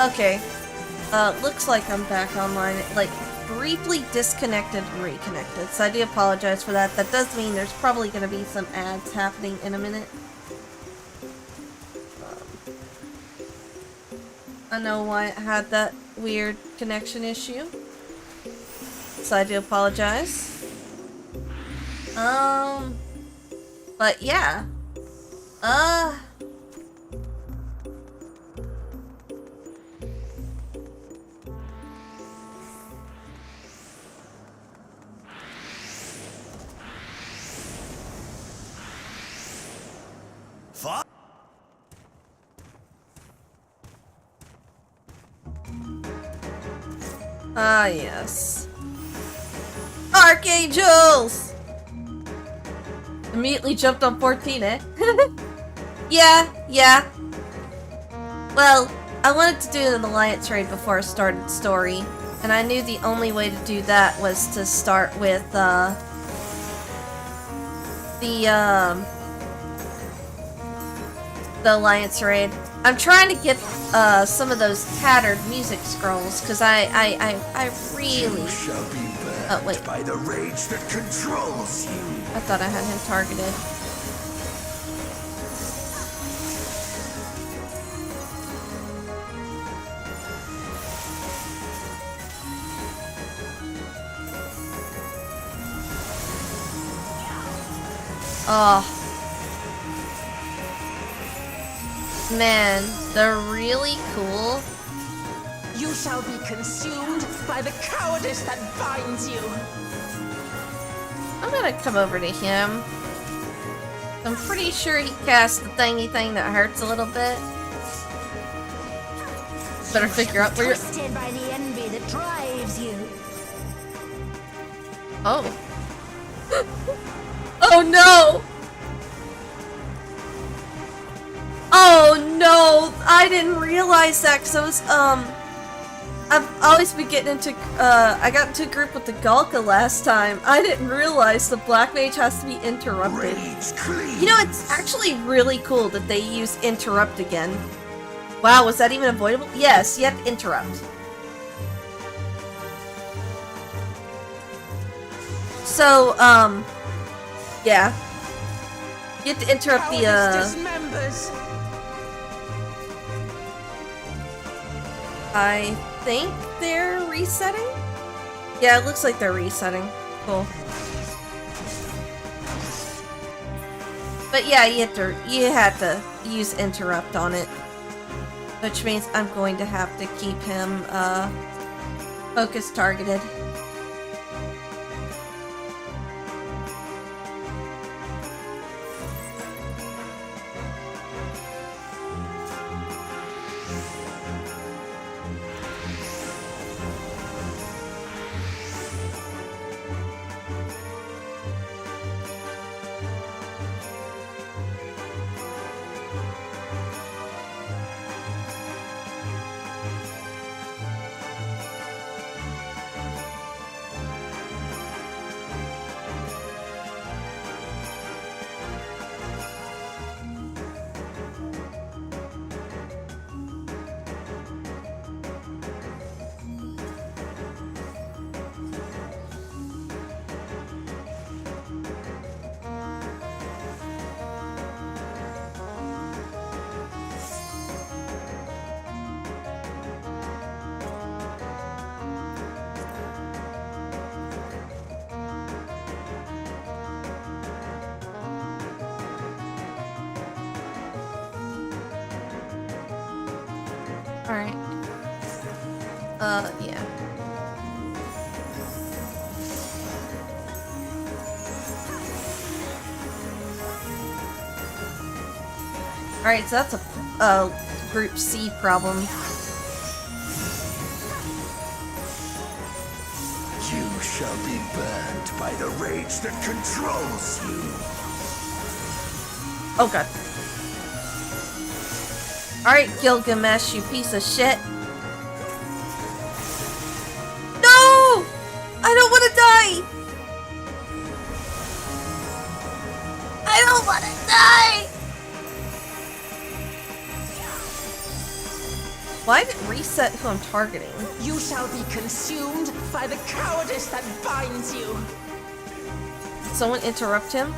Okay. Looks like I'm back online. Like, briefly disconnected, reconnected. So I do apologize for that. That does mean there's probably going to be some ads happening in a minute. I know why it had that weird connection issue. So I do apologize. But yeah. Ah, yes. Archangels! Immediately jumped on 14, eh? Yeah. Well, I wanted to do an Alliance Raid before I started story, and I knew the only way to do that was to start with, the Alliance Raid. I'm trying to get, some of those tattered music scrolls, because I really... You shall be burned by the rage that controls you. I thought I had him targeted. Oh. Man, they're really cool. You shall be consumed by the cowardice that binds you. I'm gonna come over to him. I'm pretty sure he cast the thingy thing that hurts a little bit. Better figure out where you're... Twisted by the envy that drives you. Oh. Oh no! Oh no! I didn't realize that because I was, I've always been getting into, I got into a group with the Galka last time. I didn't realize the Black Mage has to be interrupted. You know, it's actually really cool that they use interrupt again. Wow, was that even avoidable? Yes, you have to interrupt. So, yeah. You have to interrupt the, I think they're resetting? Yeah, it looks like they're resetting. Cool. But yeah, you have to use interrupt on it. Which means I'm going to have to keep him, focus targeted. Alright. Yeah. Alright, so that's a Group C problem. You shall be burned by the rage that controls you. Oh god. Alright, Gilgamesh, you piece of shit. No! I don't want to die! I don't want to die! Why did it reset who I'm targeting? You shall be consumed by the cowardice that binds you. Did someone interrupt him?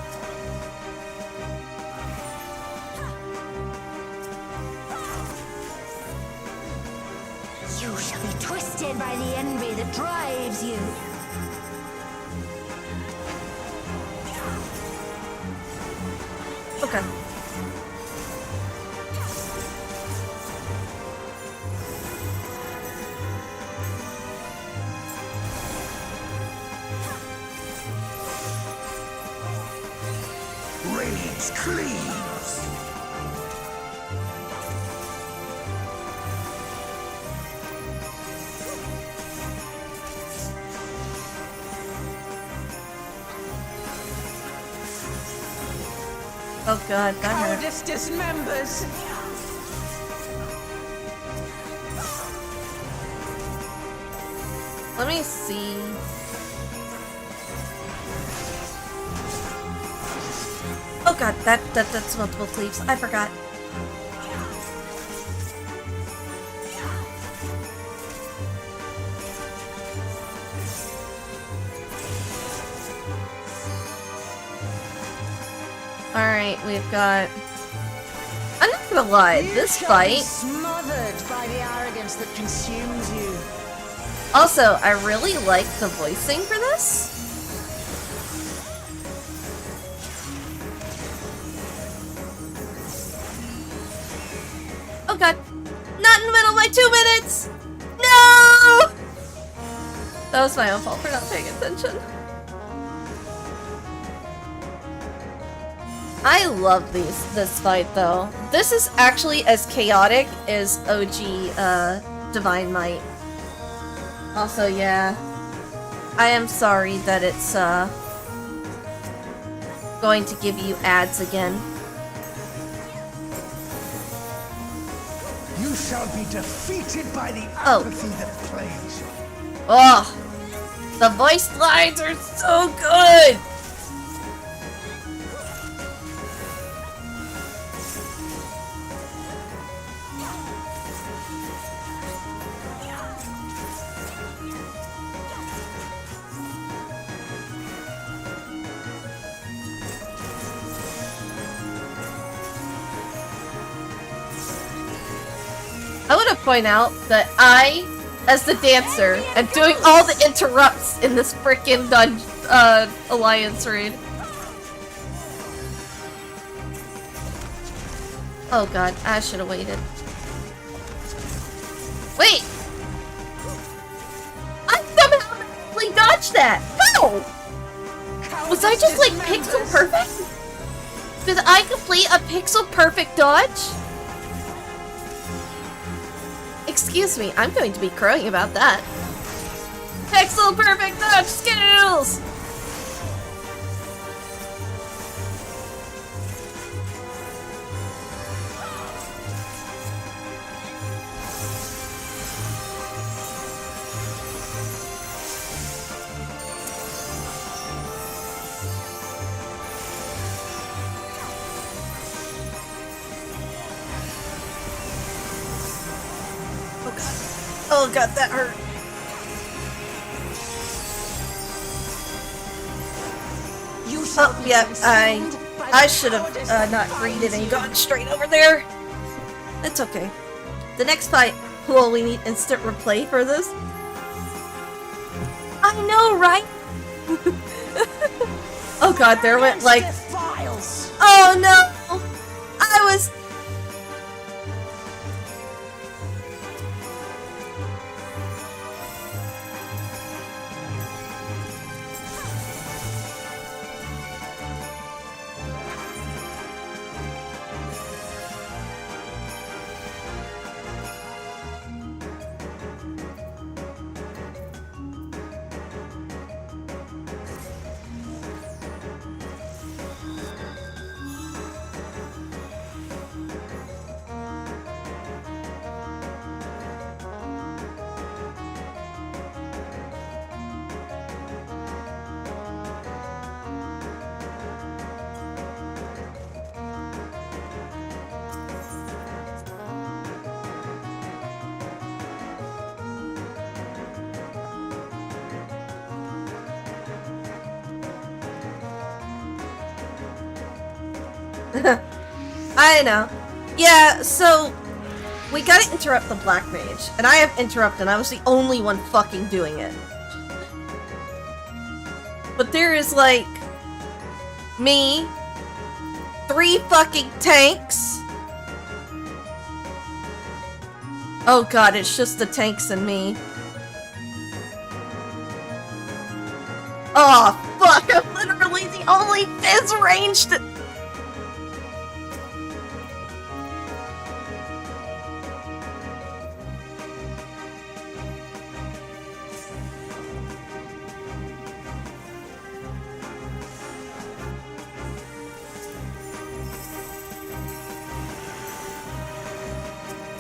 You shall be twisted by the envy that drives you. Okay. Rage cleaves. Oh god, that hurt. Cowardice dismembers. Let me see. Oh god, that's multiple cleaves. I forgot. Alright, we've got... I'm not gonna lie, this fight... Smothered by the arrogance that consumes you. Also, I really like the voicing for this. Oh god. Not in the middle of my 2 minutes! No! That was my own fault for not paying attention. I love this fight though. This is actually as chaotic as OG Divine Might. Also, yeah. I am sorry that it's going to give you ads again. You shall be defeated by the apathy that plagues you. Oh, the voice lines are so good. I want to point out that I, as the dancer, am doing all the interrupts in this frickin' Alliance Raid. Oh god, I should have waited. Wait! I somehow magically dodged that! How? Was I just like pixel perfect? Did I complete a pixel perfect dodge? Excuse me, I'm going to be crowing about that. Pixel perfect dodge skills! Oh god, that hurt. Oh, yeah, I should have not greeted and gone straight over there. It's okay. The next fight, will we need instant replay for this? I know, right? Oh god, there went like... Oh no! I was... I know. Yeah, so we gotta interrupt the Black Mage, and I have interrupted, and I was the only one fucking doing it. But there is like me, 3 fucking tanks. Oh god, it's just the tanks and me. Oh fuck, I'm literally the only Fizz ranged.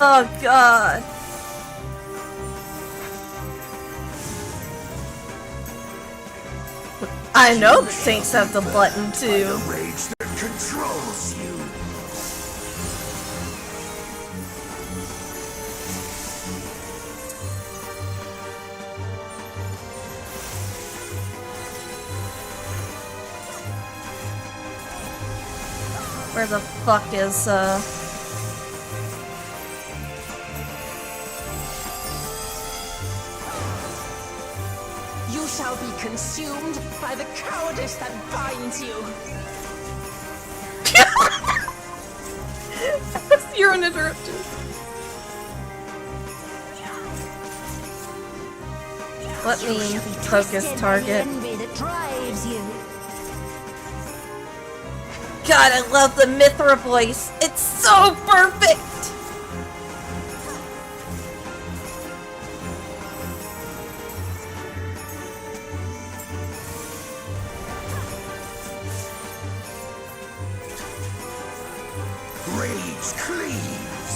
Oh god. I know the tanks have the button too. The rage that controls you. Where the fuck is You shall be consumed by the cowardice that binds you. You're uninterrupted. Let me focus target. Envy that drives you. God, I love the Mithra voice. It's so perfect. Rage cleaves.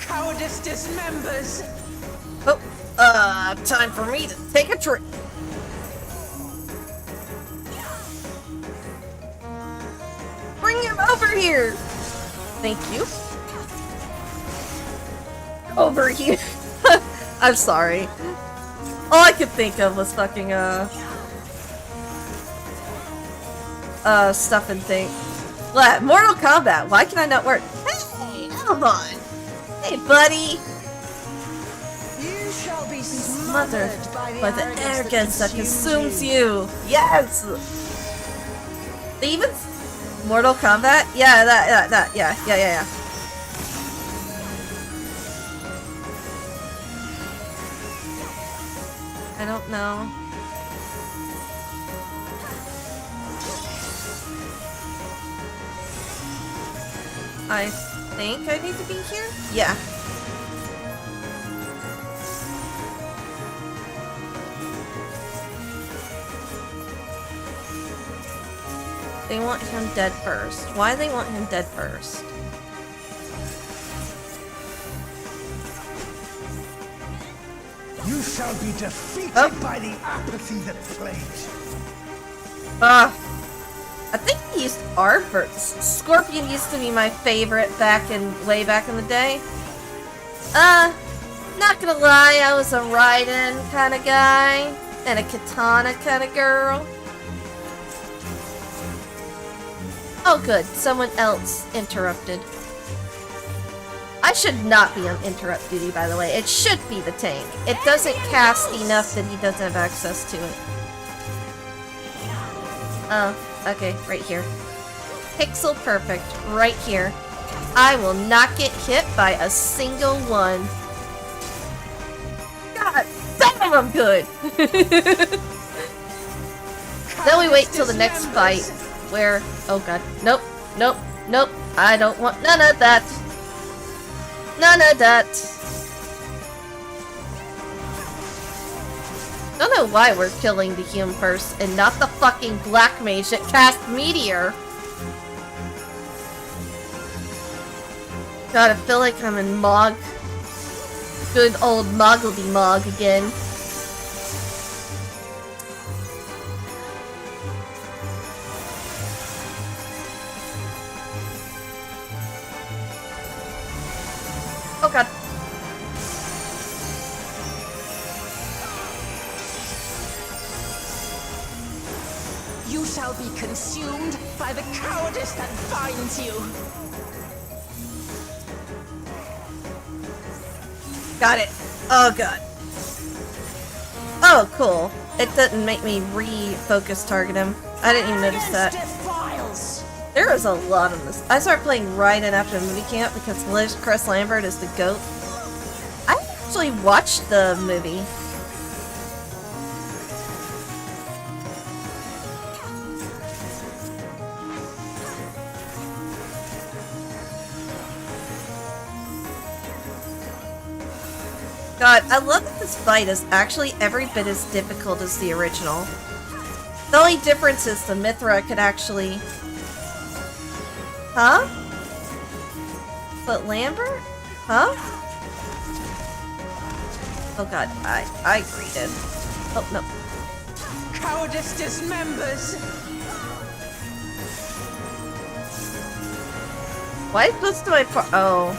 Cowardice dismembers. Oh, time for me to take a trip. Bring him over here. Thank you. Over here. I'm sorry. All I could think of was fucking stuff and think. What? Mortal Kombat. Why can I not work? Hey, come on. Hey, buddy. You shall be Smothered by the arrogance that consumes you. you. Yes. They even Mortal Kombat? Yeah, yeah. I don't know. I think I need to be here? Yeah. They want him dead first. Why do they want him dead first? You shall be defeated by the apathy that plagues you. I think he used Arbors. Scorpion used to be my favorite way back in the day. Not gonna lie, I was a Raiden kind of guy and a Katana kind of girl. Oh good, someone else interrupted. I should not be on interrupt duty, by the way. It should be the tank. It doesn't cast enough that he doesn't have access to it. Oh, okay, right here. Pixel perfect, right here. I will not get hit by a single one. God, damn, I'm good! Then we wait till the next fight, where... Oh god, nope, nope, nope. I don't want none of that. None of that. Don't know why we're killing the human first and not the fucking black mage that cast Meteor. God, I feel like I'm in Mog. Good old Moggledy Mog again. Oh god. You shall be consumed by the cowardice that binds you. Got it. Oh god. Oh, cool. It didn't make me refocus target him. I didn't even notice that. There is a lot on this. I started playing right in after the movie camp because Chris Lambert is the GOAT. I actually watched the movie. God, I love that this fight is actually every bit as difficult as the original. The only difference is the Mithra could actually... Huh? But Lambert? Huh? Oh god, I greeted. Oh, no. Cowardice dismembers. Why close to my par- Oh.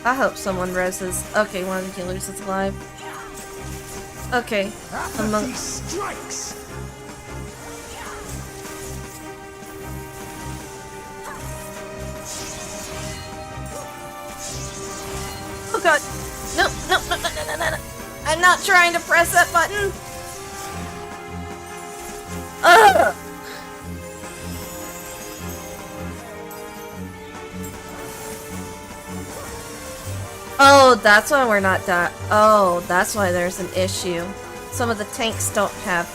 I hope someone reses. Okay, one of the killers is alive. Okay. Apathy strikes. Oh god. No, no, no, no, no, no, no. I'm not trying to press that button. Ugh. Oh, that's why we're not done. Oh, that's why there's an issue. Some of the tanks don't have...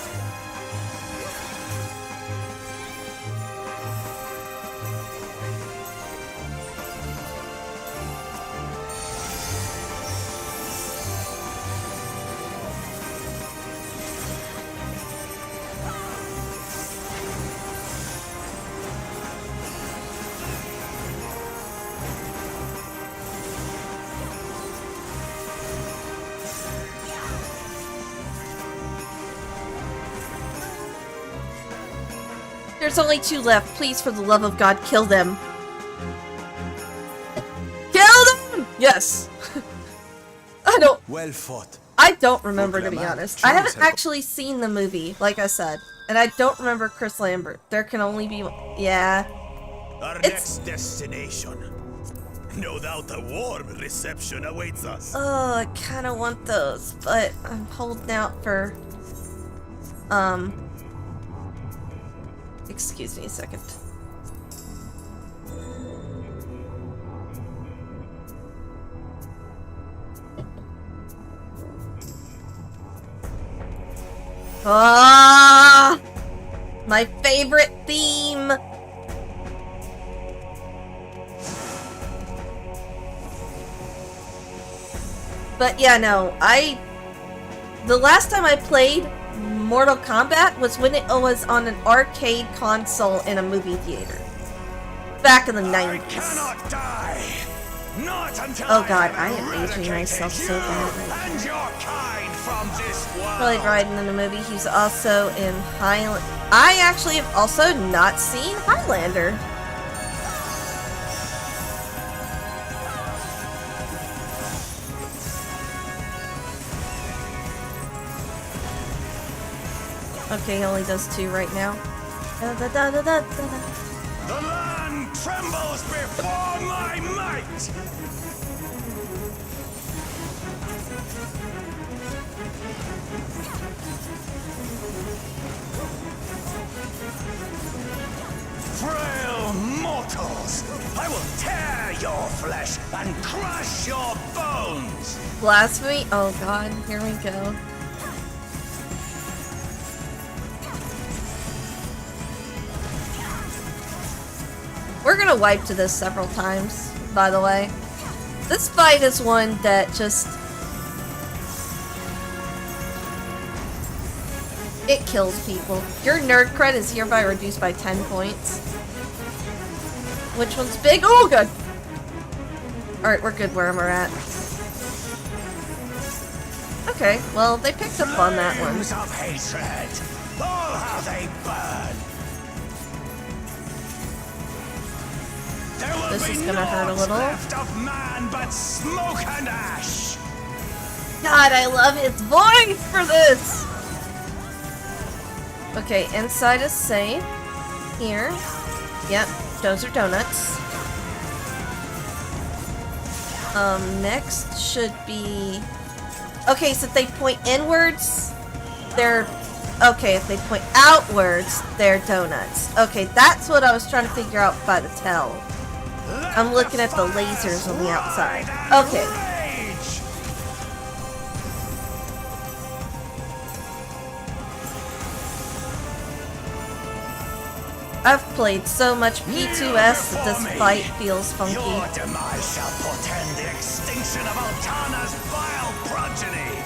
There's only 2 left. Please, for the love of God, kill them. Kill them! Yes. Well fought. I don't remember, to be honest. I haven't actually seen the movie, like I said. And I don't remember Chris Lambert. There can only be... Yeah. Our next destination. No doubt a warm reception awaits us. Oh, I kind of want those, but I'm holding out for... Excuse me a second. Ah! My favorite theme! But yeah, no, the last time I played Mortal Kombat was when it was on an arcade console in a movie theater. Back in the 90s. I cannot die. Not until Oh god, I am aging myself so badly. and your kind from this world. Probably Dryden in the movie. He's also in Highlander. I actually have also not seen Highlander. Okay, he only does 2 right now. Da, da, da, da, da, da. The land trembles before my might. Frail mortals, I will tear your flesh and crush your bones. Blasphemy? Oh god, here we go. We're gonna wipe to this several times, by the way. This fight is one that just... It kills people. Your nerd cred is hereby reduced by 10 points. Which one's big? Oh, good! Alright, we're good where we're at. Okay, well, they picked up on that one. Flames of hatred. Oh, how they burn! There will This be is gonna hurt a naught little. left of man but smoke and ash! God, I love his voice for this! Okay, inside is safe. Here. Yep, those are donuts. Next should be... Okay, so if they point inwards, they're... Okay, if they point outwards, they're donuts. Okay, that's what I was trying to figure out by the tell. I'm looking at the lasers on the outside. Okay. Rage! I've played so much P2S that this fight feels funky. Your demise shall portend the extinction of Altana's vile progeny!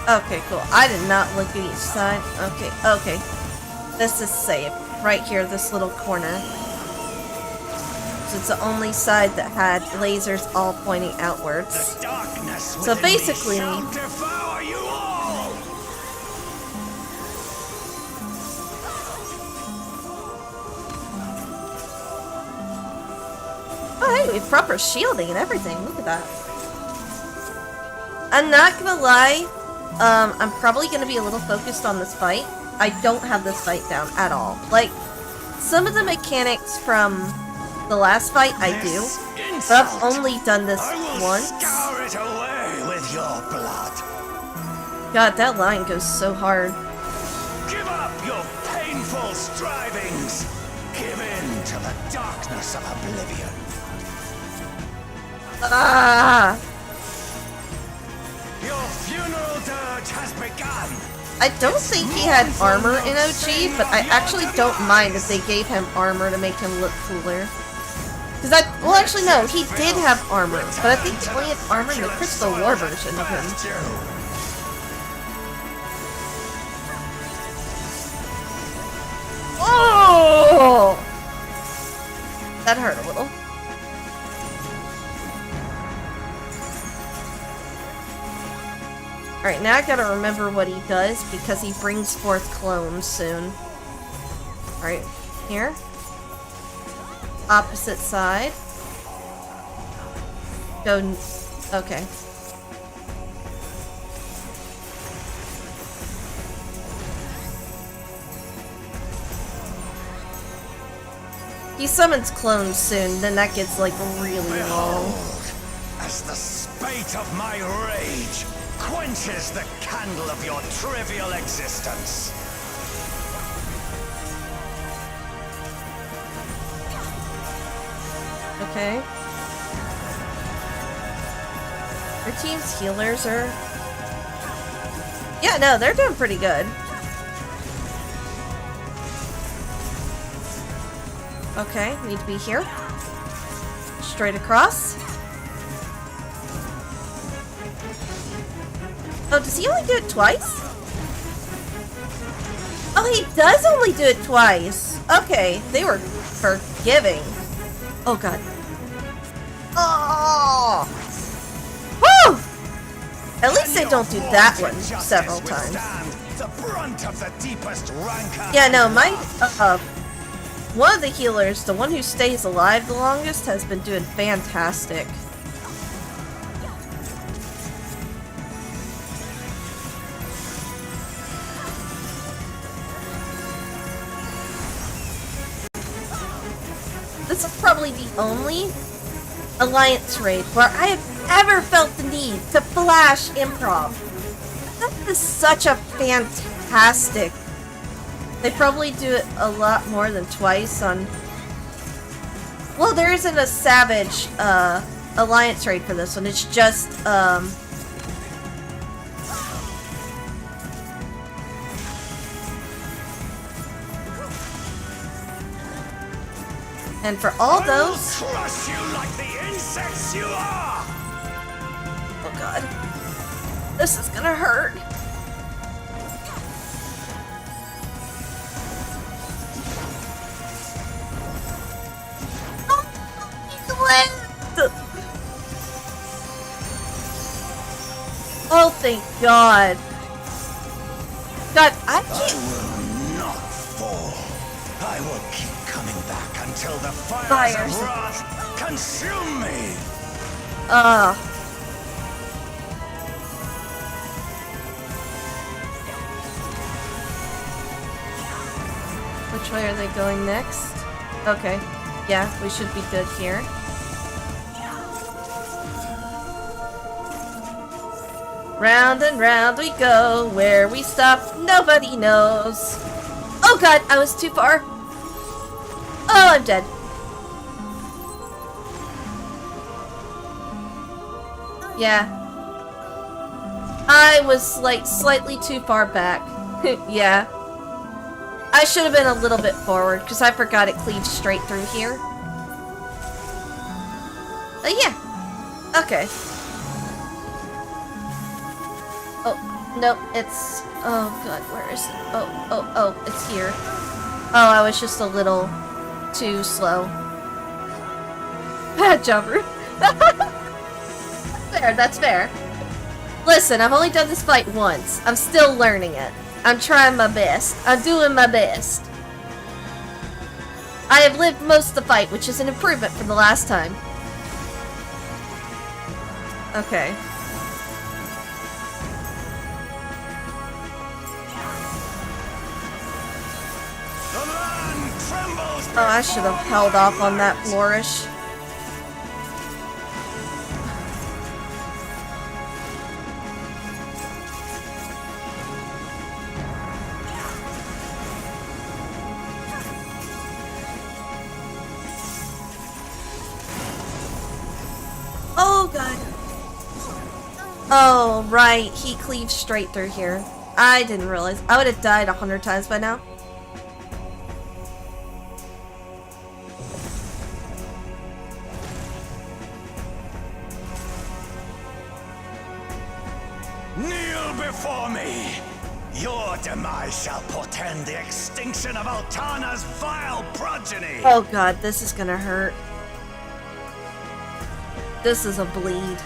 Okay, cool. I did not look at each side. Okay, okay. This is safe. Right here, this little corner. So it's the only side that had lasers all pointing outwards. The darkness So within me basically... shall devour you all! Oh, hey, we have proper shielding and everything. Look at that. I'm not gonna lie. I'm probably gonna be a little focused on this fight. I don't have this fight down at all. Like, some of the mechanics from the last fight I do, but I've only done this I will once. scour it away with your blood. God, that line goes so hard. Give up your painful strivings. Give in to the darkness of oblivion. Ah! Your funeral dirge has begun. I don't think he had armor in OG, but I actually don't mind if they gave him armor to make him look cooler. Because well, actually, no, he did have armor, but I think he only had armor in the Crystal War version of him. Oh! That hurt a little. Alright, now I gotta remember what he does because he brings forth clones soon. Alright, here. Opposite side. Go. Okay. He summons clones soon, then that gets like really long. As the spate of my rage quenches the candle of your trivial existence. Okay. Our team's healers are... Yeah, no, they're doing pretty good. Okay, need to be here. Straight across. Oh, does he only do it twice? Oh, he does only do it twice. Okay, they were forgiving. Oh, God. Oh! Woo! At least they don't do that one several times. The brunt of the deepest rancor. Yeah, no, my, one of the healers, the one who stays alive the longest, has been doing fantastic. This is probably the only Alliance Raid where I have ever felt the need to flash improv. That is such a fantastic... They probably do it a lot more than twice on... Well, there isn't a Savage Alliance Raid for this one. It's just, and for all those... I will crush you like the insects you are! Oh, God. This is gonna hurt. Oh, thank God. God, I I can't. will not fall. I will keep coming back until the fires Fires. of wrath consume me. Which way are they going next? Okay. Yeah, we should be good here. Round and round we go. Where we stop, nobody knows. Oh god, I was too far. Oh, I'm dead. Yeah. I was, like, slightly too far back. Yeah. I should have been a little bit forward, because I forgot it cleaves straight through here. Yeah. Okay. Oh, no, it's... Oh, God, where is it? Oh, it's here. Oh, I was just a little too slow. Bad jumper. Fair, that's fair. Listen, I've only done this fight once. I'm still learning it. I'm trying my best. I'm doing my best. I have lived most of the fight, which is an improvement from the last time. Okay. The land trembles. Oh, I should have held off on that flourish. Oh, God. Oh, right. He cleaves straight through here. I didn't realize. I would have died 100 times by now. Kneel before me. Your demise shall portend the extinction of Altana's vile progeny. Oh, God. This is gonna hurt. This is a bleed.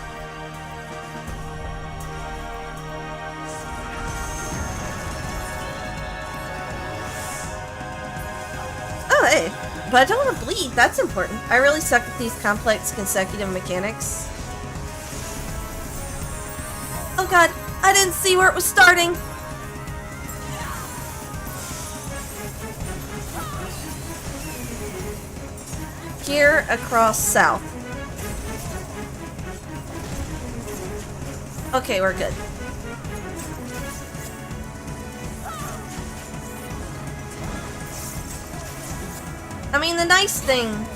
Oh, hey. But I don't want to bleed. That's important. I really suck at these complex consecutive mechanics. Oh, God. I didn't see where it was starting. Here across south. Okay, we're good. I mean, the nice thing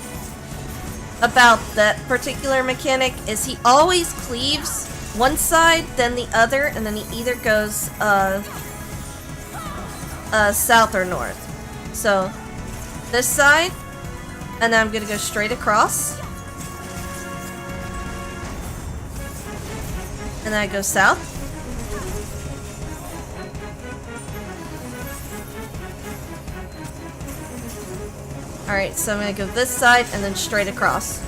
about that particular mechanic is he always cleaves one side, then the other, and then he either goes south or north. So, this side, and then I'm gonna go straight across. And then I go south. Alright, so I'm gonna go this side and then straight across.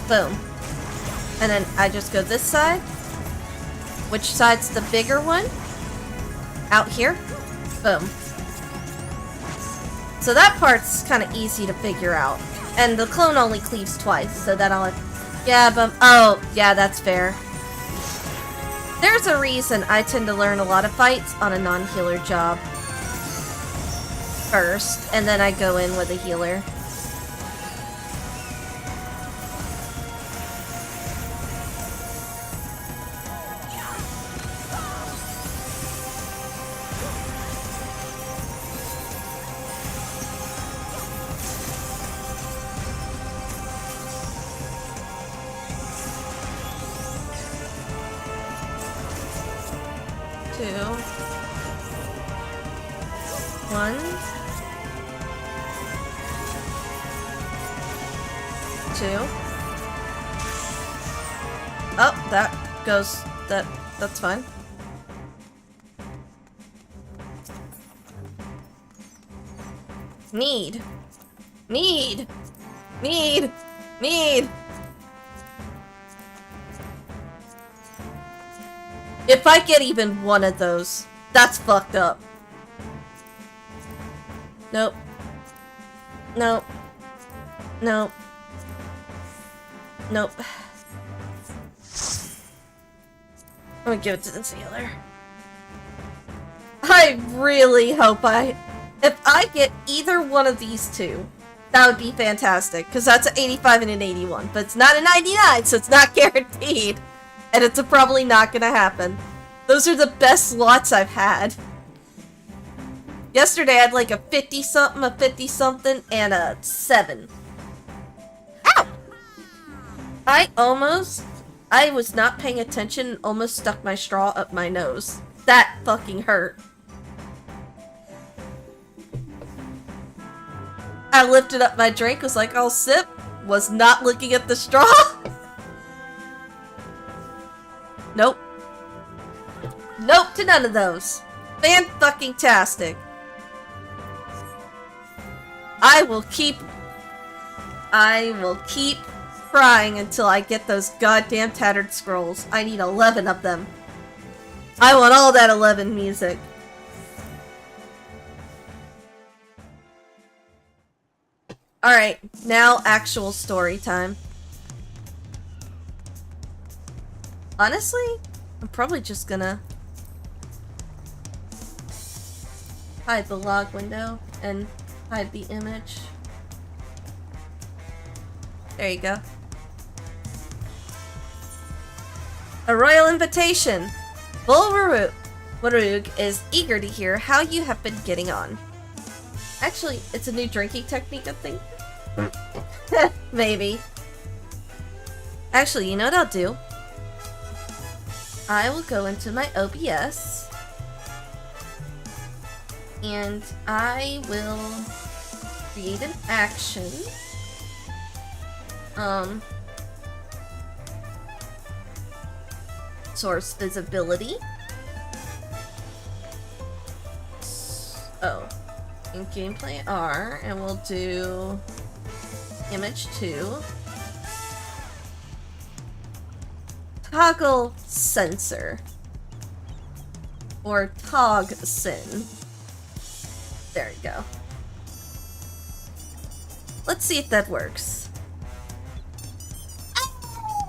Boom. And then I just go this side. Which side's the bigger one? Out here. Boom. So that part's kind of easy to figure out. And the clone only cleaves twice, so that'll... Yeah, but... Oh, yeah, that's fair. There's a reason I tend to learn a lot of fights on a non-healer job first, and then I go in with a healer. Oh, that goes... That's fine. Need. If If I get even one of those, that's fucked up. Nope. Nope. Nope. Nope. I'm gonna give it to the sealer. I really hope if I get either one of these two, that would be fantastic, because that's an 85 and an 81, but it's not a 99, so it's not guaranteed, and it's probably not gonna happen. Those are the best slots I've had. Yesterday I had like a 50-something, a 50-something, and a 7. Ow! I was not paying attention and almost stuck my straw up my nose. That fucking hurt. I lifted up my drink, was like, I'll sip, was not looking at the straw. Nope. Nope to none of those. Fan-fucking-tastic. I will keep crying until I get those goddamn tattered scrolls. I need 11 of them. I want all that 11 music. Alright, now actual story time. Honestly, I'm probably just gonna hide the log window and hide the image. There you go. A royal invitation! Bulwarug is eager to hear how you have been getting on. Actually, it's a new drinking technique, I think. Maybe. Actually, you know what I'll do? I will go into my OBS and I will create an action. Source visibility. Oh. In gameplay R, and we'll do image 2. Toggle sensor. Or tog sin. There you go. Let's see if that works.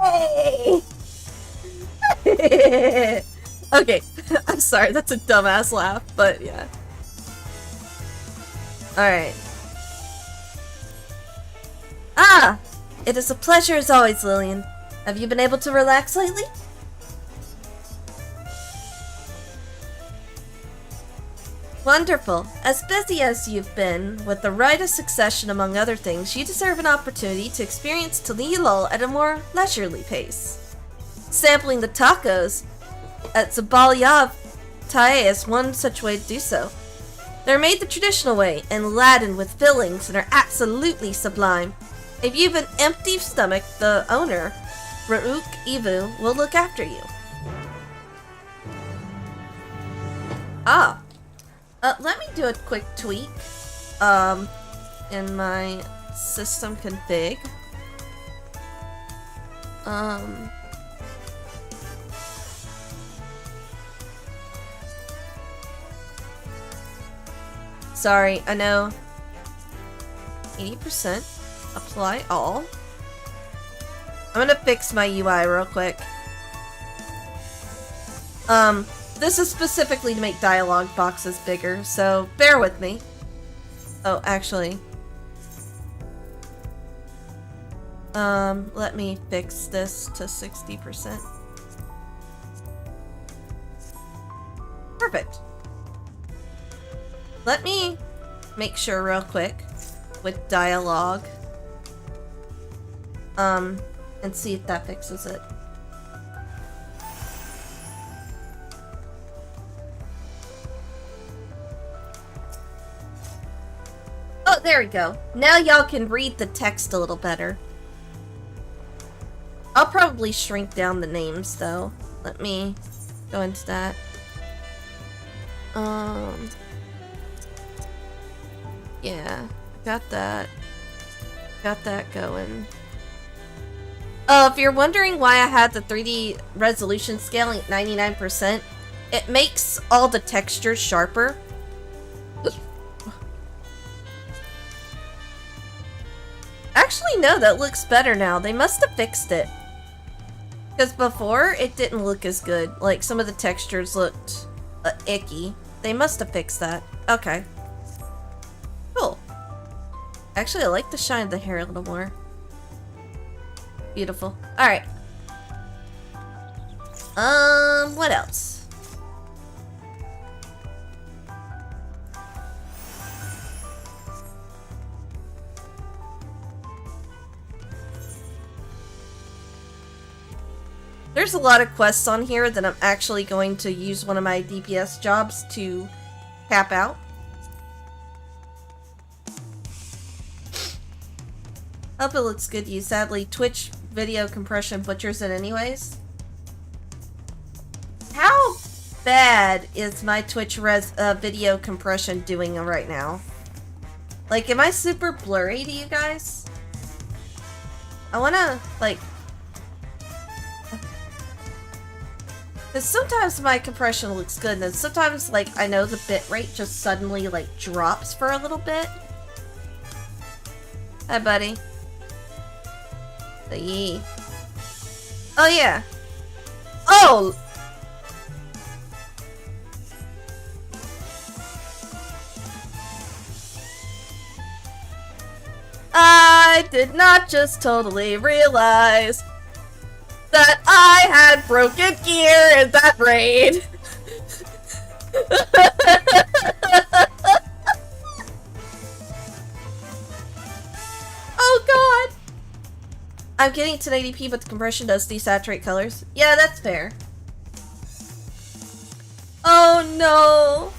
Hey! Okay, I'm sorry, that's a dumbass laugh, but yeah. Alright. Ah! It is a pleasure as always, Lillian. Have you been able to relax lately? Wonderful. As busy as you've been, with the rite of succession among other things, you deserve an opportunity to experience Talilol at a more leisurely pace. Sampling the tacos at Zabalyav Tae is one such way to do so. They're made the traditional way and laden with fillings and are absolutely sublime. If you've an empty stomach, the owner, Rauk Ivu, will look after you. Ah. Let me do a quick tweak in my system config. Sorry, I know. 80%. Apply all. I'm gonna fix my UI real quick. This is specifically to make dialogue boxes bigger, so bear with me. Oh, actually. Let me fix this to 60%. Perfect. Let me make sure real quick with dialogue. And see if that fixes it. Oh, there we go. Now y'all can read the text a little better. I'll probably shrink down the names though. Let me go into that. Yeah, got that. Got that going. If you're wondering why I had the 3D resolution scaling at 99%, it makes all the textures sharper. Actually, no, that looks better now. They must have fixed it. Because before, it didn't look as good. Like, some of the textures looked icky. They must have fixed that. Okay. Cool. Actually, I like the shine of the hair a little more. Beautiful. Alright. What else? There's a lot of quests on here that I'm actually going to use one of my DPS jobs to cap out. Hope it looks good to you. Sadly, Twitch video compression butchers it anyways. How bad is my Twitch video compression doing right now? Like, am I super blurry to you guys? I wanna, like... Because sometimes my compression looks good, and then sometimes, like, I know the bitrate just suddenly, like, drops for a little bit. Hi, buddy. Yee. Oh, yeah. Oh! I did not just totally realize that I had broken gear in that raid. Oh god. I'm getting it to 1080p, but the compression does desaturate colors. Yeah, that's fair. Oh no.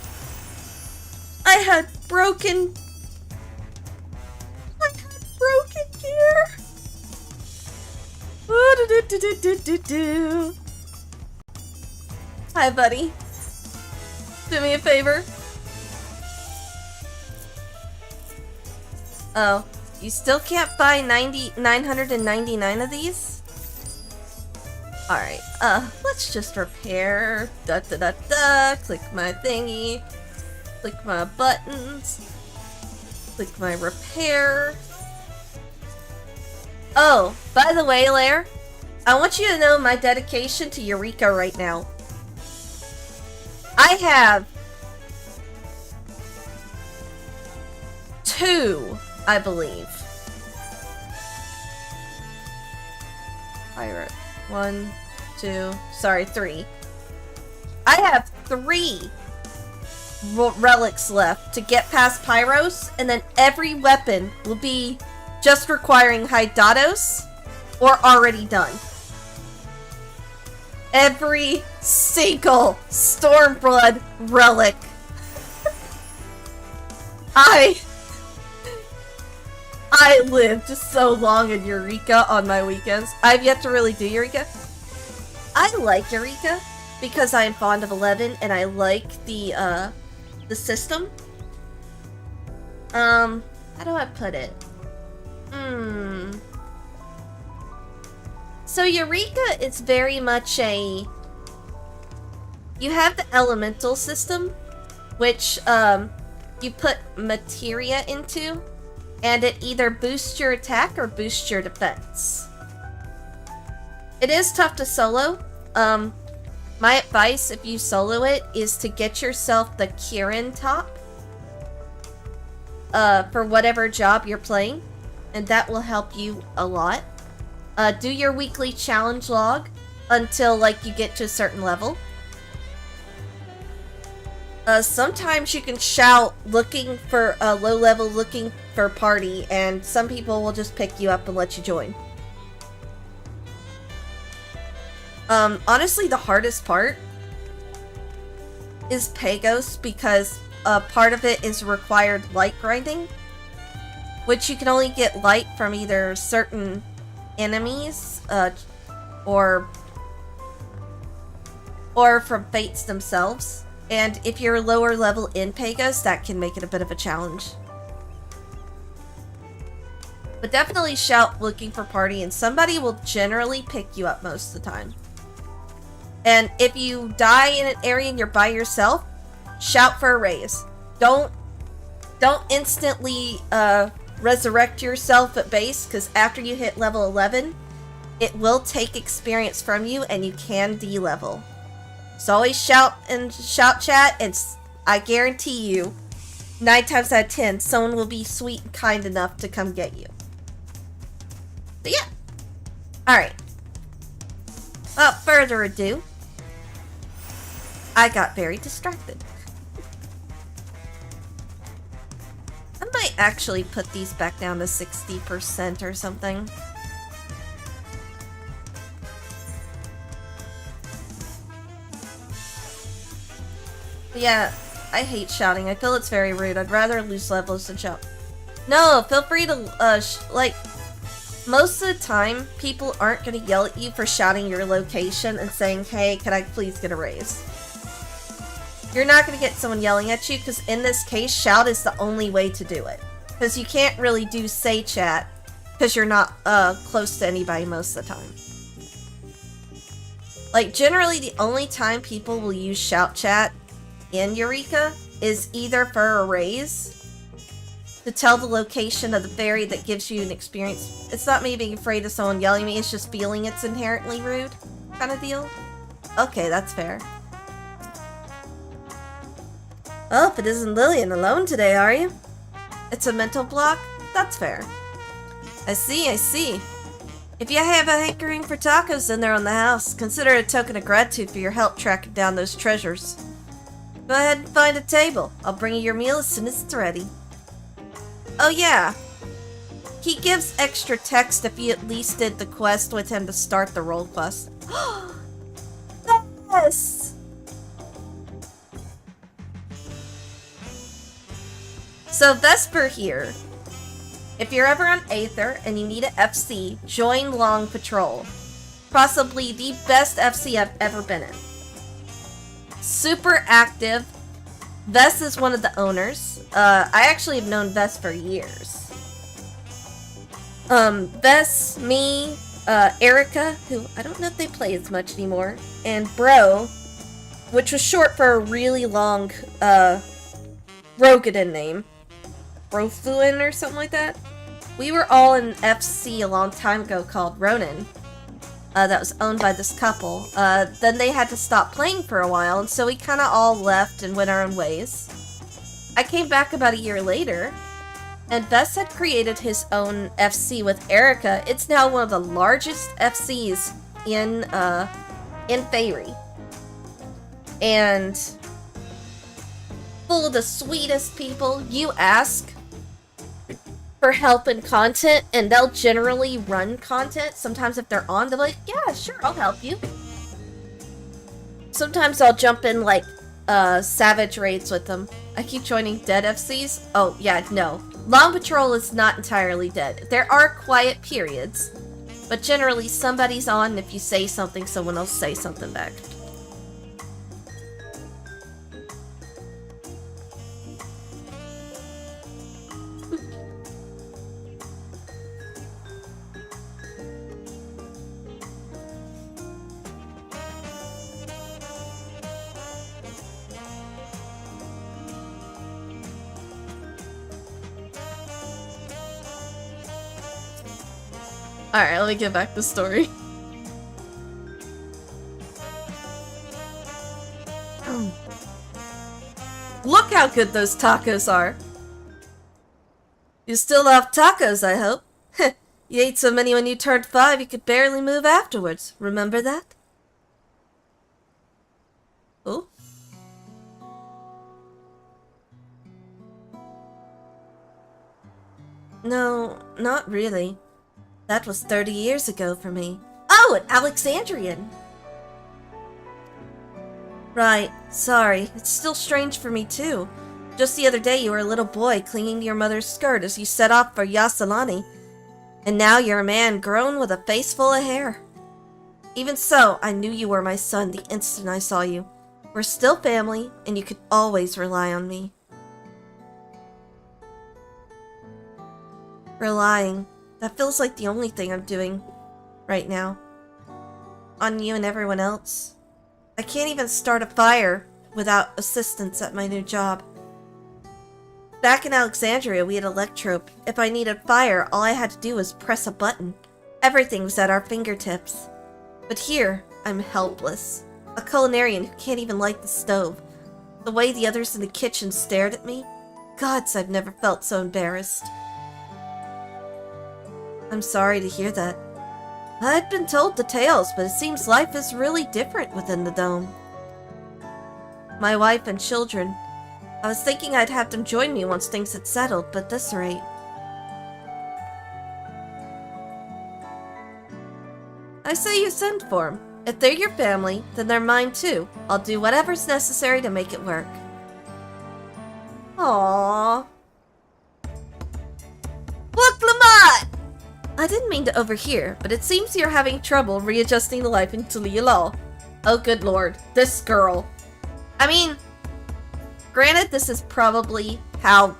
I had broken gear. Hi, buddy. Do me a favor. Oh, you still can't buy 999 of these? Alright, let's just repair. Click my thingy. Click my buttons. Click my repair. Oh, by the way, Lair, I want you to know my dedication to Eureka right now. I have 2, I believe. Pirate. 1, 2, sorry, 3. I have 3 relics left to get past Pyros, and then every weapon will be just requiring Hydatos or already done. Every single Stormblood relic. I lived so long in Eureka on my weekends. I've yet to really do Eureka. I like Eureka because I am fond of 11 and I like the system. How do I put it? So Eureka is very much a... You have the elemental system, which you put materia into, and it either boosts your attack or boosts your defense. It is tough to solo. My advice, if you solo it, is to get yourself the Kirin top for whatever job you're playing, and that will help you a lot. Do your weekly challenge log until, like, you get to a certain level. Sometimes you can shout looking for a low level, looking for party, and some people will just pick you up and let you join. Honestly, the hardest part is Pagos, because part of it is required light grinding, which you can only get light from either certain enemies, or from fates themselves. And if you're lower level in Pagos, that can make it a bit of a challenge. But definitely shout looking for party, and somebody will generally pick you up most of the time. And if you die in an area and you're by yourself, shout for a raise. Don't instantly resurrect yourself at base, because after you hit level 11, it will take experience from you and you can de-level. So always shout in shout chat, and I guarantee you, 9 times out of 10, someone will be sweet and kind enough to come get you. But yeah. Alright. Without further ado, I got very distracted. I might actually put these back down to 60% or something. But yeah, I hate shouting. I feel it's very rude. I'd rather lose levels than shout. No, feel free to, like, most of the time, people aren't going to yell at you for shouting your location and saying, hey, can I please get a raise? You're not going to get someone yelling at you, because in this case, shout is the only way to do it. Because you can't really do say chat, because you're not close to anybody most of the time. Like, generally, the only time people will use shout chat in Eureka is either for a raise, to tell the location of the fairy that gives you an experience. It's not me being afraid of someone yelling at me, it's just feeling it's inherently rude kind of deal. Okay, that's fair. Oh, but isn't Lillian alone today, are you? It's a mental block? That's fair. I see, I see. If you have a hankering for tacos, then they're on the house. Consider it a token of gratitude for your help tracking down those treasures. Go ahead and find a table. I'll bring you your meal as soon as it's ready. Oh yeah. He gives extra text if you at least did the quest with him to start the role quest. Yes! So Vesper here. If you're ever on Aether and you need an FC, join Long Patrol. Possibly the best FC I've ever been in. Super active. Vess is one of the owners. I actually have known Vess for years. Vess, me, Erica, who I don't know if they play as much anymore, and Bro, which was short for a really long, Rogadin name. Brofluin or something like that. We were all in FC a long time ago called Ronin. That was owned by this couple. Then they had to stop playing for a while, and so we kind of all left and went our own ways. I came back about a year later, and Vess had created his own FC with Erica. It's now one of the largest FCs in Fairy. And full of the sweetest people. You ask for help and content, and they'll generally run content. Sometimes if they're on, they're like, yeah, sure, I'll help you. Sometimes I'll jump in, like, savage raids with them. I keep joining dead FCs. Oh, yeah, no. Long Patrol is not entirely dead. There are quiet periods, but generally somebody's on, and if you say something, someone else say something back. Alright, let me get back to the story. Look how good those tacos are! You still love tacos, I hope. You ate so many when you turned 5 you could barely move afterwards. Remember that? Oh? No, not really. That was 30 years ago for me. Oh, an Alexandrian! Right, sorry. It's still strange for me too. Just the other day you were a little boy clinging to your mother's skirt as you set off for Yasalani. And now you're a man grown with a face full of hair. Even so, I knew you were my son the instant I saw you. We're still family, and you could always rely on me. Relying. That feels like the only thing I'm doing right now. On you and everyone else. I can't even start a fire without assistance at my new job. Back in Alexandria, we had Electrope. If I needed fire, all I had to do was press a button. Everything was at our fingertips. But here, I'm helpless. A culinarian who can't even light the stove. The way the others in the kitchen stared at me. Gods, I've never felt so embarrassed. I'm sorry to hear that. I'd been told the tales, but it seems life is really different within the dome. My wife and children. I was thinking I'd have them join me once things had settled, but at this rate. I say you send for them. If they're your family, then they're mine too. I'll do whatever's necessary to make it work. Aww. Look, Lamont! I didn't mean to overhear, but it seems you're having trouble readjusting to life in Tulia. Oh good lord, this girl. I mean, granted this is probably how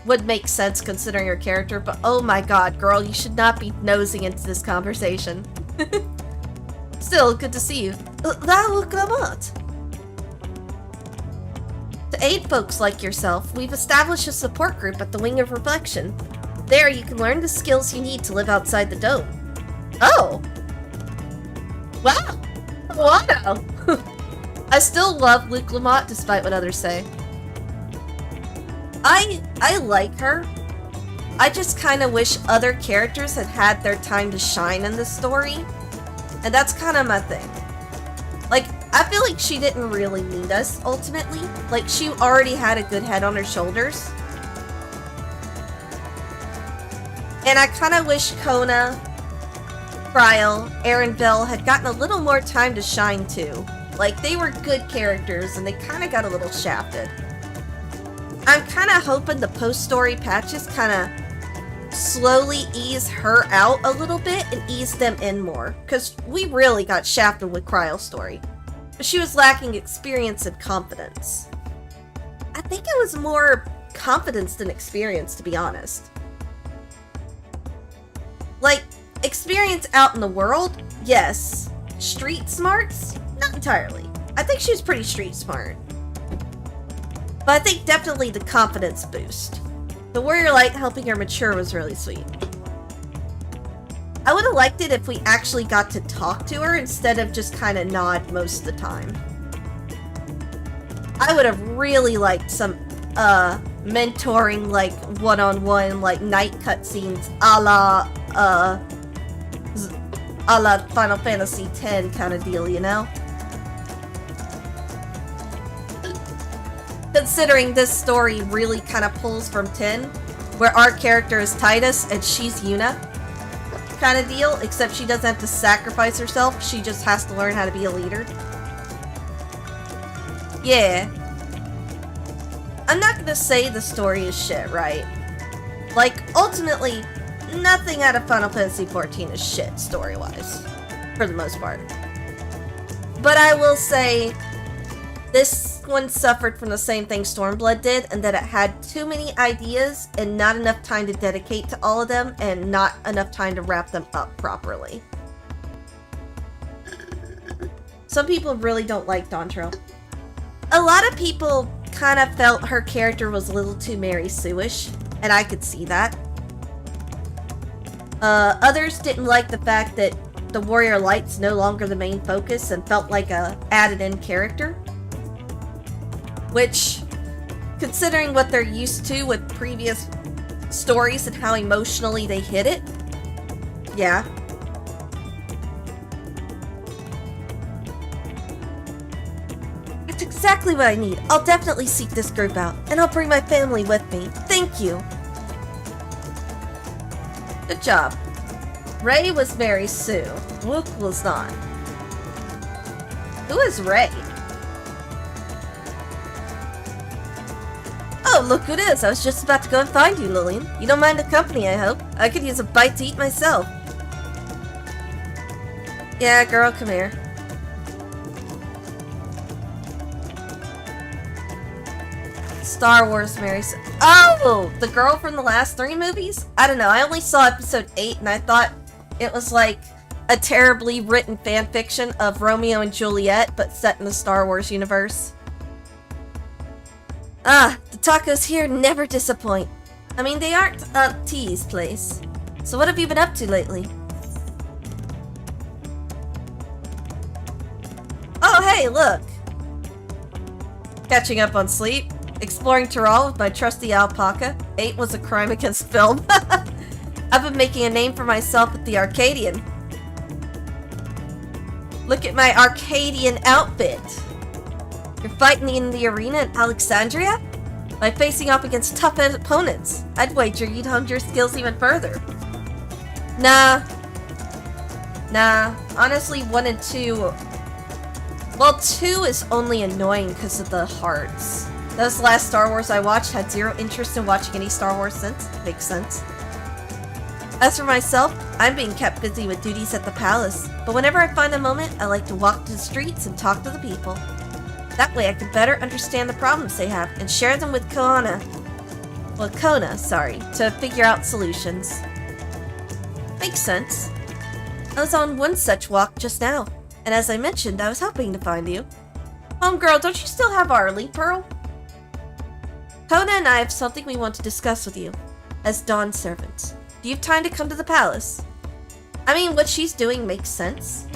would make sense considering your character, but oh my god, girl, you should not be nosing into this conversation. Still, good to see you. To aid folks like yourself, we've established a support group at the Wing of Reflection. There, you can learn the skills you need to live outside the dome. Oh! Wow! Wow! I still love Luke Lamont despite what others say. I like her. I just kind of wish other characters had had their time to shine in this story. And that's kind of my thing. Like, I feel like she didn't really need us, ultimately. Like, she already had a good head on her shoulders. And I kind of wish Kona, Cryle, Aaron Bell had gotten a little more time to shine too. Like, they were good characters and they kind of got a little shafted. I'm kind of hoping the post-story patches kind of slowly ease her out a little bit and ease them in more. Because we really got shafted with Cryle's story. But she was lacking experience and confidence. I think it was more confidence than experience, to be honest. Like, experience out in the world, yes. Street smarts? Not entirely. I think she was pretty street smart. But I think definitely the confidence boost. The Warrior Light helping her mature was really sweet. I would have liked it if we actually got to talk to her instead of just kind of nod most of the time. I would have really liked some, mentoring, like, one-on-one, like, night cutscenes a la Final Fantasy X kind of deal, you know? Considering this story really kind of pulls from 10, where our character is Titus and she's Yuna kind of deal, except she doesn't have to sacrifice herself, she just has to learn how to be a leader. Yeah. I'm not gonna say the story is shit, right? Like, ultimately, nothing out of Final Fantasy XIV is shit, story-wise. For the most part. But I will say, this one suffered from the same thing Stormblood did, and that it had too many ideas and not enough time to dedicate to all of them, and not enough time to wrap them up properly. Some people really don't like Dawntrail. A lot of people kind of felt her character was a little too Mary Sue-ish, and I could see that. Others didn't like the fact that the Warrior Light's no longer the main focus and felt like a added-in character. Which, considering what they're used to with previous stories and how emotionally they hit it, yeah. That's exactly what I need. I'll definitely seek this group out, and I'll bring my family with me. Thank you. Good job. Ray was Mary Sue. Luke was not. Who is Ray? Oh, look who it is. I was just about to go and find you, Lillian. You don't mind the company, I hope. I could use a bite to eat myself. Yeah, girl, come here. Star Wars Mary. Oh! The girl from the last 3 movies? I don't know. I only saw episode 8 and I thought it was like a terribly written fanfiction of Romeo and Juliet, but set in the Star Wars universe. Ah, the tacos here never disappoint. I mean, they aren't Aunt T's place. So what have you been up to lately? Oh, hey, look! Catching up on sleep. Exploring Tyrol with my trusty alpaca. 8 was a crime against film. I've been making a name for myself with the Arcadian. Look at my Arcadian outfit. You're fighting in the arena in Alexandria? By facing off against tough opponents. I'd wager you'd honed your skills even further. Nah. Honestly, 1 and 2... Well, 2 is only annoying because of the hearts. That was the last Star Wars I watched. Had zero interest in watching any Star Wars since. Makes sense. As for myself, I'm being kept busy with duties at the palace. But whenever I find a moment, I like to walk the streets and talk to the people. That way I can better understand the problems they have and share them with Kona, to figure out solutions. Makes sense. I was on one such walk just now, and as I mentioned, I was hoping to find you. Homegirl, don't you still have our elite pearl? Kona and I have something we want to discuss with you, as Dawn servants. Do you have time to come to the palace? I mean, what she's doing makes sense.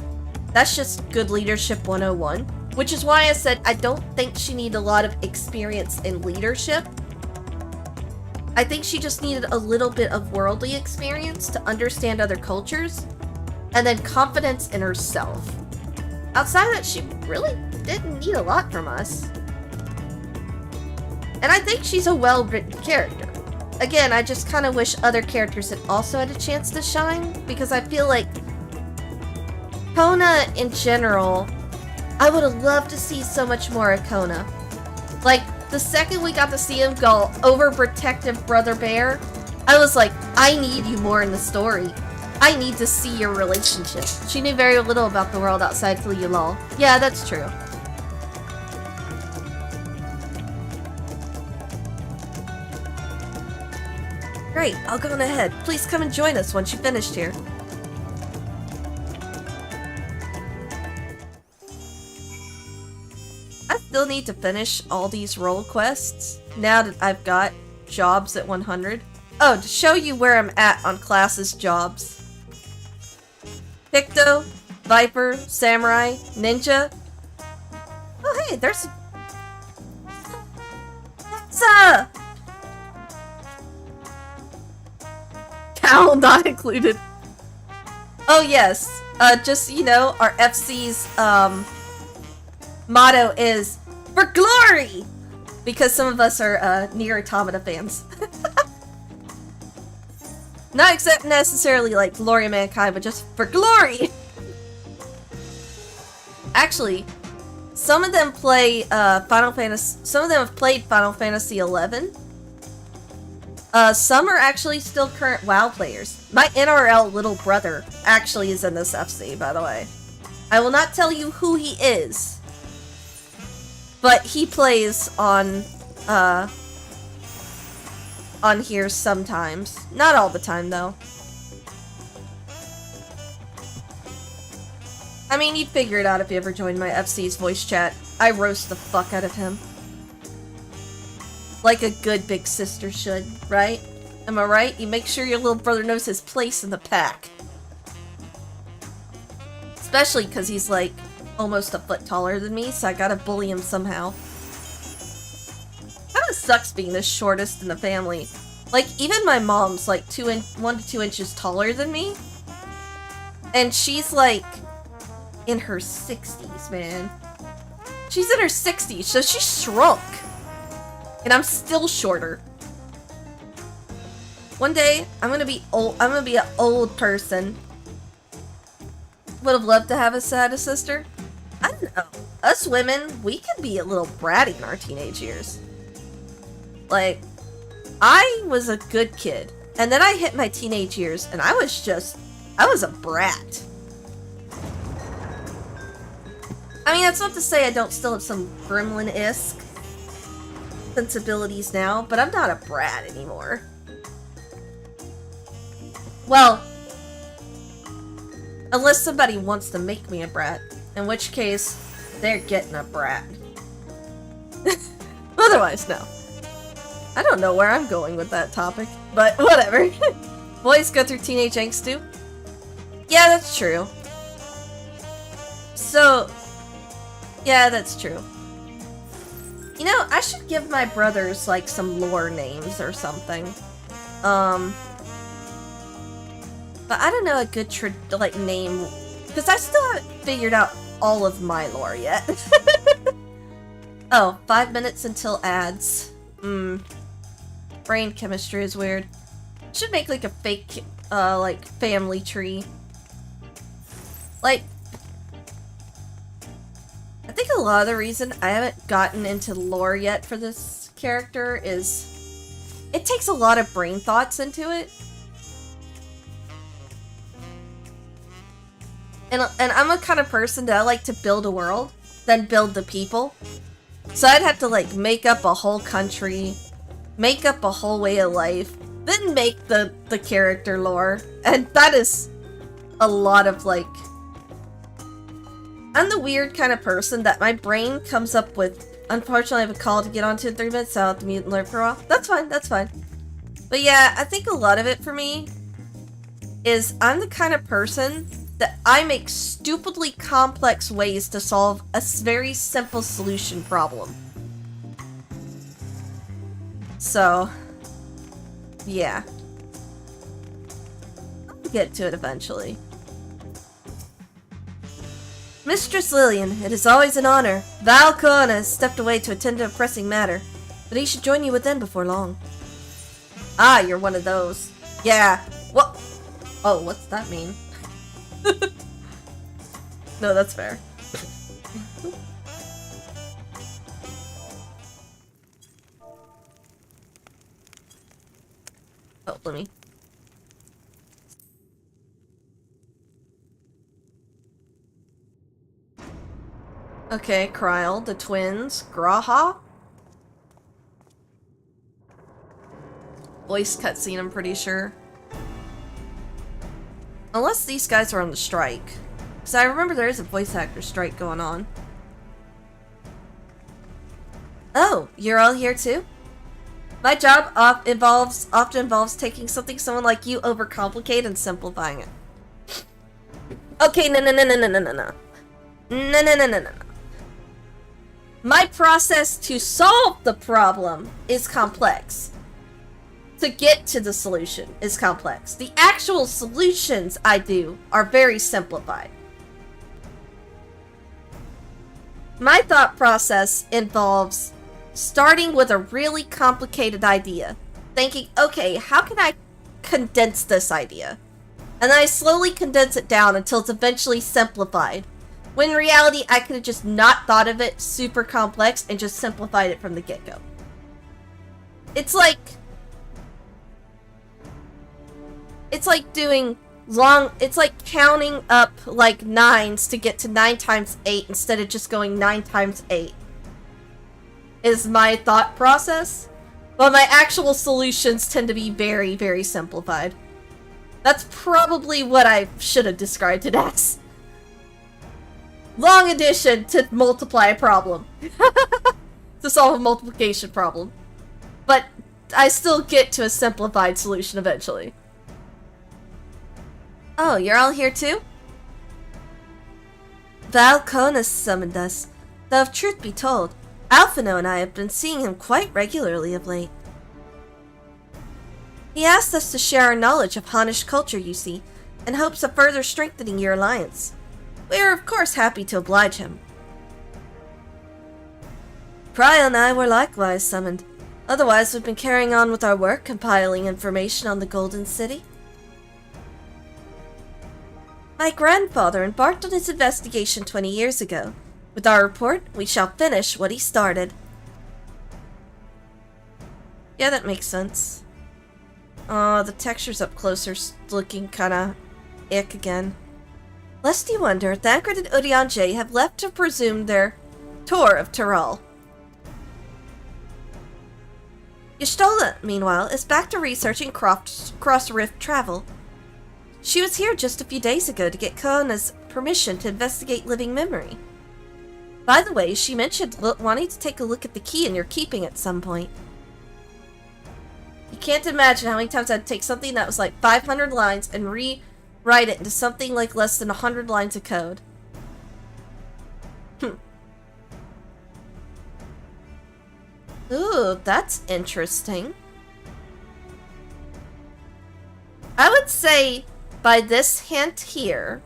That's just good leadership 101. Which is why I said I don't think she needed a lot of experience in leadership. I think she just needed a little bit of worldly experience to understand other cultures, and then confidence in herself. Outside of that, she really didn't need a lot from us. And I think she's a well-written character. Again, I just kind of wish other characters had also had a chance to shine, because I feel like Kona in general, I would have loved to see so much more of Kona. Like, the second we got to see him go overprotective brother bear, I was like, I need you more in the story. I need to see your relationship. She knew very little about the world outside Lol. Yeah, that's true. Great, I'll go on ahead. Please come and join us once you've finished here. Still need to finish all these role quests now that I've got jobs at 100. Oh, to show you where I'm at on classes jobs. Picto, Viper, Samurai, Ninja. Oh hey, there's... Cowl not included. Oh yes, just, you know, our FC's, motto is for glory, because some of us are Nier Automata fans. Not except necessarily like Glory of Mankind, but just for glory. Actually, some of them play Final Fantasy. Some of them have played Final Fantasy XI. Some are actually still current WoW players. My NRL little brother actually is in this FC, by the way. I will not tell you who he is, but he plays on here sometimes. Not all the time, though. I mean, you'd figure it out if you ever joined my FC's voice chat. I roast the fuck out of him. Like a good big sister should, right? Am I right? You make sure your little brother knows his place in the pack. Especially because he's like almost a foot taller than me, so I gotta bully him somehow. Kinda sucks being the shortest in the family. Like, even my mom's like 1 to 2 inches taller than me. And she's like in her 60s, man. She's in her 60s, so she shrunk. And I'm still shorter. One day, I'm gonna be old. I'm gonna be an old person. Would have loved to have had a sister. I don't know. Us women, we can be a little bratty in our teenage years. Like, I was a good kid. And then I hit my teenage years, and I was a brat. I mean, that's not to say I don't still have some gremlin-esque. sensibilities now, but I'm not a brat anymore. Well, unless somebody wants to make me a brat, in which case, they're getting a brat. Otherwise, no. I don't know where I'm going with that topic, but whatever. Boys go through teenage angst too? Yeah, that's true. So, yeah, that's true. You know, I should give my brothers, like, some lore names or something. But I don't know a good, name, because I still haven't figured out all of my lore yet. Oh, 5 minutes until ads. Brain chemistry is weird. Should make, like, a fake, like, family tree. Like, I think a lot of the reason I haven't gotten into lore yet for this character is it takes a lot of brain thoughts into it. And I'm a kind of person that I like to build a world, then build the people. So I'd have to, like, make up a whole country, make up a whole way of life, then make the character lore. And that is a lot of, like... I'm the weird kind of person that my brain comes up with... Unfortunately, I have a call to get onto in 3 minutes, so I'll have to mute and learn for a while. That's fine, that's fine. But yeah, I think a lot of it for me is I'm the kind of person that I make stupidly complex ways to solve a very simple solution problem. So, yeah. I'll get to it eventually. Mistress Lillian, it is always an honor. Val Cohen has stepped away to attend to a pressing matter, but he should join you within before long. Ah, you're one of those. Yeah. What? Oh, what's that mean? No, that's fair. Oh, let me. Okay, Kryl, the twins, Graha. Voice cutscene, I'm pretty sure. Unless these guys are on the strike. Because I remember there is a voice actor strike going on. Oh, you're all here too? My job often involves taking something someone like you overcomplicate and simplifying it. Okay, no. No. My process to solve the problem is complex. To get to the solution is complex. The actual solutions I do are very simplified. My thought process involves starting with a really complicated idea, thinking, okay, how can I condense this idea? And then I slowly condense it down until it's eventually simplified. When in reality, I could have just not thought of it super complex and just simplified it from the get-go. It's like doing it's like counting up like 9s to get to 9 times 8 instead of just going 9 times 8. Is my thought process. But my actual solutions tend to be very, very simplified. That's probably what I should have described it as. Long addition to multiply a problem. To solve a multiplication problem. But I still get to a simplified solution eventually. Oh, you're all here too? Val Cohen summoned us. Though if truth be told, Alphino and I have been seeing him quite regularly of late. He asked us to share our knowledge of Hannish culture, you see, in hopes of further strengthening your alliance. We are of course happy to oblige him. Kryl and I were likewise summoned. Otherwise, we've been carrying on with our work, compiling information on the Golden City. My grandfather embarked on his investigation 20 years ago. With our report, we shall finish what he started. Yeah, that makes sense. Oh, the textures up close are looking kinda ick again. Lest you wonder, Thancred and Urianger have left to resume their tour of Tyrol. Y'shtola, meanwhile, is back to researching cross-rift travel. She was here just a few days ago to get Kona's permission to investigate living memory. By the way, she mentioned wanting to take a look at the key in your keeping at some point. You can't imagine how many times I'd take something that was like 500 lines and rewrite it into something like less than 100 lines of code. Ooh, that's interesting. I would say, by this hint here,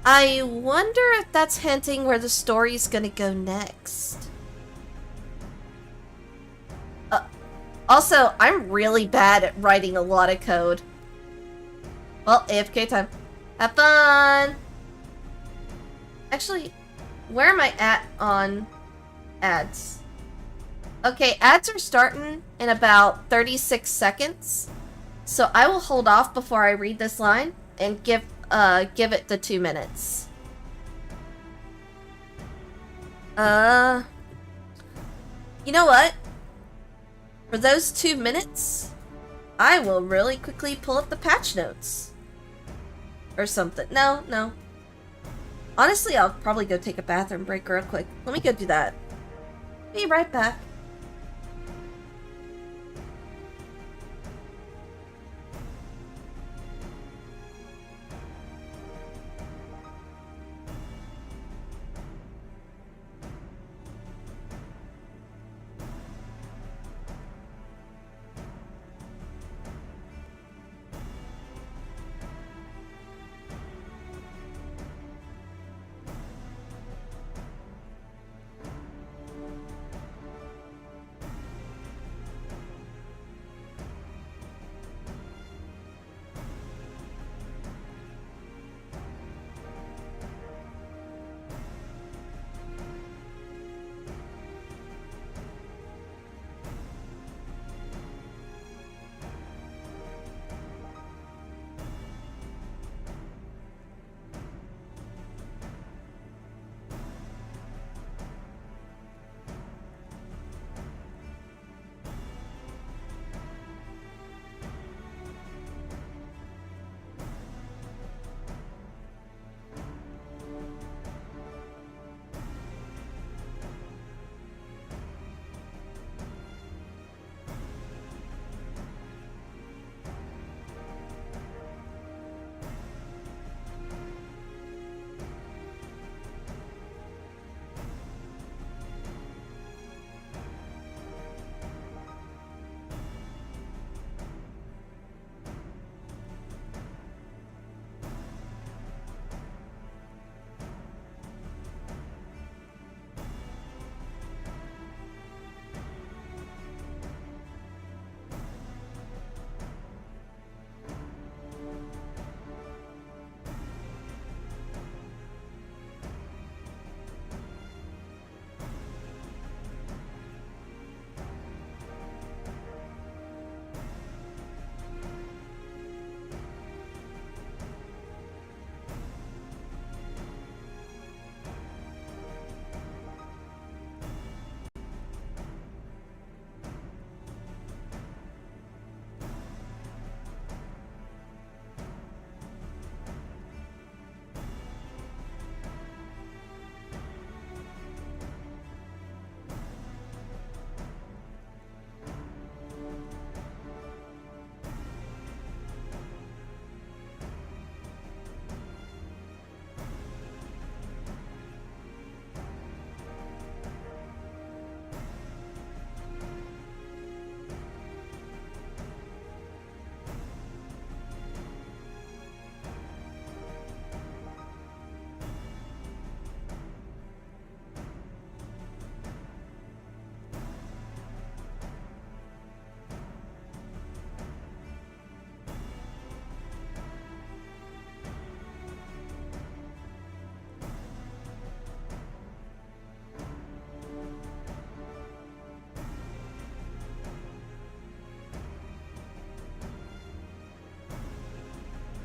I wonder if that's hinting where the story's gonna go next. Also, I'm really bad at writing a lot of code. Well, AFK time. Have fun! Actually, where am I at on ads? Okay, ads are starting in about 36 seconds. So I will hold off before I read this line and give it the 2 minutes. You know what? For those 2 minutes, I will really quickly pull up the patch notes. Or something. No. Honestly, I'll probably go take a bathroom break real quick. Let me go do that. Be right back.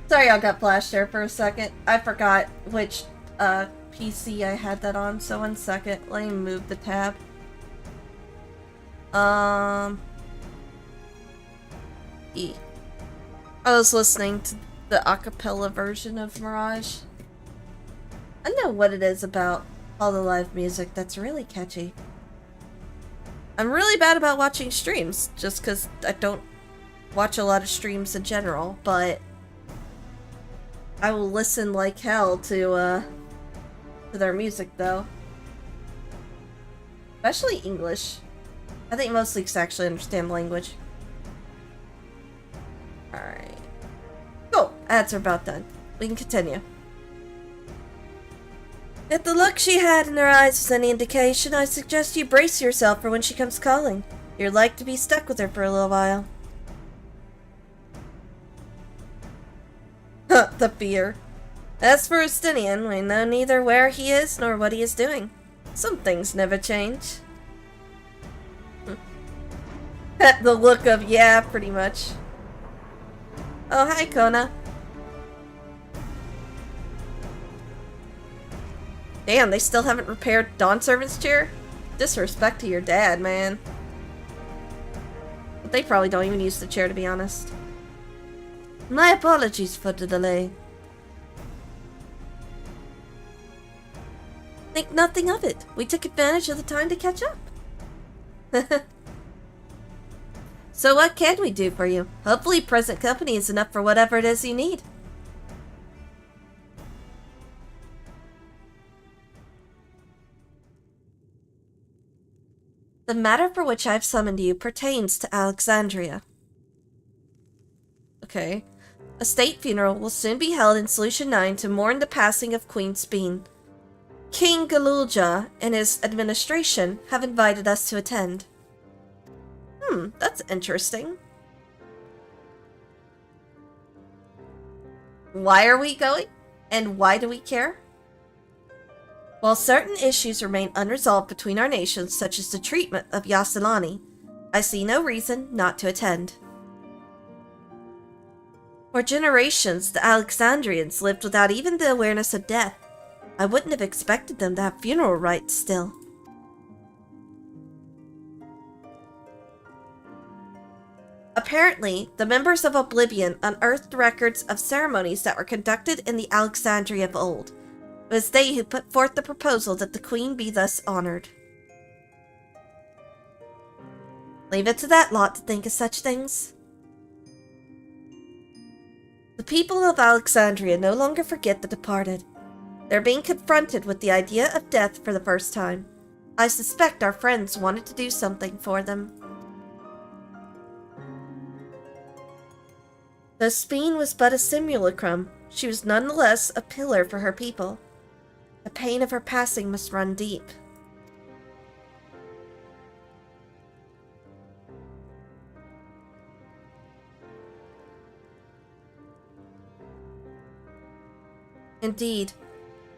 Sorry I got flashed there for a second. I forgot which PC I had that on, so 1 second. Let me move the tab. E. I was listening to the acapella version of Mirage. I know what it is about all the live music that's really catchy. I'm really bad about watching streams, just because I don't watch a lot of streams in general, but I will listen like hell to their music, though. Especially English. I think most leaks actually understand language. Alright. Cool. Ads are about done. We can continue. If the look she had in her eyes was any indication, I suggest you brace yourself for when she comes calling. You're like to be stuck with her for a little while. The fear. As for Ustinian, we know neither where he is nor what he is doing. Some things never change. The look of, yeah, pretty much. Oh, hi, Kona. Damn, they still haven't repaired Dawn Servant's chair? Disrespect to your dad, man. But they probably don't even use the chair, to be honest. My apologies for the delay. Think nothing of it. We took advantage of the time to catch up. So what can we do for you? Hopefully present company is enough for whatever it is you need. The matter for which I've summoned you pertains to Alexandria. Okay. A state funeral will soon be held in Solution 9 to mourn the passing of Queen Speen. King Galulja and his administration have invited us to attend. That's interesting. Why are we going? And why do we care? While certain issues remain unresolved between our nations, such as the treatment of Yasilani, I see no reason not to attend. For generations, the Alexandrians lived without even the awareness of death. I wouldn't have expected them to have funeral rites still. Apparently, the members of Oblivion unearthed records of ceremonies that were conducted in the Alexandria of old. It was they who put forth the proposal that the Queen be thus honored. Leave it to that lot to think of such things. The people of Alexandria no longer forget the departed. They're being confronted with the idea of death for the first time. I suspect our friends wanted to do something for them. Though Speen was but a simulacrum, she was nonetheless a pillar for her people. The pain of her passing must run deep. Indeed,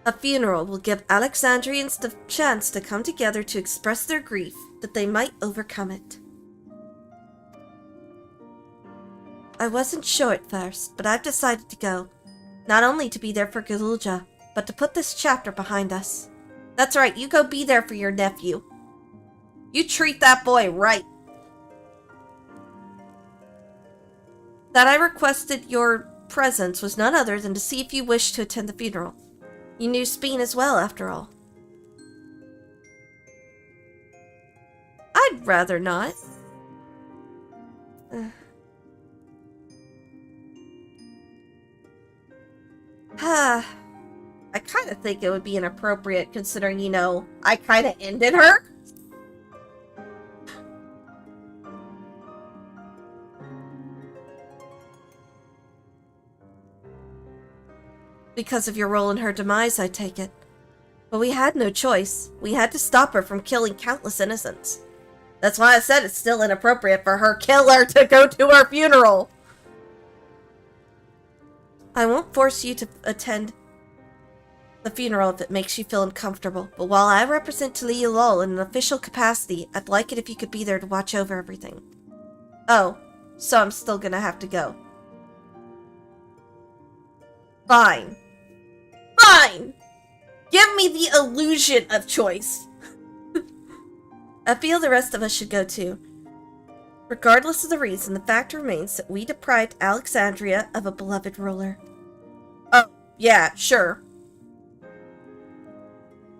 a funeral will give Alexandrians the chance to come together to express their grief, that they might overcome it. I wasn't sure at first, but I've decided to go. Not only to be there for Galulja, but to put this chapter behind us. That's right, you go be there for your nephew. You treat that boy right. That I requested your presence was none other than to see if you wished to attend the funeral. You knew Speen as well, after all. I'd rather not. I kind of think it would be inappropriate considering, you know, I kind of ended her. Because of your role in her demise, I take it. But we had no choice. We had to stop her from killing countless innocents. That's why I said it's still inappropriate for her killer to go to her funeral. I won't force you to attend the funeral if it makes you feel uncomfortable, but while I represent Talia Lol in an official capacity, I'd like it if you could be there to watch over everything. Oh, so I'm still gonna have to go. Fine. Fine! Give me the illusion of choice. I feel the rest of us should go too. Regardless of the reason, the fact remains that we deprived Alexandria of a beloved ruler. Oh, yeah, sure.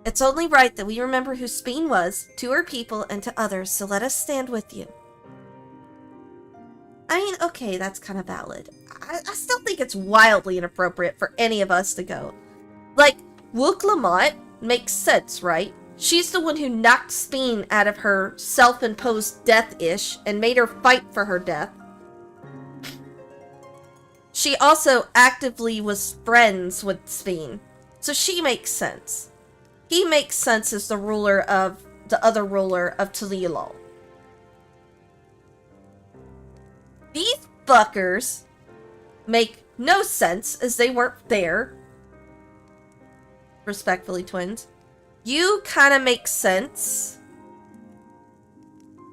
It's only right that we remember who Speen was, to her people and to others, so let us stand with you. I mean, okay, that's kind of valid. I still think it's wildly inappropriate for any of us to go. Like, Wook Lamont makes sense, right? She's the one who knocked Speen out of her self-imposed death-ish and made her fight for her death. She also actively was friends with Speen, so she makes sense. He makes sense as the ruler of the other ruler of Talilol. These fuckers make no sense as they weren't there. Respectfully, twins. You kind of make sense.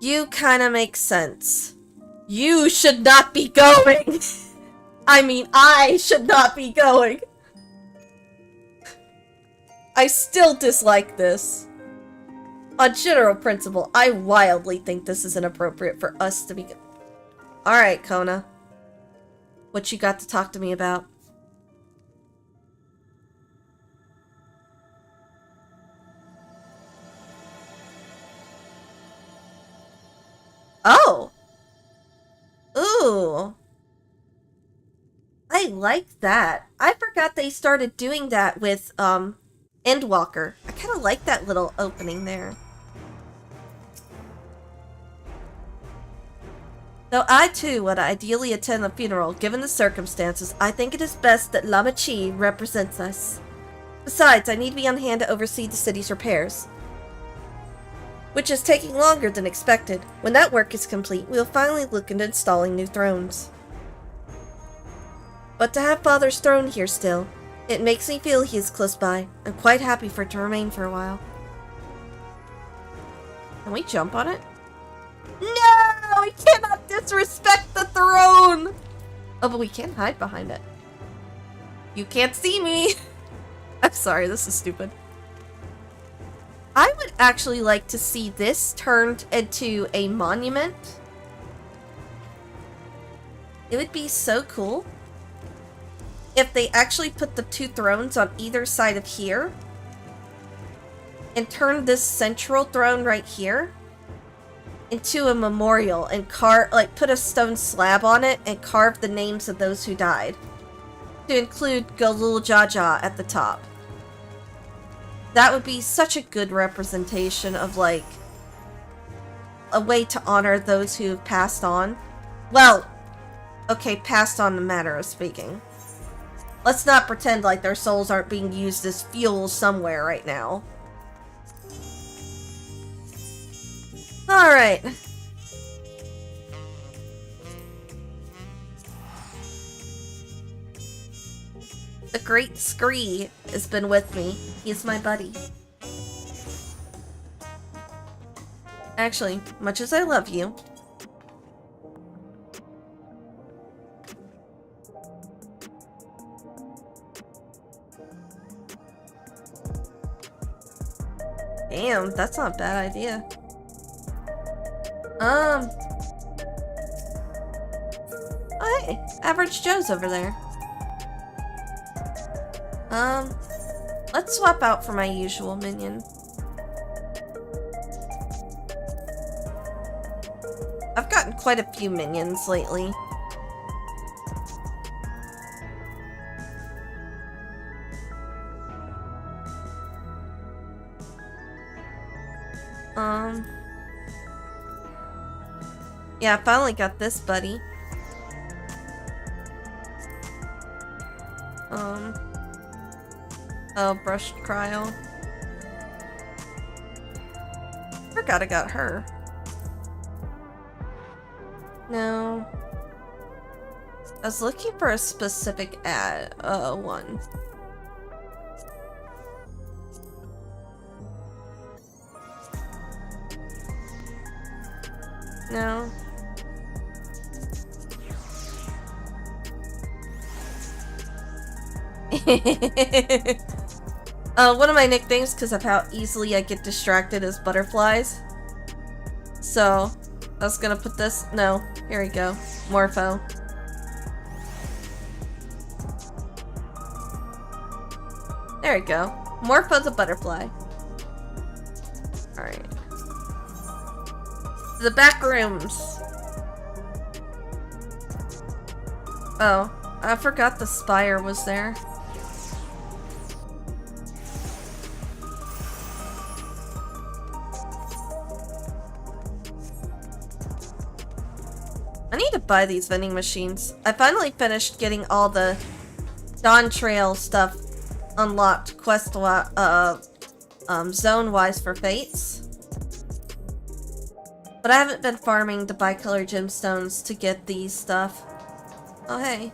You kind of make sense. You should not be going. I mean, I should not be going. I still dislike this. On general principle, I wildly think this is inappropriate for us to be... Alright, Kona. What you got to talk to me about? Oh! Ooh! I like that. I forgot they started doing that with, Endwalker. I kind of like that little opening there. Though I too would ideally attend the funeral, given the circumstances, I think it is best that Lama Chi represents us. Besides, I need to be on hand to oversee the city's repairs, which is taking longer than expected. When that work is complete, we will finally look into installing new thrones. But to have Father's throne here still, it makes me feel he is close by. I'm quite happy for it to remain for a while. Can we jump on it? No! We cannot disrespect the throne! Oh, but we can hide behind it. You can't see me! I'm sorry, this is stupid. I would actually like to see this turned into a monument. It would be so cool if they actually put the two thrones on either side of here and turned this central throne right here into a memorial and put a stone slab on it and carve the names of those who died, to include Galul Jaja at the top. That would be such a good representation of, like, a way to honor those who have passed on. Well, okay, passed on the matter of speaking. Let's not pretend like their souls aren't being used as fuel somewhere right now. Alright. The Great Scree has been with me. He's my buddy. Actually, much as I love you, damn, that's not a bad idea. Oh, hey, Average Joe's over there. Let's swap out for my usual minion. I've gotten quite a few minions lately. Yeah, I finally got this buddy. Oh, brushed cryo. Forgot I got her. No. I was looking for a specific one. No. One of my nicknames, because of how easily I get distracted, is butterflies. So, I was gonna put this. No, here we go. Morpho. There we go. Morpho the butterfly. Alright. The back rooms. Oh, I forgot the spire was there. I need to buy these vending machines. I finally finished getting all the Dawn Trail stuff unlocked zone-wise for Fates. But I haven't been farming the bicolor gemstones to get these stuff. Oh, hey.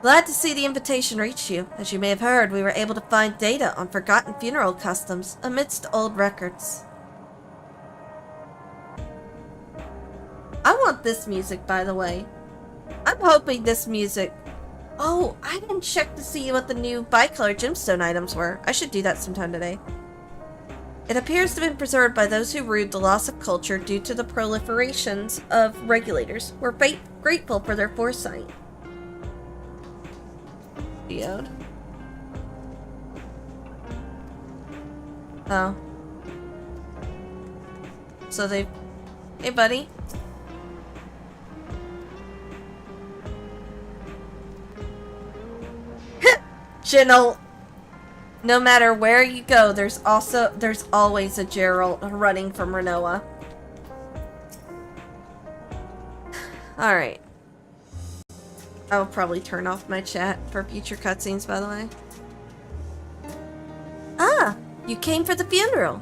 Glad to see the invitation reach you. As you may have heard, we were able to find data on forgotten funeral customs amidst old records. I want this music, by the way. I'm hoping this music... Oh, I didn't check to see what the new bicolor gemstone items were. I should do that sometime today. It appears to have been preserved by those who rued the loss of culture due to the proliferations of regulators. We're grateful for their foresight. Geode. Oh. So they... Hey, buddy. General. No matter where you go, there's always a Gerald running from Renoa. Alright. I will probably turn off my chat for future cutscenes, by the way. Ah, you came for the funeral.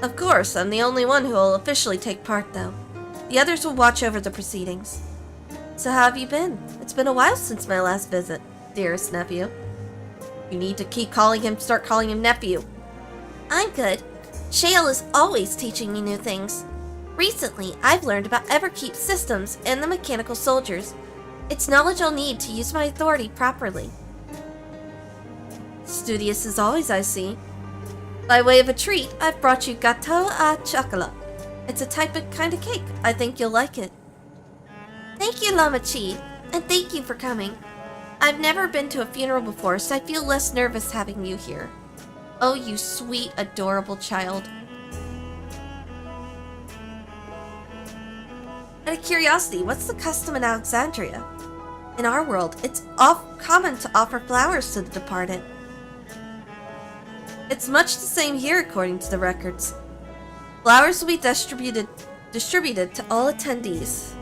Of course, I'm the only one who will officially take part, though. The others will watch over the proceedings. So how have you been? It's been a while since my last visit, dearest nephew. You need to start calling him nephew. I'm good. Shale is always teaching me new things. Recently, I've learned about Everkeep's systems and the mechanical soldiers. It's knowledge I'll need to use my authority properly. Studious as always, I see. By way of a treat, I've brought you gâteau à chocolat. It's a kind of cake. I think you'll like it. Thank you, Lama Chi, and thank you for coming. I've never been to a funeral before, so I feel less nervous having you here. Oh, you sweet, adorable child. Out of curiosity, what's the custom in Alexandria? In our world, it's common to offer flowers to the departed. It's much the same here, according to the records. Flowers will be distributed to all attendees.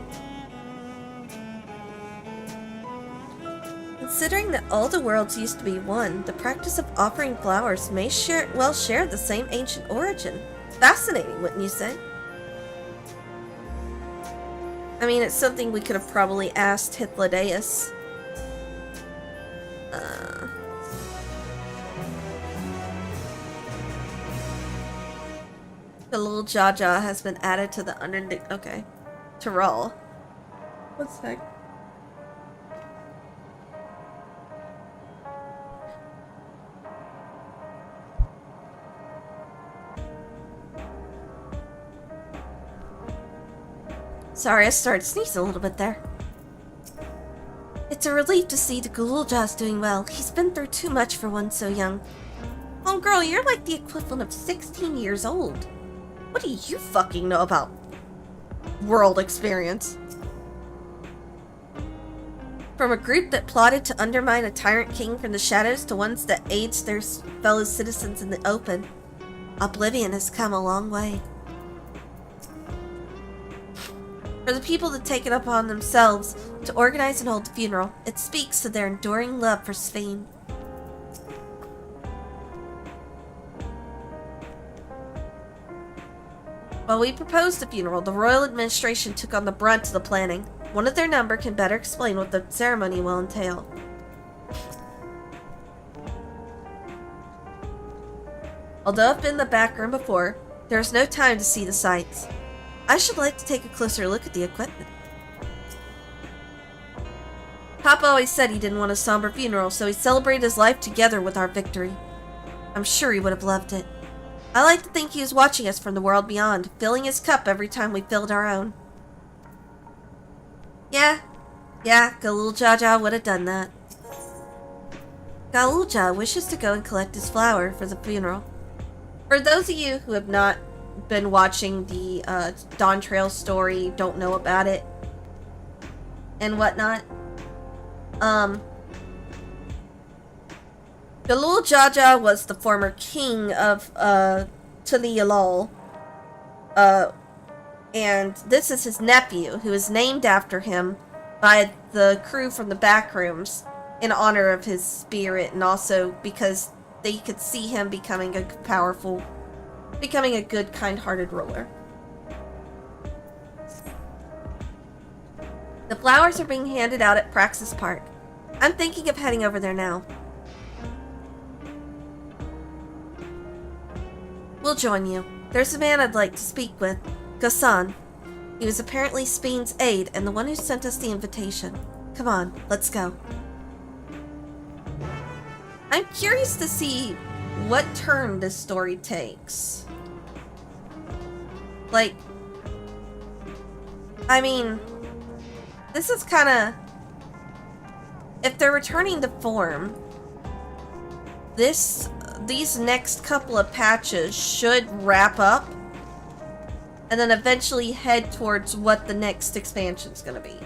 Considering that all the worlds used to be one, the practice of offering flowers may share the same ancient origin. Fascinating, wouldn't you say? I mean, it's something we could have probably asked Hythlodaeus. The little Jaja has been added to the okay. Tyrol. What's that? Sorry, I started sneezing a little bit there. It's a relief to see the Gululja's doing well. He's been through too much for one so young. Homegirl, you're like the equivalent of 16 years old. What do you fucking know about world experience? From a group that plotted to undermine a tyrant king from the shadows to ones that aids their fellow citizens in the open, Oblivion has come a long way. For the people that take it upon themselves to organize and hold the funeral, it speaks to their enduring love for Svein. While we proposed the funeral, the royal administration took on the brunt of the planning. One of their number can better explain what the ceremony will entail. Although I've been in the back room before, there is no time to see the sights. I should like to take a closer look at the equipment. Papa always said he didn't want a somber funeral, so he celebrated his life together with our victory. I'm sure he would have loved it. I like to think he was watching us from the world beyond, filling his cup every time we filled our own. Yeah, Galul Jaja would have done that. Galulja wishes to go and collect his flower for the funeral. For those of you who have not been watching the Dawn Trail story, don't know about it, and whatnot, Galul Jaja was the former king of Talialol, and this is his nephew, who is named after him by the crew from the Backrooms in honor of his spirit, and also because they could see him becoming a good, kind-hearted ruler. The flowers are being handed out at Praxis Park. I'm thinking of heading over there now. We'll join you. There's a man I'd like to speak with, Ghassan. He was apparently Spain's aide and the one who sent us the invitation. Come on, let's go. I'm curious to see what turn this story takes. Like, I mean, this is kind of... If they're returning to form, these next couple of patches should wrap up and then eventually head towards what the next expansion's gonna be.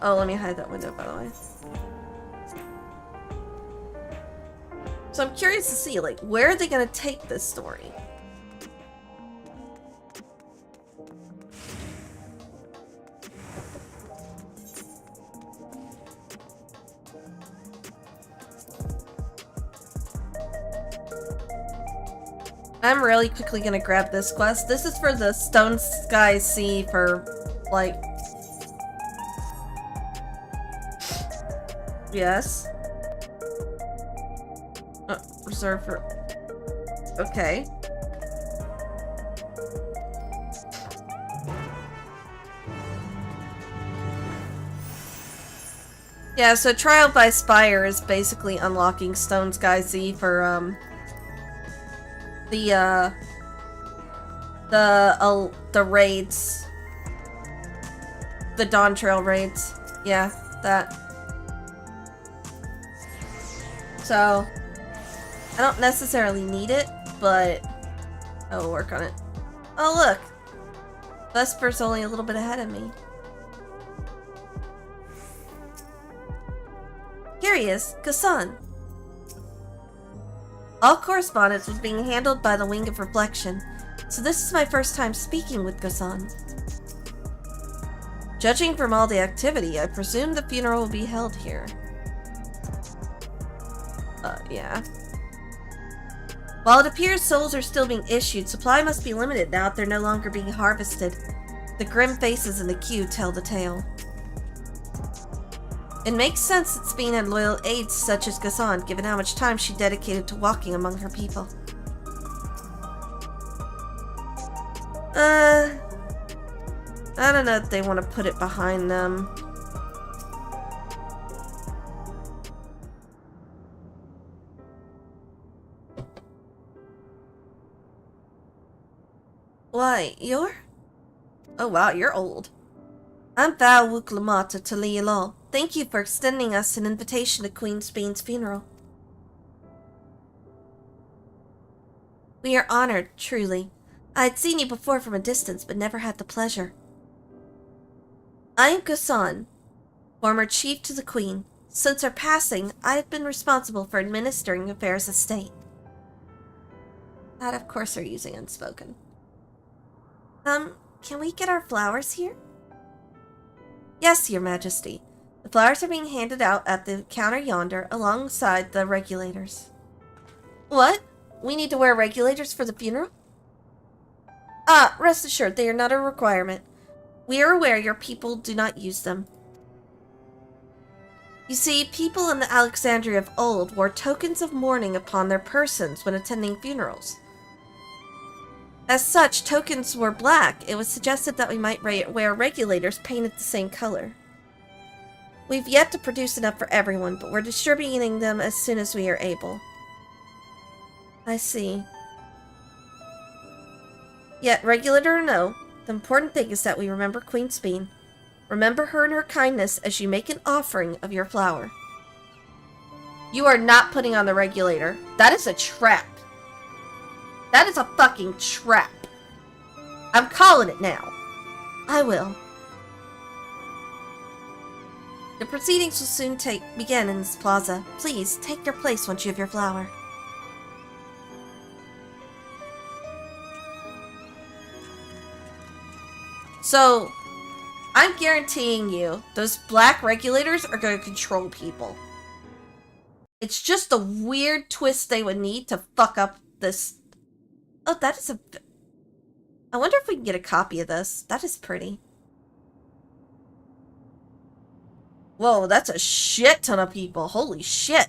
Oh, let me hide that window, by the way. So I'm curious to see, like, where are they gonna take this story? I'm really quickly gonna grab this quest. This is for the Stone Sky Sea for, like... Yes. Reserved for... Okay. Yeah, so Trial by Spire is basically unlocking Stone Sky Sea for, the raids. The Dawn Trail raids. Yeah, that. So, I don't necessarily need it, but I'll work on it. Oh, look! Vesper's only a little bit ahead of me. Here he is, Ghassan. All correspondence was being handled by the Wing of Reflection, so this is my first time speaking with Ghassan. Judging from all the activity, I presume the funeral will be held here. Yeah. While it appears souls are still being issued, supply must be limited now that they're no longer being harvested. The grim faces in the queue tell the tale. It makes sense that Spain had loyal aides such as Ghassan, given how much time she dedicated to walking among her people. I don't know if they want to put it behind them. Why, you're... Oh wow, you're old. I'm Val Wuklamata Talialol. Thank you for extending us an invitation to Queen Spain's funeral. We are honored, truly. I had seen you before from a distance, but never had the pleasure. I am Ghassan, former chief to the Queen. Since her passing, I have been responsible for administering affairs of state. That, of course, are using Unspoken. Can we get our flowers here? Yes, Your Majesty. The flowers are being handed out at the counter yonder, alongside the regulators. What? We need to wear regulators for the funeral? Rest assured, they are not a requirement. We are aware your people do not use them. You see, people in the Alexandria of old wore tokens of mourning upon their persons when attending funerals. As such, tokens were black. It was suggested that we might wear regulators painted the same color. We've yet to produce enough for everyone, but we're distributing them as soon as we are able. I see. Yet, regulator or no, the important thing is that we remember Queen Speen. Remember her and her kindness as you make an offering of your flower. You are not putting on the regulator. That is a trap. That is a fucking trap. I'm calling it now. I will. The proceedings will soon begin in this plaza. Please, take your place once you have your flower. So, I'm guaranteeing you, those black regulators are going to control people. It's just a weird twist they would need to fuck up this. Oh, that is a... I wonder if we can get a copy of this. That is pretty. Whoa, that's a shit ton of people. Holy shit.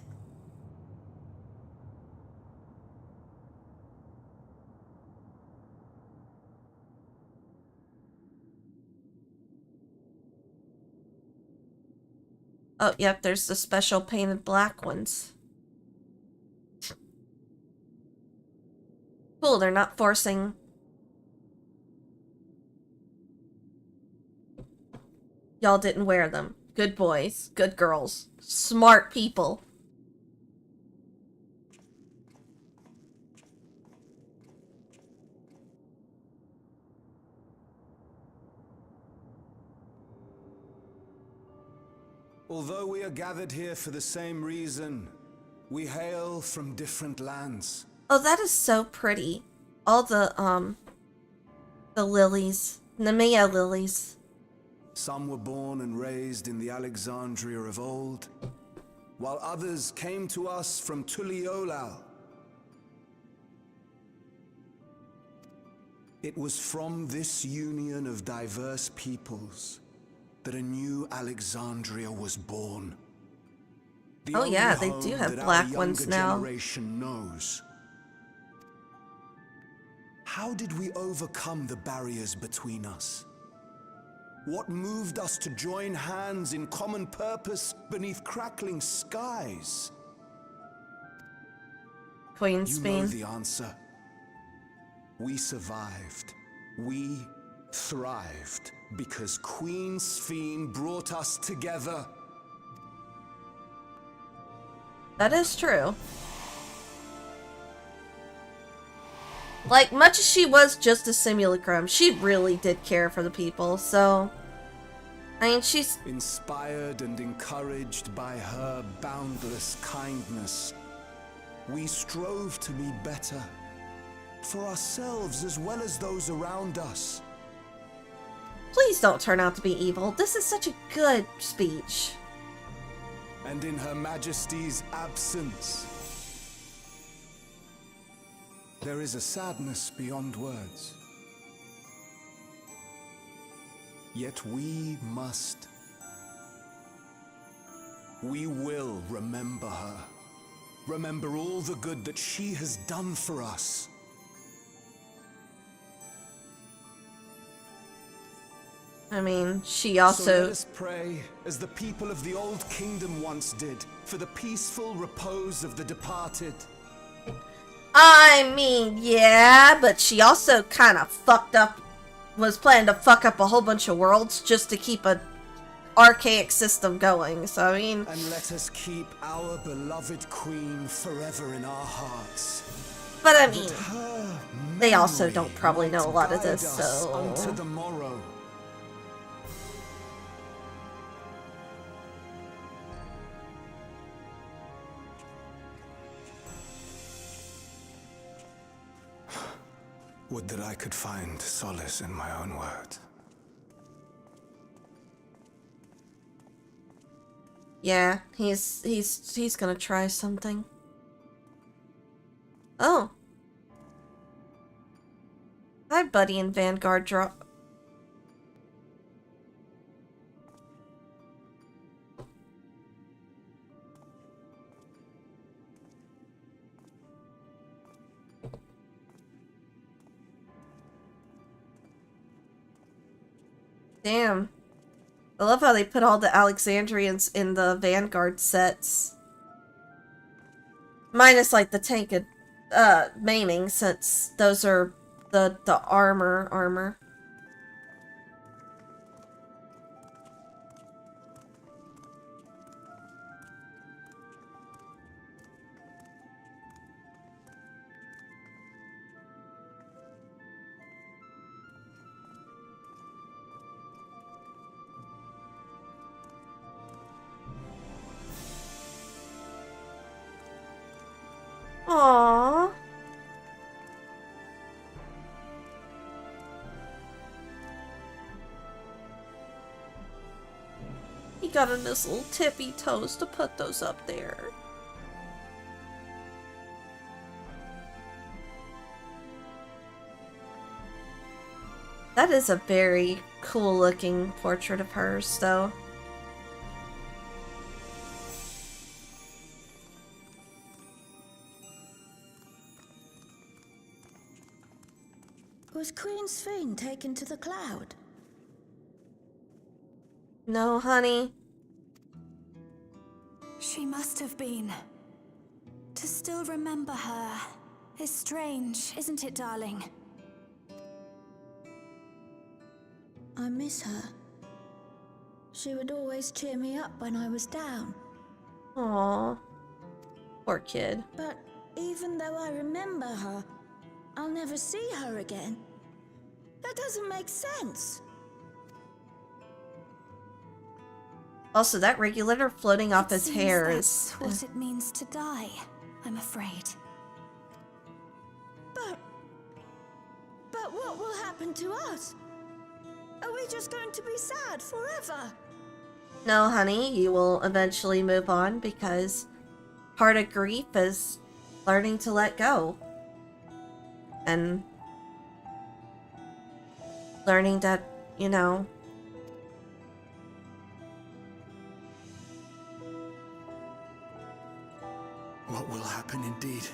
Oh, yep, there's the special painted black ones. Cool, they're not forcing... Y'all didn't wear them. Good boys, good girls, smart people. Although we are gathered here for the same reason, we hail from different lands. Oh, that is so pretty. All the lilies. Nemea lilies. Some were born and raised in the Alexandria of old, while others came to us from Tuliolal. It was from this union of diverse peoples that a new Alexandria was born. The Oh yeah, only they do home have that black our ones younger now. generation knows. How did we overcome the barriers between us? What moved us to join hands in common purpose beneath crackling skies? Queen You know Speen. the answer. We survived. We thrived because Queen Sphene brought us together. That is true. Like, much as she was just a simulacrum, she really did care for the people, so... I mean, she's... Inspired and encouraged by her boundless kindness, we strove to be better, for ourselves as well as those around us. Please don't turn out to be evil. This is such a good speech. And in Her Majesty's absence, there is a sadness beyond words. Yet we must. We will remember her. Remember all the good that she has done for us. I mean, she So also... let us pray, as the people of the Old Kingdom once did, for the peaceful repose of the departed. I mean, yeah, but she also kind of fucked up... was planning to fuck up a whole bunch of worlds just to keep a archaic system going, so I mean... And let us keep our beloved queen forever in our hearts. But I mean, Her they also memory don't probably know a lot of guide this, us so... unto the morrow. Would that I could find solace in my own words. Yeah, he's gonna try something. Oh. Hi, Buddy and Vanguard drop. Damn. I love how they put all the Alexandrians in the Vanguard sets. Minus, like, the maiming, since those are the armor. Aww. He got on his little tippy toes to put those up there. That is a very cool looking portrait of hers, though. Was Queen Sphinx taken to the cloud? No, honey. She must have been. To still remember her is strange, isn't it, darling? I miss her. She would always cheer me up when I was down. Aww. Poor kid. But even though I remember her, I'll never see her again. That doesn't make sense. Also, that regulator floating off his hair That's is... what it means to die, I'm afraid. But what will happen to us? Are we just going to be sad forever? No, honey, you will eventually move on, because part of grief is learning to let go. And learning that, you know, What will happen indeed?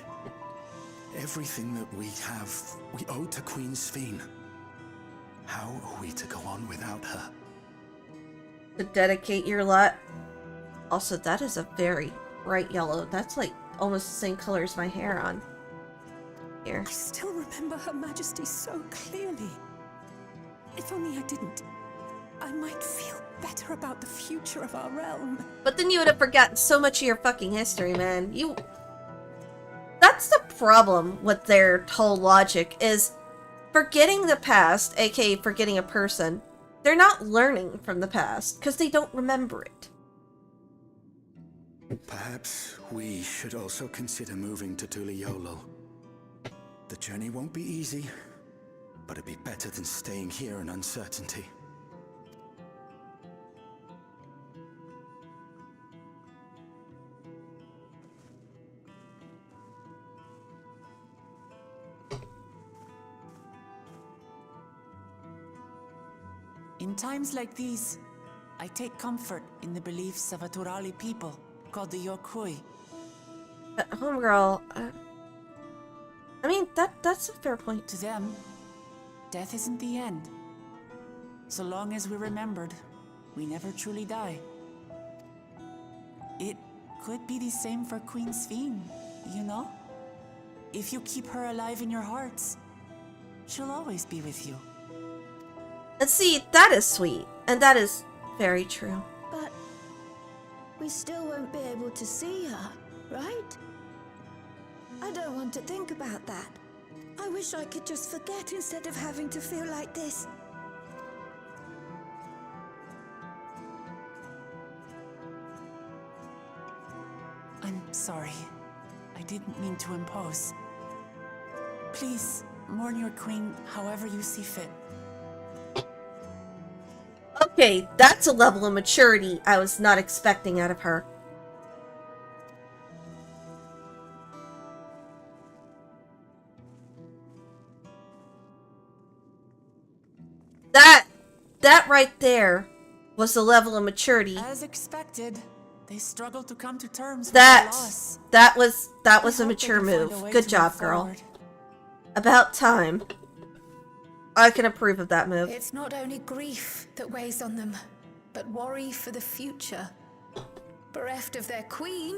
Everything that we have, we owe to Queen Sphinx. How are we to go on without her? to dedicate your lot. Also, that is a very bright yellow. That's like almost the same color as my hair on here. I still remember Her Majesty so clearly. If only I didn't, I might feel better about the future of our realm. But then you would have forgotten so much of your fucking history, man. That's the problem with their whole logic, is forgetting the past, aka forgetting a person. They're not learning from the past, because they don't remember it. Perhaps we should also consider moving to Tuliolo. The journey won't be easy, but it'd be better than staying here in uncertainty. In times like these, I take comfort in the beliefs of a Turali people called the Yokui. Homegirl, I mean, that's a fair point. To them, death isn't the end. So long as we're remembered, we never truly die. It could be the same for Queen Sphinx, you know? If you keep her alive in your hearts, she'll always be with you. And see, that is sweet, and that is very true. But we still won't be able to see her, right? I don't want to think about that. I wish I could just forget instead of having to feel like this. I'm sorry. I didn't mean to impose. Please, mourn your queen however you see fit. Okay, that's a level of maturity I was not expecting out of her. That right there was the level of maturity. As expected, they struggled to come to terms with their loss. That was I a hope they mature can find a move. way Good to job, move girl. forward. About time. I can approve of that move. It's not only grief that weighs on them, but worry for the future. Bereft of their queen,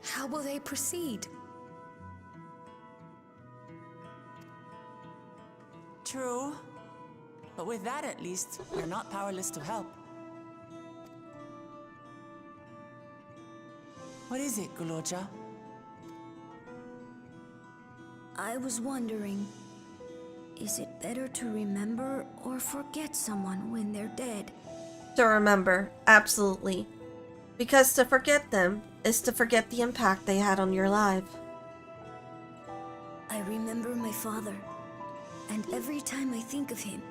how will they proceed? True. But with that at least, we're not powerless to help. What is it, Guloja? I was wondering, is it better to remember or forget someone when they're dead? To remember, absolutely. Because to forget them is to forget the impact they had on your life. I remember my father, and every time I think of him,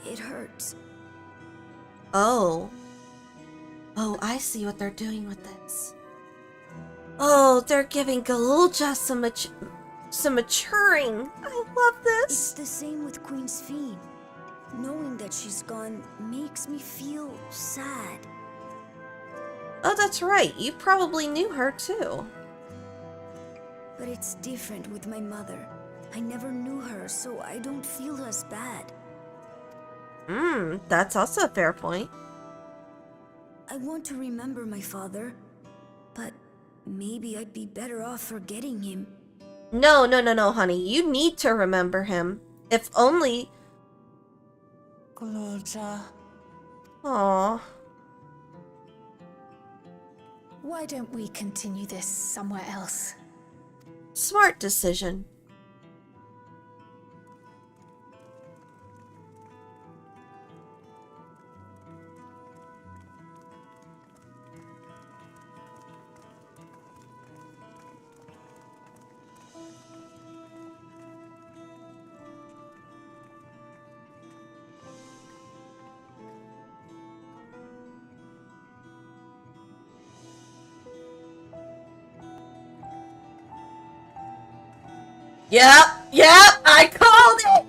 it hurts. Oh. Oh, I see what they're doing with this. Oh, they're giving Galulja some maturing. I love this. It's the same with Queen Sphene. Knowing that she's gone makes me feel sad. Oh, that's right. You probably knew her too. But it's different with my mother. I never knew her, so I don't feel as bad. That's also a fair point. I want to remember my father, but maybe I'd be better off forgetting him. No, honey. You need to remember him. If only... Guloja. Aww. Why don't we continue this somewhere else? Smart decision. Yep, I called it!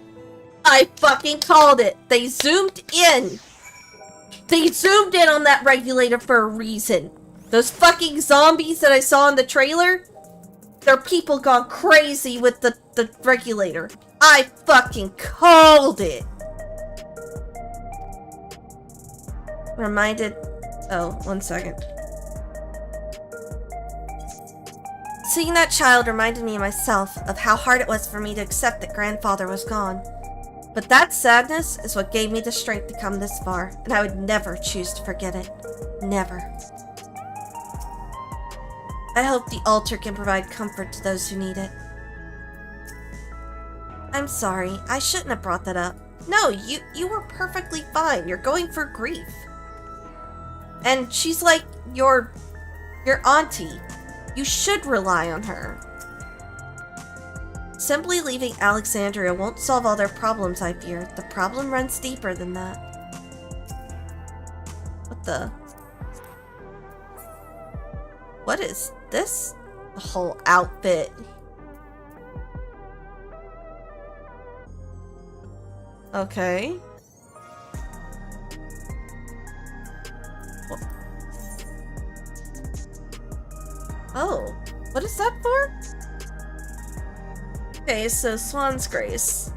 I fucking called it! They zoomed in! They zoomed in on that regulator for a reason. Those fucking zombies that I saw in the trailer, they're people gone crazy with the regulator. I fucking called it! Reminded... Oh, 1 second. Seeing that child reminded me of myself, of how hard it was for me to accept that grandfather was gone. But that sadness is what gave me the strength to come this far, and I would never choose to forget it. Never. I hope the altar can provide comfort to those who need it. I'm sorry, I shouldn't have brought that up. No, you were perfectly fine. You're going for grief. And she's like your auntie. You should rely on her. Simply leaving Alexandria won't solve all their problems, I fear. The problem runs deeper than that. What the? What is this? The whole outfit. Okay. Oh, what is that for? Okay, so Swan's Grace.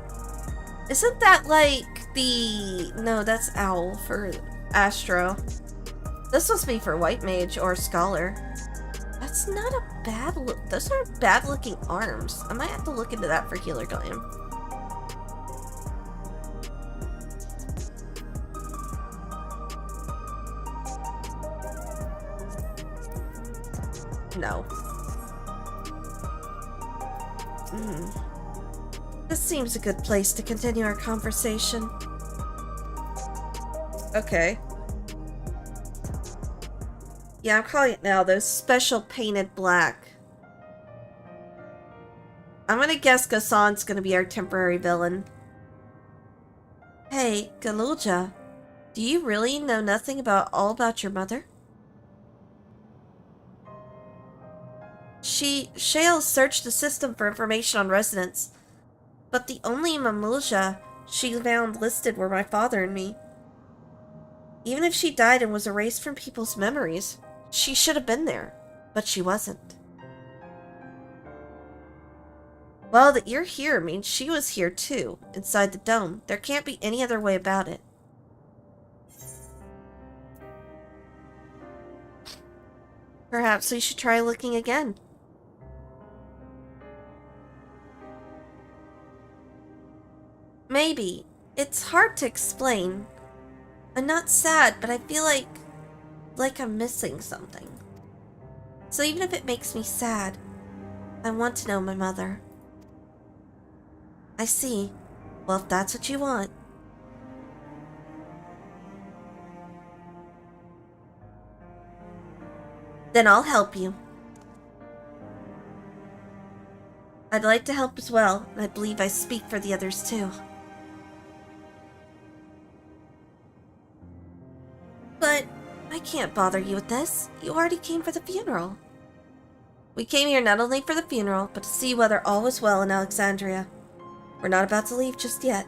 Isn't that like the... No, that's Owl for Astro. This must be for White Mage or Scholar. That's not a bad look. Those aren't bad looking arms. I might have to look into that for Healer Glam. No. This seems a good place to continue our conversation. Okay. Yeah, I'm calling it now. Those special painted black. I'm gonna guess Ghassan's gonna be our temporary villain. Hey, Galulja. Do you really know nothing all about your mother? Shale searched the system for information on residents, but the only Mamulja she found listed were my father and me. Even if she died and was erased from people's memories, she should have been there, but she wasn't. Well, that you're here means she was here too, inside the dome. There can't be any other way about it. Perhaps we should try looking again. Maybe. It's hard to explain. I'm not sad, but I feel like I'm missing something. So even if it makes me sad, I want to know my mother. I see. Well, if that's what you want. Then I'll help you. I'd like to help as well, and I believe I speak for the others too. But I can't bother you with this. You already came for the funeral. We came here not only for the funeral, but to see whether all was well in Alexandria. We're not about to leave just yet.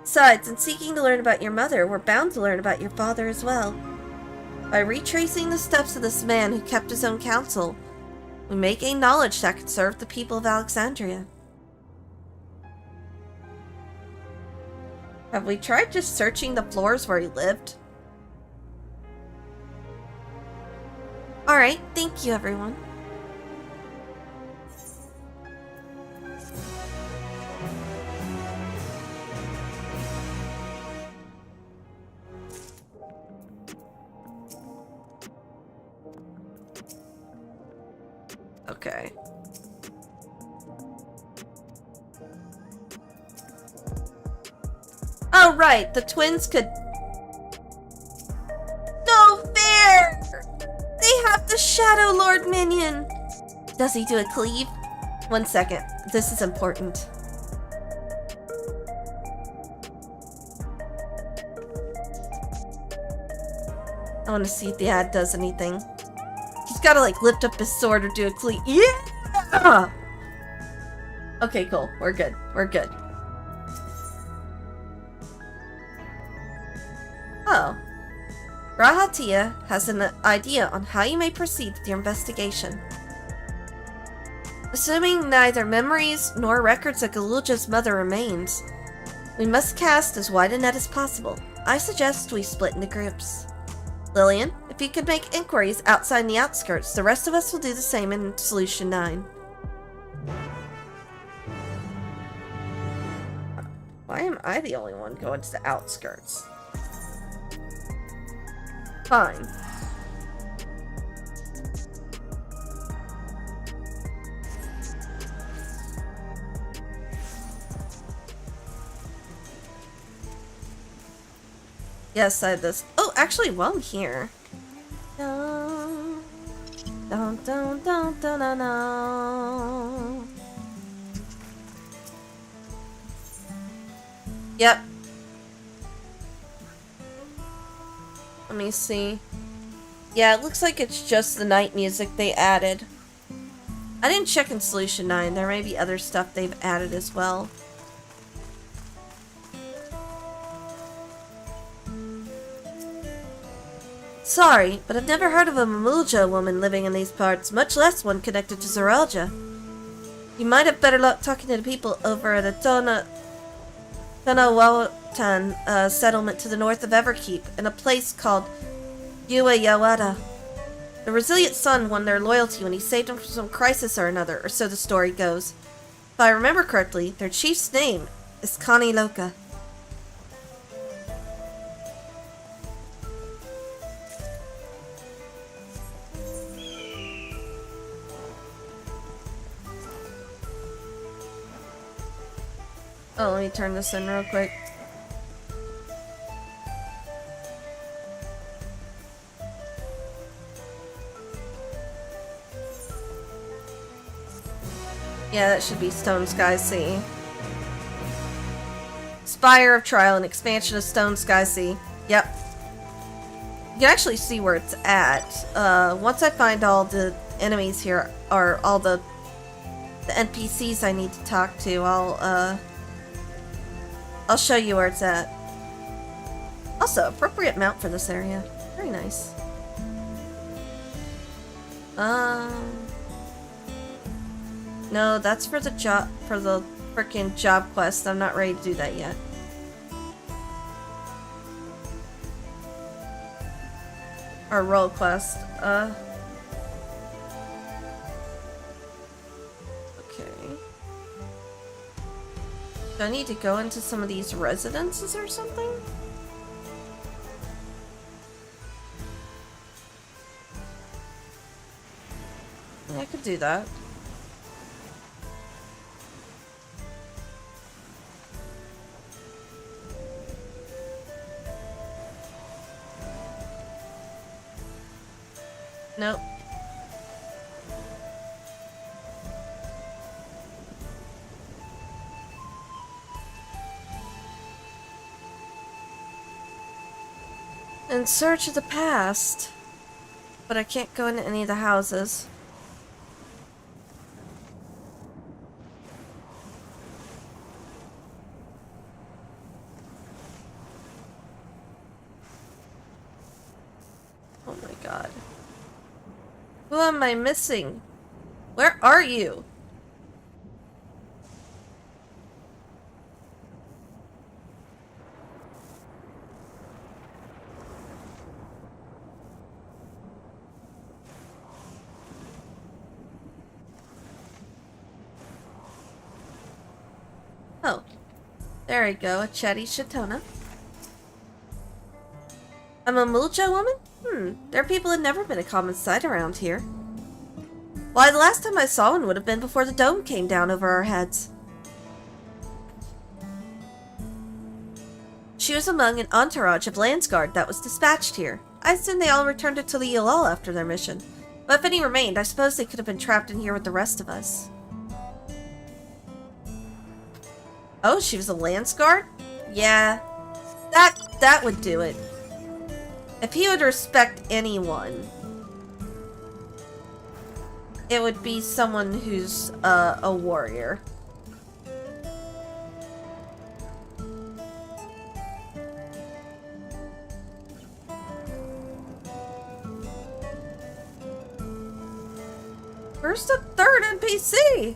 Besides, in seeking to learn about your mother, we're bound to learn about your father as well. By retracing the steps of this man who kept his own counsel, we may gain knowledge that could serve the people of Alexandria. Have we tried just searching the floors where he lived? Alright, thank you everyone. Okay. Oh, right. The twins could... No fair! They have the Shadow Lord minion! Does he do a cleave? 1 second. This is important. I want to see if the ad does anything. He's gotta, like, lift up his sword or do a cleave. Yeah! Okay, cool. We're good. We're good. Oh. Rahatia has an idea on how you may proceed with your investigation. Assuming neither memories nor records of Galulja's mother remains, we must cast as wide a net as possible. I suggest we split into groups. Lillian, if you could make inquiries outside the outskirts, the rest of us will do the same in Solution 9. Why am I the only one going to the outskirts? Fine. Yes, I had this. Oh, actually, while I'm here. Dun, dun, dun, dun, dun, dun, dun. Yep. Let me see. Yeah, it looks like it's just the night music they added. I didn't check in Solution 9. There may be other stuff they've added as well. Sorry, but I've never heard of a Mamulja woman living in these parts, much less one connected to Zoralja. You might have better luck talking to the people over at the Tonawatan settlement to the north of Everkeep, in a place called Yua Yawada. The resilient son won their loyalty when he saved them from some crisis or another, or so the story goes. If I remember correctly, their chief's name is Kani Loka. Oh, let me turn this in real quick. Yeah, that should be Stone Sky Sea. Spire of Trial, an expansion of Stone Sky Sea. Yep. You can actually see where it's at. Once I find all the enemies here, or all the NPCs I need to talk to, I'll show you where it's at. Also, appropriate mount for this area. Very nice. No, that's for the job, for the frickin' job quest. I'm not ready to do that yet. Or role quest. Okay. Do I need to go into some of these residences or something? Yeah, I could do that. Nope. In search of the past. But I can't go into any of the houses. Oh my god. Who am I missing? Where are you? Oh, there we go, a chatty Shatona. I'm a Mulja woman? Their people had never been a common sight around here. Why, the last time I saw one would have been before the dome came down over our heads. She was among an entourage of Landsguard that was dispatched here. I assume they all returned to the Yalal after their mission. But if any remained, I suppose they could have been trapped in here with the rest of us. Oh, she was a Landsguard? Yeah, that would do it. If he would respect anyone, it would be someone who's a warrior. Where's the third NPC?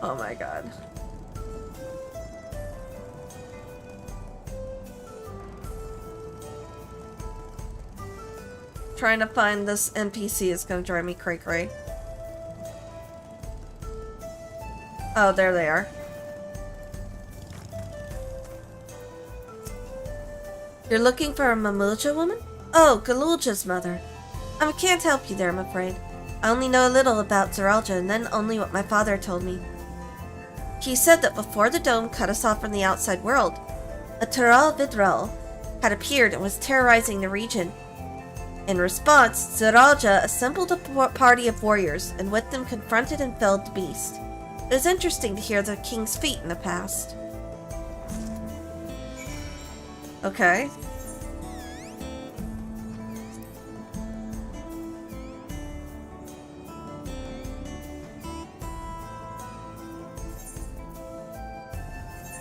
Oh my god. Trying to find this NPC is gonna drive me cray-cray. Oh, there they are. You're looking for a Mamulja woman? Oh, Galulja's mother. I can't help you there, I'm afraid. I only know a little about Zeralja, and then only what my father told me. He said that before the dome cut us off from the outside world, a Tural Vidral had appeared and was terrorizing the region. In response, Zeralja assembled a party of warriors, and with them confronted and felled the beast. It was interesting to hear the king's feat in the past. Okay.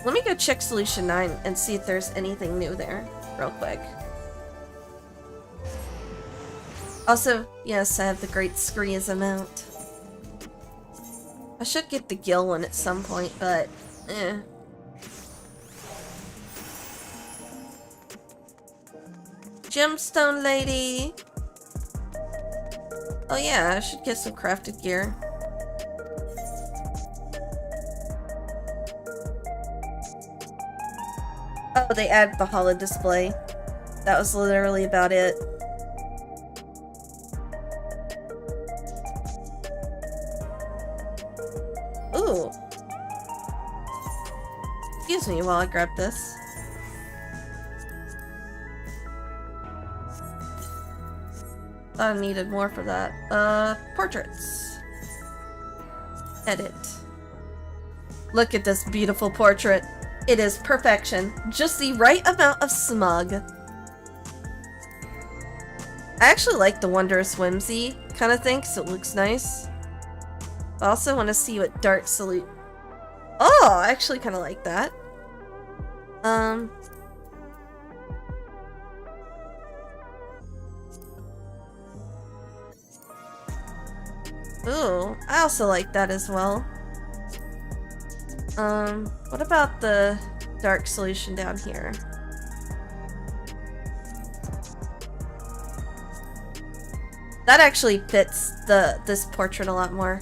Let me go check Solution 9 and see if there's anything new there, real quick. Also, yes, I have the Great Skriaza mount. I should get the Gil one at some point, but eh. Gemstone lady! Oh yeah, I should get some crafted gear. Oh, they added the holo display. That was literally about it. Ooh. Excuse me while I grab this. Thought I needed more for that. Portraits. Edit. Look at this beautiful portrait. It is perfection. Just the right amount of smug. I actually like the Wondrous Whimsy kind of thing because it looks nice. I also want to see what Dark Salute... Oh, I actually kind of like that. Ooh, I also like that as well. What about the Dark Solution down here? That actually fits this portrait a lot more.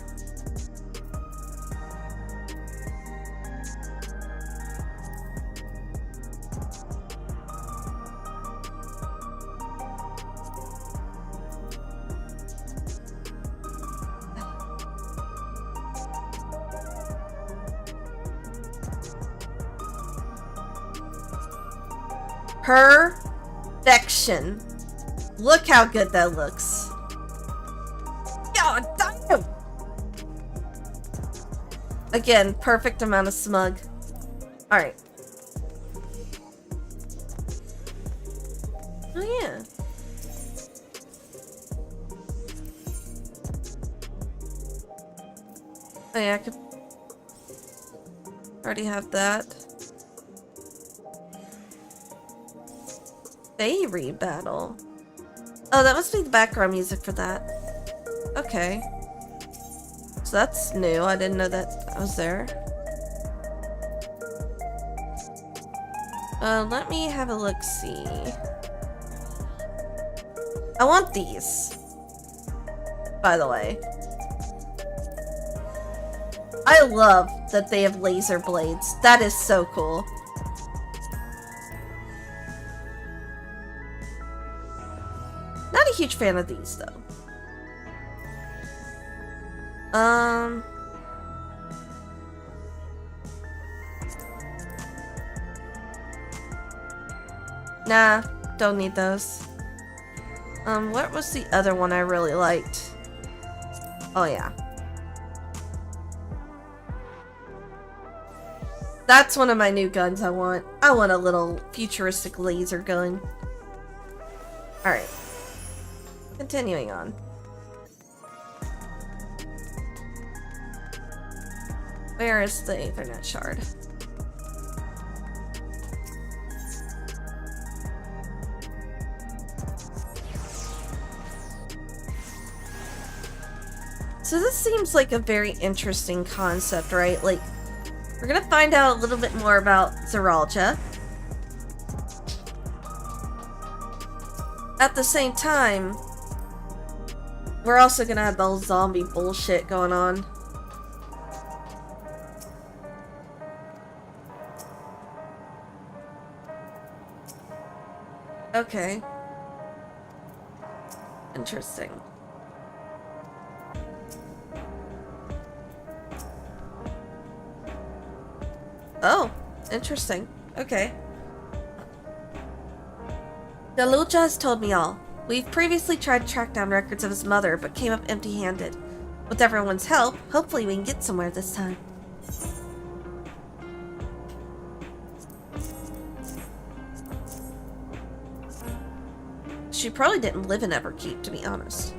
Perfection. Look how good that looks. God damn! Again, perfect amount of smug. Alright. Oh yeah. Oh yeah, I could already have that. Fairy battle. Oh, that must be the background music for that. Okay. So that's new. I didn't know that was there. Let me have a look-see. I want these. By the way. I love that they have laser blades. That is so cool. Not a huge fan of these, though. Nah, don't need those. What was the other one I really liked? Oh, yeah. That's one of my new guns I want. I want a little futuristic laser gun. Alright. Continuing on. Where is the Ethernet shard? So this seems like a very interesting concept, right? Like, we're gonna find out a little bit more about Zeralja. At the same time, we're also gonna have the whole zombie bullshit going on. Okay. Interesting. Oh, interesting. Okay. Dalucha has told me all. We've previously tried to track down records of his mother, but came up empty-handed. With everyone's help, hopefully we can get somewhere this time. She probably didn't live in Everkeep, to be honest.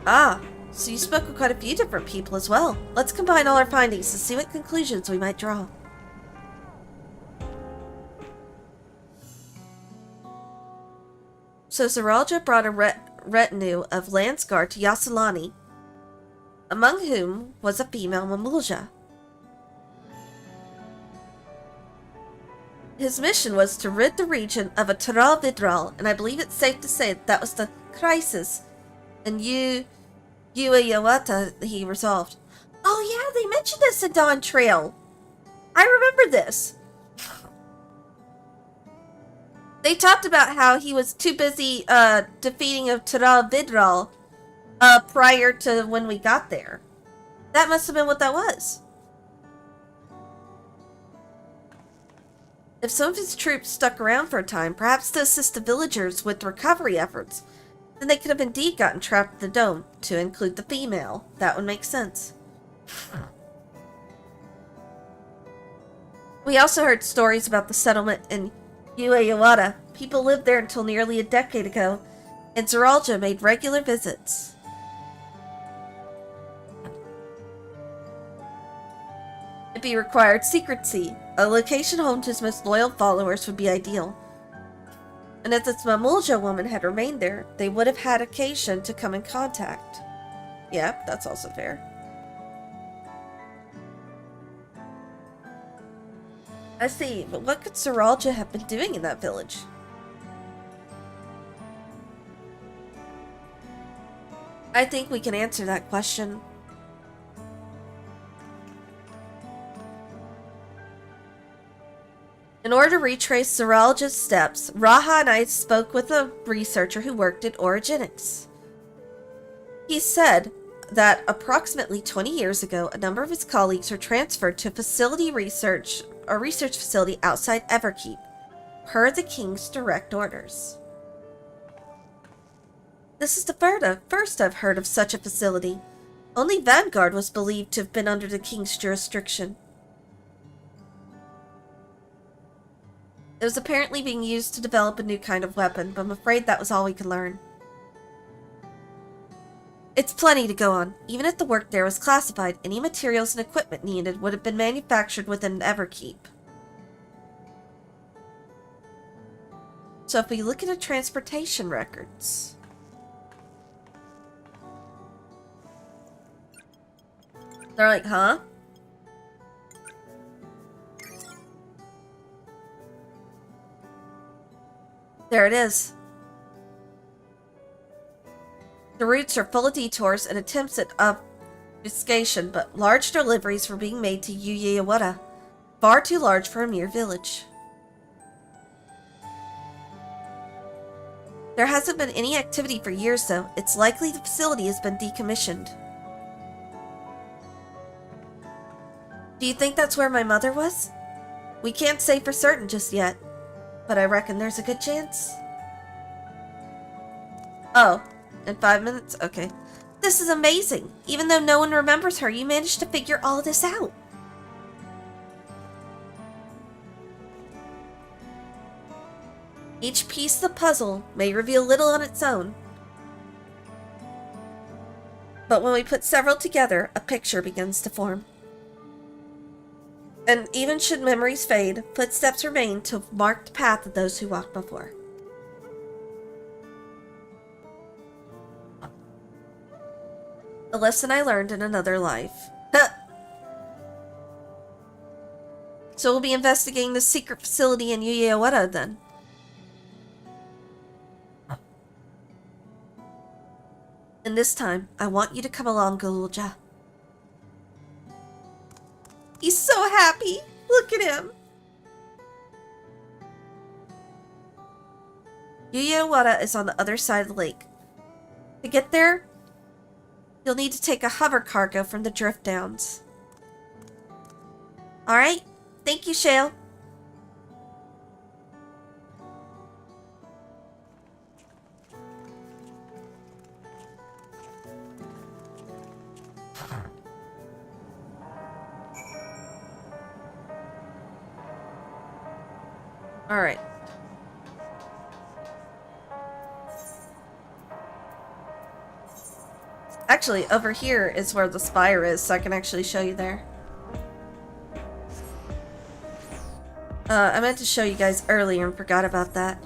Ah, so you spoke with quite a few different people as well. Let's combine all our findings to see what conclusions we might draw. So Zeralja brought a retinue of Lance Guard to Yasulani, among whom was a female Mamulja. His mission was to rid the region of a Taral Vidral, and I believe it's safe to say that was the crisis and Yua Yawata he resolved. Oh yeah, they mentioned this in Dawn Trail. I remember this. They talked about how he was too busy defeating a Taral Vidral prior to when we got there. That must have been what that was. If some of his troops stuck around for a time, perhaps to assist the villagers with recovery efforts, then they could have indeed gotten trapped in the dome, to include the female. That would make sense. We also heard stories about the settlement in Ueyawada. People lived there until nearly a decade ago, and Zeralja made regular visits. If he required secrecy, a location home to his most loyal followers would be ideal. And if this Mamulja woman had remained there, they would have had occasion to come in contact. Yep, that's also fair. I see, but what could Zeralja have been doing in that village? I think we can answer that question. In order to retrace Zoology's steps, Raha and I spoke with a researcher who worked at Origenics. He said that approximately 20 years ago, a number of his colleagues were transferred to a research facility outside Everkeep, per the King's direct orders. This is the first I've heard of such a facility. Only Vanguard was believed to have been under the King's jurisdiction. It was apparently being used to develop a new kind of weapon, but I'm afraid that was all we could learn. It's plenty to go on. Even if the work there was classified, any materials and equipment needed would have been manufactured within Everkeep. So if we look at the transportation records... They're like, huh? There it is. The routes are full of detours and attempts at obfuscation, but large deliveries were being made to Yuyewada, far too large for a mere village. There hasn't been any activity for years, though. It's likely the facility has been decommissioned. Do you think that's where my mother was? We can't say for certain just yet, but I reckon there's a good chance. Oh, in 5 minutes? Okay. This is amazing. Even though no one remembers her, you managed to figure all of this out. Each piece of the puzzle may reveal little on its own, but when we put several together, a picture begins to form. And even should memories fade, footsteps remain to mark the path of those who walked before. A lesson I learned in another life. So we'll be investigating the secret facility in Yuyewada then. And this time, I want you to come along, Galulja. He's so happy. Look at him. Yuyewada is on the other side of the lake. To get there, you'll need to take a hover cargo from the Drift Downs. Alright, thank you, Shale. Alright. Actually, over here is where the spire is, so I can actually show you there. I meant to show you guys earlier and forgot about that.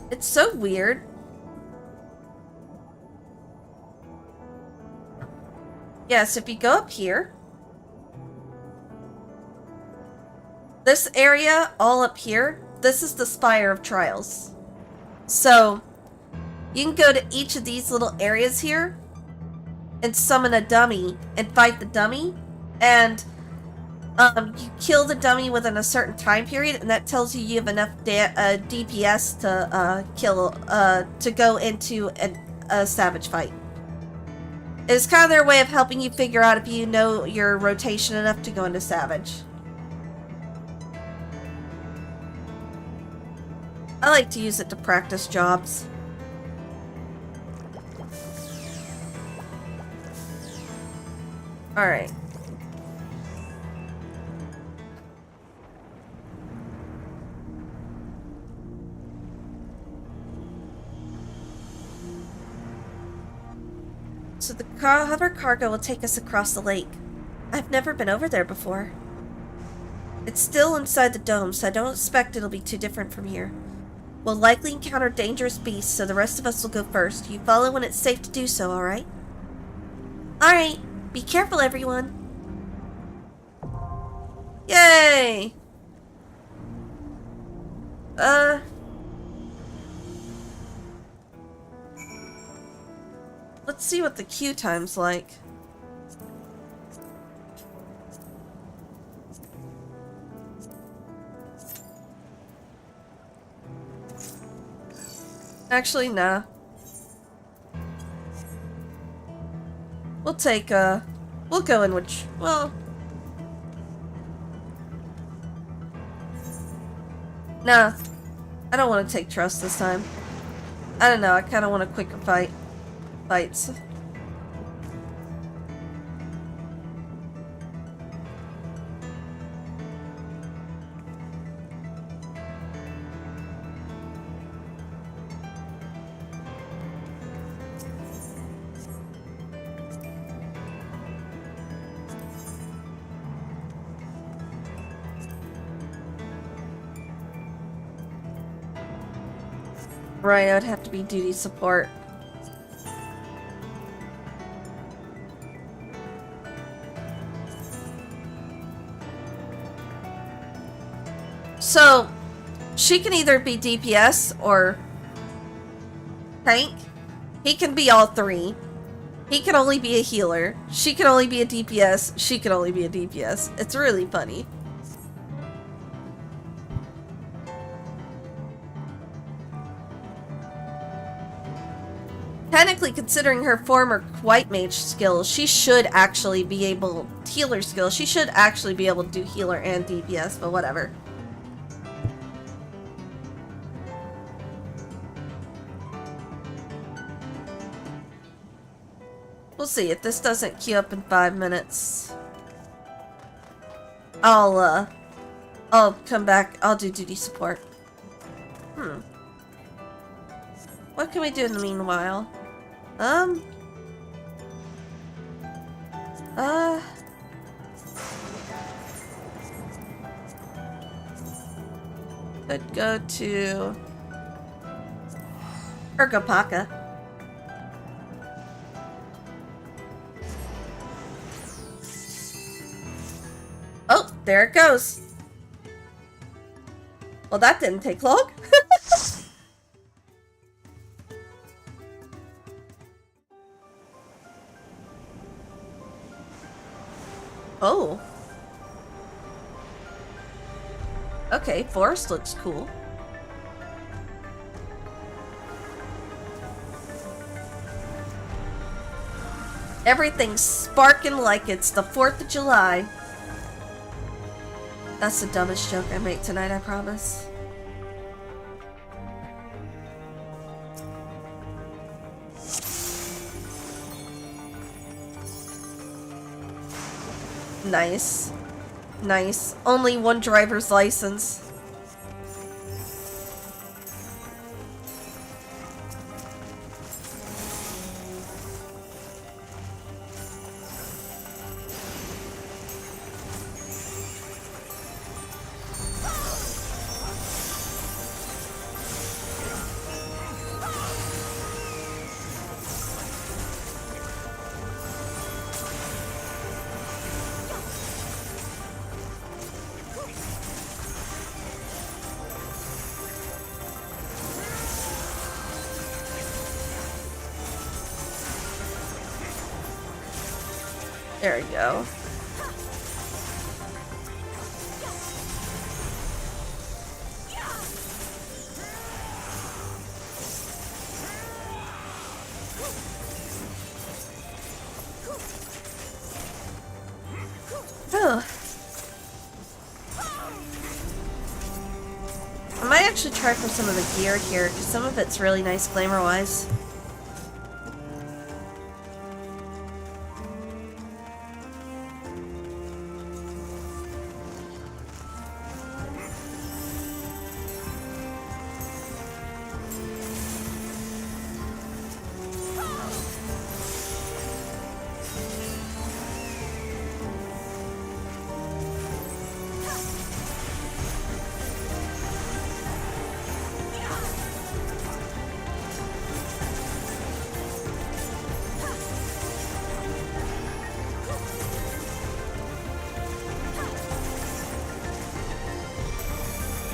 It's so weird. Yes, if you go up here, this area all up here, this is the Spire of Trials. So you can go to each of these little areas here and summon a dummy and fight the dummy, and you kill the dummy within a certain time period, and that tells you you have enough DPS to go into a savage fight. It's kind of their way of helping you figure out if you know your rotation enough to go into savage. I like to use it to practice jobs. Alright. So the hover cargo will take us across the lake. I've never been over there before. It's still inside the dome, so I don't expect it'll be too different from here. We'll likely encounter dangerous beasts, so the rest of us will go first. You follow when it's safe to do so, alright? Alright, Be careful, everyone. Yay! Let's see what the queue time's like. Actually, nah. We'll take, we'll go in which, well... Nah. I don't want to take trust this time. I don't know, I kind of want a quicker fights. Right, I would have to be duty support. So, she can either be DPS or tank. He can be all three. He can only be a healer. She can only be a DPS. She can only be a DPS. It's really funny. Technically, considering her former white mage skills, she should actually be able... healer skills, she should actually be able to do healer and DPS, but whatever. We'll see. If this doesn't queue up in 5 minutes, I'll come back. I'll do duty support. What can we do in the meanwhile? Could go to Ergopaka. Oh, there it goes. Well, that didn't take long. Oh. Okay, forest looks cool. Everything's sparking like it's the 4th of July. That's the dumbest joke I make tonight, I promise. Nice. Nice. Only one driver's license. There we go. Oh. I might actually try for some of the gear here, because some of it's really nice glamour-wise.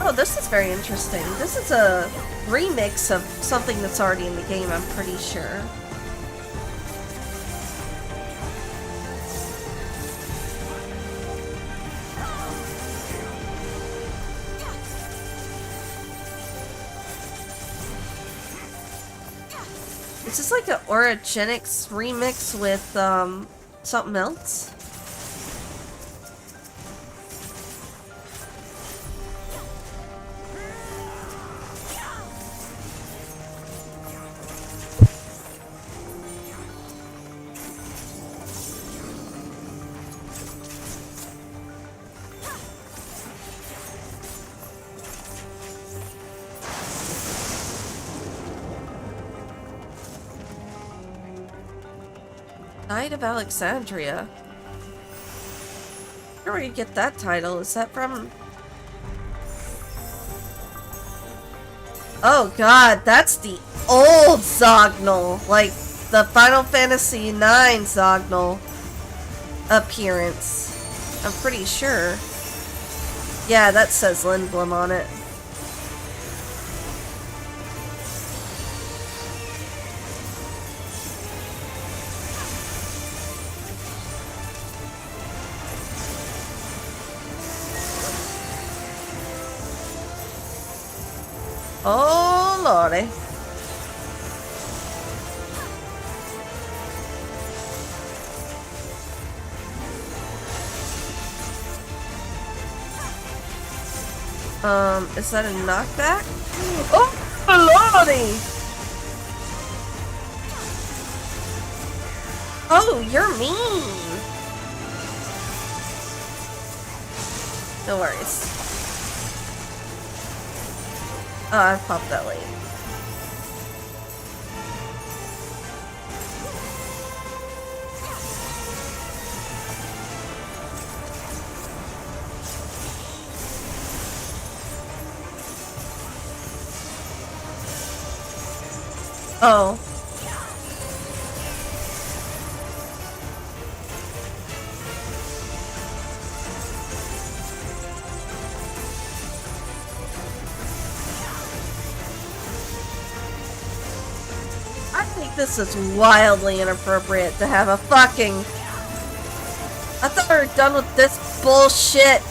Oh, this is very interesting. This is a remix of something that's already in the game, I'm pretty sure. Is this like an Orogenics remix with, something else? Knight of Alexandria. Where do you get that title? Is that from... Oh god, that's the old Zognal! Like, the Final Fantasy IX Zognal appearance. I'm pretty sure. Yeah, that says Lindblom on it. Oh lordy. Is that a knockback? Oh lordy! Oh, you're mean! No worries. Oh, I popped that late. Oh. I think this is wildly inappropriate to have a fucking... I thought we were done with this bullshit.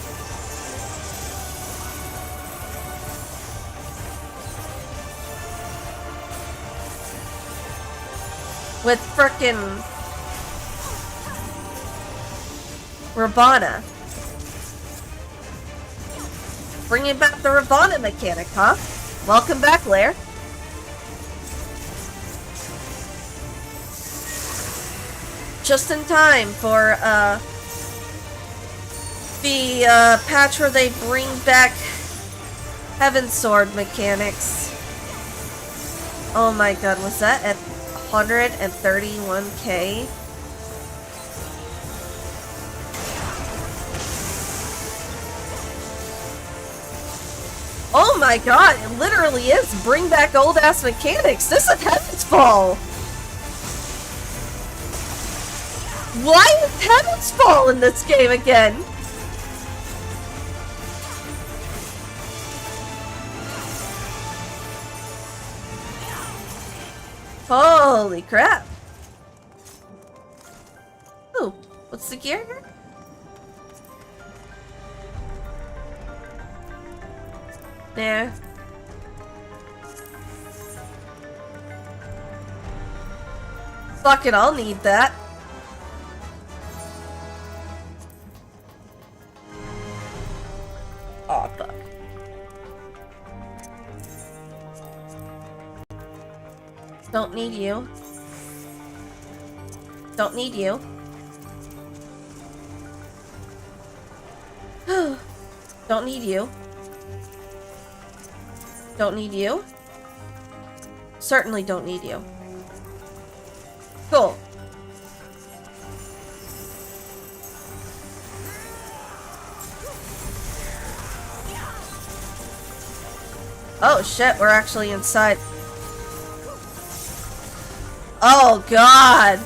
With frickin' Ravana. Bringing back the Ravana mechanic, huh? Welcome back, Lair. Just in time for, the, patch where they bring back Heaven Sword mechanics. Oh my god, was that at 131k? Oh my god, it literally is bring back old ass mechanics. This is Heaven's Fall. Why is Heaven's Fall in this game again? Holy crap. Ooh, what's the gear here? There. Fuck it, I'll need that. Aw, fuck. Don't need you. Don't need you. Don't need you. Don't need you. Certainly don't need you. Cool. Oh shit, we're actually inside. Oh god!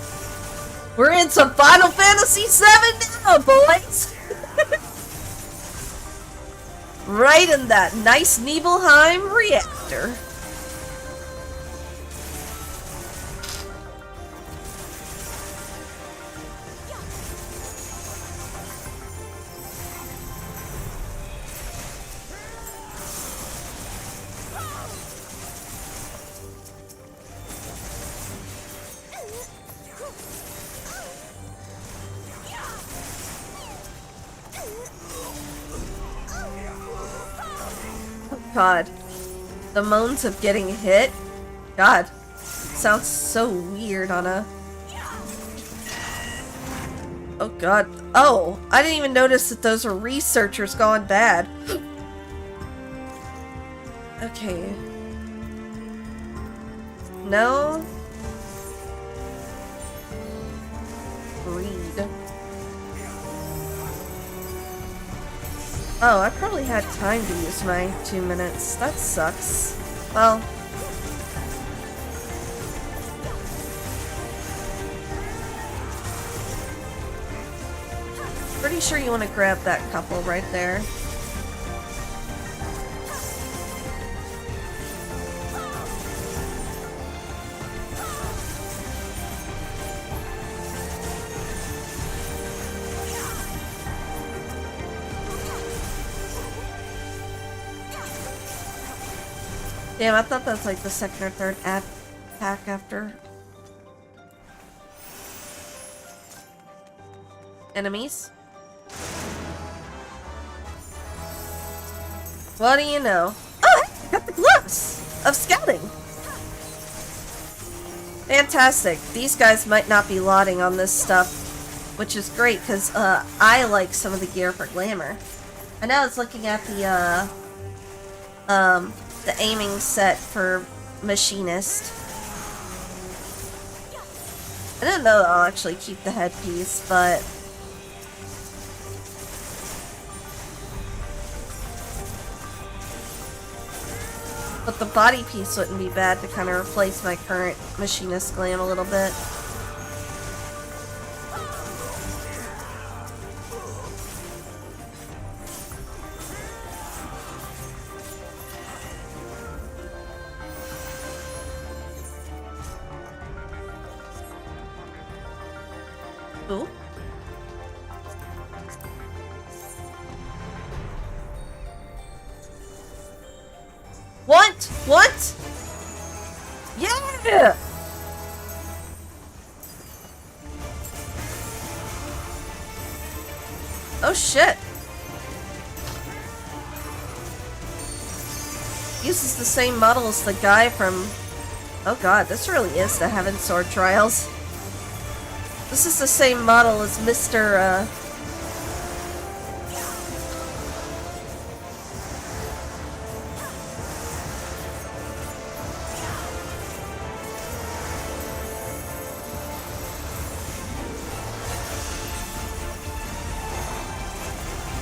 We're in some Final Fantasy VII now, boys! Right in that nice Nibelheim reactor. God, the moans of getting hit. God, sounds so weird on a... Oh God. Oh, I didn't even notice that those were researchers gone bad. Okay. No. Read. Oh, I probably had time to use my 2 minutes. That sucks. Well. Pretty sure you want to grab that couple right there. Damn, I thought that's like the second or third attack after. Enemies? What do you know? Oh, hey, I got the gloves of scouting! Fantastic. These guys might not be lotting on this stuff, which is great, because I like some of the gear for glamour. I know I was looking at the aiming set for machinist. I don't know that I'll actually keep the headpiece, but the body piece wouldn't be bad to kind of replace my current machinist glam a little bit. Ooh. What? What? Yeah! Oh shit. Uses the same model as the guy from... Oh god, this really is the Heaven Sword Trials. This is the same model as Mr.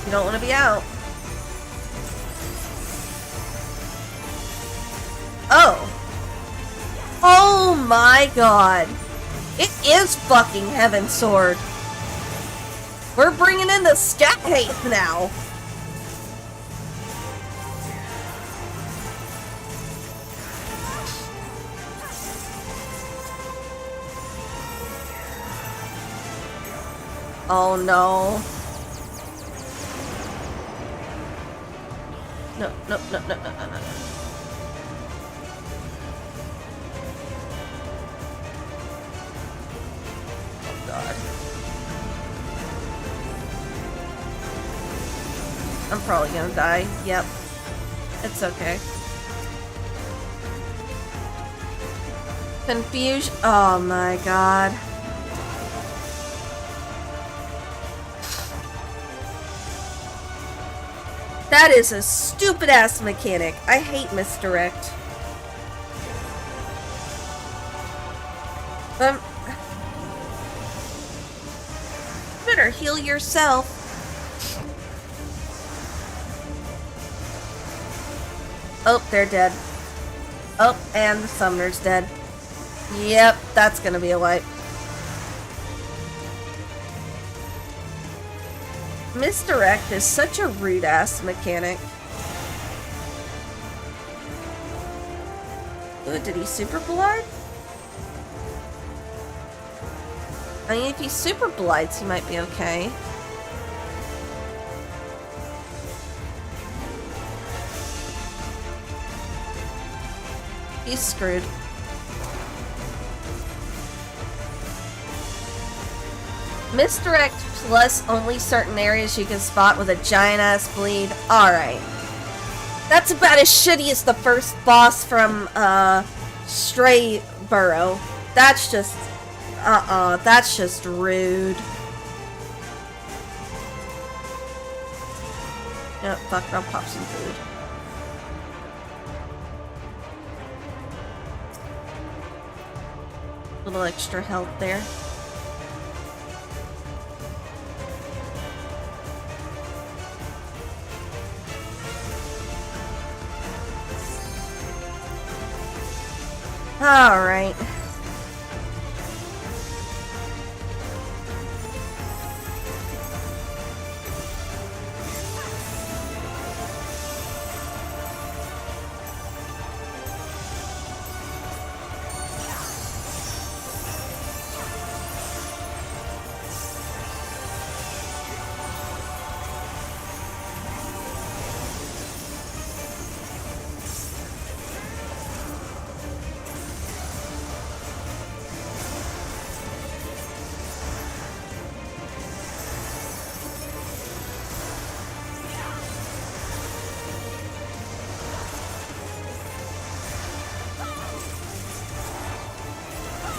You don't want to be out. Oh. Oh my god. It is fucking Heaven Sword. We're bringing in the scat hate now. Oh no. No, no, no, no, no, no, no. Oh god. I'm probably gonna die. Yep. It's okay. Confusion. Oh my god. That is a stupid ass mechanic. I hate misdirect. Better heal yourself. Oh, they're dead. Oh, and the summoner's dead. Yep, that's gonna be a wipe. Misdirect is such a rude ass mechanic. Ooh, did he super blood? I mean, if he super blights, he might be okay. He's screwed. Misdirect plus only certain areas you can spot with a giant ass bleed. Alright. That's about as shitty as the first boss from Stray Burrow. That's just that's just rude. Yep, fuck it, I'll pop some food. Little extra health there. All right.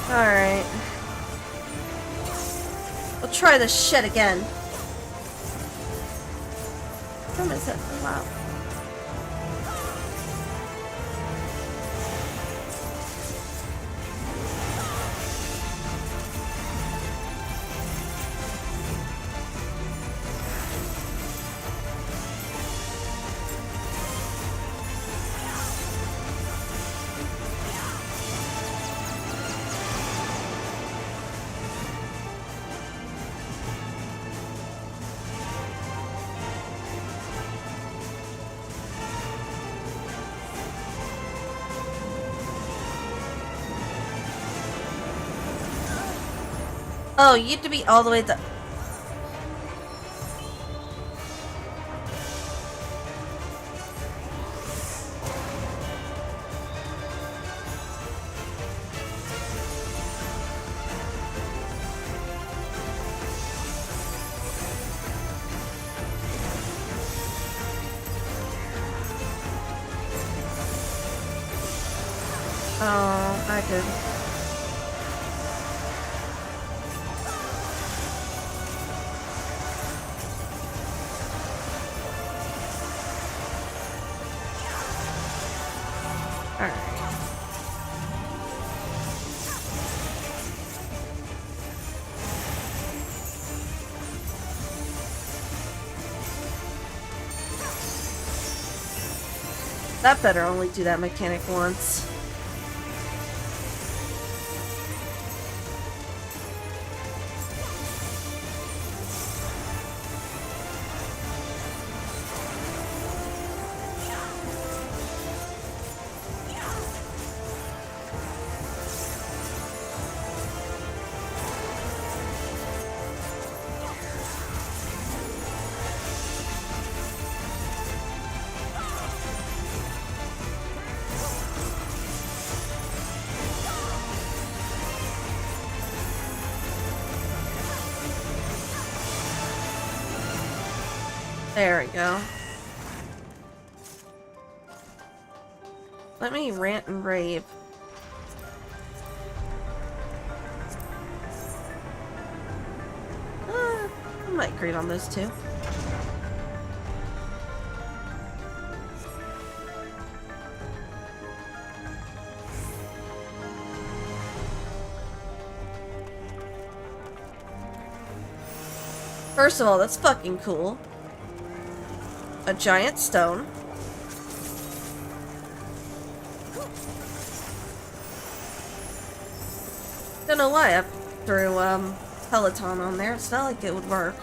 Alright. We'll try this shit again. What is it? Wow. Oh, you have to be all the way to... Oh, I did. That better only do that mechanic once. There we go. Let me rant and rave. I might grade on those two. First of all, that's fucking cool. A giant stone. Don't know why I threw Peloton on there. It's not like it would work.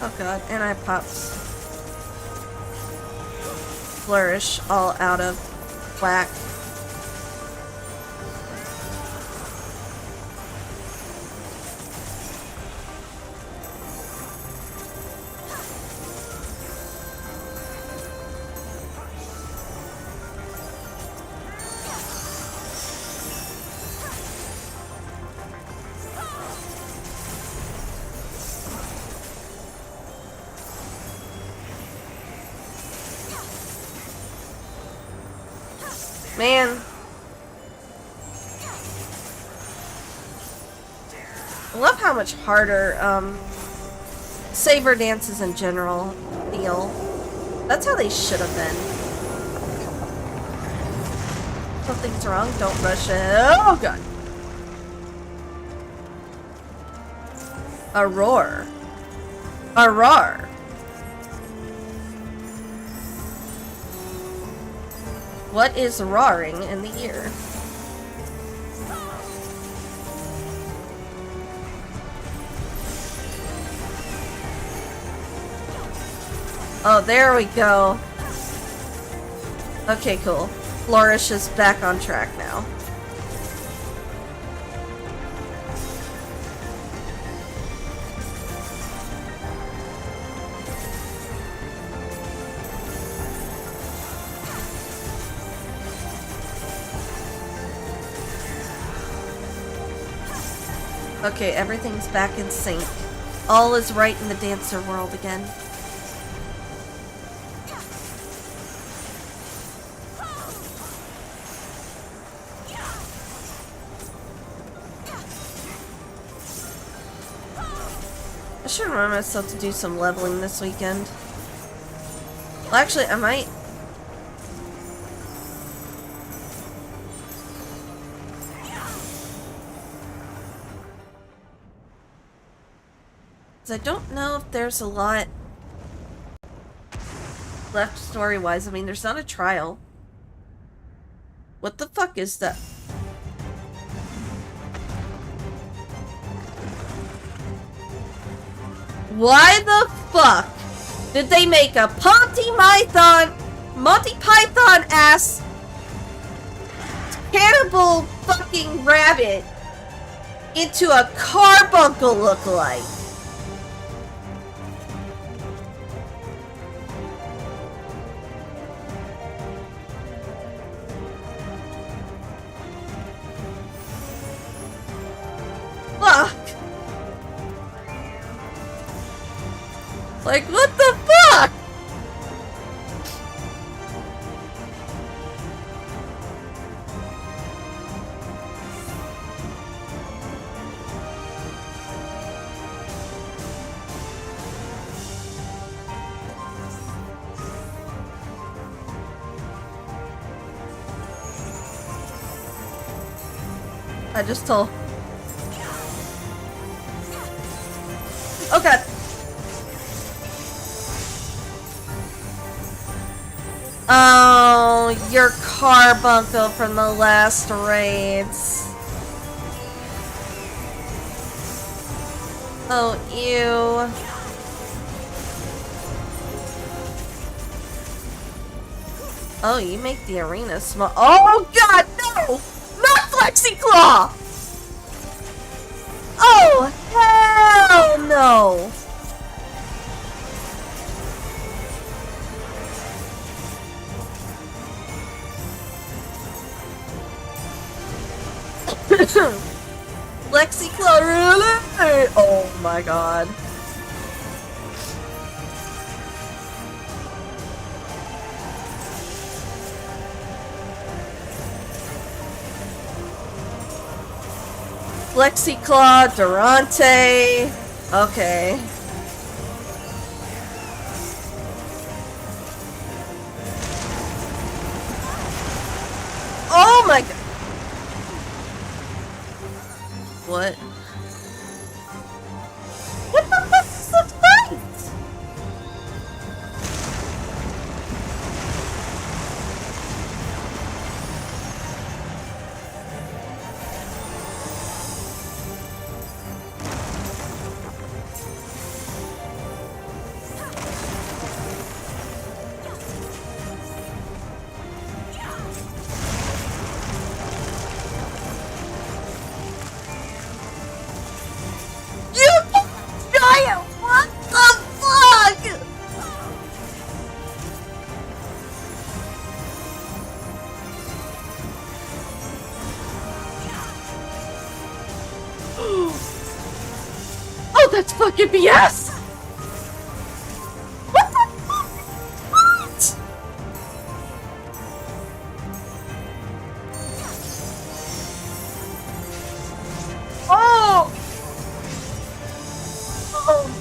Oh god, and I popped Flourish all out of whack. Man. I love how much harder, saber dances in general feel. That's how they should have been. Something's wrong, don't rush it. Oh god. A roar. A roar. What is roaring in the ear? Oh, there we go. Okay, cool. Flourish is back on track now. Okay, everything's back in sync. All is right in the dancer world again. I should remind myself to do some leveling this weekend. Well, actually, I might. I don't know if there's a lot left story-wise. I mean, there's not a trial. What the fuck is that? Why the fuck did they make a Monty Python ass cannibal fucking rabbit into a carbuncle lookalike? Fuck! Like, what the fuck? I just told. Oh god. Oh, your carbuncle from the last raids. Oh, ew. Oh, you make the arena small. Oh god, no! Not FlexiClaw! Oh, hell no! FlexiClaw, really? Oh my god. FlexiClaw, Durante. Okay. Oh my god. What? What the fuck is the fight? that's fucking BS! What the fuck? What? Oh! Oh!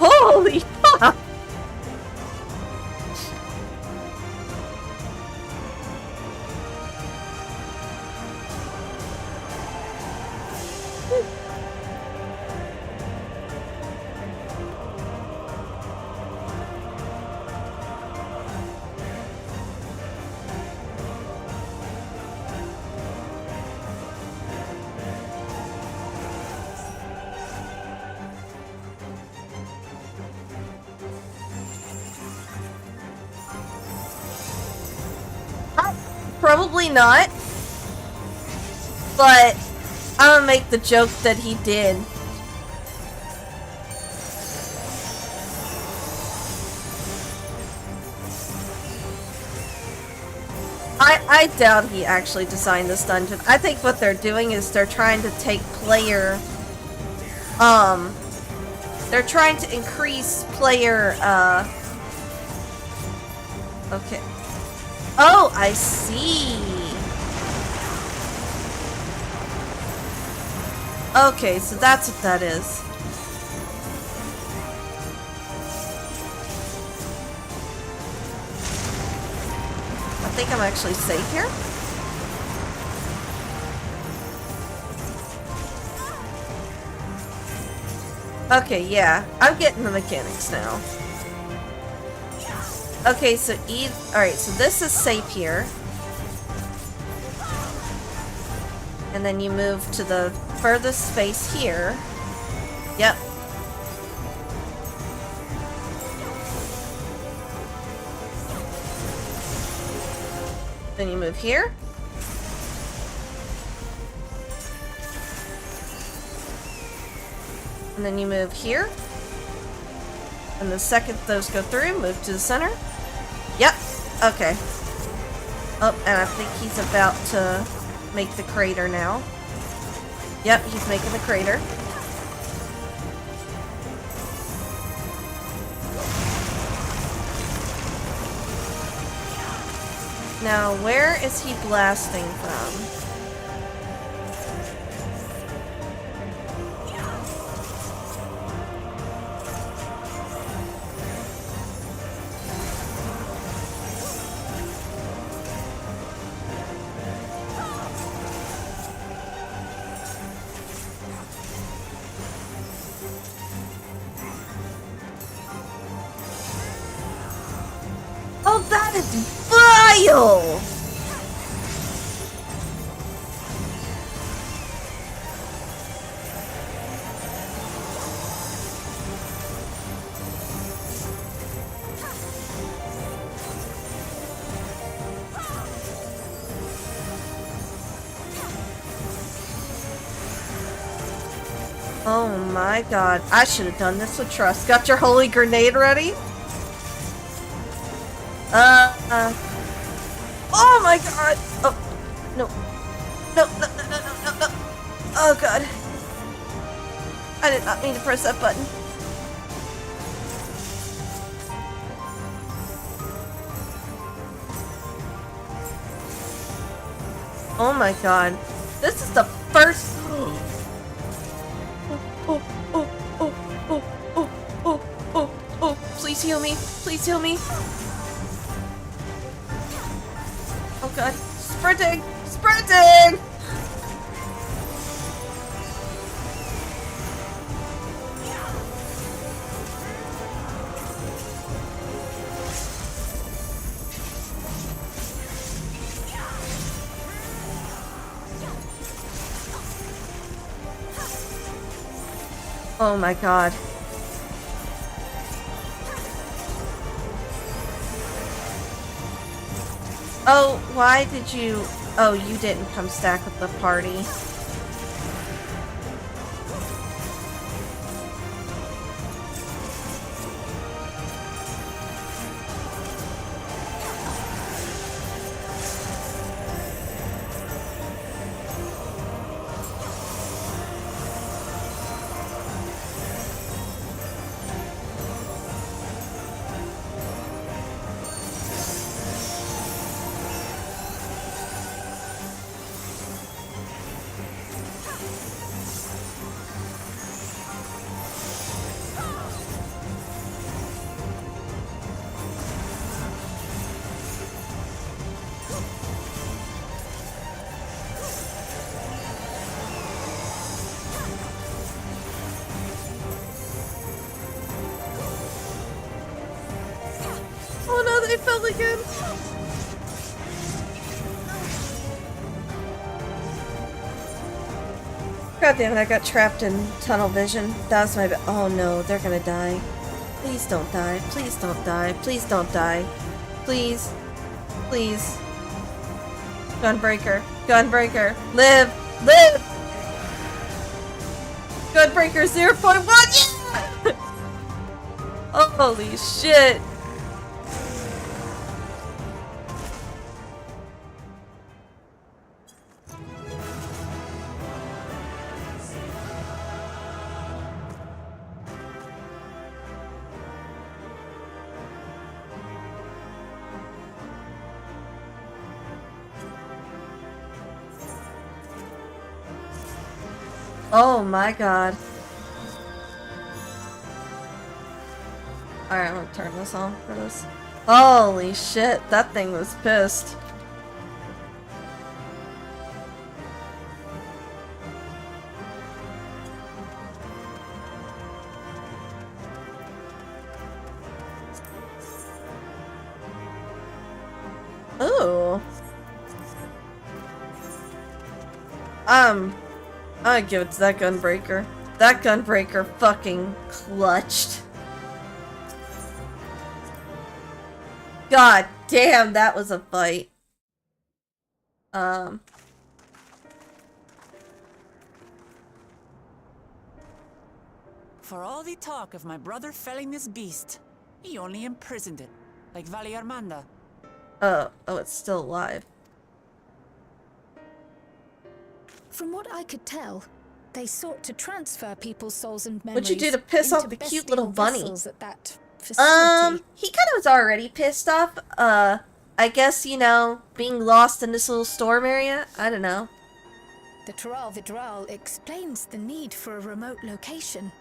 Holy fuck! Probably not. But I'm gonna make the joke that he did. I doubt he actually designed this dungeon. I think what they're doing is they're trying to take player they're trying to increase player okay. Oh, I see. Okay, so that's what that is. I think I'm actually safe here. Okay, yeah. I'm getting the mechanics now. Okay, so alright, so this is safe here. And then you move to the furthest space here. Yep. Then you move here. And then you move here. And the second those go through, move to the center. Yep. Okay. Oh, and I think he's about to make the crater now. Yep, he's making the crater. Now, where is he blasting from? Oh, that is vile! Oh my god. I should have done this with trust. Got your holy grenade ready? Oh my god! Oh, no. No, no, no, no, no, no, no. Oh god. I did not mean to press that button. Oh my god. This is the first... Oh, please heal me. Please heal me. Oh god. Sprinting! Sprinting! Oh my god. Oh, why did you... Oh, you didn't come stack with the party. Oh no, they fell again! God damn it, I got trapped in tunnel vision. That was my oh no, they're gonna die. Please don't die. Please don't die. Please don't die. Please. Please. Gunbreaker. Gunbreaker. Live! Live! Gunbreaker 0.1! Yeah! Holy shit! Oh my god. Alright, I'm gonna turn this on for this. Holy shit, that thing was pissed. Ooh. I'd give it to that Gunbreaker. That Gunbreaker fucking clutched. God damn, that was a fight. For all the talk of my brother felling this beast, he only imprisoned it, like Valley Armanda. Oh, it's still alive. From what I could tell, they sought to transfer people's souls and memories. What'd you do to piss off into the cute little bunny? vessels at that facility. He kind of was already pissed off. I guess, you know, being lost in this little storm area? I don't know. The Tural Vidral explains the need for a remote location.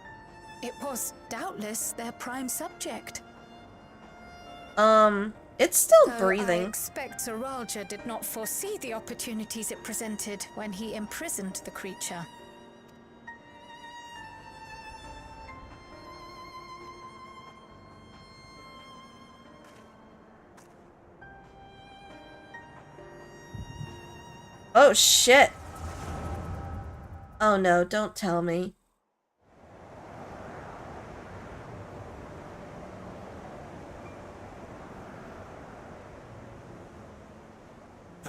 It was doubtless their prime subject. It's still Though breathing. I expect Zoralja did not foresee the opportunities it presented when he imprisoned the creature. Oh shit. Oh no, don't tell me.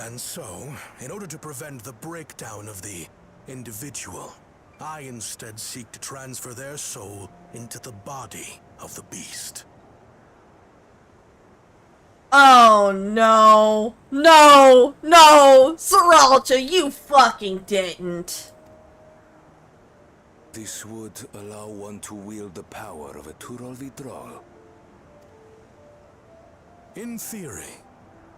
And so, in order to prevent the breakdown of the individual, I instead seek to transfer their soul into the body of the beast. Oh no. No! No! Zoralja, you fucking didn't. This would allow one to wield the power of a Tural Vidral. In theory,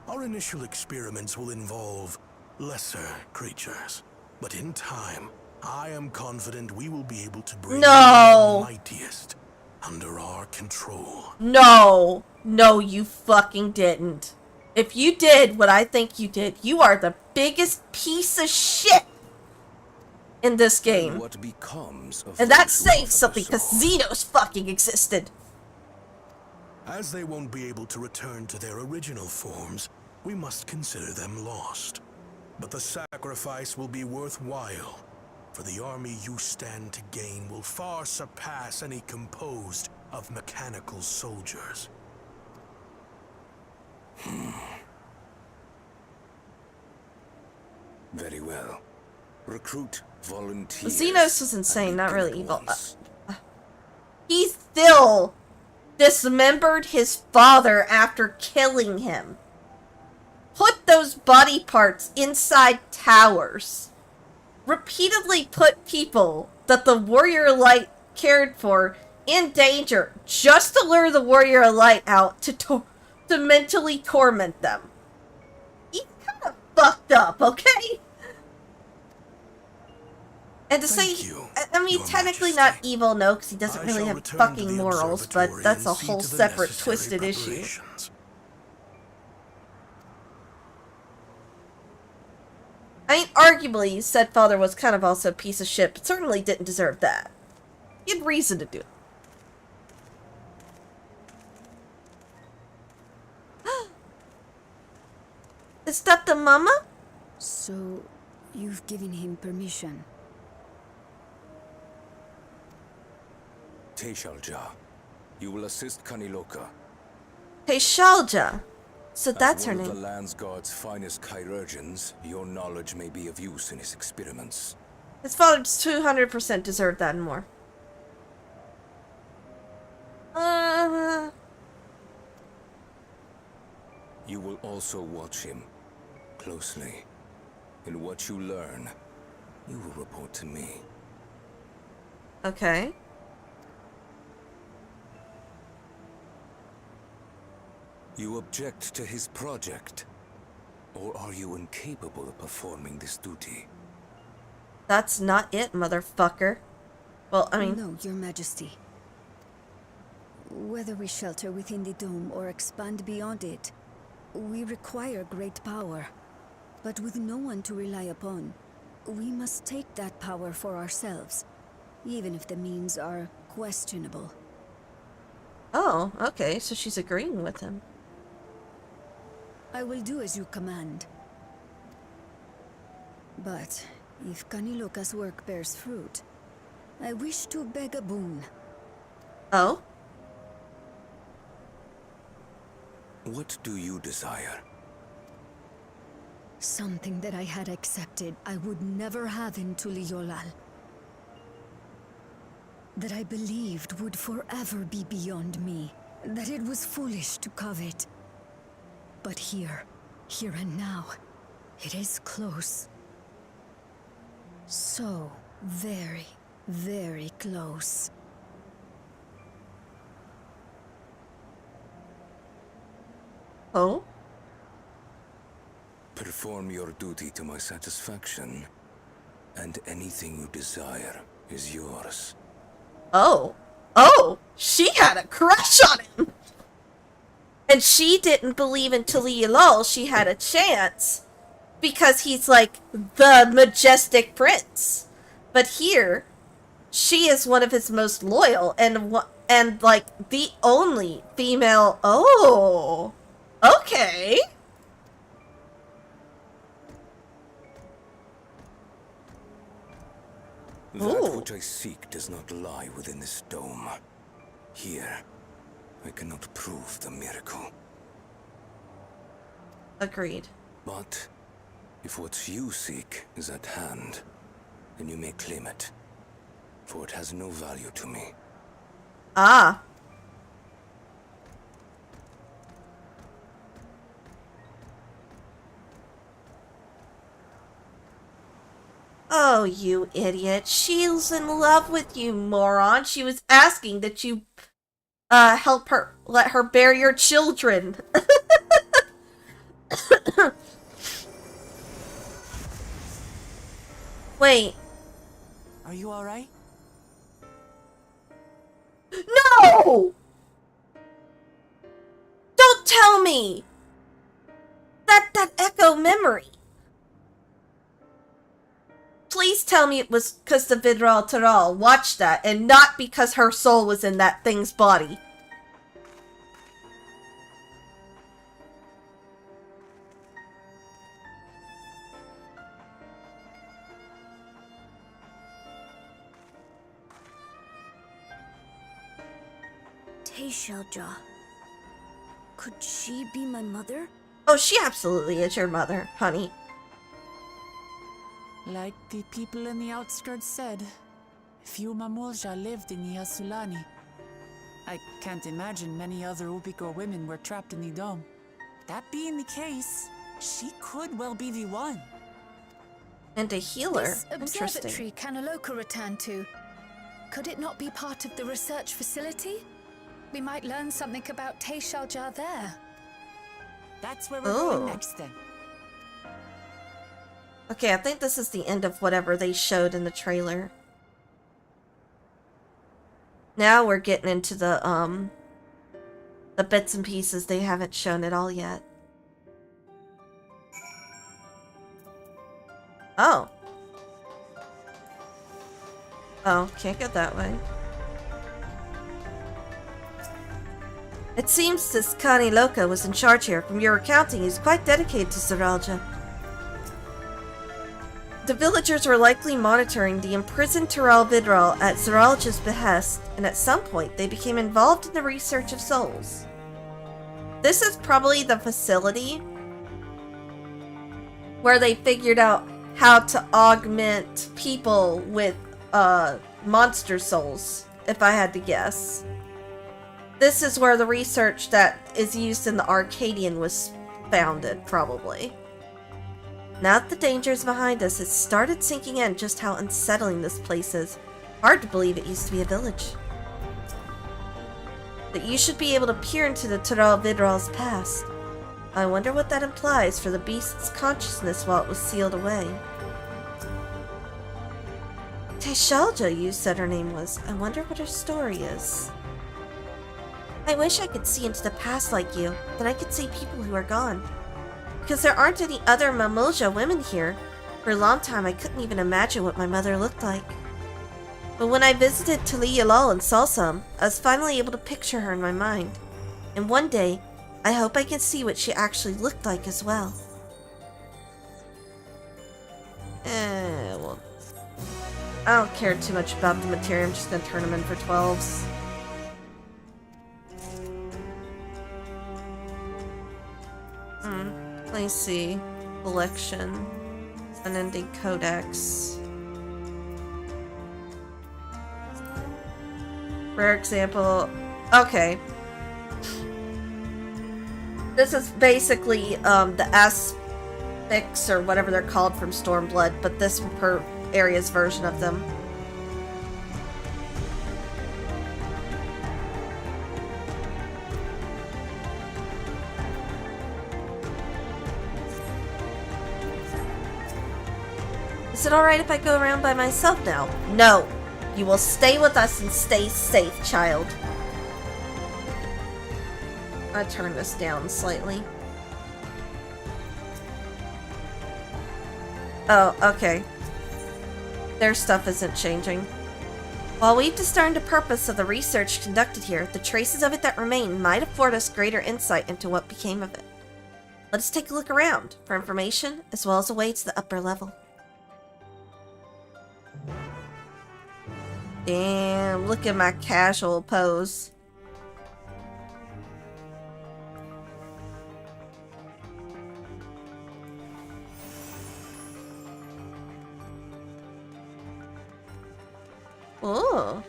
our initial experiments will involve lesser creatures. But in time, I am confident we will be able to bring No. the mightiest under our control. No. No, you fucking didn't. If you did what I think you did, you are the biggest piece of shit in this game. What becomes of And that those who saying offer something, the because soul? Xenos fucking existed. As they won't be able to return to their original forms, we must consider them lost. But the sacrifice will be worthwhile. For the army you stand to gain will far surpass any composed of mechanical soldiers. Very well. Recruit volunteers. Xenos was and insane, not begin really at evil. once. He still dismembered his father after killing him. Put those body parts inside towers. Repeatedly put people that the Warrior Light cared for in danger just to lure the Warrior Light out to mentally torment them. He's kind of fucked up, okay? And to say, I mean, Your technically Majesty. not evil, no, because he doesn't I really shall have return to fucking the morals, but observatory that's a and see whole to the separate necessary twisted issue. preparations. I mean, arguably, said father was kind of also a piece of shit, but certainly didn't deserve that. He had reason to do it. Is that the mama? So, you've given him permission? Teishalja, you will assist Kaniloka. Teishalja. So that's As her one of name. the Landsguard's finest chirurgeons, your knowledge may be of use in his experiments. His father 200% deserved that and more. You will also watch him closely. And what you learn, you will report to me. Okay. You object to his project? Or are you incapable of performing this duty? That's not it, motherfucker. Well, I mean... No, Your Majesty. Whether we shelter within the dome or expand beyond it, we require great power. But with no one to rely upon, we must take that power for ourselves, even if the means are questionable. Oh, okay, so she's agreeing with him. I will do as you command. But if Kaniloka's work bears fruit, I wish to beg a boon. Oh? What do you desire? Something that I had accepted I would never have in Tuliolal. That I believed would forever be beyond me. That it was foolish to covet. But here and now, it is close. So very, very close. Oh? Perform your duty to my satisfaction, and anything you desire is yours. Oh. Oh! She had a crush on him! And she didn't believe in Tuliolal she had a chance. Because he's like the majestic prince. But here, she is one of his most loyal and like the only female. Oh. Okay. That which I seek does not lie within this dome. Here, I cannot prove the miracle. Agreed. But if what you seek is at hand, then you may claim it, for it has no value to me. Ah. Oh, you idiot. She's in love with you, moron. She was asking that you, help her, let her bear your children. Wait. Are you alright? No! Don't tell me! That echo memory. Please tell me it was because the Vidral Taral watched that and not because her soul was in that thing's body. Teishelja. Could she be my mother? Oh, she absolutely is your mother, honey. Like the people in the outskirts said, few Mamulja lived in the Yasulani. I can't imagine many other Ubiko women were trapped in the dome. That being the case, she could well be the one. And a healer. This Interesting. observatory Kanaloka returned to, could it not be part of the research facility? We might learn something about Teishelja there. That's where we're going next then. Okay, I think this is the end of whatever they showed in the trailer. Now we're getting into the bits and pieces they haven't shown at all yet. Oh. Oh, can't go that way. It seems this Kani Loka was in charge here. From your recounting, he's quite dedicated to Zeralja. The villagers were likely monitoring the imprisoned Tural Vidral at Zeralja's behest, and at some point they became involved in the research of souls. This is probably the facility where they figured out how to augment people with monster souls, if I had to guess. This is where the research that is used in the Arcadian was founded, probably. Now that the danger is behind us, it's started sinking in just how unsettling this place is. Hard to believe it used to be a village. That you should be able to peer into the Tural Vidral's past. I wonder what that implies for the beast's consciousness while it was sealed away. Teishelja, you said her name was. I wonder what her story is. I wish I could see into the past like you. Then I could see people who are gone. Because there aren't any other Mamulja women here. For a long time, I couldn't even imagine what my mother looked like. But when I visited Taliyalal and saw some, I was finally able to picture her in my mind. And one day, I hope I can see what she actually looked like as well. Well, I don't care too much about the material. I'm just gonna turn them in for 12s. Let me see. Collection. Unending Codex. For example, okay. This is basically the aspects or whatever they're called from Stormblood, but this per area's version of them. Is it alright if I go around by myself now? No! You will stay with us and stay safe, child. I turn this down slightly. Oh, okay. Their stuff isn't changing. While we've discerned the purpose of the research conducted here, the traces of it that remain might afford us greater insight into what became of it. Let us take a look around for information as well as a way to the upper level. Damn, look at my casual pose. Oh.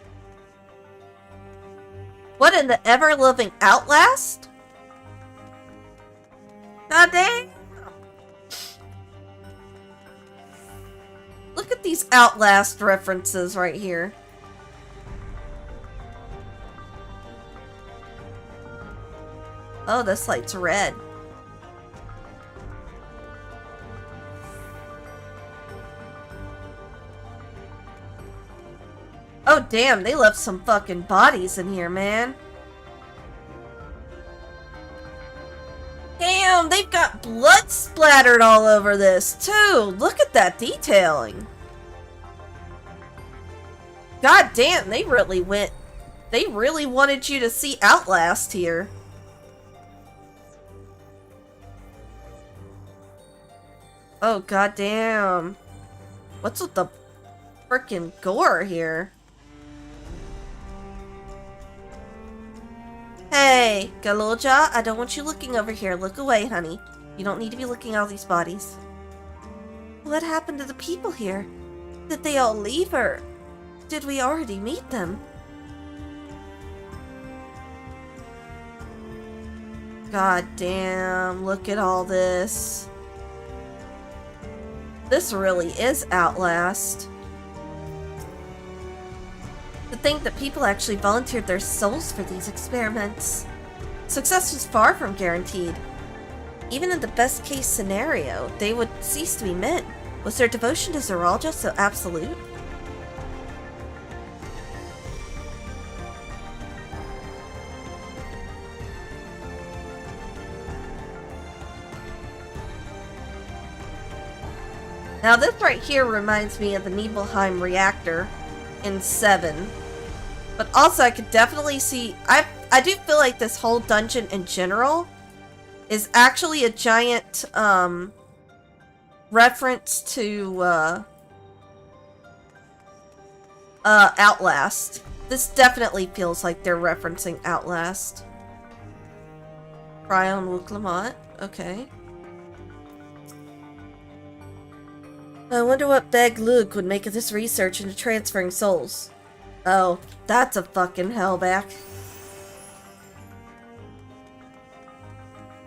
What in the ever-living Outlast? God damn. Look at these Outlast references right here. Oh, this light's red. Oh, damn, they left some fucking bodies in here, man. Damn, they've got blood splattered all over this, too. Look at that detailing. God damn, they really wanted you to see Outlast here. Oh, goddamn. What's with the frickin' gore here? Hey, Galoja, I don't want you looking over here. Look away, honey. You don't need to be looking at all these bodies. What happened to the people here? Did they all leave, or did we already meet them? God damn, look at all this. This really is Outlast. To think that people actually volunteered their souls for these experiments. Success was far from guaranteed. Even in the best case scenario, they would cease to be men. Was their devotion to Zeralja so absolute? Now this right here reminds me of the Nibelheim reactor in 7. But also I could definitely see, I do feel like this whole dungeon in general is actually a giant reference to Outlast. This definitely feels like they're referencing Outlast. Cryon Wuklamont, okay. I wonder what Beg Lug would make of this research into transferring souls. Oh, that's a fucking hellback.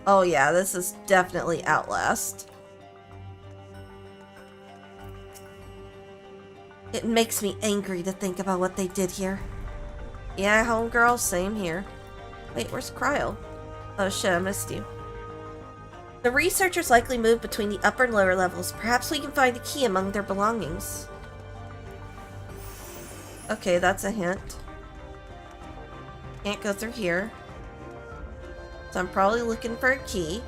Oh yeah, this is definitely Outlast. It makes me angry to think about what they did here. Yeah, homegirl, same here. Wait, where's Cryo? Oh shit, I missed you. The researchers likely moved between the upper and lower levels. Perhaps we can find a key among their belongings. Okay, that's a hint. Can't go through here. So I'm probably looking for a key.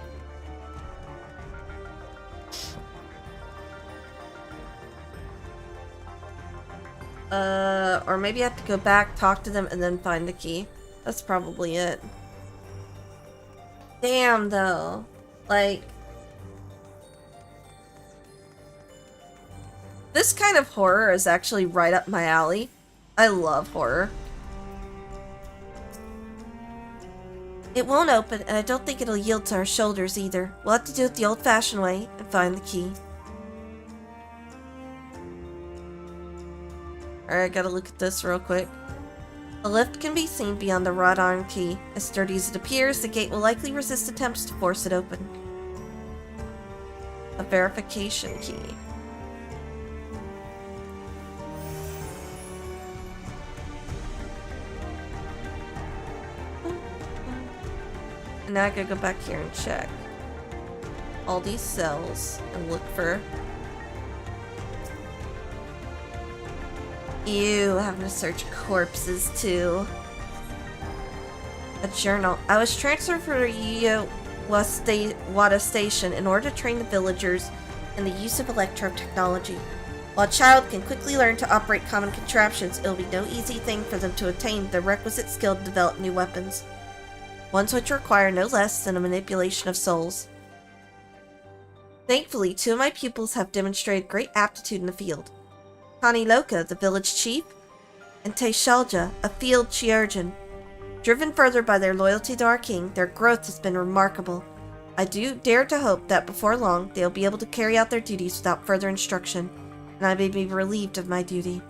Or maybe I have to go back, talk to them, and then find the key. That's probably it. Damn, though. Like, this kind of horror is actually right up my alley. I love horror. It won't open, and I don't think it'll yield to our shoulders either. We'll have to do it the old-fashioned way and find the key. Alright, gotta look at this real quick. A lift can be seen beyond the wrought iron key. As sturdy as it appears, the gate will likely resist attempts to force it open. A verification key. And now I gotta go back here and check all these cells and look for... Ew, having to search corpses too. A journal. I was transferred from Wada Station in order to train the villagers in the use of electro-technology. While a child can quickly learn to operate common contraptions, it will be no easy thing for them to attain the requisite skill to develop new weapons. Ones which require no less than a manipulation of souls. Thankfully, 2 of my pupils have demonstrated great aptitude in the field. Kani Loka, the village chief, and Teishalja, a field chirurgeon. Driven further by their loyalty to our king, their growth has been remarkable. I do dare to hope that before long, they will be able to carry out their duties without further instruction, and I may be relieved of my duty.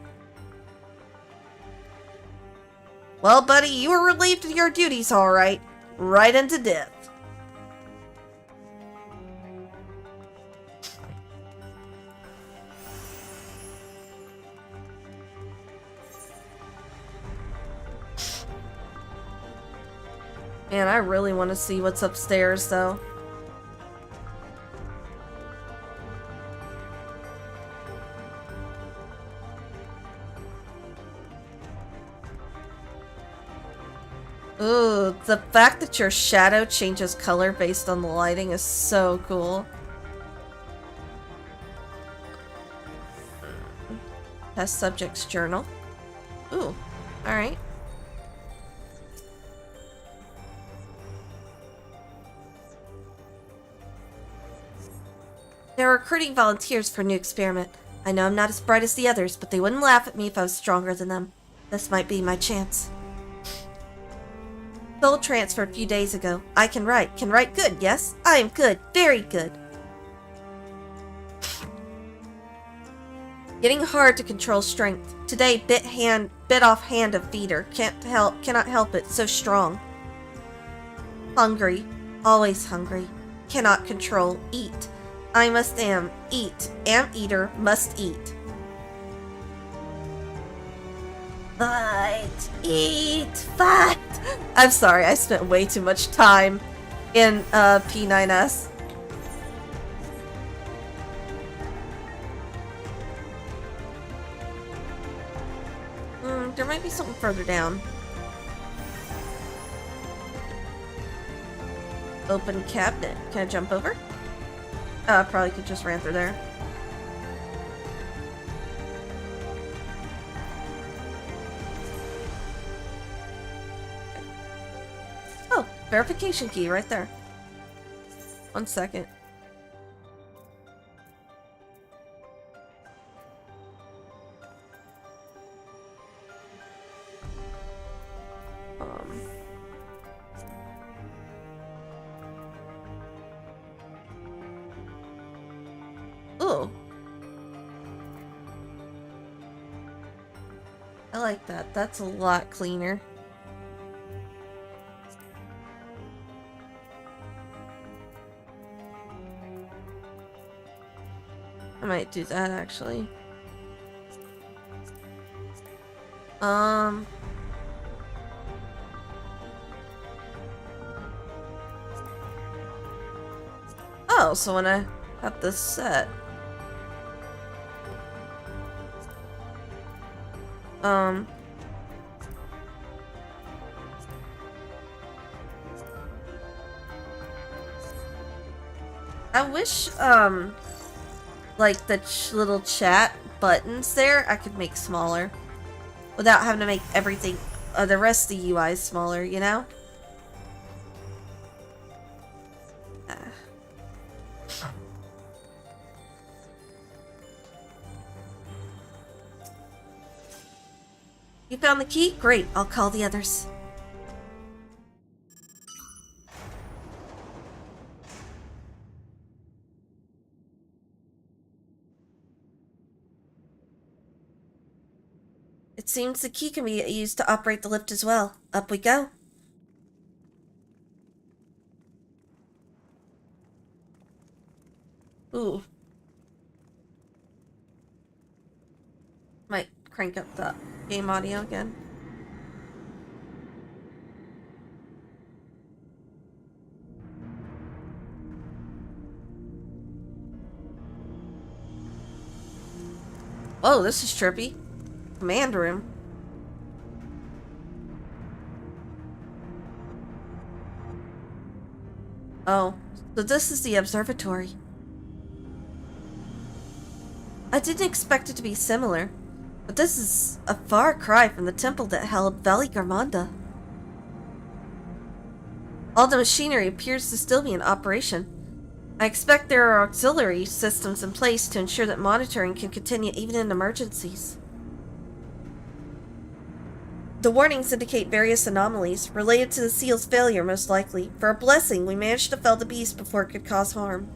Well, buddy, you were relieved of your duties, alright. Right into death. Man, I really want to see what's upstairs, though. Ooh, the fact that your shadow changes color based on the lighting is so cool. Test subject's journal. Ooh, alright. They're recruiting volunteers for a new experiment. I know I'm not as bright as the others, but they wouldn't laugh at me if I was stronger than them. This might be my chance. The Soul transfer a few days ago. I can write. Can write good, yes? I am good. Very good. Getting hard to control strength. Today, bit off hand of feeder. Cannot help it. So strong. Hungry. Always hungry. Cannot control. Eat. I must am. Eat. Am eater. Must eat. Fight. Eat. Fight. I'm sorry, I spent way too much time in P9S. There might be something further down. Open cabinet. Can I jump over? I probably could just ran through there. Oh, verification key right there. 1 second. Ooh. I like that. That's a lot cleaner. I might do that actually. Oh, so when I have this set. I wish, like the little chat buttons there, I could make smaller. Without having to make everything, the rest of the UI smaller, you know? You found the key? Great, I'll call the others. It seems the key can be used to operate the lift as well. Up we go. Ooh. Might crank up the game audio again. Whoa, this is trippy. Command room. Oh, so this is the observatory. I didn't expect it to be similar, but this is a far cry from the temple that held Valley Garmanda. All the machinery appears to still be in operation. I expect there are auxiliary systems in place to ensure that monitoring can continue even in emergencies. The warnings indicate various anomalies, related to the seal's failure most likely. For a blessing, we managed to fell the beast before it could cause harm.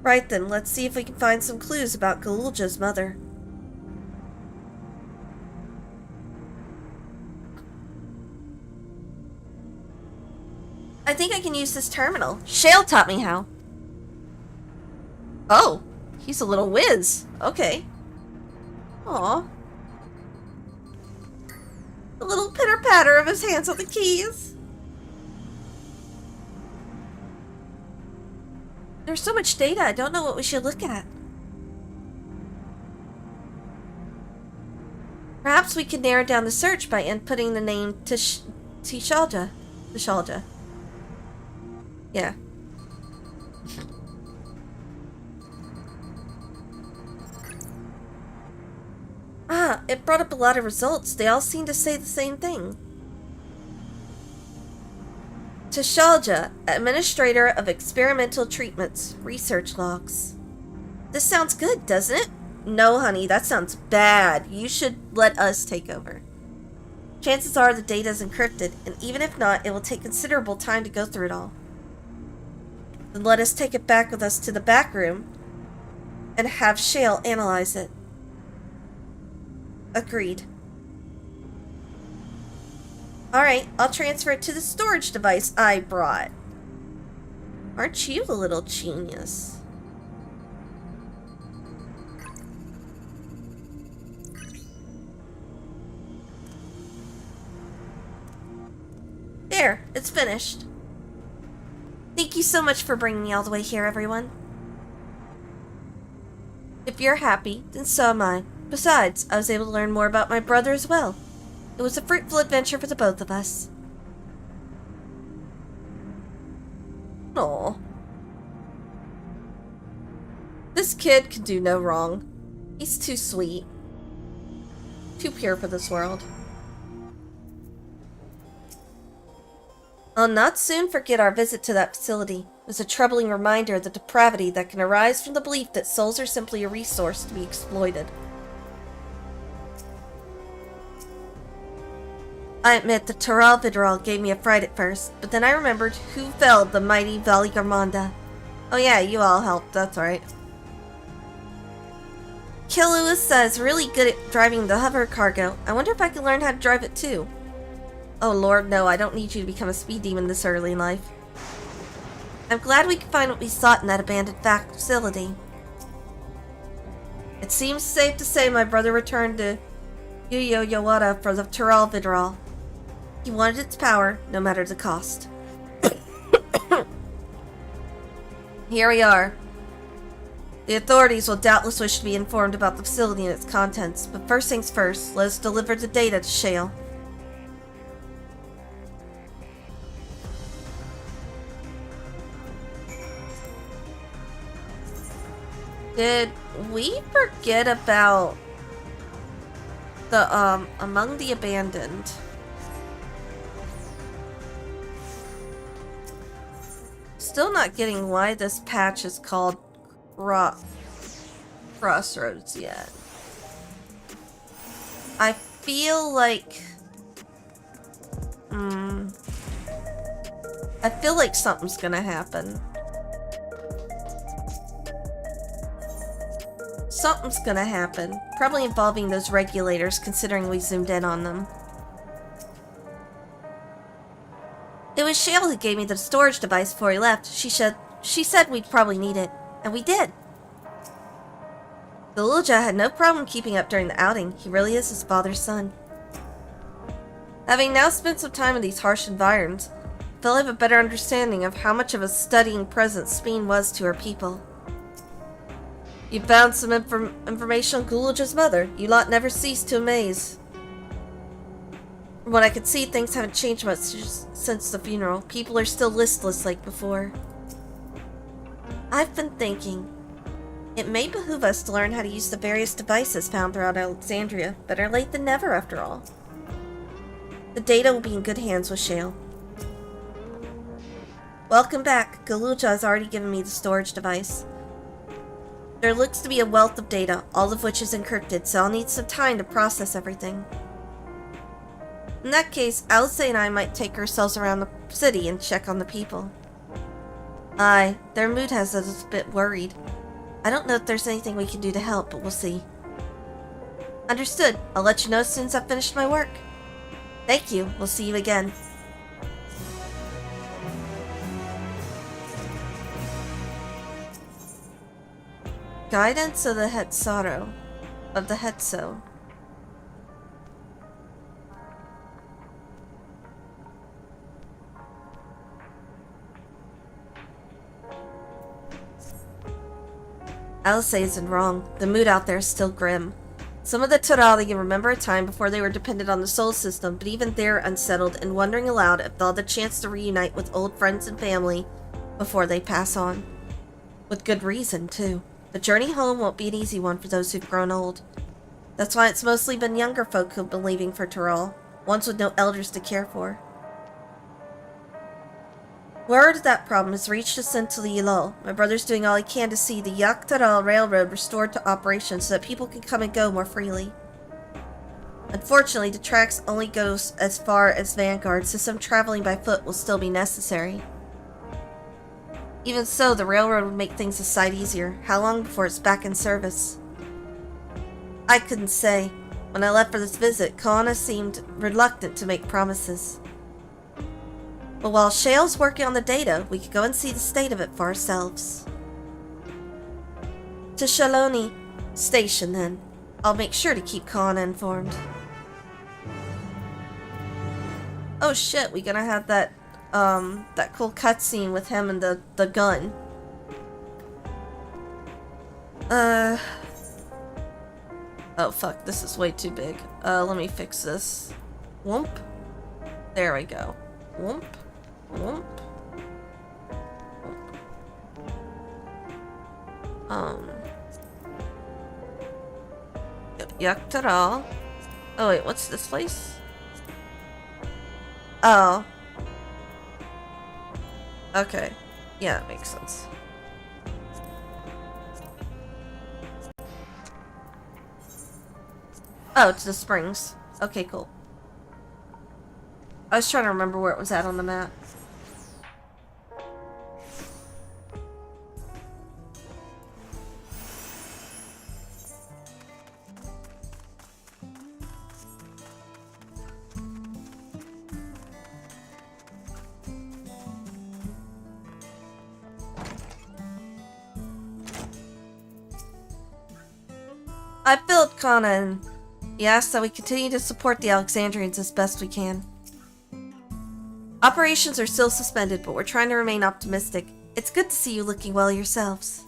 Right then, let's see if we can find some clues about Galulja's mother. I think I can use this terminal. Shale taught me how. Oh, he's a little whiz. Okay. Aw. A little pitter-patter of his hands on the keys. There's so much data, I don't know what we should look at. Perhaps we could narrow down the search by inputting the name Tishalja. Tishalja. Yeah. Ah, it brought up a lot of results. They all seem to say the same thing. Tishalja, Administrator of Experimental Treatments, Research Logs. This sounds good, doesn't it? No, honey, that sounds bad. You should let us take over. Chances are the data is encrypted, and even if not, it will take considerable time to go through it all. Then let us take it back with us to the back room and have Shale analyze it. Agreed. Alright, I'll transfer it to the storage device I brought. Aren't you a little genius? There, it's finished. Thank you so much for bringing me all the way here, everyone. If you're happy, then so am I. Besides, I was able to learn more about my brother as well. It was a fruitful adventure for the both of us. Aw. This kid can do no wrong. He's too sweet. Too pure for this world. I'll not soon forget our visit to that facility. It was a troubling reminder of the depravity that can arise from the belief that souls are simply a resource to be exploited. I admit the Taral Vidral gave me a fright at first, but then I remembered who felled the mighty Valigarmanda. Oh yeah, you all helped, that's right. Killuissa is really good at driving the hover cargo. I wonder if I can learn how to drive it too. Oh lord, no, I don't need you to become a speed demon this early in life. I'm glad we could find what we sought in that abandoned facility. It seems safe to say my brother returned to Yuyo Yawada for the Taral Vidral. He wanted its power, no matter the cost. Here we are. The authorities will doubtless wish to be informed about the facility and its contents, but first things first, let us deliver the data to Shale. Did we forget about the, Among the Abandoned? Still not getting why this patch is called Crossroads yet. I feel like... I feel like something's gonna happen. Something's gonna happen. Probably involving those regulators, considering we zoomed in on them. It was Shale who gave me the storage device before he left. She said we'd probably need it. And we did. Galuja had no problem keeping up during the outing. He really is his father's son. Having now spent some time in these harsh environs, I feel I have a better understanding of how much of a studying presence Speen was to her people. You found some information on Galuja's mother. You lot never ceased to amaze. From what I could see, things haven't changed much since the funeral. People are still listless like before. I've been thinking, it may behoove us to learn how to use the various devices found throughout Alexandria. Better late than never, after all. The data will be in good hands with Shale. Welcome back. Galuja has already given me the storage device. There looks to be a wealth of data, all of which is encrypted, so I'll need some time to process everything. In that case, Alice and I might take ourselves around the city and check on the people. Aye, their mood has us a bit worried. I don't know if there's anything we can do to help, but we'll see. Understood. I'll let you know as soon as I've finished my work. Thank you. We'll see you again. Guidance of the Hetzo. Alice isn't wrong. The mood out there is still grim. Some of the Turali remember a time before they were dependent on the soul system, but even they're unsettled and wondering aloud if they'll have the chance to reunite with old friends and family before they pass on. With good reason, too. The journey home won't be an easy one for those who've grown old. That's why it's mostly been younger folk who've been leaving for Tural, ones with no elders to care for. Word of that problem has reached us into the Yilol. My brother's doing all he can to see the Yak Taral Railroad restored to operation so that people can come and go more freely. Unfortunately, the tracks only goes as far as Vanguard, so some traveling by foot will still be necessary. Even so, the railroad would make things a sight easier. How long before it's back in service? I couldn't say. When I left for this visit, Kaana seemed reluctant to make promises. But while Shale's working on the data, we could go and see the state of it for ourselves. To Shaloni Station, then. I'll make sure to keep Kaana informed. Oh shit, we gonna have that cool cutscene with him and the gun. Oh fuck, this is way too big. Let me fix this. Whoomp. There we go. Whoomp. Whoomp. Yaktaral. Oh wait, what's this place? Oh. Okay. Yeah, that makes sense. Oh, it's the springs. Okay, cool. I was trying to remember where it was at on the map. I filled Kaana and he asked that we continue to support the Alexandrians as best we can. Operations are still suspended, but we're trying to remain optimistic. It's good to see you looking well yourselves.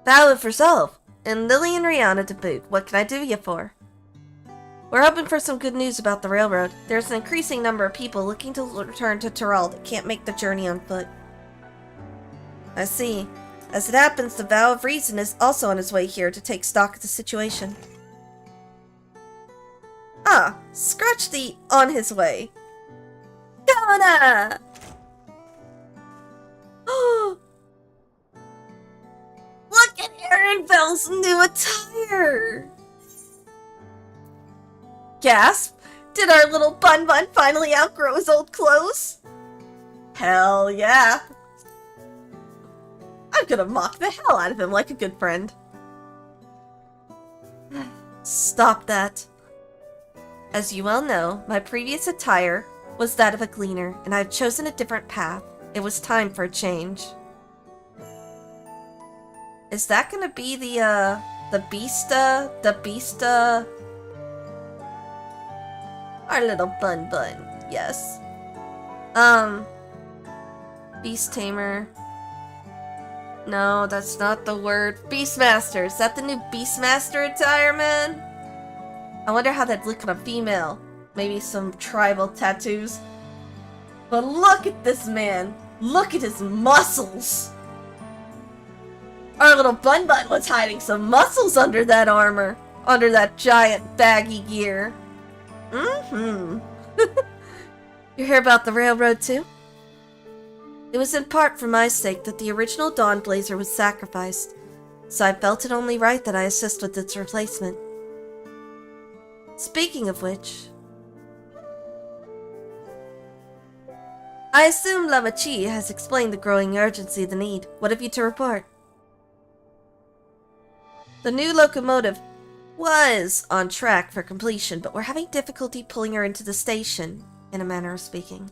Vow of Resolve, and Lily and Rihanna to boot. What can I do you for? We're hoping for some good news about the railroad. There's an increasing number of people looking to return to Tyrell that can't make the journey on foot. I see. As it happens, the Vow of Reason is also on his way here to take stock of the situation. Ah, scratch the on his way. Kaana! Oh! Look at Aaronville's new attire! Gasp! Did our little Bun Bun finally outgrow his old clothes? Hell yeah! I'm gonna mock the hell out of him like a good friend. Stop that. As you well know, my previous attire was that of a gleaner, and I've chosen a different path. It was time for a change. Is that gonna be the Beasta? Our little Bun Bun, yes. Beast Tamer. No, that's not the word. Beastmaster. Is that the new Beastmaster attire, man? I wonder how that'd look on a female. Maybe some tribal tattoos. But look at this man. Look at his muscles. Our little Bun Bun was hiding some muscles under that armor. Under that giant baggy gear. You hear about the railroad too? It was in part for my sake that the original Dawn Blazer was sacrificed, so I felt it only right that I assist with its replacement. Speaking of which, I assume Lamachi has explained the growing urgency of the need. What have you to report? The new locomotive was on track for completion, but we're having difficulty pulling her into the station, in a manner of speaking.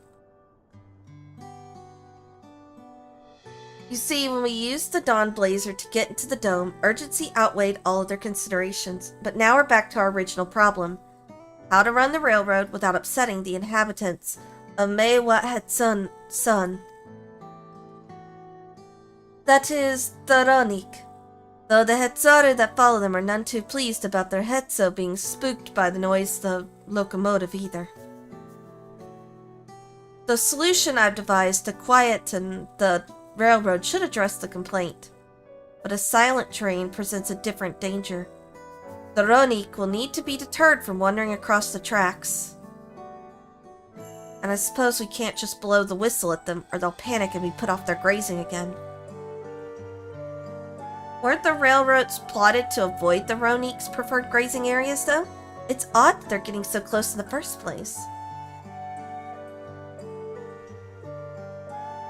You see, when we used the Dawn Blazer to get into the dome, urgency outweighed all other considerations, but now we're back to our original problem. How to run the railroad without upsetting the inhabitants of Meiwathetsun. That is, Tharanik. Though the Hetzaru that follow them are none too pleased about their Hetzo being spooked by the noise of the locomotive either. The solution I've devised to quieten the railroad should address the complaint, but a silent train presents a different danger. The Ronik will need to be deterred from wandering across the tracks. And I suppose we can't just blow the whistle at them, or they'll panic and be put off their grazing again. Weren't the railroads plotted to avoid the Ronique's preferred grazing areas, though? It's odd that they're getting so close in the first place.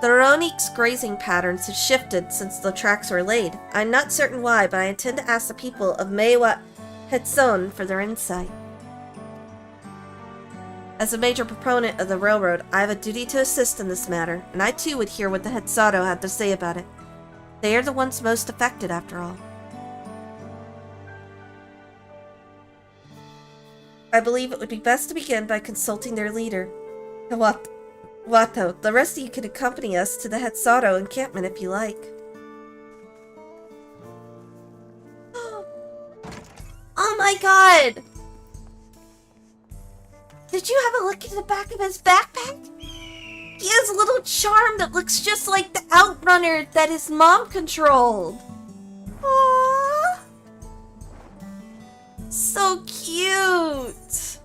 The Ronique's grazing patterns have shifted since the tracks were laid. I'm not certain why, but I intend to ask the people of Meiwa Hetson for their insight. As a major proponent of the railroad, I have a duty to assist in this matter, and I too would hear what the Hetsato have to say about it. They are the ones most affected, after all. I believe it would be best to begin by consulting their leader, Wato. The rest of you can accompany us to the Hetsato encampment if you like. Oh my god! Did you have a look at the back of his backpack? He has a little charm that looks just like the Outrunner that his mom controlled. Aww. So cute.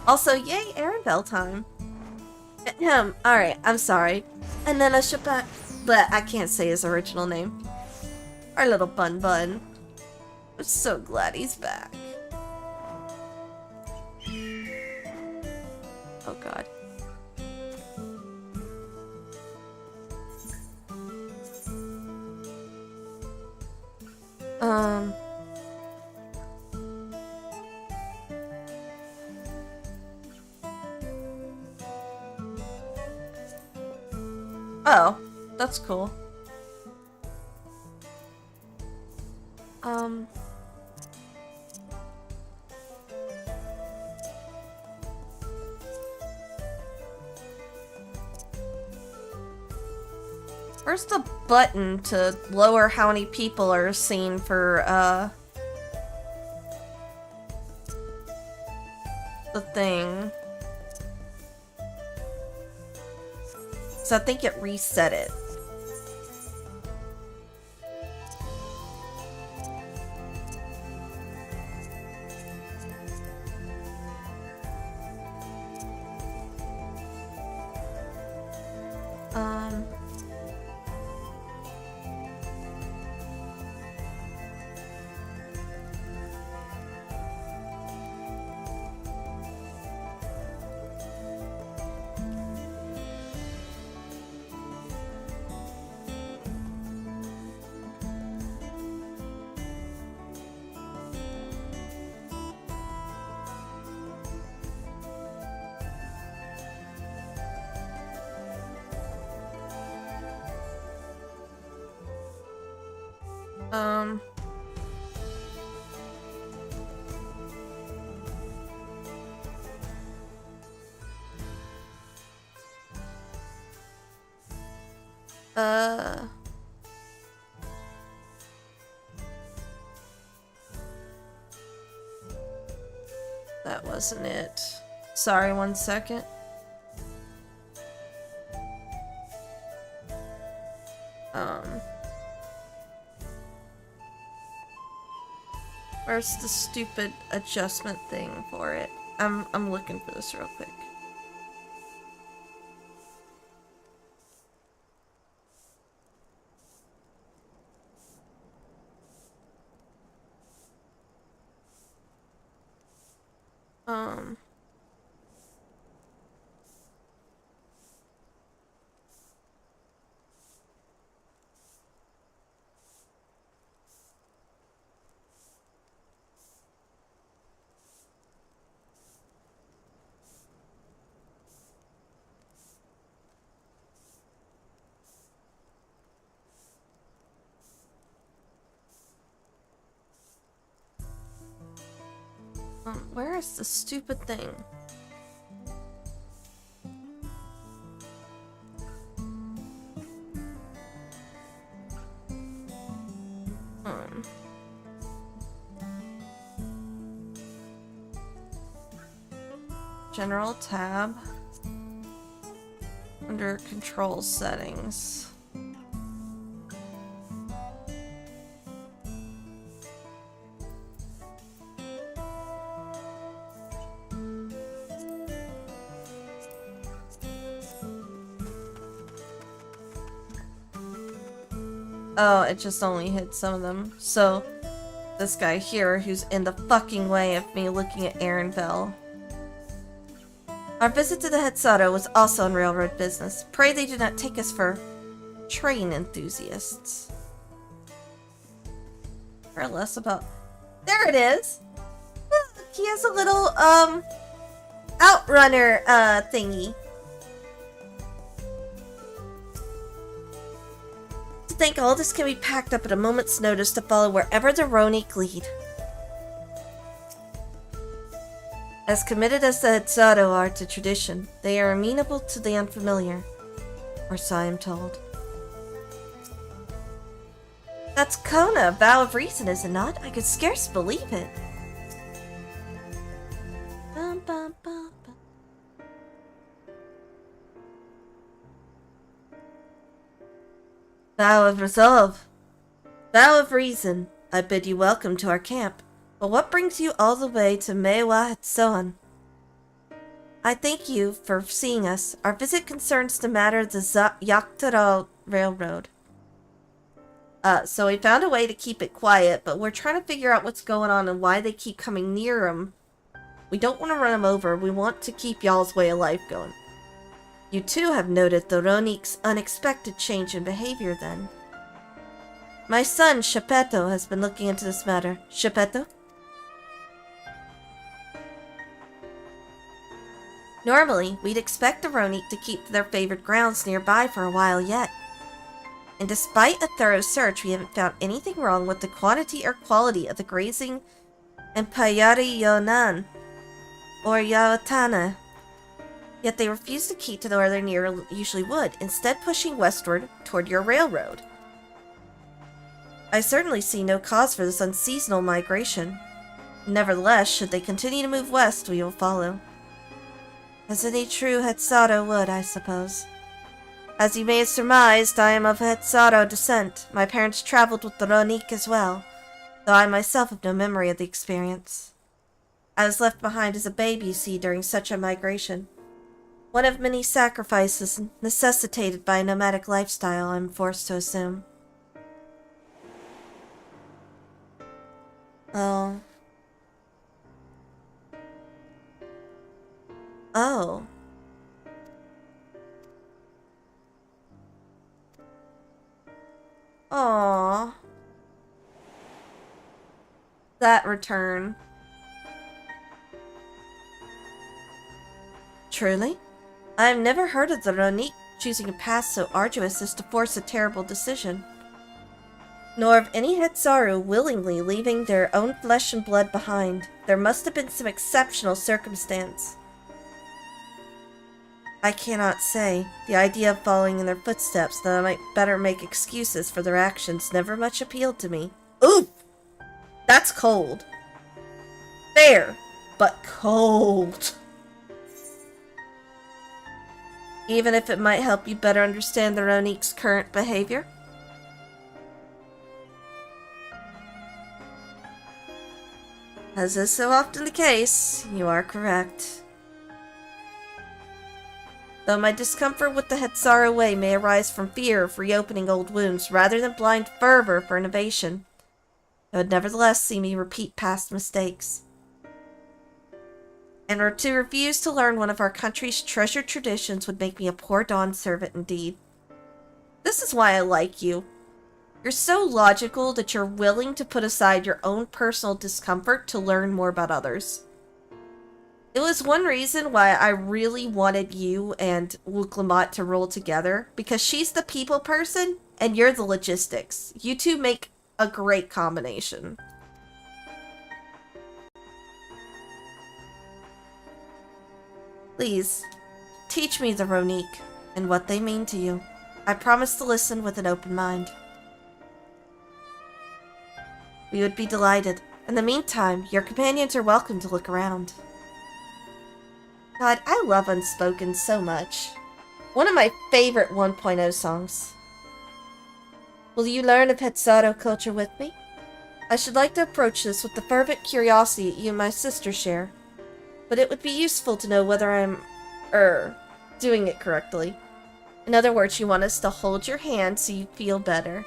Also, yay, Arendelle time. Alright, I'm sorry. And then but I can't say his original name. Our little Bun Bun. I'm so glad he's back. Oh god. Oh, that's cool. Where's the button to lower how many people are seen for, the thing? So I think it reset it. That wasn't it. Sorry, 1 second. Where's the stupid adjustment thing for it? I'm looking for this real quick. Where is the stupid thing? General tab. Under control settings. Oh, it just only hit some of them. So, this guy here who's in the fucking way of me looking at Aaronville. Our visit to the Hetzado was also on railroad business. Pray they do not take us for train enthusiasts. Or less about... There it is! Look, he has a little, outrunner, thingy. To think all this can be packed up at a moment's notice to follow wherever the Ronique lead. As committed as the Hetzado are to tradition, they are amenable to the unfamiliar. Or so I am told. That's Kona, Vow of Reason, is it not? I could scarce believe it. Bum, bum, bum, bum. Vow of Resolve. Vow of Reason, I bid you welcome to our camp. But what brings you all the way to Meiwa Hetsoan? I thank you for seeing us. Our visit concerns the matter of the Yaktaro Railroad. So we found a way to keep it quiet, but we're trying to figure out what's going on and why they keep coming near them. We don't want to run them over. We want to keep y'all's way of life going. You too have noted the Ronique's unexpected change in behavior then. My son, Shepetto, has been looking into this matter. Shepetto? Normally, we'd expect the Ronique to keep their favorite grounds nearby for a while yet. And despite a thorough search, we haven't found anything wrong with the quantity or quality of the grazing and Payari Yonan, or Yaotana. Yet they refuse to keep to where they usually would, instead pushing westward toward your railroad. I certainly see no cause for this unseasonal migration. Nevertheless, should they continue to move west, we will follow. As any true Hetzado would, I suppose. As you may have surmised, I am of Hetzado descent. My parents traveled with the Ronique as well, though I myself have no memory of the experience. I was left behind as a babe, you see, during such a migration. One of many sacrifices necessitated by a nomadic lifestyle, I'm forced to assume. Oh. Oh. Aww. That return. Truly? I have never heard of the Ronique choosing a path so arduous as to force a terrible decision. Nor of any Hetzaru willingly leaving their own flesh and blood behind. There must have been some exceptional circumstance. I cannot say. The idea of following in their footsteps, that I might better make excuses for their actions, never much appealed to me. Oof! That's cold. Fair, but cold. Even if it might help you better understand the Ronique's current behavior? As is so often the case, you are correct. Though my discomfort with the Hetzaru way may arise from fear of reopening old wounds rather than blind fervor for innovation, it would nevertheless see me repeat past mistakes. And to refuse to learn one of our country's treasured traditions would make me a poor dawn servant indeed. This is why I like you. You're so logical that you're willing to put aside your own personal discomfort to learn more about others. It was one reason why I really wanted you and Wuklamot to roll together, because she's the people person and you're the logistics. You two make a great combination. Please, teach me the Ronique and what they mean to you. I promise to listen with an open mind. We would be delighted. In the meantime, your companions are welcome to look around. God, I love Unspoken so much. One of my favorite 1.0 songs. Will you learn of Hetzado culture with me? I should like to approach this with the fervent curiosity you and my sister share. But it would be useful to know whether I'm, doing it correctly. In other words, you want us to hold your hand so you feel better.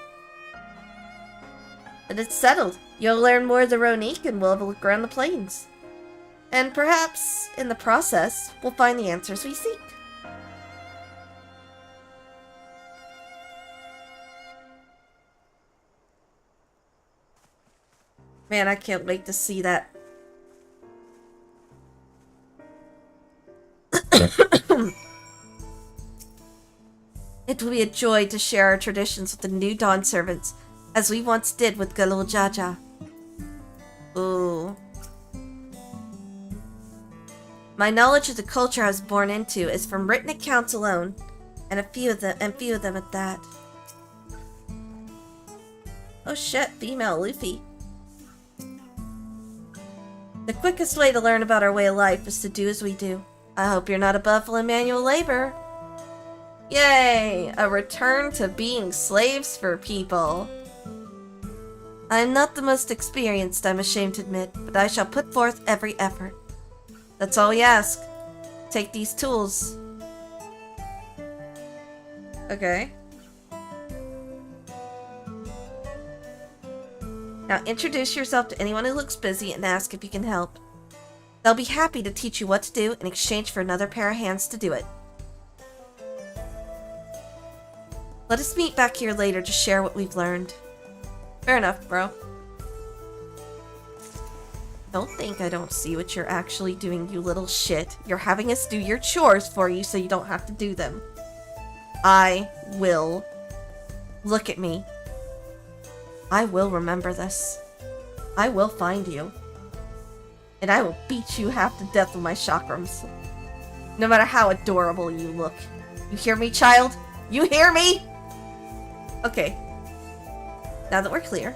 And it's settled. You'll learn more of the Ronique and we'll have a look around the plains. And perhaps, in the process, we'll find the answers we seek. Man, I can't wait to see that. It will be a joy to share our traditions with the new Dawn servants, as we once did with Galul Jaja. Ooh. My knowledge of the culture I was born into is from written accounts alone, and few of them at that. Oh shit, female Luffy. The quickest way to learn about our way of life is to do as we do. I hope you're not above manual labor. Yay! A return to being slaves for people. I am not the most experienced, I'm ashamed to admit, but I shall put forth every effort. That's all we ask. Take these tools. Okay. Now introduce yourself to anyone who looks busy and ask if you can help. They'll be happy to teach you what to do in exchange for another pair of hands to do it. Let us meet back here later to share what we've learned. Fair enough, bro. Don't think I don't see what you're actually doing, you little shit. You're having us do your chores for you so you don't have to do them. I will. Look at me. I will remember this. I will find you. And I will beat you half to death with my chakrams. No matter how adorable you look. You hear me, child? You hear me? Okay. Now that we're clear.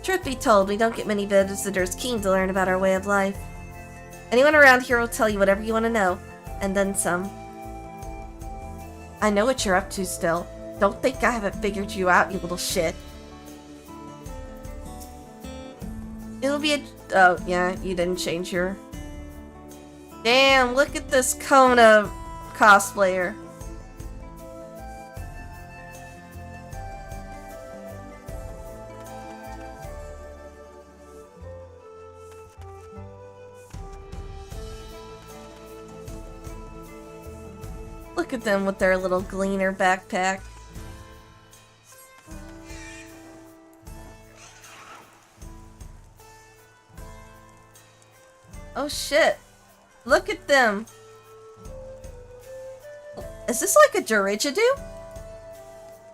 Truth be told, we don't get many visitors keen to learn about our way of life. Anyone around here will tell you whatever you want to know, and then some. I know what you're up to still. Don't think I haven't figured you out, you little shit. It'll be a... Oh, yeah, you didn't change your... Damn, look at this Kona cosplayer. Look at them with their little gleaner backpack. Oh shit. Look at them. Is this like a didgeridoo?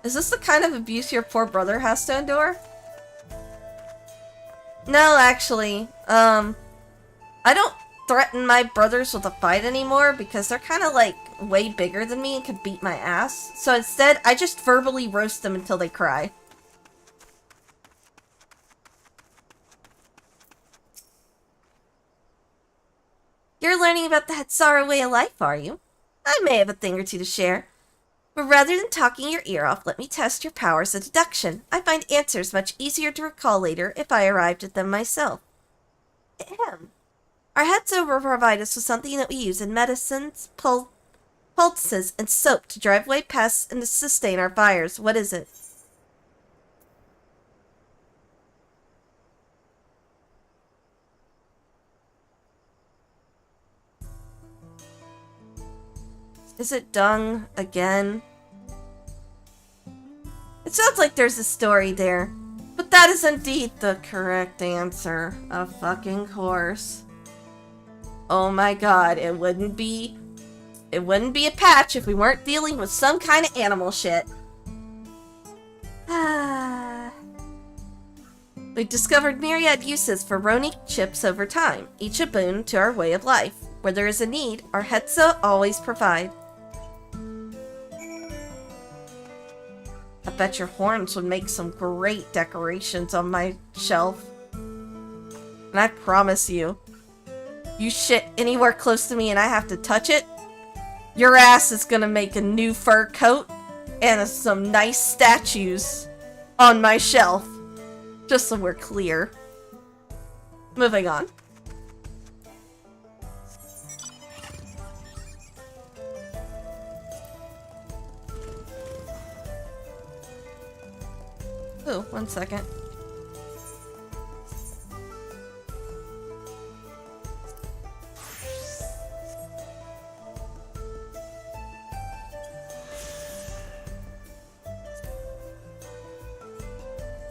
Is this the kind of abuse your poor brother has to endure? No, actually. I don't threaten my brothers with a fight anymore because they're kind of like way bigger than me and could beat my ass. So instead, I just verbally roast them until they cry. You're learning about the Hetsara way of life, are you? I may have a thing or two to share. But rather than talking your ear off, let me test your powers of deduction. I find answers much easier to recall later if I arrived at them myself. Ahem. Our Hetzo will provide us with something that we use in medicines, poultices, and soap to drive away pests and to sustain our fires. What is it? Is it dung again? It sounds like there's a story there. But that is indeed the correct answer. Of fucking course. Oh my god, it wouldn't be a patch if we weren't dealing with some kind of animal shit. We've discovered myriad uses for Ronique chips over time, each a boon to our way of life. Where there is a need, our Hetzo always provide. I bet your horns would make some great decorations on my shelf. And I promise you, you shit anywhere close to me and I have to touch it, your ass is gonna make a new fur coat and some nice statues on my shelf. Just so we're clear. Moving on. Ooh, 1 second.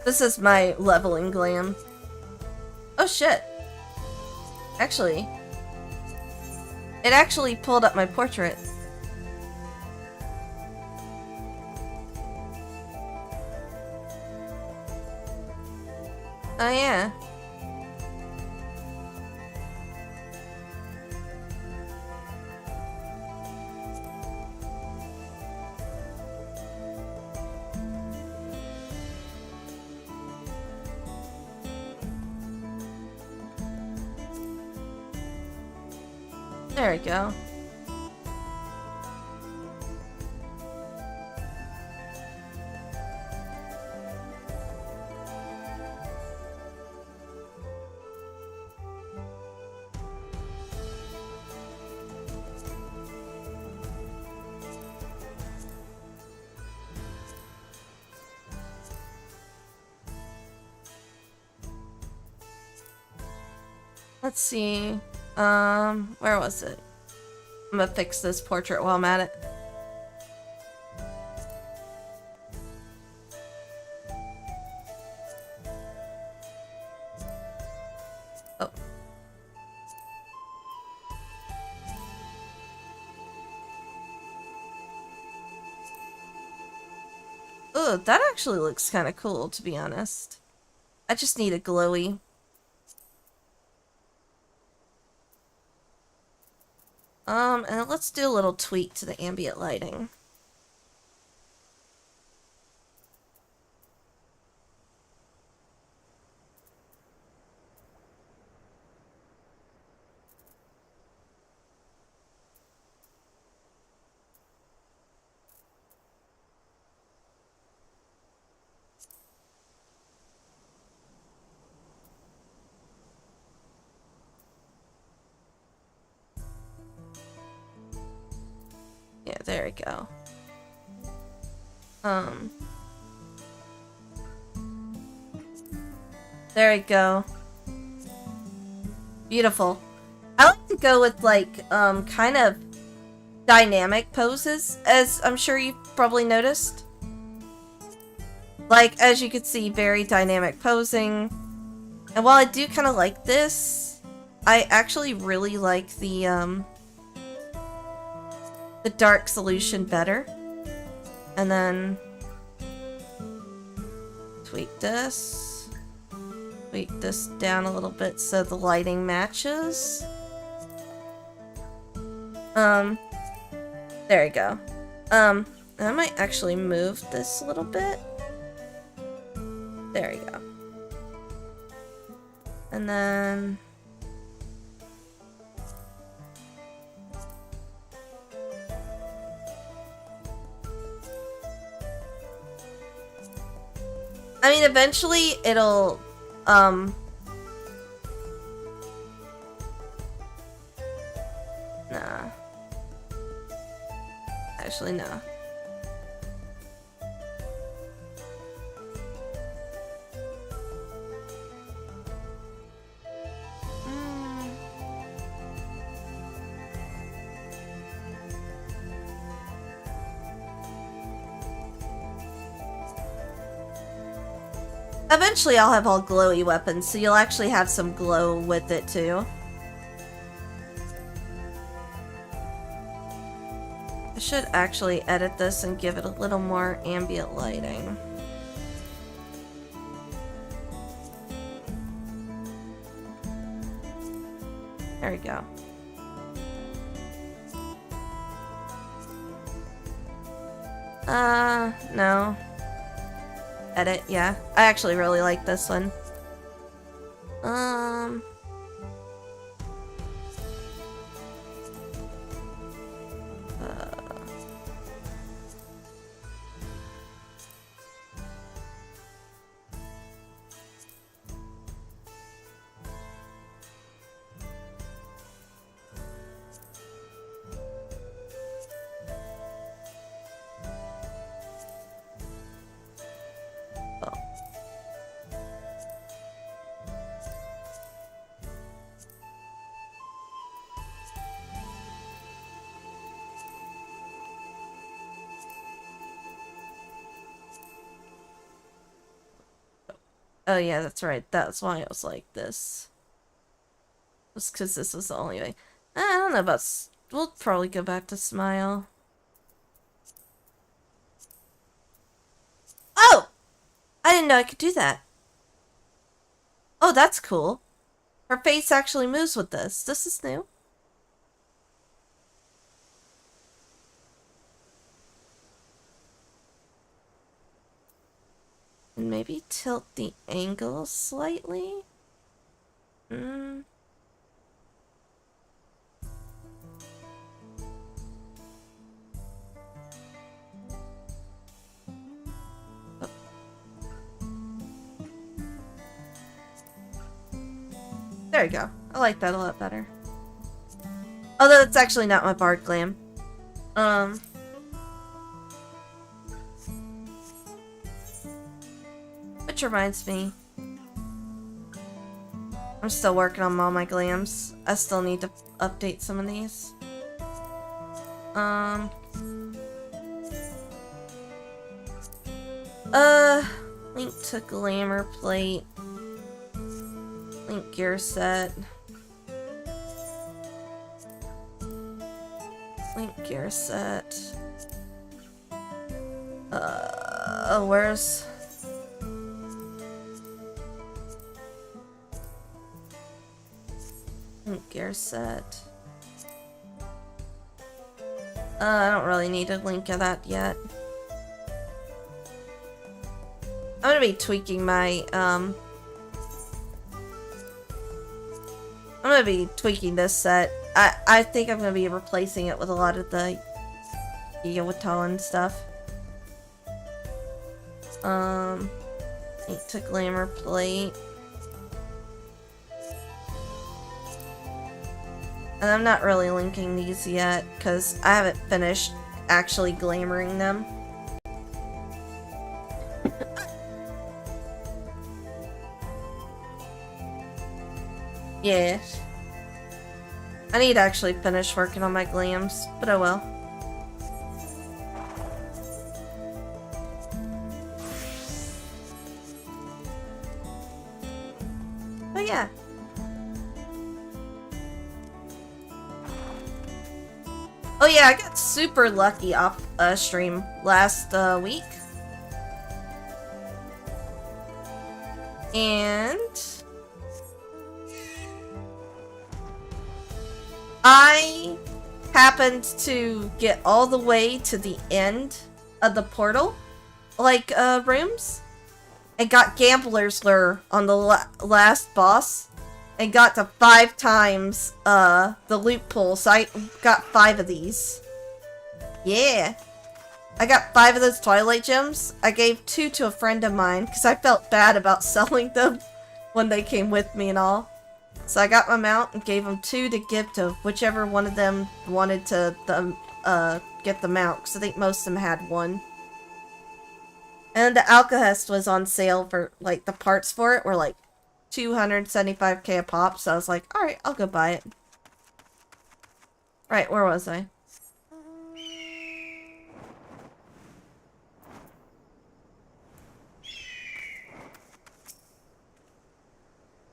This is my leveling glam. Oh shit. Actually, it actually pulled up my portrait. Oh yeah. There we go. Let's see. Where was it? I'm gonna fix this portrait while I'm at it. Oh. Ooh, that actually looks kind of cool, to be honest. I just need a glowy. And let's do a little tweak to the ambient lighting. Yeah, there we go. There we go. Beautiful. I like to go with, like, kind of dynamic poses, as I'm sure you've probably noticed. Like, as you can see, very dynamic posing. And while I do kind of like this, I actually really like the dark solution better. And then tweak this down a little bit so the lighting matches. There we go. I might actually move this a little bit. There we go. And then I mean, eventually it'll, nah. Actually, no. Eventually I'll have all glowy weapons, so you'll actually have some glow with it too. I should actually edit this and give it a little more ambient lighting. There we go. No. Edit, yeah. I actually really like this one. Oh yeah, that's right. That's why it was like this. Just because this was the only way. I don't know about... We'll probably go back to Smile. Oh! I didn't know I could do that. Oh, that's cool. Her face actually moves with this. This is new. And maybe tilt the angle slightly. Oh. There you go. I like that a lot better. Although it's actually not my Bard glam. Which reminds me, I'm still working on all my glams. I still need to update some of these. Link to glamour plate. Link gear set. Link gear set. Where's... Link gear set. I don't really need a link of that yet. I'm gonna be tweaking my, I'm gonna be tweaking this set. I think I'm gonna be replacing it with a lot of the Yawatan stuff. Link to glamour plate. And I'm not really linking these yet, because I haven't finished actually glamoring them. Yeah. I need to actually finish working on my glams, but oh well. But yeah. Oh yeah, I got super lucky off stream last week. And I happened to get all the way to the end of the portal, like, rooms, and got Gambler's Lure on the last boss, and got to 5 times, the loot pool, so I got 5 of these. Yeah! I got 5 of those Twilight Gems. I gave 2 to a friend of mine, because I felt bad about selling them when they came with me and all. So I got my mount and gave them 2 to give to whichever one of them wanted to get the mount, because I think most of them had 1. And the Alcahest was on sale for, like, the parts for it were like 275k a pop, so I was like, alright, I'll go buy it. Right, where was I?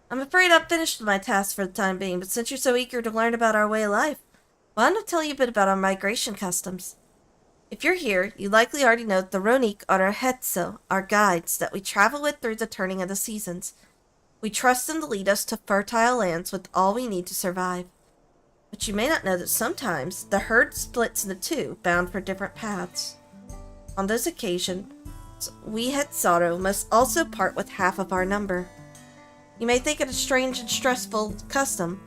I'm afraid I'm finished with my task for the time being, but since you're so eager to learn about our way of life, why don't I tell you a bit about our migration customs? If you're here, you likely already know that the Ronik are our Hetso, our guides, that we travel with through the turning of the seasons. We trust them to lead us to fertile lands with all we need to survive. But you may not know that sometimes the herd splits into 2, bound for different paths. On those occasions, we Hetsaro must also part with half of our number. You may think it a strange and stressful custom,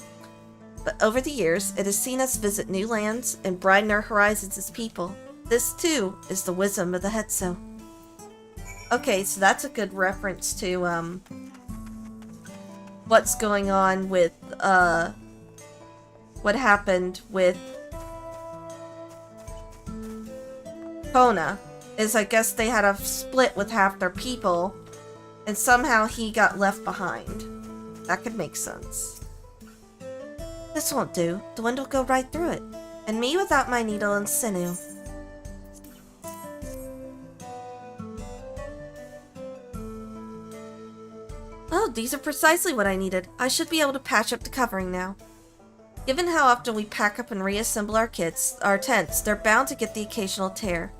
but over the years it has seen us visit new lands and broaden our horizons as people. This, too, is the wisdom of the Hetso. Okay, so that's a good reference to, what's going on with, what happened with Kona. Is I guess they had a split with half their people, and somehow he got left behind. That could make sense. This won't do. The wind will go right through it. And me without my needle and sinew. Oh, these are precisely what I needed. I should be able to patch up the covering now. Given how often we pack up and reassemble our tents, they're bound to get the occasional tear.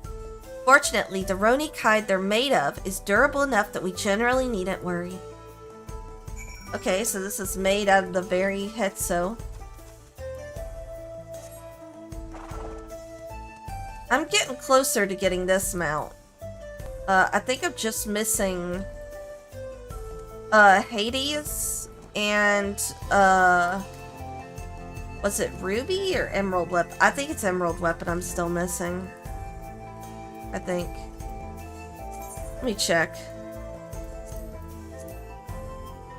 Fortunately, the Ronique hide they're made of is durable enough that we generally needn't worry. Okay, so this is made out of the very Hetso. I'm getting closer to getting this mount. I think I'm just missing Hades and was it Ruby or Emerald Weapon? I think it's Emerald Weapon I'm still missing. I think. Let me check.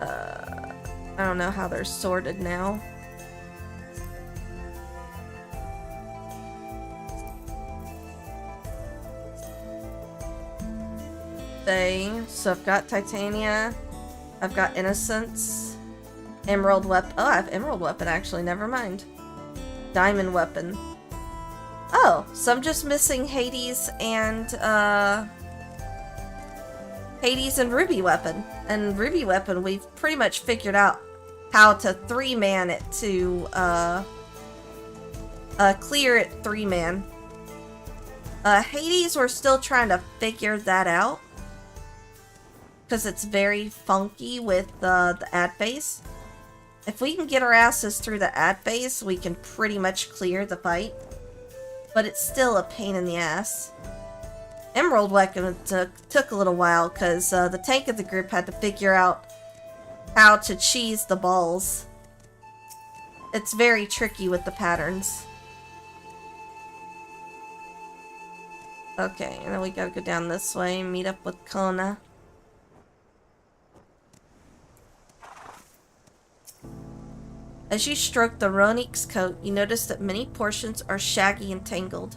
I don't know how they're sorted now. So I've got Titania, I've got Innocence, Emerald Weapon. Oh, I have Emerald Weapon actually, never mind. Diamond Weapon. Oh, so I'm just missing Hades and Ruby Weapon. And Ruby Weapon, we've pretty much figured out how to 3-man it to clear it 3-man. Hades, we're still trying to figure that out. Because it's very funky with the ad phase. If we can get our asses through the ad phase, we can pretty much clear the fight. But it's still a pain in the ass. Emerald Weapon took a little while because the tank of the group had to figure out how to cheese the balls. It's very tricky with the patterns. Okay, and then we gotta go down this way and meet up with Kona. As you stroke the Ronique's coat, you notice that many portions are shaggy and tangled.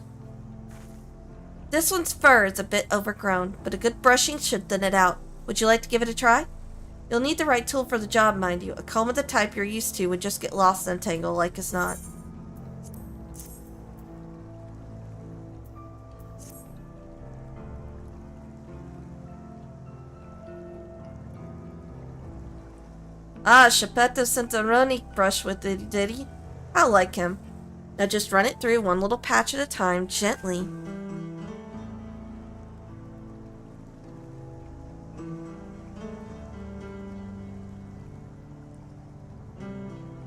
This one's fur is a bit overgrown, but a good brushing should thin it out. Would you like to give it a try? You'll need the right tool for the job, mind you. A comb of the type you're used to would just get lost in a tangle like as not. Ah, Shepetto sent a Ronique brush with it, did he? I like him. Now just run it through one little patch at a time, gently.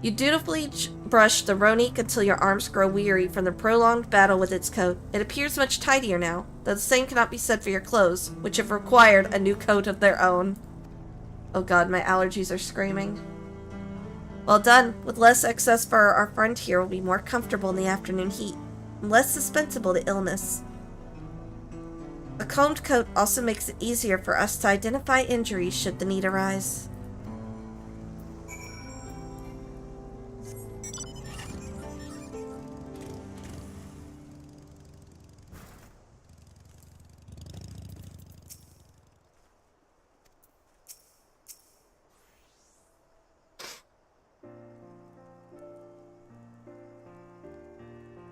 You dutifully brush the Ronique until your arms grow weary from the prolonged battle with its coat. It appears much tidier now, though the same cannot be said for your clothes, which have required a new coat of their own. Oh god, my allergies are screaming. Well done. With less excess fur, our friend here will be more comfortable in the afternoon heat, and less susceptible to illness. A combed coat also makes it easier for us to identify injuries should the need arise.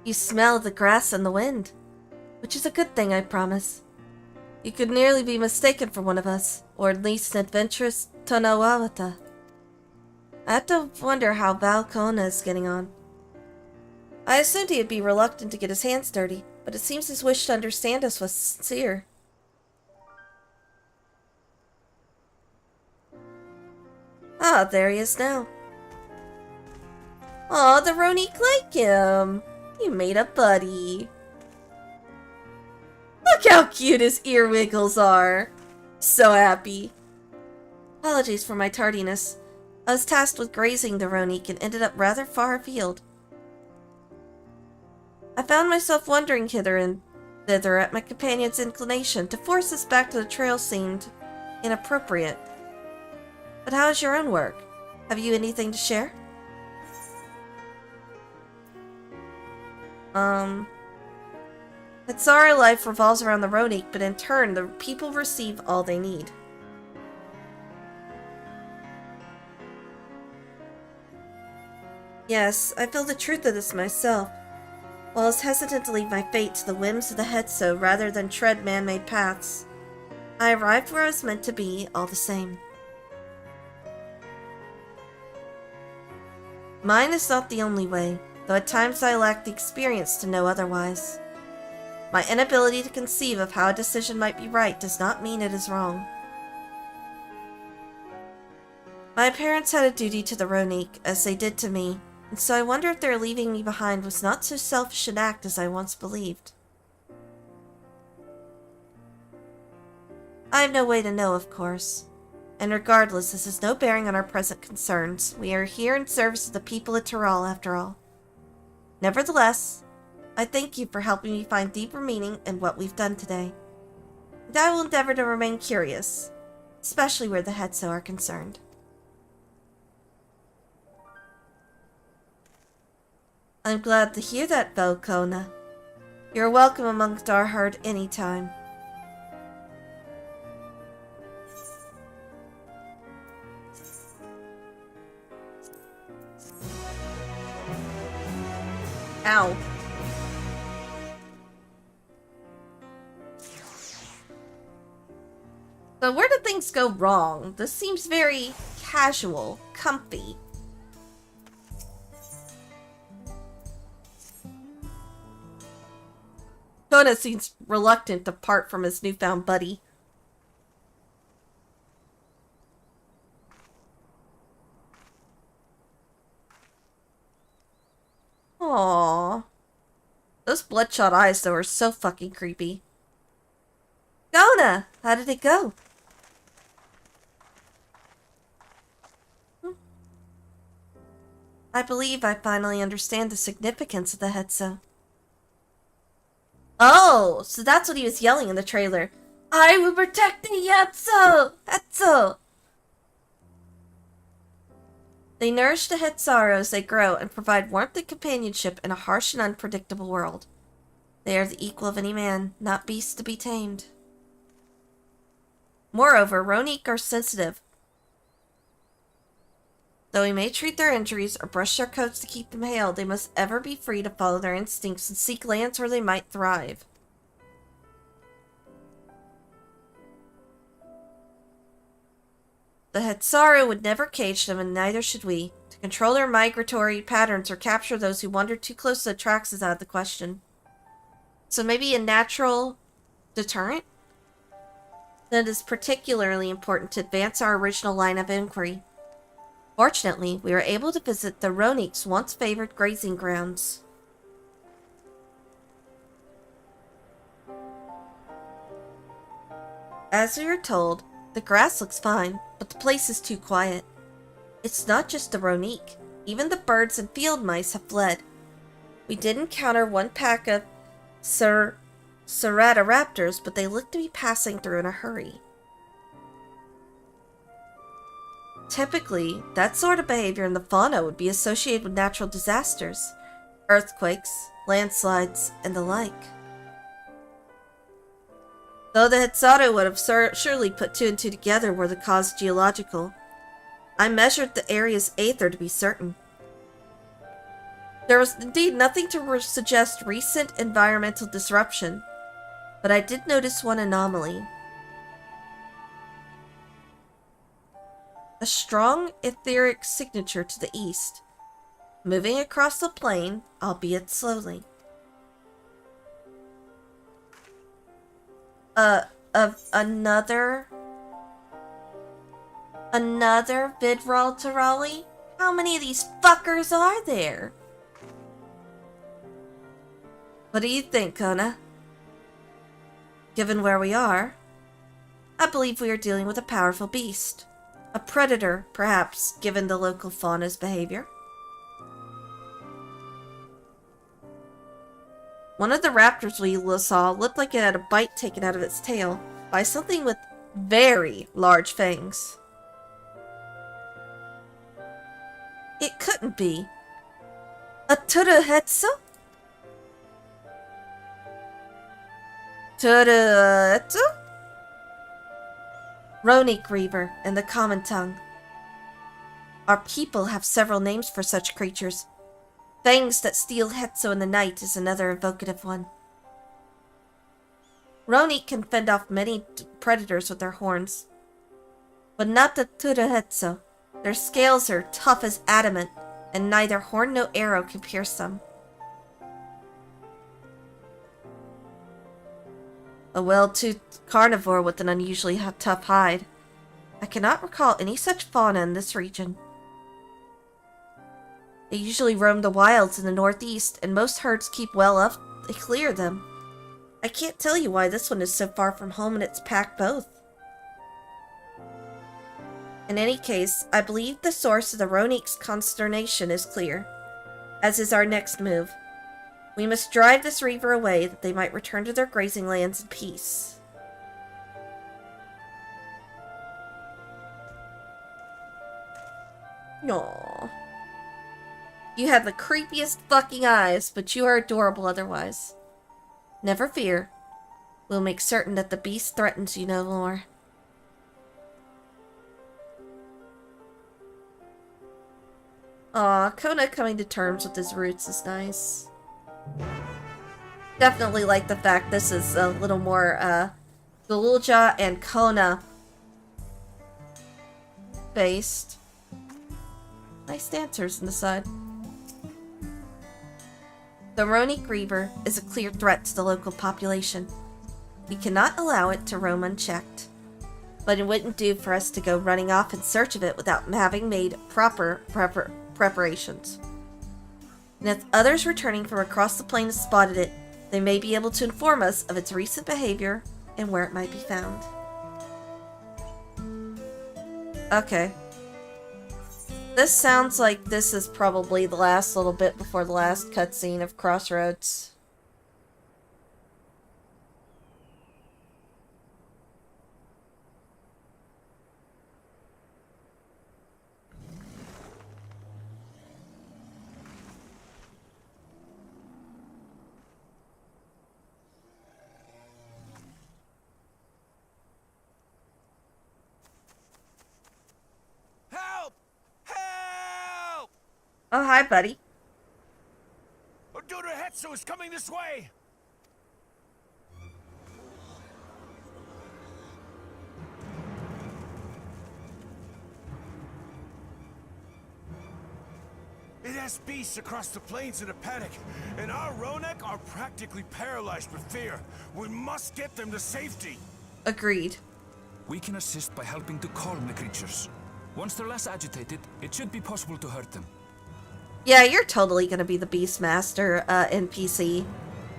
You smell the grass and the wind, which is a good thing, I promise. You could nearly be mistaken for one of us, or at least an adventurous Tonawawata. I have to wonder how Val Kona is getting on. I assumed he'd be reluctant to get his hands dirty, but it seems his wish to understand us was sincere. Ah, there he is now. Aw, the Ronique like him! You made a buddy. Look how cute his ear wiggles are. So happy. Apologies for my tardiness. I was tasked with grazing the Ronique and ended up rather far afield. I found myself wandering hither and thither at my companion's inclination. To force us back to the trail seemed inappropriate. But how is your own work? Have you anything to share? Hatsara life revolves around the Ronique, but in turn, the people receive all they need. Yes, I feel the truth of this myself. While I was hesitant to leave my fate to the whims of the Hetso rather than tread man-made paths, I arrived where I was meant to be all the same. Mine is not the only way, though at times I lack the experience to know otherwise. My inability to conceive of how a decision might be right does not mean it is wrong. My parents had a duty to the Ronique, as they did to me, and so I wonder if their leaving me behind was not so selfish an act as I once believed. I have no way to know, of course. And regardless, this has no bearing on our present concerns. We are here in service of the people of Tyrol, after all. Nevertheless, I thank you for helping me find deeper meaning in what we've done today. And I will endeavor to remain curious, especially where the Hetso are concerned. I'm glad to hear that, Velkona. You're welcome amongst our herd anytime. Ow. So where did things go wrong? This seems very casual, comfy. Kona seems reluctant to part from his newfound buddy. Aww. Those bloodshot eyes, though, are so fucking creepy. Kona! How did it go? I believe I finally understand the significance of the Hetso. Oh, so that's what he was yelling in the trailer. I will protect the Hetso! Hetso! They nourish the Hetsaru as they grow and provide warmth and companionship in a harsh and unpredictable world. They are the equal of any man, not beasts to be tamed. Moreover, Ronique are sensitive. Though we may treat their injuries or brush their coats to keep them hale, they must ever be free to follow their instincts and seek lands where they might thrive. The Hetsaru would never cage them, and neither should we. To control their migratory patterns or capture those who wander too close to the tracks is out of the question. So maybe a natural deterrent? Then it is particularly important to advance our original line of inquiry. Fortunately, we were able to visit the Ronique's once favored grazing grounds. As we were told, the grass looks fine, but the place is too quiet. It's not just the Ronique. Even the birds and field mice have fled. We did encounter one pack of Raptors, but they looked to be passing through in a hurry. Typically, that sort of behavior in the fauna would be associated with natural disasters, earthquakes, landslides, and the like. Though the Hetsaru would have surely put two and two together were the cause geological, I measured the area's aether to be certain. There was indeed nothing to suggest recent environmental disruption, but I did notice one anomaly. A strong etheric signature to the east, moving across the plain, albeit slowly. Another Vidral Tirali? How many of these fuckers are there? What do you think, Kona? Given where we are, I believe we are dealing with a powerful beast. A predator, perhaps, given the local fauna's behavior. One of the raptors we saw looked like it had a bite taken out of its tail by something with very large fangs. It couldn't be. A Turuhetsu? Turuhetsu? Ronique Reaver, in the common tongue. Our people have several names for such creatures. Fangs that steal Hetso in the night is another evocative one. Ronique can fend off many predators with their horns, but not the Turuhetsu. Their scales are tough as adamant, and neither horn nor arrow can pierce them. A well-toothed carnivore with an unusually tough hide. I cannot recall any such fauna in this region. They usually roam the wilds in the northeast, and most herds keep well up. They clear them. I can't tell you why this one is so far from home and it's packed both. In any case, I believe the source of the Ronique's consternation is clear, as is our next move. We must drive this reaver away that they might return to their grazing lands in peace. Aww. You have the creepiest fucking eyes, but you are adorable otherwise. Never fear. We'll make certain that the beast threatens you no more. Aw, Kona coming to terms with his roots is nice. Definitely like the fact this is a little more, Galulja and Kona based. Nice dancers on the side. The Ronique Reaver is a clear threat to the local population. We cannot allow it to roam unchecked. But it wouldn't do for us to go running off in search of it without having made proper preparations. And if others returning from across the plain have spotted it, they may be able to inform us of its recent behavior and where it might be found. Okay. This sounds like this is probably the last little bit before the last cutscene of Crossroads. Oh, hi, buddy. Oduda Hetsu is coming this way! It has beasts across the plains in a panic, and our Ronek are practically paralyzed with fear. We must get them to safety. Agreed. We can assist by helping to calm the creatures. Once they're less agitated, it should be possible to hurt them. Yeah, you're totally gonna be the Beastmaster NPC.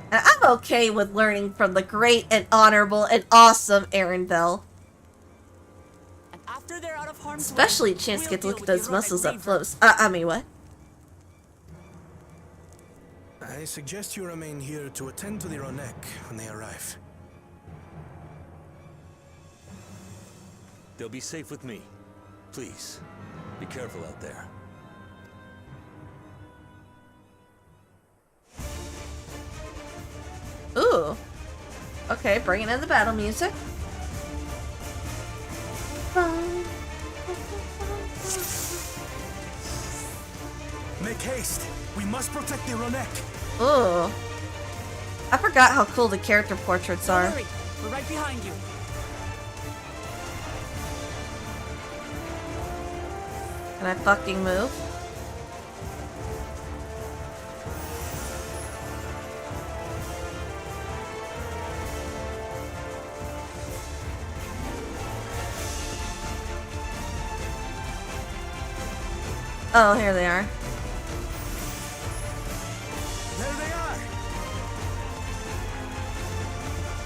And I'm okay with learning from the great and honorable and awesome Aaron Bell. And after they're out of harm's way, Especially a chance to get to look at those muscles up close. I mean, what? I suggest you remain here to attend to the Ronek when they arrive. They'll be safe with me. Please, be careful out there. Ooh. Okay, bringing in the battle music. Make haste! We must protect the Ronek! Ooh. I forgot how cool the character portraits are. Hurry, we're right behind you. Can I fucking move? Oh, here they are. There they are!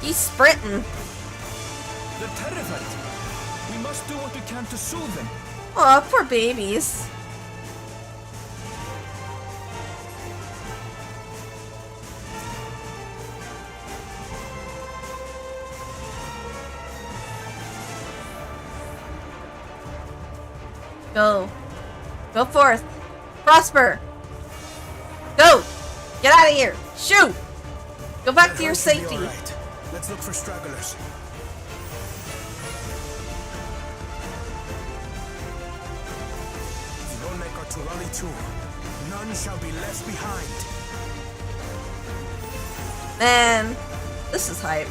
He's sprinting. They're terrified. We must do what we can to soothe them. Aw, poor babies. Go. Go forth. Prosper. Go. Get out of here. Shoot. Go back to your safety. All right. Let's look for stragglers. The Ronek are to rally too. None shall be left behind. Man, this is hype.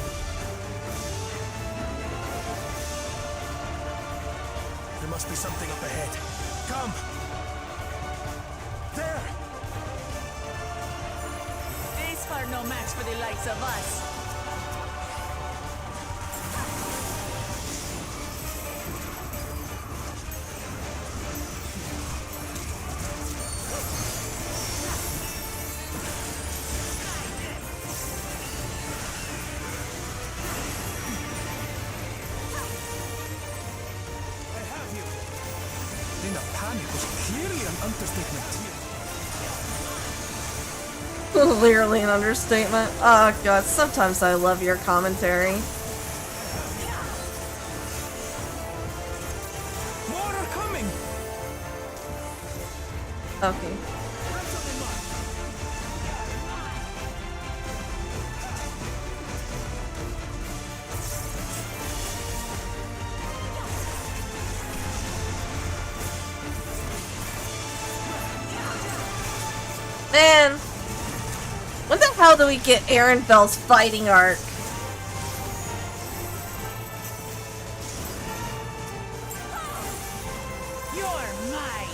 There must be something up ahead. Come! There! These are no match for the likes of us. In a panic was clearly an understatement. Clearly an understatement. Oh god, sometimes I love your commentary. More are coming! Okay. Man, when the hell do we get Aaron Bell's fighting arc? You're mine.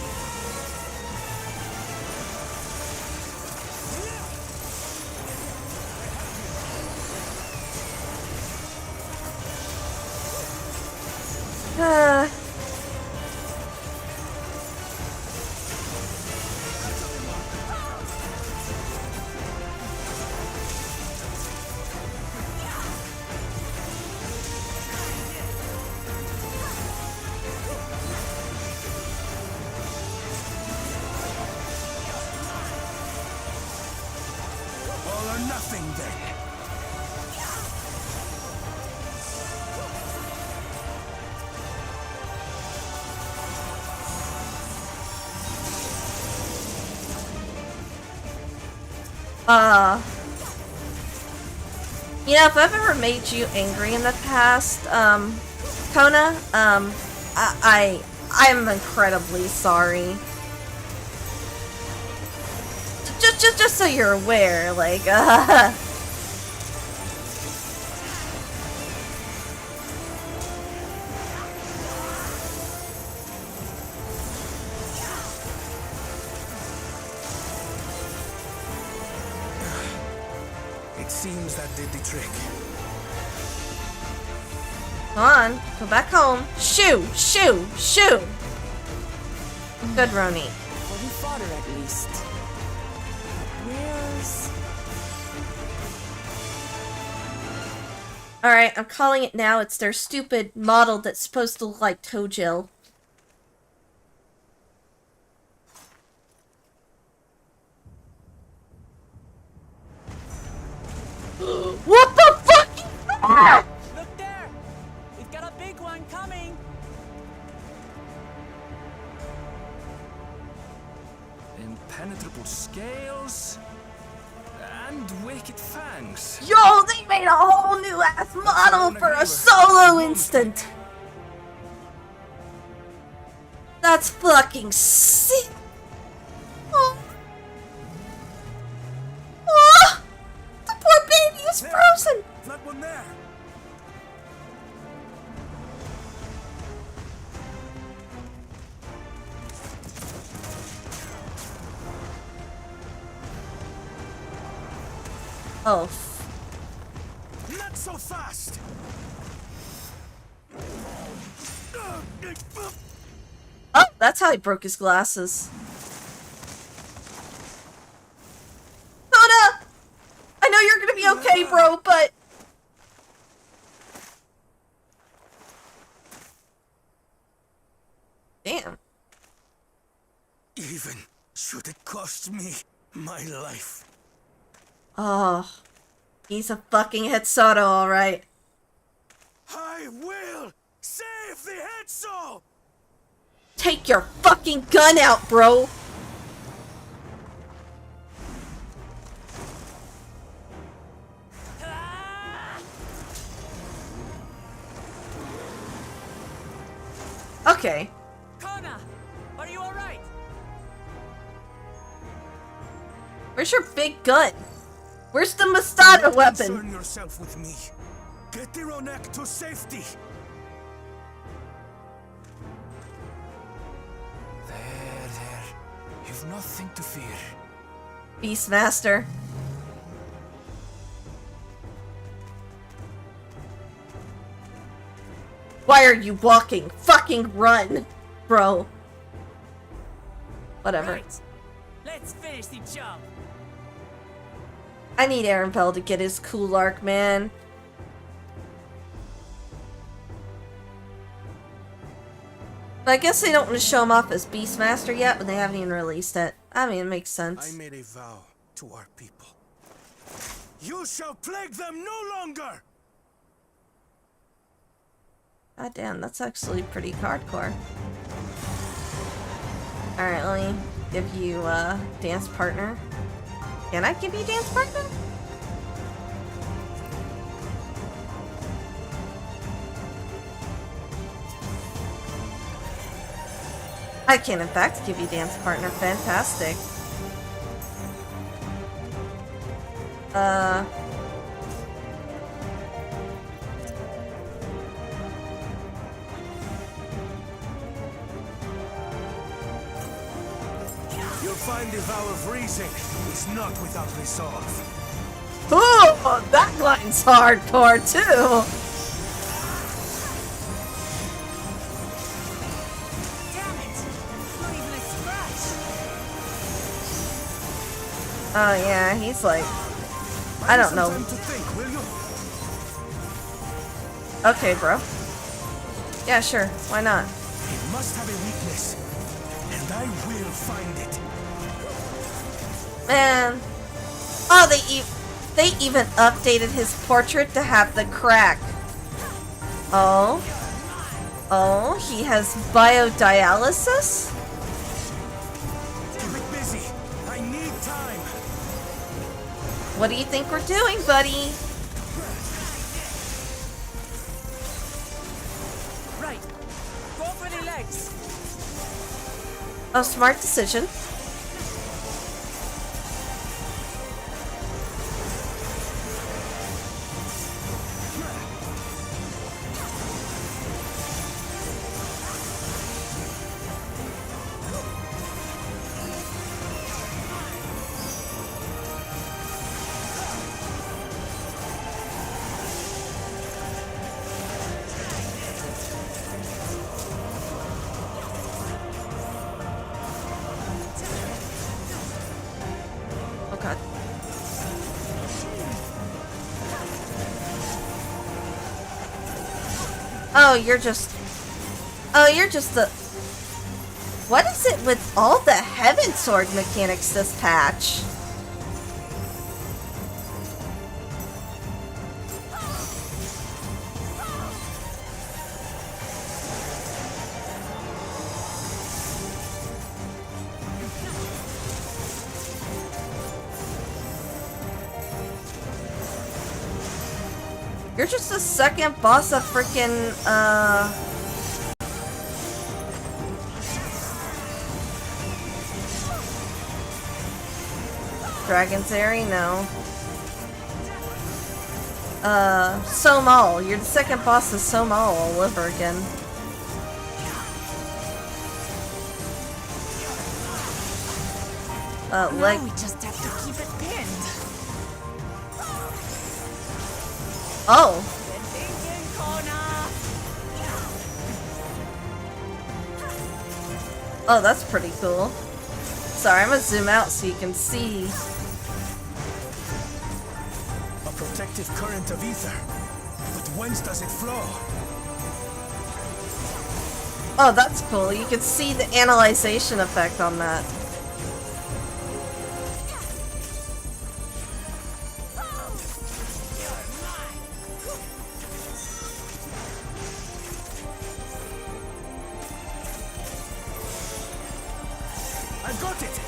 All or nothing then. You know, if I've ever made you angry in the past, Kona, I'm incredibly sorry. Just so you're aware, like, It seems that did the trick. come on, go back home. Shoo! Shoo! Shoo! Good, Roni. For the fodder, at least. Where's... Alright, I'm calling it now. It's their stupid model that's supposed to look like Tojil. What the fuck is that? Look there! We've got a big one coming! Impenetrable scales and wicked fangs. Yo, they made a whole new ass model for a solo instant! That's fucking sick! Oh. Oh. The poor baby is frozen! That one there. Oh. Not so fast. Oh, that's how he broke his glasses. Soda! I know you're gonna be okay, bro, but... Damn. Even should it cost me my life. Oh. He's a fucking Hetsoto, alright. I will save the Hetso! Take your fucking gun out, bro! Okay. Kona! Are you alright? Where's your big gun? Where's the Mastada weapon? Concern yourself with me. Get the Ronek to safety. There. You've You've nothing to fear. Beastmaster. Why are you walking? Fucking run, bro. Whatever. Right. Let's finish the job. I need Aaronfell to get his cool arc, man. But I guess they don't want to show him off as Beastmaster yet, but they haven't even released it. I mean, it makes sense. I made a vow to our people. You shall plague them no longer! God damn, that's actually pretty hardcore. Alright, let me give you a dance partner. Can I give you a dance partner? I can in fact give you a dance partner. Fantastic. You'll find the vow of reason is not without resolve. Oh, that line's hardcore too. Damn it! Not even a scratch. Oh yeah, he's like, I don't know. Time to think, will you? Okay, bro. Yeah, sure. Why not? It must have a weakness, and I will find it. Man. Oh, they even updated his portrait to have the crack. Oh. Oh, he has biodialysis? Keep it busy. I need time. What do you think we're doing, buddy? Right. Go for the legs. Oh, smart decision. Oh god. Oh, you're just the... What is it with all the Heaven Sword mechanics this patch? You're just the second boss of freaking, Dragon's Airy? No. Somal. You're the second boss of Somal all over again. Like... Now we just have to keep it pinned. Oh. Oh, that's pretty cool. Sorry, I'm gonna zoom out so you can see. A protective current of ether. But whence does it flow? Oh, that's cool. You can see the analyzation effect on that. I've got it!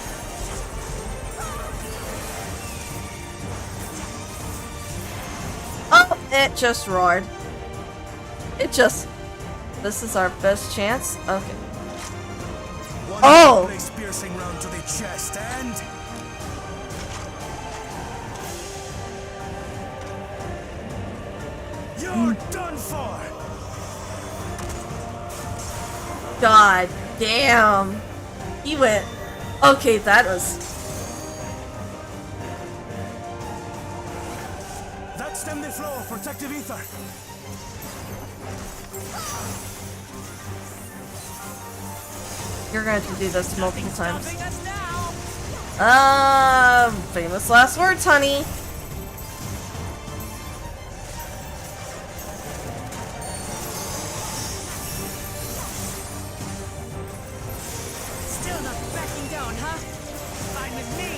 Oh, it just roared. It just... This is our best chance? Okay. One place piercing round to the chest and... You're done for! God damn. He went Okay, that was... That stemmed the flow of protective ether. You're gonna have to do this multiple times. Famous last words, honey. Still not backing down, huh? Fine with me.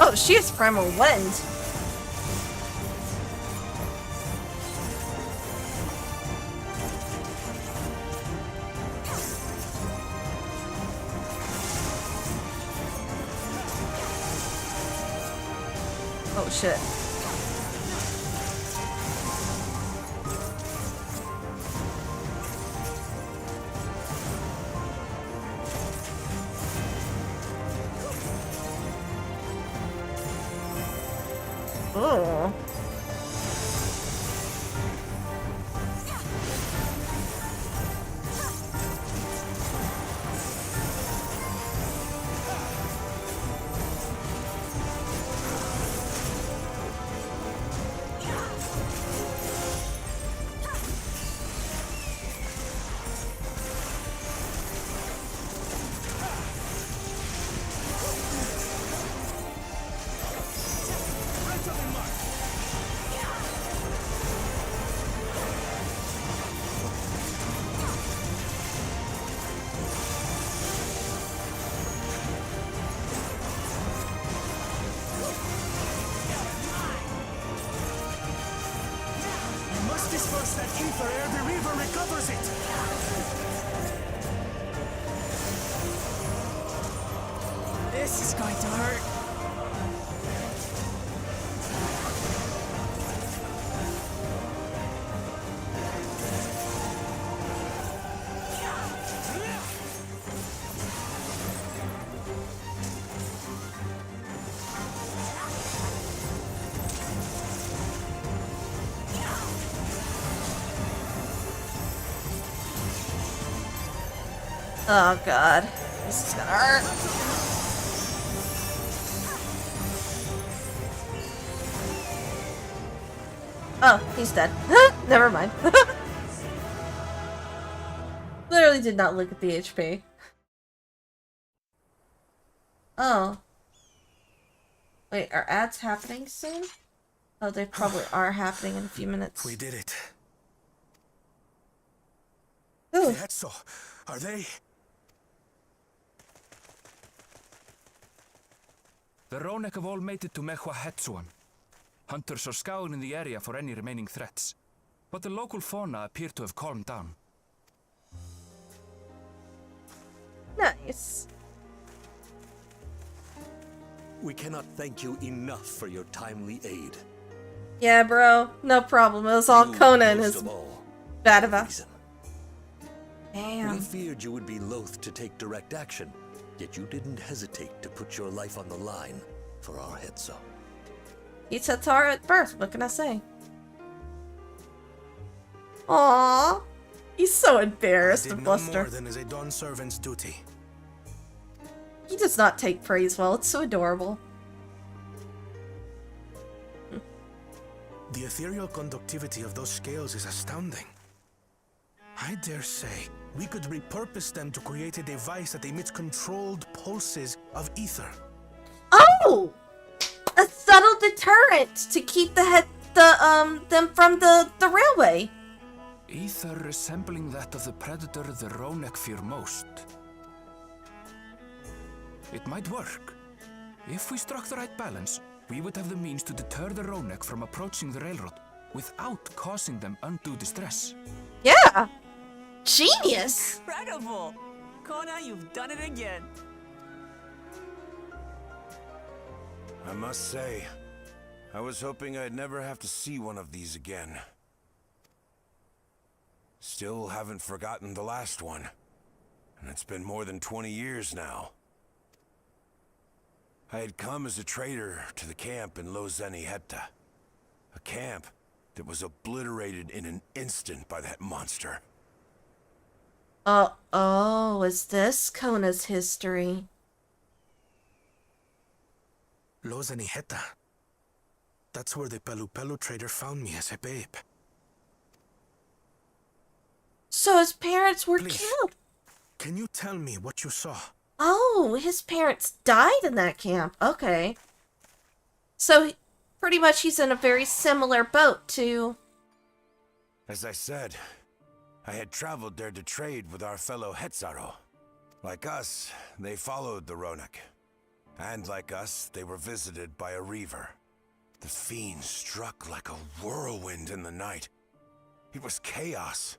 Oh, she has primal wind. Oh shit. Oh. Disperse that ether ere the river recovers it! This is going to hurt. Oh god. This is gonna hurt. Oh, he's dead. Never mind. Literally did not look at the HP. Oh. Wait, are ads happening soon? Oh, they probably are happening in a few minutes. We did it. Ooh. So, are they? The Ronek have all made it to Mehua Hetsuan. Hunters are scouring the area for any remaining threats, but the local fauna appear to have calmed down. Nice. We cannot thank you enough for your timely aid. Yeah, bro. No problem. It was all Kona and most his of all, bad of us. reason. Damn. We feared you would be loath to take direct action, yet you didn't hesitate to put your life on the line for our Hetzo. He said Tara at birth. What can I say? Aww. He's so embarrassed I of did no Bluster. more than is a Dawn servant's duty. He does not take praise well. It's so adorable. The ethereal conductivity of those scales is astounding. I dare say we could repurpose them to create a device that emits controlled pulses of ether. Oh! A subtle deterrent to keep them from the railway. Ether resembling that of the predator the Ronek fear most. It might work. If we struck the right balance, we would have the means to deter the Ronek from approaching the railroad without causing them undue distress. Yeah! Genius! Incredible! Kona, you've done it again. I must say, I was hoping I'd never have to see one of these again. Still haven't forgotten the last one. And it's been more than 20 years now. I had come as a trader to the camp in Lozeni Hepta. A camp that was obliterated in an instant by that monster. Oh, is this Kona's history? Los Aniheta. That's where the Pelu Pelu trader found me as a babe. So his parents were Please, killed. can you tell me what you saw? Oh, his parents died in that camp. Okay. So, pretty much he's in a very similar boat to... As I said, I had traveled there to trade with our fellow Hetzaro. Like us, they followed the Ronek. And like us, they were visited by a reaver. The fiend struck like a whirlwind in the night. It was chaos.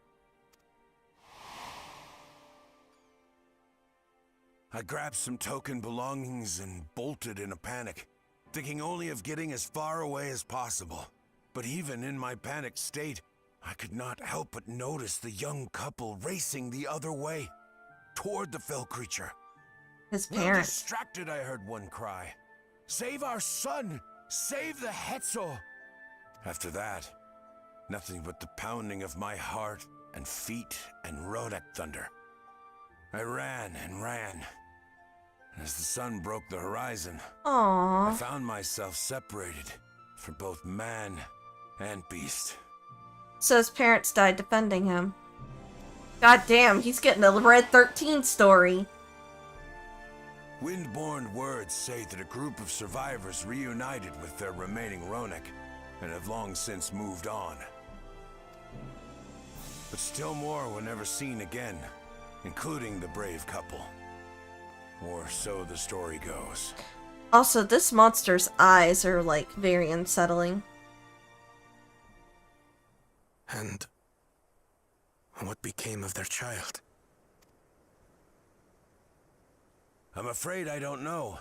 I grabbed some token belongings and bolted in a panic, thinking only of getting as far away as possible. But even in my panicked state, I could not help but notice the young couple racing the other way, toward the fell creature. His Well parents. distracted, I heard one cry. Save our son! Save the Hetzo! After that, nothing but the pounding of my heart and feet and Ronek thunder. I ran and ran. And as the sun broke the horizon, I Aww. found myself separated from both man and beast. So his parents died defending him. God damn, he's getting a Red 13 story. Windborne words say that a group of survivors reunited with their remaining Ronek and have long since moved on. But still more were never seen again, including the brave couple. Or so the story goes. Also, this monster's eyes are, like, very unsettling. And what became of their child? I'm afraid I don't know.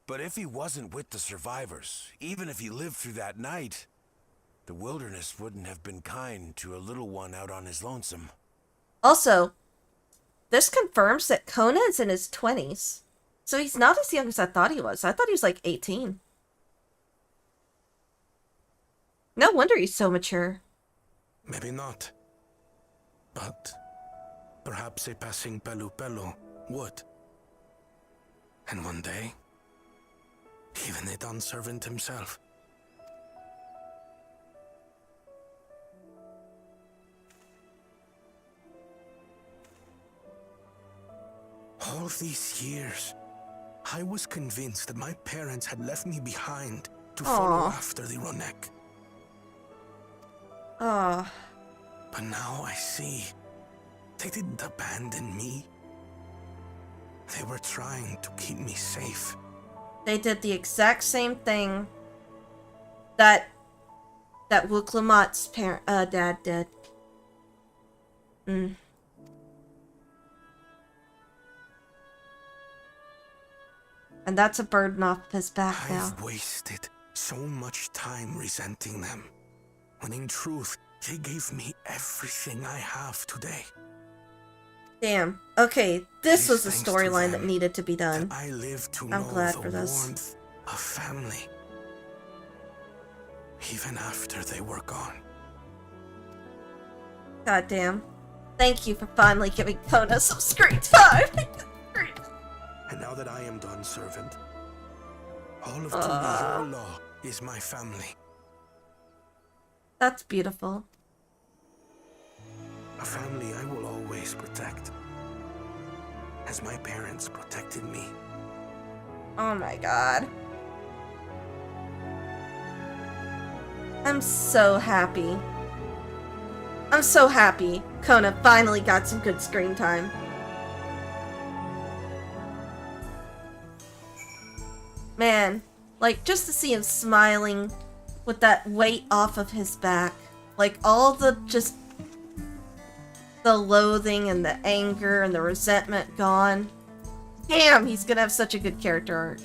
But if he wasn't with the survivors, even if he lived through that night, the wilderness wouldn't have been kind to a little one out on his lonesome. Also, this confirms that Kona is in his 20s. So he's not as young as I thought he was. I thought he was like 18. No wonder he's so mature. Maybe not. But perhaps a passing Pelu Pelu would. And one day, even a Dawn servant himself. All these years, I was convinced that my parents had left me behind to follow after the Ronek. Ah. But now I see, they didn't abandon me. They were trying to keep me safe. They did the exact same thing that Wuklamat's dad did. And that's a burden off his back now. I've wasted so much time resenting them, when in truth, they gave me everything I have today. Damn. Okay, this was a Thanks to storyline that them needed to be done. I live to I'm know glad the for this. warmth of family, even after they were gone. God damn. Thank you for finally giving Kona some screen time. And now that I am done, servant, all of your law is my family. That's beautiful. A family I will always protect, as my parents protected me. Oh my god. I'm so happy. I'm so happy Kona finally got some good screen time. Man, like, just to see him smiling with that weight off of his back. Like, all the just... the loathing and the anger and the resentment gone. Damn, he's gonna have such a good character arc.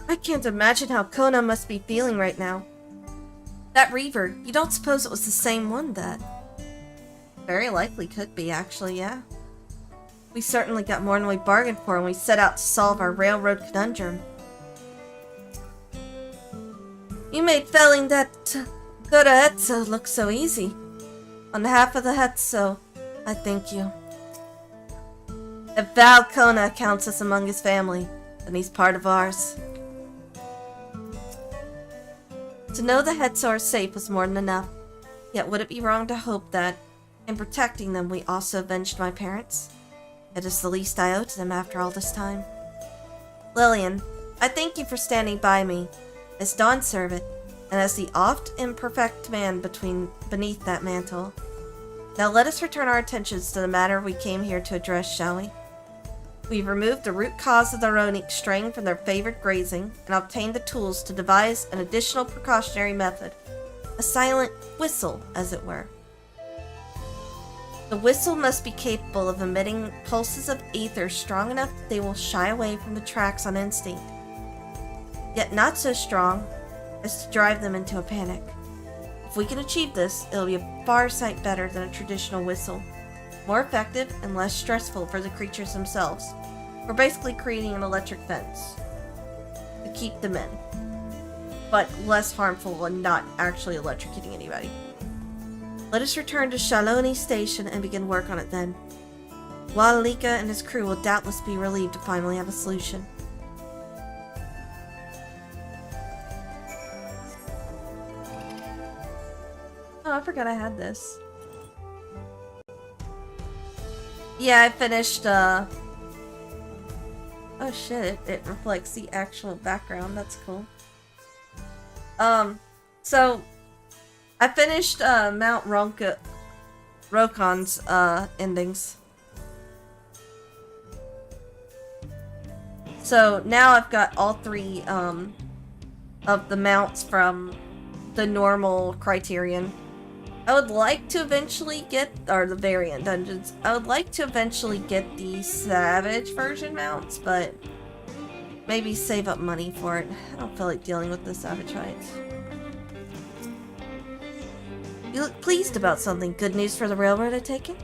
I can't imagine how Kona must be feeling right now. That Reaver, you don't suppose it was the same one that... Very likely could be, actually, yeah. We certainly got more than we bargained for when we set out to solve our railroad conundrum. You made felling that good Hetzo look so easy. On behalf of the Hetzo, I thank you. If Val Kona counts us among his family, then he's part of ours. To know the Hetzo are safe was more than enough. Yet would it be wrong to hope that, in protecting them, we also avenged my parents? It is the least I owe to them after all this time. Lillian, I thank you for standing by me, as Dawn's servant, and as the oft imperfect man beneath that mantle. Now let us return our attentions to the matter we came here to address, shall we? We've removed the root cause of the Ronik straying from their favored grazing, and obtained the tools to devise an additional precautionary method. A silent whistle, as it were. The whistle must be capable of emitting pulses of ether strong enough that they will shy away from the tracks on instinct, yet not so strong as to drive them into a panic. If we can achieve this, it'll be a far sight better than a traditional whistle. More effective and less stressful for the creatures themselves. We're basically creating an electric fence to keep them in, but less harmful and not actually electrocuting anybody. Let us return to Shaloni Station and begin work on it then. Walika and his crew will doubtless be relieved to finally have a solution. Oh, I forgot I had this. Yeah, I finished, oh shit, it reflects the actual background, that's cool. So, I finished, Mount Rokon's, endings. So, now I've got all three, of the mounts from the normal Criterion. I would like to eventually get, or the variant dungeons, I would like to eventually get the Savage version mounts, but maybe save up money for it. I don't feel like dealing with the Savage fights. You look pleased about something. Good news for the railroad, I take it?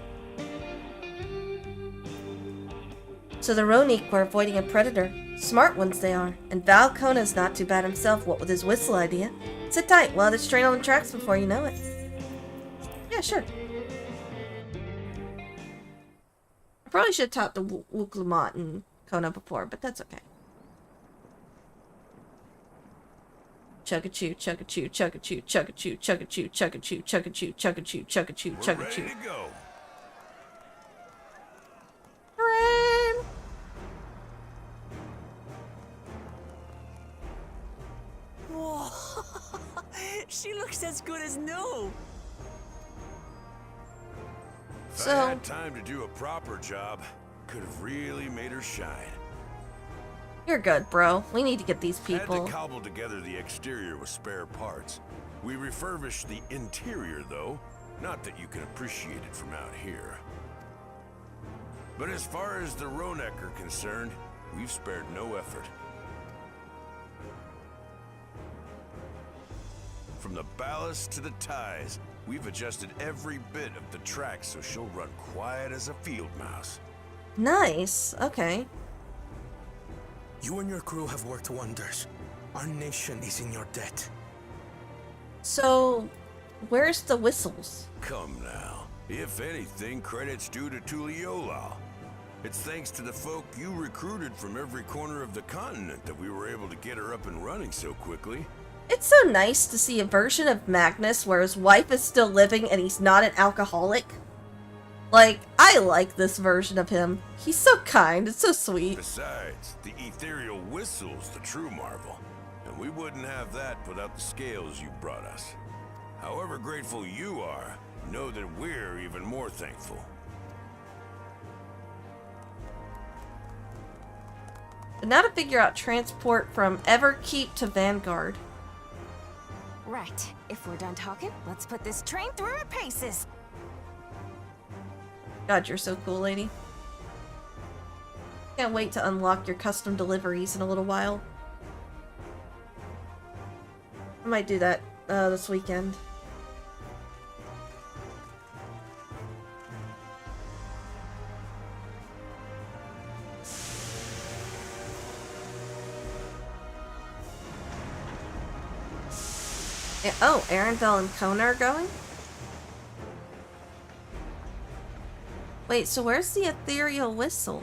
So the Ronik were avoiding a predator. Smart ones they are. And Val Kona's not too bad himself, what with his whistle idea. Sit tight, we'll have this train on the tracks before you know it. Yeah, sure. I probably should have taught the Wuklamot and Kona before, but that's okay. Chugga-choo, chugga-choo, chugga-choo, chugga-choo, chugga-choo, chugga-choo, chugga-choo, chugga-choo, chugga-choo, chugga-choo. Ready to go. Hooray! Whoa! She looks as good as new! If I had time to do a proper job, could have really made her shine. You're good, bro. We need to get these Had people. to cobble together the exterior with spare parts. We refurbished the interior, though. Not that you can appreciate it from out here. But as far as the Ronek are concerned, we've spared no effort. From the ballast to the ties, we've adjusted every bit of the track so she'll run quiet as a field mouse. Nice. Okay. You and your crew have worked wonders. Our nation is in your debt. So, where's the whistles? Come now. If anything, credit's due to Tuliolal. It's thanks to the folk you recruited from every corner of the continent that we were able to get her up and running so quickly. It's so nice to see a version of Magnus where his wife is still living and he's not an alcoholic. Like, I like this version of him. He's so kind, it's so sweet. Besides, the ethereal whistle's the true marvel. And we wouldn't have that without the scales you brought us. However grateful you are, know that we're even more thankful. But now to figure out transport from Everkeep to Vanguard. Right. If we're done talking, let's put this train through her paces. God, you're so cool, lady. Can't wait to unlock your custom deliveries in a little while. I might do that this weekend. Oh, Arenville and Kona are going? Wait, so where's the ethereal whistle?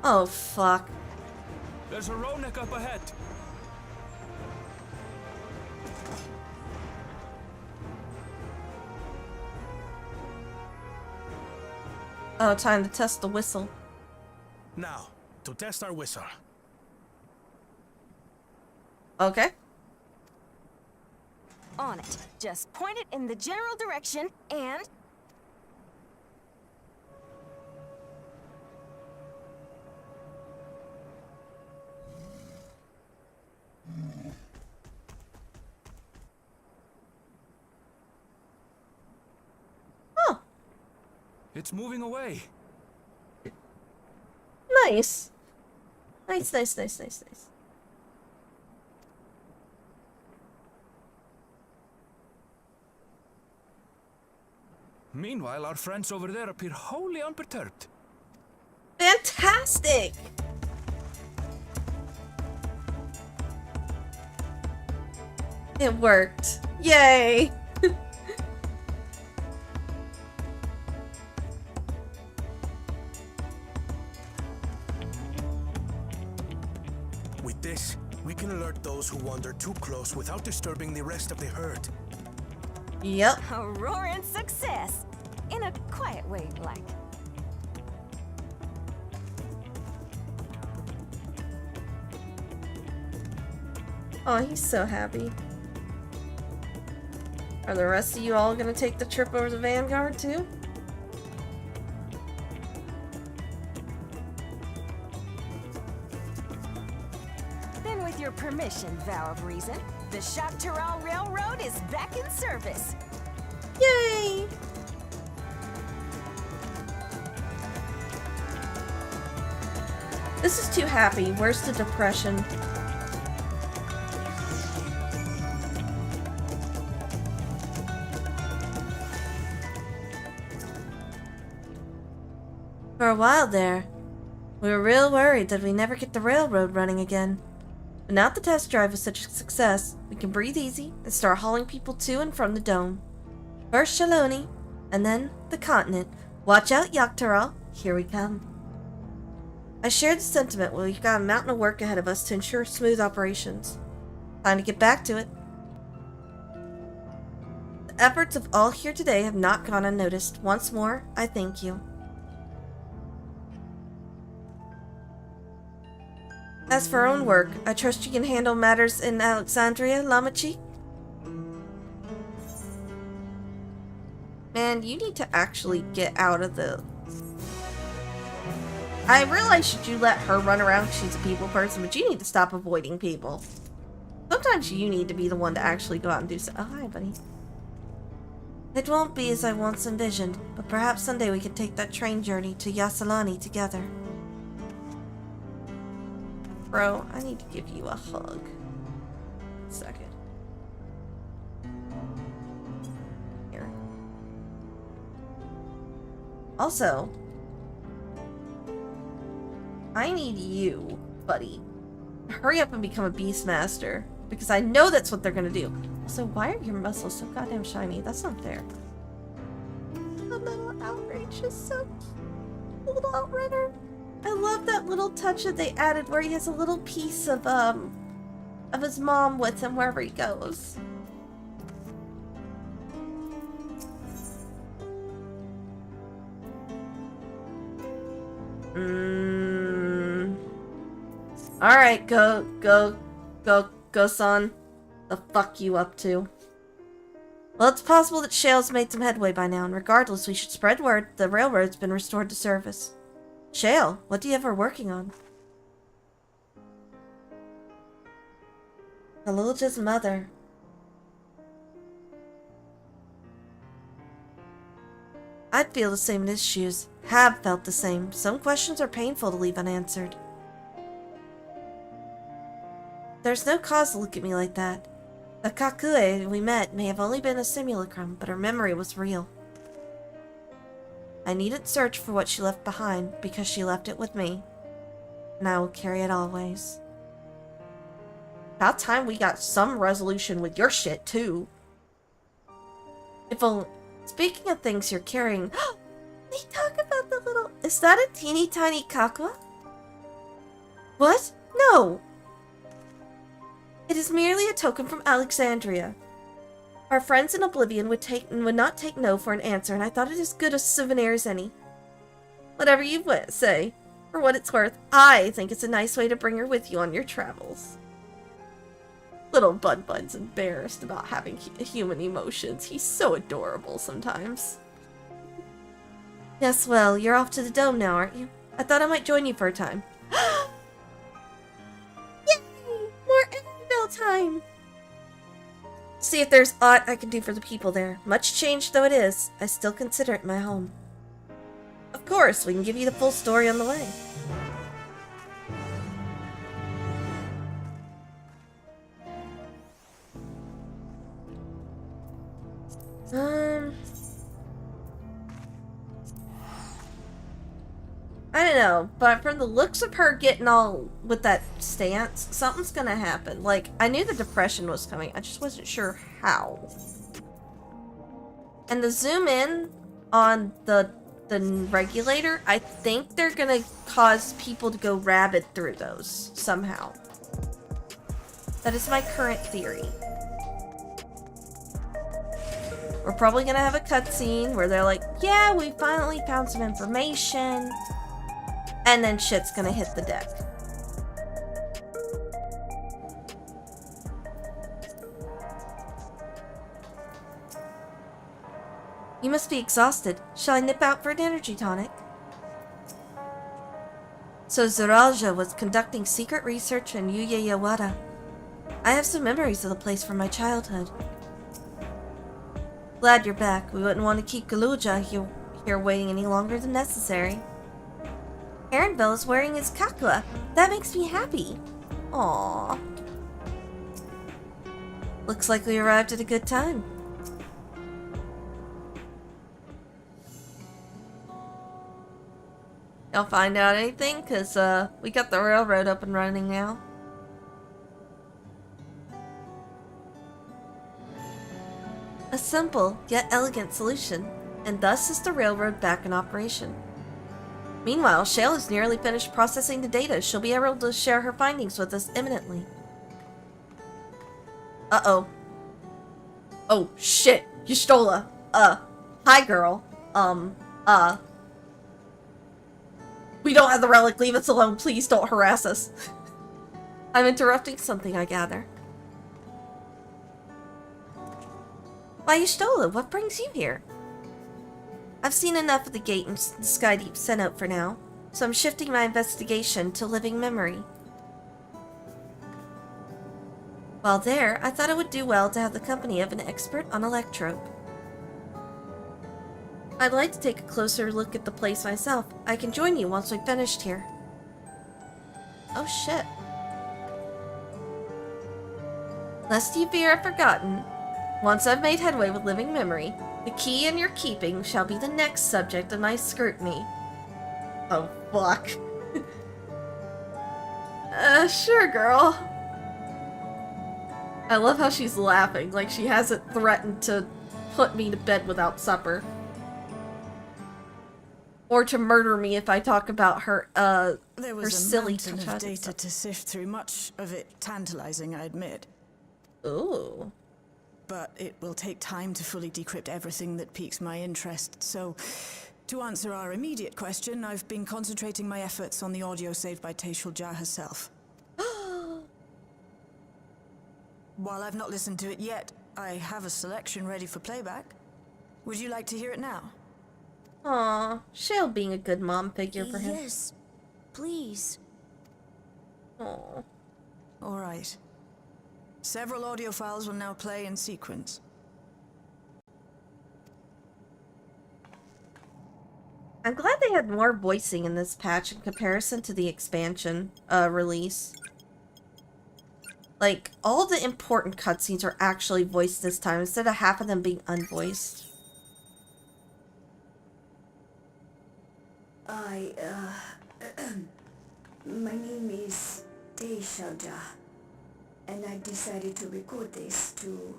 Oh, fuck. There's a Ronek up ahead. Oh, time to test the whistle. Now, to test our whistle. Okay. On it. Just point it in the general direction and... Oh. It's moving away. Nice. Nice, nice, nice, nice, nice. Meanwhile, our friends over there appear wholly unperturbed. Fantastic! It worked. Yay! With this, we can alert those who wander too close without disturbing the rest of the herd. Yep. A roaring success! In a quiet way, like. Oh, he's so happy. Are the rest of you all gonna take the trip over the Vanguard too? Then with your permission, Vow of Reason, the Shaktaral Railroad is back in service. Yay! This is too happy. Where's the depression? For a while there, we were real worried that we never get the railroad running again. But now the test drive was such a success, we can breathe easy and start hauling people to and from the dome. First Shaloni, and then the continent. Watch out, Yaktaral. Here we come. I shared the sentiment. Well, we've got a mountain of work ahead of us to ensure smooth operations. Time to get back to it. The efforts of all here today have not gone unnoticed. Once more, I thank you. As for our own work, I trust you can handle matters in Alexandria, Lamachi? Man, you need to actually get out of the... I realize that you let her run around because she's a people person, but you need to stop avoiding people. Sometimes you need to be the one to actually go out and do so. Oh, hi, buddy. It won't be as I once envisioned, but perhaps someday we could take that train journey to Yasalani together. Bro, I need to give you a hug. 1 second. Here. Also, I need you, buddy, to hurry up and become a Beastmaster, because I know that's what they're gonna do. So why are your muscles so goddamn shiny? That's not fair. The little outrage is so cute. Little outrunner. I love that little touch that they added where he has a little piece of his mom with him wherever he goes. Alright, go, son. The fuck you up to? Well, it's possible that Shale's made some headway by now, and regardless, we should spread word the railroad's been restored to service. Shale, what do you have her working on? Halulja's mother. I'd feel the same in his shoes. Have felt the same. Some questions are painful to leave unanswered. There's no cause to look at me like that. The Kakue we met may have only been a simulacrum, but her memory was real. I needn't search for what she left behind, because she left it with me. And I will carry it always. About time we got some resolution with your shit, too. If only... Speaking of things you're carrying... They talk about the little... Is that a teeny tiny kakua? What? No! It is merely a token from Alexandria. Our friends in Oblivion would not take no for an answer, and I thought it as good a souvenir as any. Whatever you say. For what it's worth, I think it's a nice way to bring her with you on your travels. Little Bud Bud's embarrassed about having human emotions. He's so adorable sometimes. Yes, well, you're off to the dome now, aren't you? I thought I might join you for a time. Yay! More Annabelle time! See if there's aught I can do for the people there. Much changed though it is, I still consider it my home. Of course, we can give you the full story on the way. I don't know, but from the looks of her getting all with that stance, something's gonna happen. Like, I knew the depression was coming, I just wasn't sure how. And the zoom in on the regulator, I think they're gonna cause people to go rabid through those, somehow. That is my current theory. We're probably gonna have a cutscene where they're like, yeah, we finally found some information. And then shit's gonna hit the deck. You must be exhausted. Shall I nip out for an energy tonic? So Zuralja was conducting secret research in Yuya Yawara. I have some memories of the place from my childhood. Glad you're back. We wouldn't want to keep Galuja here waiting any longer than necessary. Aaronville is wearing his kakua. That makes me happy. Aww. Looks like we arrived at a good time. Y'all find out anything? Cause we got the railroad up and running now. A simple yet elegant solution, and thus is the railroad back in operation. Meanwhile, Shale has nearly finished processing the data. She'll be able to share her findings with us imminently. Uh-oh. Oh, shit. Y'shtola. Hi, girl. We don't have the relic. Leave us alone. Please don't harass us. I'm interrupting something, I gather. Why, Y'shtola, what brings you here? I've seen enough of the gate and the Skydeep sent out for now, so I'm shifting my investigation to living memory. While there, I thought it would do well to have the company of an expert on electrope. I'd like to take a closer look at the place myself. I can join you once we've finished here. Oh shit. Lest you fear I've forgotten, once I've made headway with living memory, the key in your keeping shall be the next subject of my scrutiny. Oh, fuck. Sure, girl. I love how she's laughing, like she hasn't threatened to put me to bed without supper. Or to murder me if I talk about her, There was her a silly mountain of data to sift through, much of it tantalizing, I admit. Ooh. But it will take time to fully decrypt everything that piques my interest, so to answer our immediate question, I've been concentrating my efforts on the audio saved by Teishul Jah herself. While I've not listened to it yet, I have a selection ready for playback. Would you like to hear it now? Aw, Shale being a good mom figure for him. Yes, please. Aw. All right. Several audio files will now play in sequence. I'm glad they had more voicing in this patch in comparison to the expansion release. Like, all the important cutscenes are actually voiced this time instead of half of them being unvoiced. My name is Teishalja, and I decided to record this to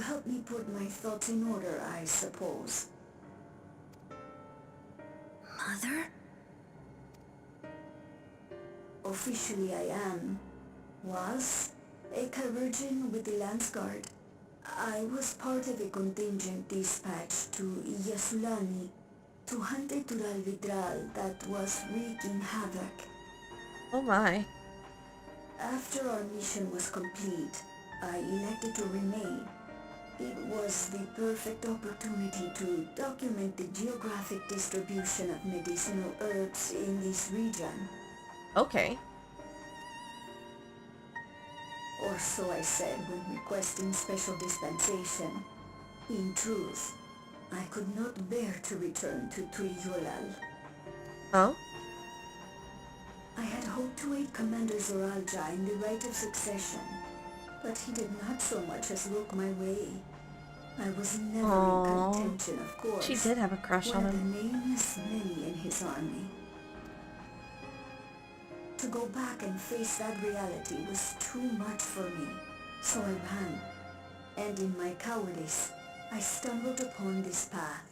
help me put my thoughts in order, I suppose. Mother? Officially I was a Virgin with the Lance Guard. I was part of a contingent dispatched to Yasulani to hunt a Tural Vidral that was wreaking havoc. Oh my. After our mission was complete, I elected to remain. It was the perfect opportunity to document the geographic distribution of medicinal herbs in this region. Okay. Or so I said when requesting special dispensation. In truth, I could not bear to return to Tuliolal. Oh? I had hoped to aid Commander Zoralja in the right of succession, but he did not so much as look my way. I was never in contention, of course. She did have a crush on him. One of the nameless many in his army. To go back and face that reality was too much for me, so I ran. And in my cowardice, I stumbled upon this path.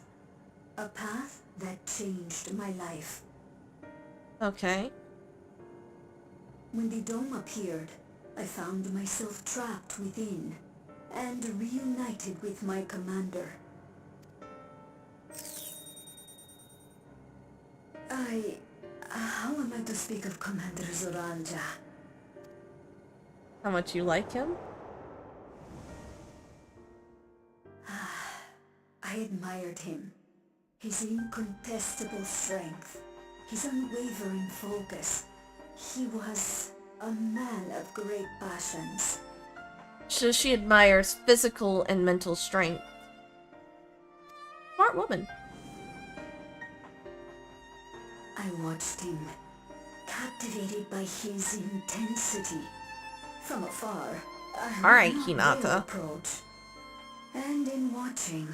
A path that changed my life. Okay. When the dome appeared, I found myself trapped within, and reunited with my commander. How am I to speak of Commander Zoralja? How much you like him? I admired him. His incontestable strength, his unwavering focus. He was a man of great passions. So she admires physical and mental strength. Smart woman. I watched him, captivated by his intensity. From afar, Alright, not Hinata. dare approach. And in watching,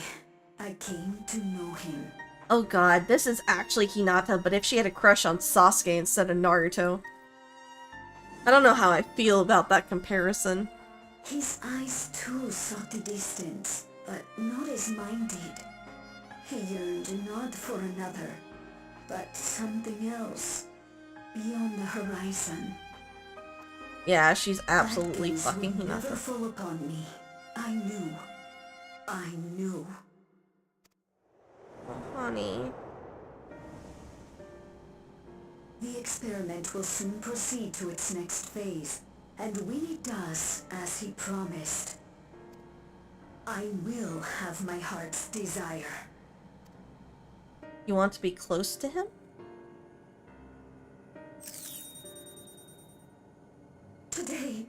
I came to know him. Oh god, this is actually Hinata, but if she had a crush on Sasuke instead of Naruto. I don't know how I feel about that comparison. His eyes too sought the distance, but not as mine did. He yearned not for another, but something else, beyond the horizon. Yeah, she's absolutely That gaze fucking would never Hinata. fall upon me. I knew. Oh, honey. The experiment will soon proceed to its next phase, and when it does, as he promised, I will have my heart's desire. You want to be close to him? Today,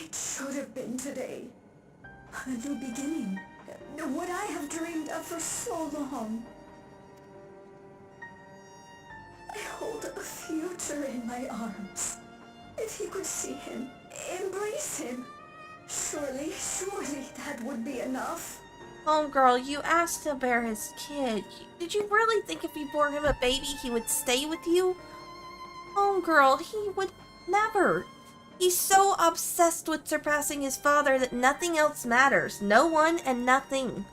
it should have been today. A new beginning, what I have dreamed of for so long. I hold a future in my arms. If you could see him, embrace him, surely that would be enough. Homegirl, you asked to bear his kid. Did you really think if you bore him a baby, he would stay with you? Homegirl, he would never. He's so obsessed with surpassing his father that nothing else matters. No one and nothing.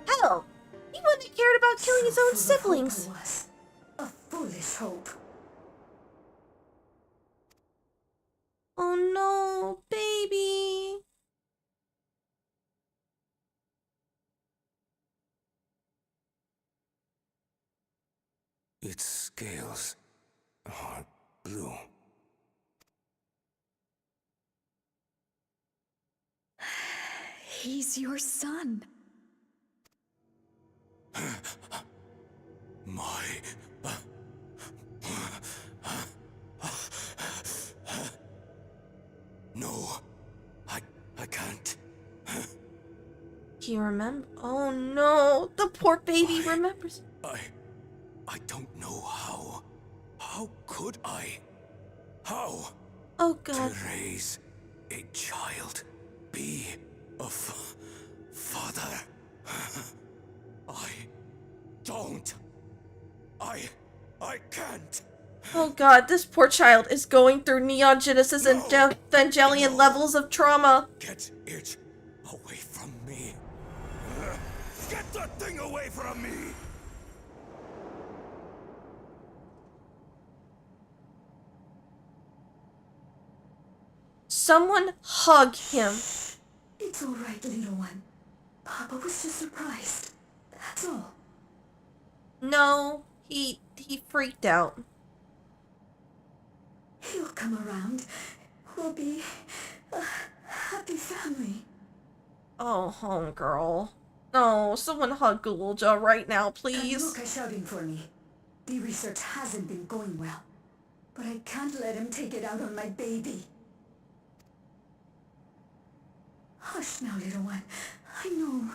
Hell, he wouldn't have cared about killing his own siblings. A foolish hope. Oh no, baby. Its scales are blue. He's your son. My... No, I can't. He remember? Oh no, the poor baby remembers. I don't know how. How could I? How? Oh god. To raise a child, be a father. I can't. Oh god, this poor child is going through Neon Genesis and Evangelion levels of trauma. Get it away from me. Get that thing away from me! Someone hug him. It's all right, little one. Papa was just surprised. That's all. No, he freaked out. He'll come around. We'll be a happy family. Oh, homegirl. No, someone hug Gulja right now, please. Kanuka shouting for me. The research hasn't been going well. But I can't let him take it out on my baby. Hush now, little one. I know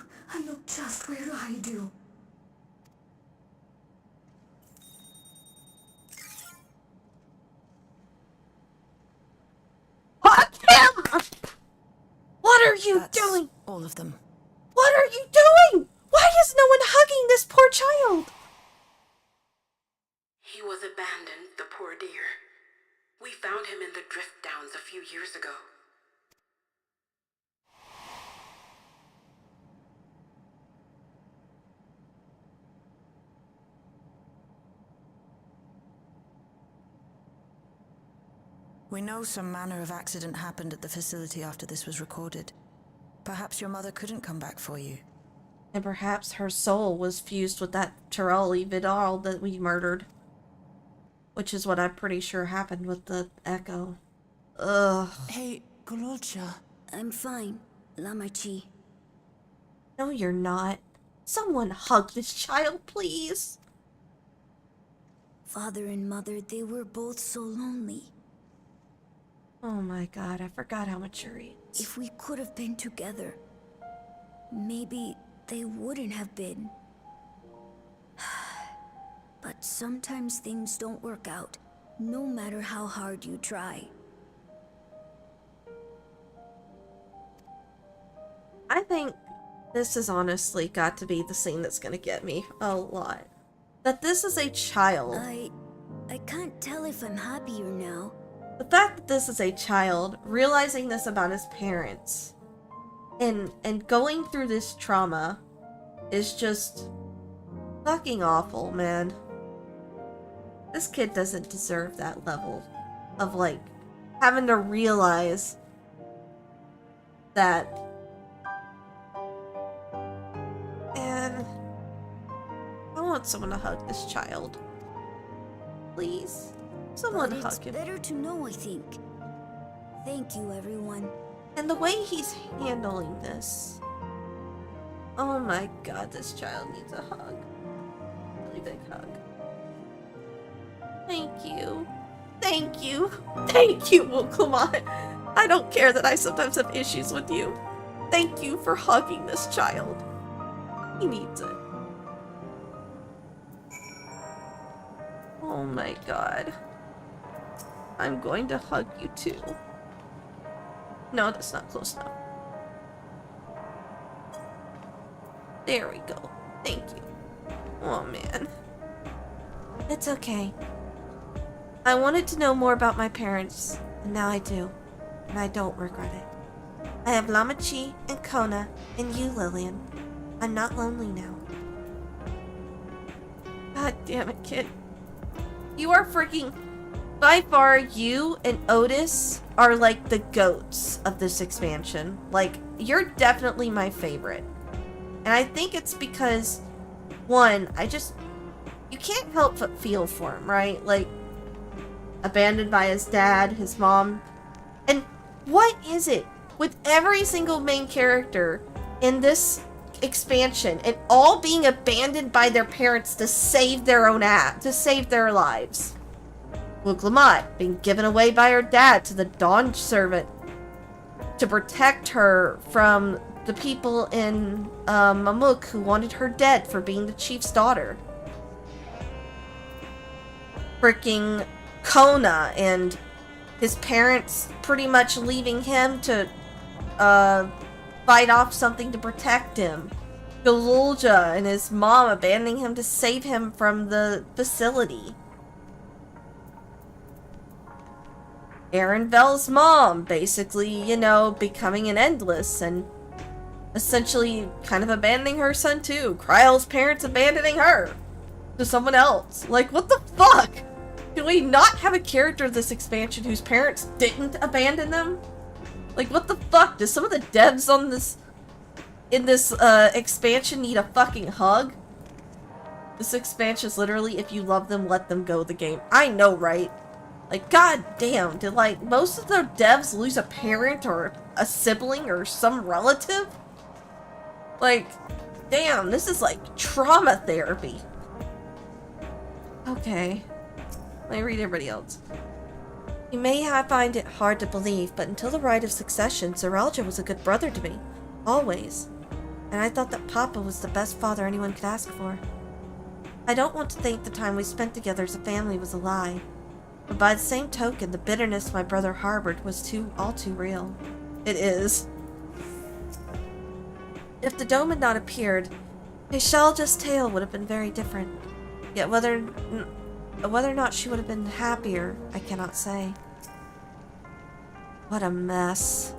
just where to hide you. Hug him! What are you doing? All of them. What are you doing? Why is no one hugging this poor child? He was abandoned, the poor dear. We found him in the drift downs a few years ago. We know some manner of accident happened at the facility after this was recorded. Perhaps your mother couldn't come back for you. And perhaps her soul was fused with that Tirali Vidal that we murdered. Which is what I'm pretty sure happened with the Echo. Ugh. Hey, Gulja. I'm fine, Lamarchi. No, you're not. Someone hug this child, please. Father and mother, they were both so lonely. Oh my god, I forgot how mature he is. If we could have been together, maybe they wouldn't have been. But sometimes things don't work out, no matter how hard you try. I think this has honestly got to be the scene that's gonna get me a lot. That this is a child. I can't tell if I'm happier now. The fact that this is a child, realizing this about his parents, and going through this trauma is just fucking awful, man. This kid doesn't deserve that level of, like, having to realize that. And I want someone to hug this child. Please. Someone But hug it's him. better to know, I think. Thank you, everyone. And the way he's handling this. Oh my god, this child needs a hug. Really big hug. Thank you. Thank you. Thank you, Wuklamat. I don't care that I sometimes have issues with you. Thank you for hugging this child. He needs it. Oh my god. I'm going to hug you too. No, that's not close enough. There we go. Thank you. Oh man. It's okay. I wanted to know more about my parents, and now I do. And I don't regret it. I have Lamachi and Kona, and you, Lillian. I'm not lonely now. God damn it, kid. You are freaking... By far, you and Otis are like the goats of this expansion. Like, you're definitely my favorite. And I think it's because, one, you can't help but feel for him, right? Like, abandoned by his dad, his mom. And what is it with every single main character in this expansion and all being abandoned by their parents to save their own to save their lives? Wuklamat being given away by her dad to the Dawn Servant to protect her from the people in Mamuk who wanted her dead for being the chief's daughter. Freaking Kona and his parents pretty much leaving him to fight off something to protect him. Galulja and his mom abandoning him to save him from the facility. Arenville's mom basically, you know, becoming an endless and essentially kind of abandoning her son too. Kryle's parents abandoning her to someone else. Like, what the fuck? Can we not have a character of this expansion whose parents didn't abandon them? Like, what the fuck? Does some of the devs on this in this expansion need a fucking hug? This expansion is literally, if you love them, let them go the game. I know, right? Like, god damn, did like most of the devs lose a parent or a sibling or some relative? Like, damn, this is like trauma therapy. Okay. Let me read everybody else. You may find it hard to believe, but until the rite of succession, Zeralja was a good brother to me. Always. And I thought that Papa was the best father anyone could ask for. I don't want to think the time we spent together as a family was a lie. But by the same token, the bitterness my brother harbored was all too real. It is. If the dome had not appeared, Tayshalja's tale would have been very different. Yet whether or not she would have been happier, I cannot say. What a mess.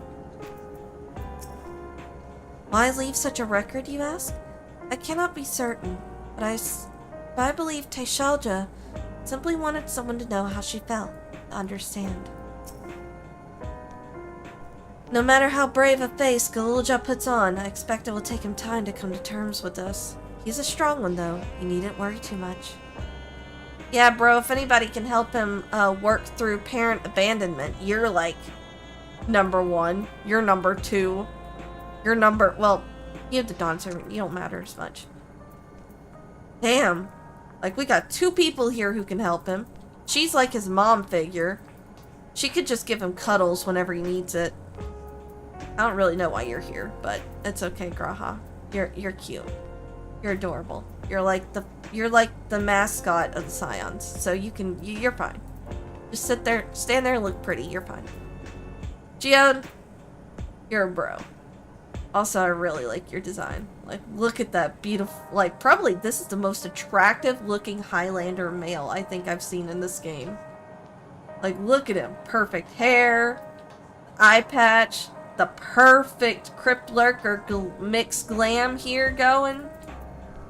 Why leave such a record, you ask? I cannot be certain, but I believe Tayshalja simply wanted someone to know how she felt, to understand. No matter how brave a face Galulja puts on, I expect it will take him time to come to terms with us. He's a strong one, though. You needn't worry too much. Yeah, bro, if anybody can help him work through parent abandonment, you're, like, number 1. You're number 2. You're number... Well, you have the Dawn Servant. You don't matter as much. Damn. Like, we got 2 people here who can help him. She's like his mom figure. She could just give him cuddles whenever he needs it. I don't really know why you're here, but it's okay, Graha. You're cute. You're adorable. You're like the mascot of the Scions, so you're fine. Just sit there, stand there and look pretty, you're fine. Geode, you're a bro. Also, I really like your design. Like, look at that beautiful, like, probably this is the most attractive looking Highlander male I think I've seen in this game. Like, look at him. Perfect hair, eye patch, the perfect Crypt Lurker mixed glam here going.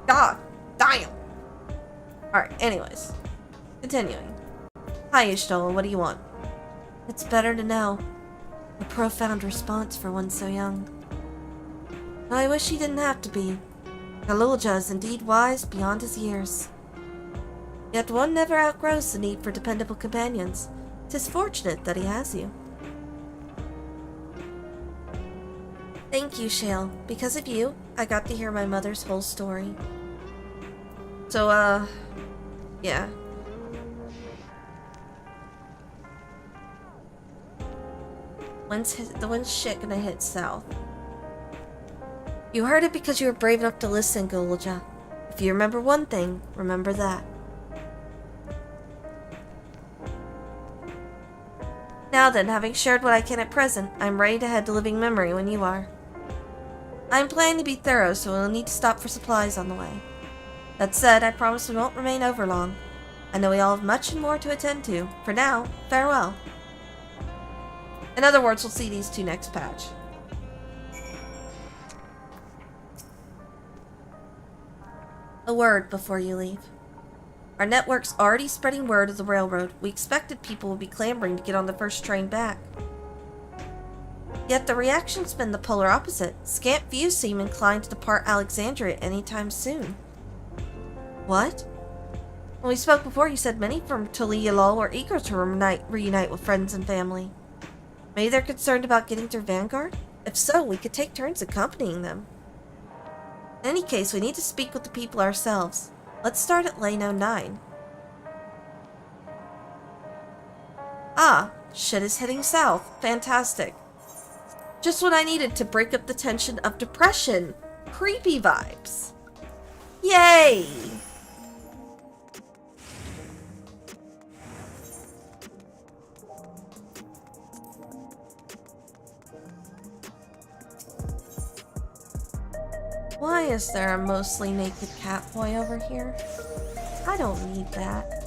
God damn. Alright, anyways. Continuing. Hi, Ishtola, what do you want? It's better to know. A profound response for one so young. I wish he didn't have to be. Galulja is indeed wise beyond his years. Yet one never outgrows the need for dependable companions. 'Tis fortunate that he has you. Thank you, Shale. Because of you, I got to hear my mother's whole story. So, yeah. When's shit gonna hit south? You heard it because you were brave enough to listen, Galulja. If you remember one thing, remember that. Now then, having shared what I can at present, I'm ready to head to Living Memory when you are. I'm planning to be thorough, so we'll need to stop for supplies on the way. That said, I promise we won't remain over long. I know we all have much and more to attend to. For now, farewell. In other words, we'll see these 2 next patch. A word before you leave. Our network's already spreading word of the railroad. We expected people would be clamoring to get on the first train back. Yet the reaction's been the polar opposite. Scant few seem inclined to depart Alexandria anytime soon. What? When we spoke before, you said many from Tuliyalol were eager to reunite with friends and family. Maybe they're concerned about getting through Vanguard? If so, we could take turns accompanying them. In any case, we need to speak with the people ourselves. Let's start at Lano 9. Ah, shit is heading south. Fantastic. Just what I needed to break up the tension of depression. Creepy vibes. Yay! Why is there a mostly naked cat boy over here? I don't need that.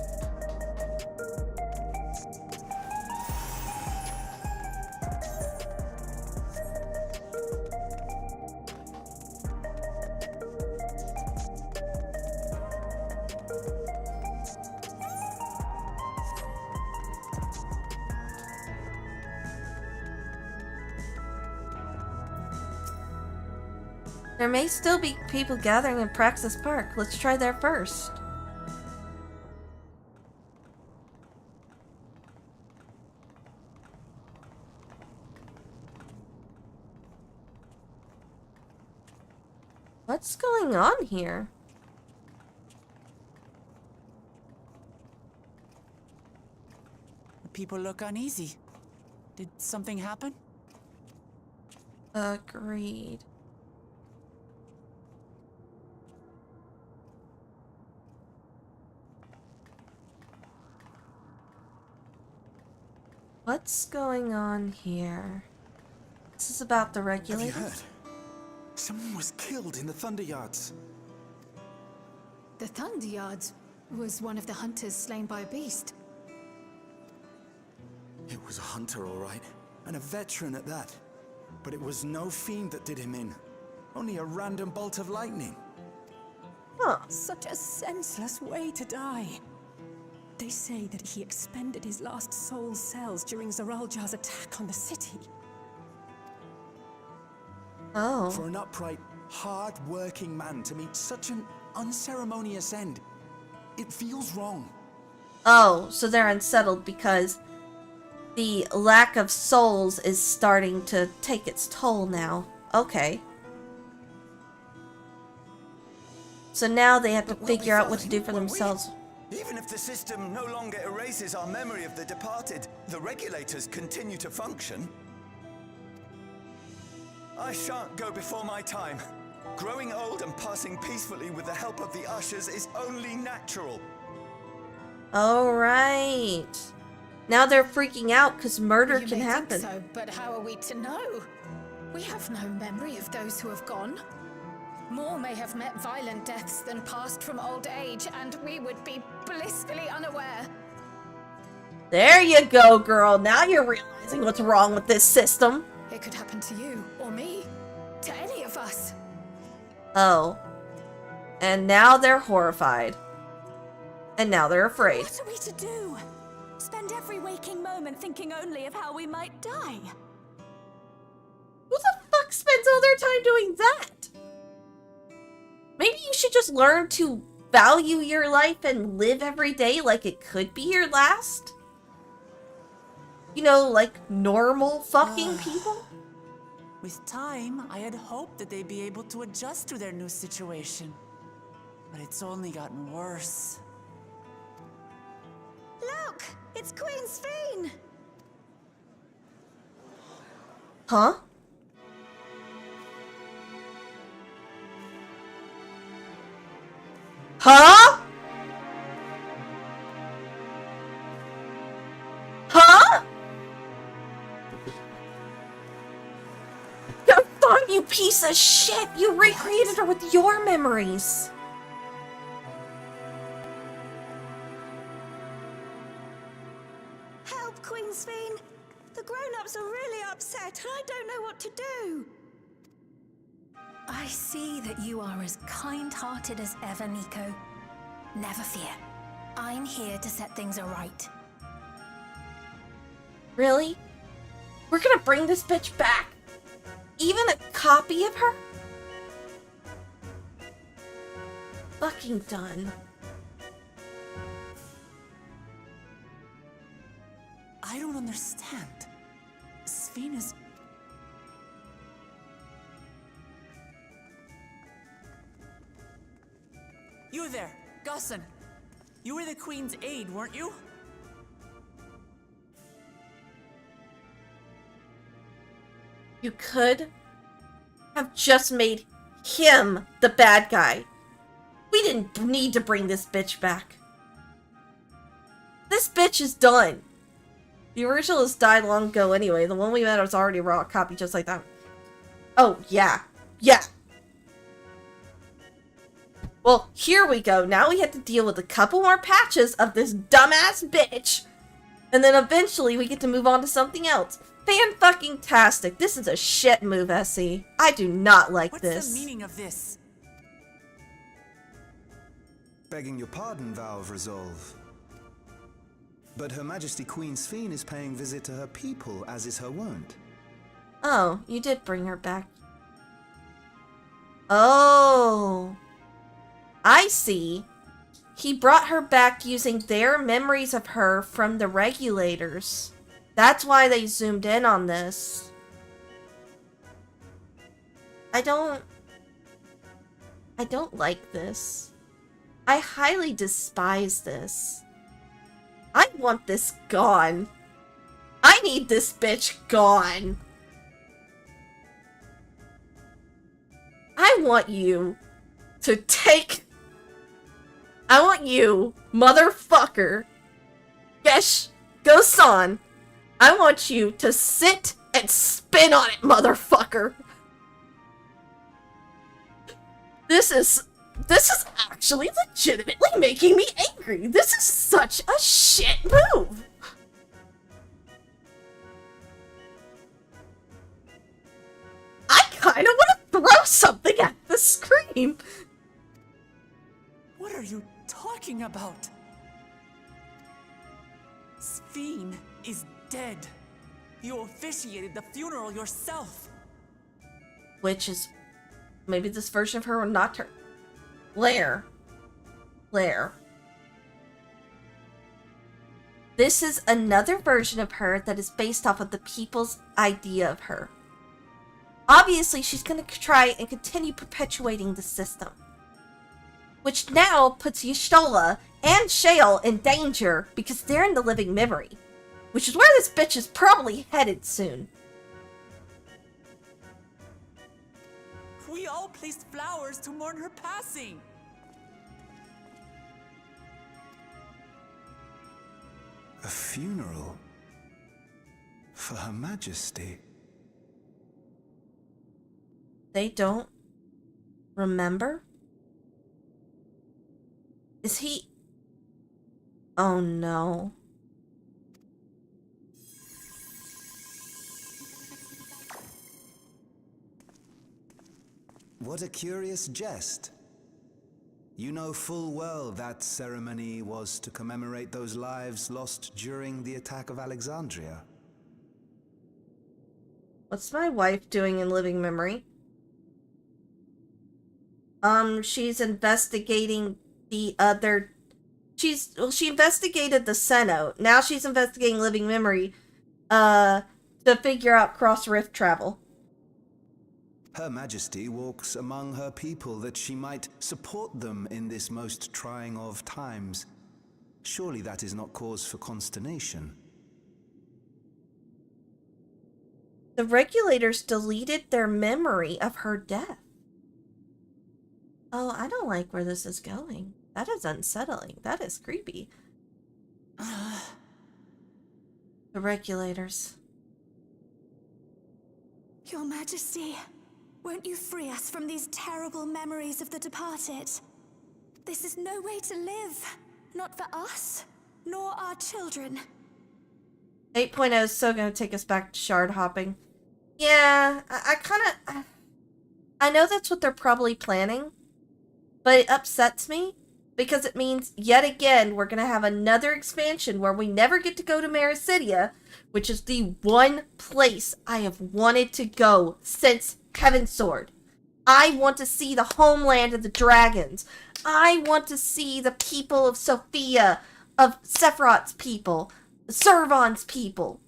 There may still be people gathering in Praxis Park. Let's try there first. What's going on here? The people look uneasy. Did something happen? Agreed. What's going on here? This is about the regulators? Have you heard? Someone was killed in the Thunder Yards. The Thunder Yards was one of the hunters slain by a beast. It was a hunter, all right, and a veteran at that. But it was no fiend that did him in. Only a random bolt of lightning. Huh. Such a senseless way to die. They say that he expended his last soul cells during Zaraljar's attack on the city. Oh. For an upright, hard-working man to meet such an unceremonious end, it feels wrong. Oh, so they're unsettled because the lack of souls is starting to take its toll now. Okay. So now they have to figure out what to do for themselves. Even if the system no longer erases our memory of the departed, the regulators continue to function. I shan't go before my time. Growing old and passing peacefully with the help of the ushers is only natural. Alright. Now they're freaking out because murder You can may happen. think so, but how are we to know? We have no memory of those who have gone. More may have met violent deaths than passed from old age, and we would be blissfully unaware. There you go, girl. Now you're realizing what's wrong with this system. It could happen to you, or me, to any of us. Oh. And now they're horrified. And now they're afraid. What are we to do? Spend every waking moment thinking only of how we might die? Who the fuck spends all their time doing that? Maybe you should just learn to value your life and live every day like it could be your last? You know, like normal fucking people? With time, I had hoped that they'd be able to adjust to their new situation. But it's only gotten worse. Look! It's Queen Sphene! Huh? Huh? Huh? You're fun, you piece of shit! You recreated her with your memories! Help, Queen Sphene! The grown-ups are really upset and I don't know what to do! I see that you are as kind-hearted as ever, Nico. Never fear. I'm here to set things aright. Really? We're gonna bring this bitch back? Even a copy of her? Fucking done. I don't understand. Sphene is... You there, Gussin. You were the Queen's aide, weren't you? You could have just made him the bad guy. We didn't need to bring this bitch back. This bitch is done. The original has died long ago anyway. The one we met was already a raw copy just like that. Oh, yeah. Yeah. Well, here we go. Now we have to deal with a couple more patches of this dumbass bitch. And then eventually we get to move on to something else. Fan-fucking-tastic. This is a shit move, Essie. I do not like this. What's the meaning of this? Begging your pardon, Vow of Resolve. But Her Majesty Queen Sphene is paying visit to her people, as is her wont. Oh, you did bring her back. Oh. I see. He brought her back using their memories of her from the regulators. That's why they zoomed in on this. I don't like this. I highly despise this. I want this gone. I need this bitch gone. I want you to take... I want you, motherfucker, Gesh Gosan, I want you to sit and spin on it, motherfucker. This is actually legitimately making me angry. This is such a shit move. I kind of want to throw something at the screen. What are you talking about? Sphene is dead. You officiated the funeral yourself. Which is... maybe this version of her will not turn... Lair. This is another version of her that is based off of the people's idea of her. Obviously, she's going to try and continue perpetuating the system. Which now puts Y'shtola and Shale in danger because they're in the living memory. Which is where this bitch is probably headed soon. We all placed flowers to mourn her passing. A funeral? For Her Majesty? They don't remember? Is he... oh no. What a curious jest. You know full well that ceremony was to commemorate those lives lost during the attack of Alexandria. What's my wife doing in living memory? She's investigating the other... she investigated the Cenote. Now she's investigating living memory, to figure out cross-rift travel. Her Majesty walks among her people that she might support them in this most trying of times. Surely that is not cause for consternation. The regulators deleted their memory of her death. Oh, I don't like where this is going. That is unsettling. That is creepy. The regulators. Your Majesty, won't you free us from these terrible memories of the departed? This is no way to live. Not for us, nor our children. 8.0 is so gonna take us back to shard hopping. Yeah, I know that's what they're probably planning, but it upsets me because it means yet again we're gonna have another expansion where we never get to go to Marasidia, which is the one place I have wanted to go since Heaven's Sword. I want to see the homeland of the dragons. I want to see the people of Sophia, of Sephiroth's people, Servon's people.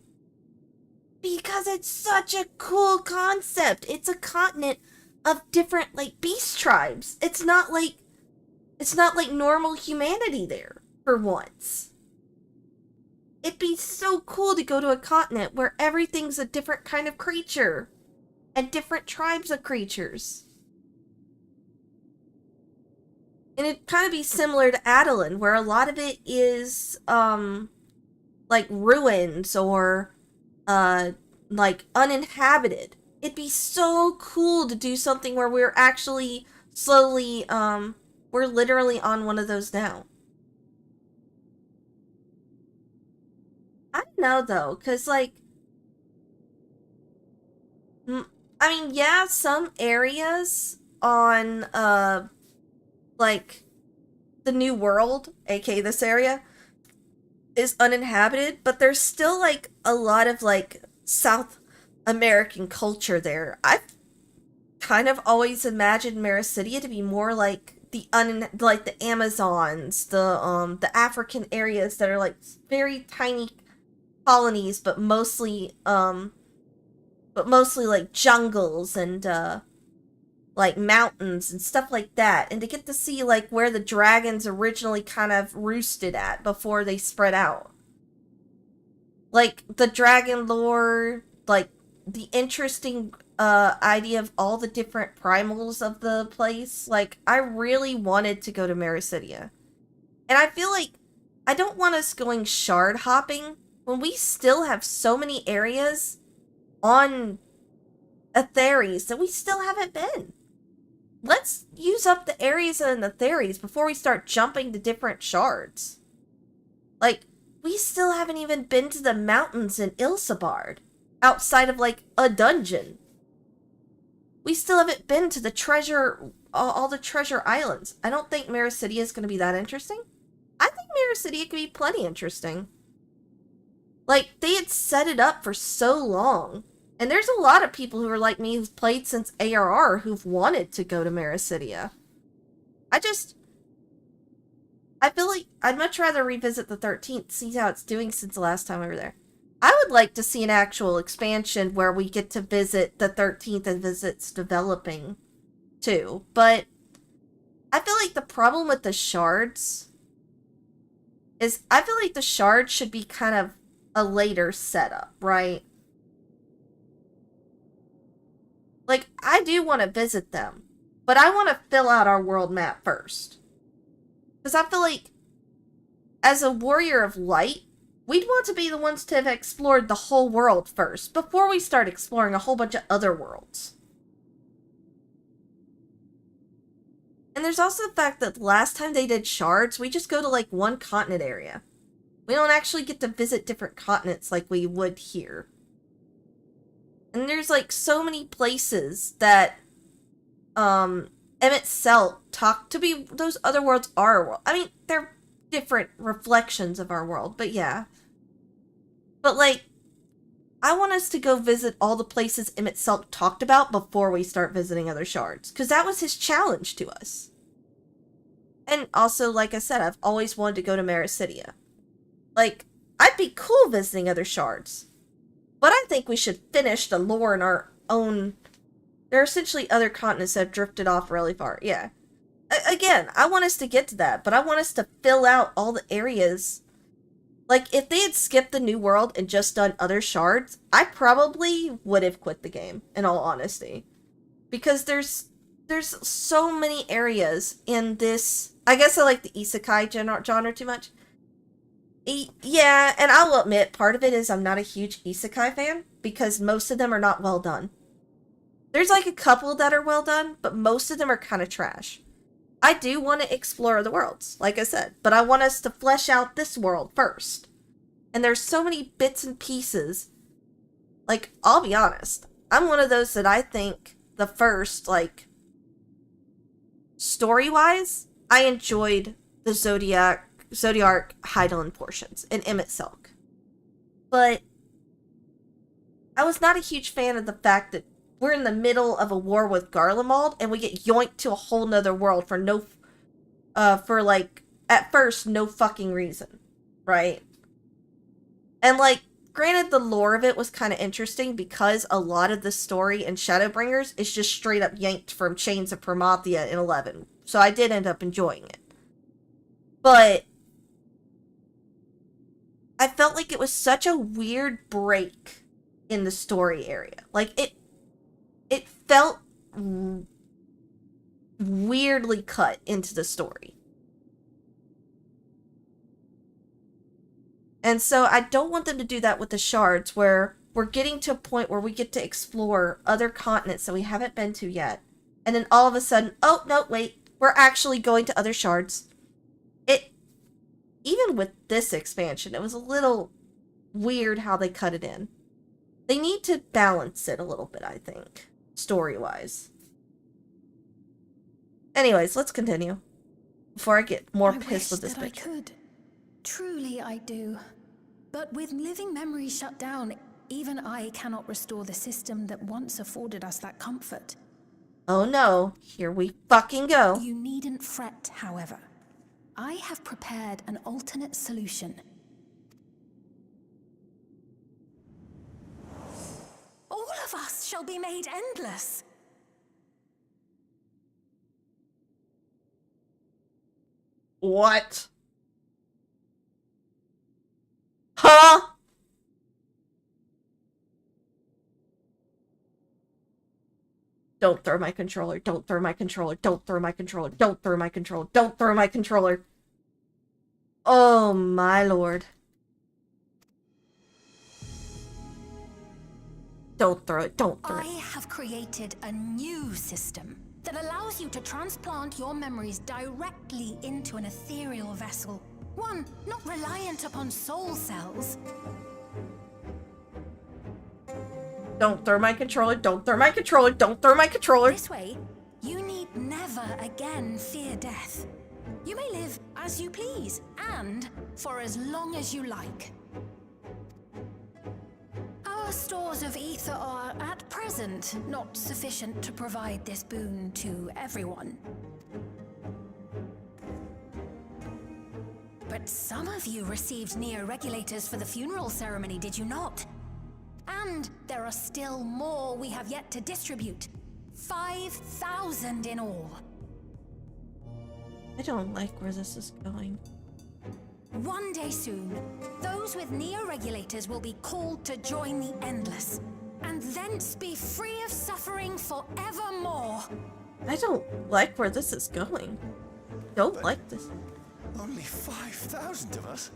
Because it's such a cool concept. It's a continent of different, like, beast tribes. It's not like normal humanity there, for once. It'd be so cool to go to a continent where everything's a different kind of creature. And different tribes of creatures. And it'd kind of be similar to Adeline, where a lot of it is, like, ruins or, like, uninhabited. It'd be so cool to do something where we're actually slowly, We're literally on one of those now. I don't know, though, because, like, I mean, yeah, some areas on, like, the New World, aka this area, is uninhabited, but there's still, like, a lot of, like, South American culture there. I've kind of always imagined Mericidia to be more like like the Amazons, the African areas that are like very tiny colonies, but mostly like jungles and like mountains and stuff like that, and to get to see like where the dragons originally kind of roosted at before they spread out. Like the dragon lore, like the interesting idea of all the different primals of the place. Like, I really wanted to go to Mericidia. And I feel like I don't want us going shard hopping when we still have so many areas on Atheres that we still haven't been. Let's use up the areas in Atheres before we start jumping to different shards. Like, we still haven't even been to the mountains in Ilsabard, outside of, like, a dungeon. We still haven't been to the treasure, all the treasure islands. I don't think Mericidia is going to be that interesting. I think Mericidia could be plenty interesting. Like, they had set it up for so long. And there's a lot of people who are like me who've played since ARR who've wanted to go to Mericidia. I feel like I'd much rather revisit the 13th, see how it's doing since the last time we were there. I would like to see an actual expansion where we get to visit the 13th and visits developing, too. But I feel like the problem with the shards is I feel like the shards should be kind of a later setup, right? Like, I do want to visit them, but I want to fill out our world map first. Because I feel like, as a warrior of light, we'd want to be the ones to have explored the whole world first, before we start exploring a whole bunch of other worlds. And there's also the fact that the last time they did shards, we just go to, like, one continent area. We don't actually get to visit different continents like we would here. And there's, like, so many places that, Emmett Selt talked to be, those other worlds are a world. I mean, they're different reflections of our world, but yeah. But, like, I want us to go visit all the places Emmett Selt talked about before we start visiting other shards, because that was his challenge to us. And also, like I said, I've always wanted to go to Mericidia. Like, I'd be cool visiting other shards, but I think we should finish the lore in our own... There are essentially other continents that have drifted off really far, yeah. Again, I want us to get to that, but I want us to fill out all the areas. Like, if they had skipped the New World and just done other shards, I probably would have quit the game, in all honesty. Because there's so many areas in this... I guess I like the isekai genre too much. Yeah, and I'll admit, part of it is I'm not a huge isekai fan, because most of them are not well done. There's like a couple that are well done, but most of them are kind of trash. I do want to explore the worlds, like I said, but I want us to flesh out this world first. And there's so many bits and pieces. Like, I'll be honest, I'm one of those that I think the first, like, story-wise, I enjoyed the Zodiac Hydaelyn portions in Emmett Silk. But I was not a huge fan of the fact that we're in the middle of a war with Garlemald, and we get yoinked to a whole nother world for like, at first, no fucking reason. Right? And, like, granted, the lore of it was kind of interesting, because a lot of the story in Shadowbringers is just straight up yanked from Chains of Promathia in 11. So I did end up enjoying it. But I felt like it was such a weird break in the story area. Like, it felt weirdly cut into the story. And so I don't want them to do that with the shards, where we're getting to a point where we get to explore other continents that we haven't been to yet. And then all of a sudden, oh, no, wait, we're actually going to other shards. Even with this expansion, it was a little weird how they cut it in. They need to balance it a little bit, I think, story-wise. Anyways, let's continue before I get more pissed with this bitch. I could. Truly, I do. But with living memories shut down, even I cannot restore the system that once afforded us that comfort. Oh no, here we fucking go. You needn't fret, however. I have prepared an alternate solution. All of us shall be made endless. What? Huh? Don't throw my controller. Don't throw my controller. Don't throw my controller. Don't throw my controller. Don't throw my controller. Oh my lord. Don't throw it. Don't throw it. I have created a new system that allows you to transplant your memories directly into an ethereal vessel. One not reliant upon soul cells. Don't throw my controller. Don't throw my controller. Don't throw my controller. This way, you need never again fear death. You may live as you please, and for as long as you like. Our stores of ether are, at present, not sufficient to provide this boon to everyone. But some of you received neo-regulators for the funeral ceremony, did you not? And there are still more we have yet to distribute. 5,000 in all. I don't like where this is going. One day soon, those with neo-regulators will be called to join the Endless, and thence be free of suffering forevermore. I don't like where this is going. Don't like this. Only 5,000 of us?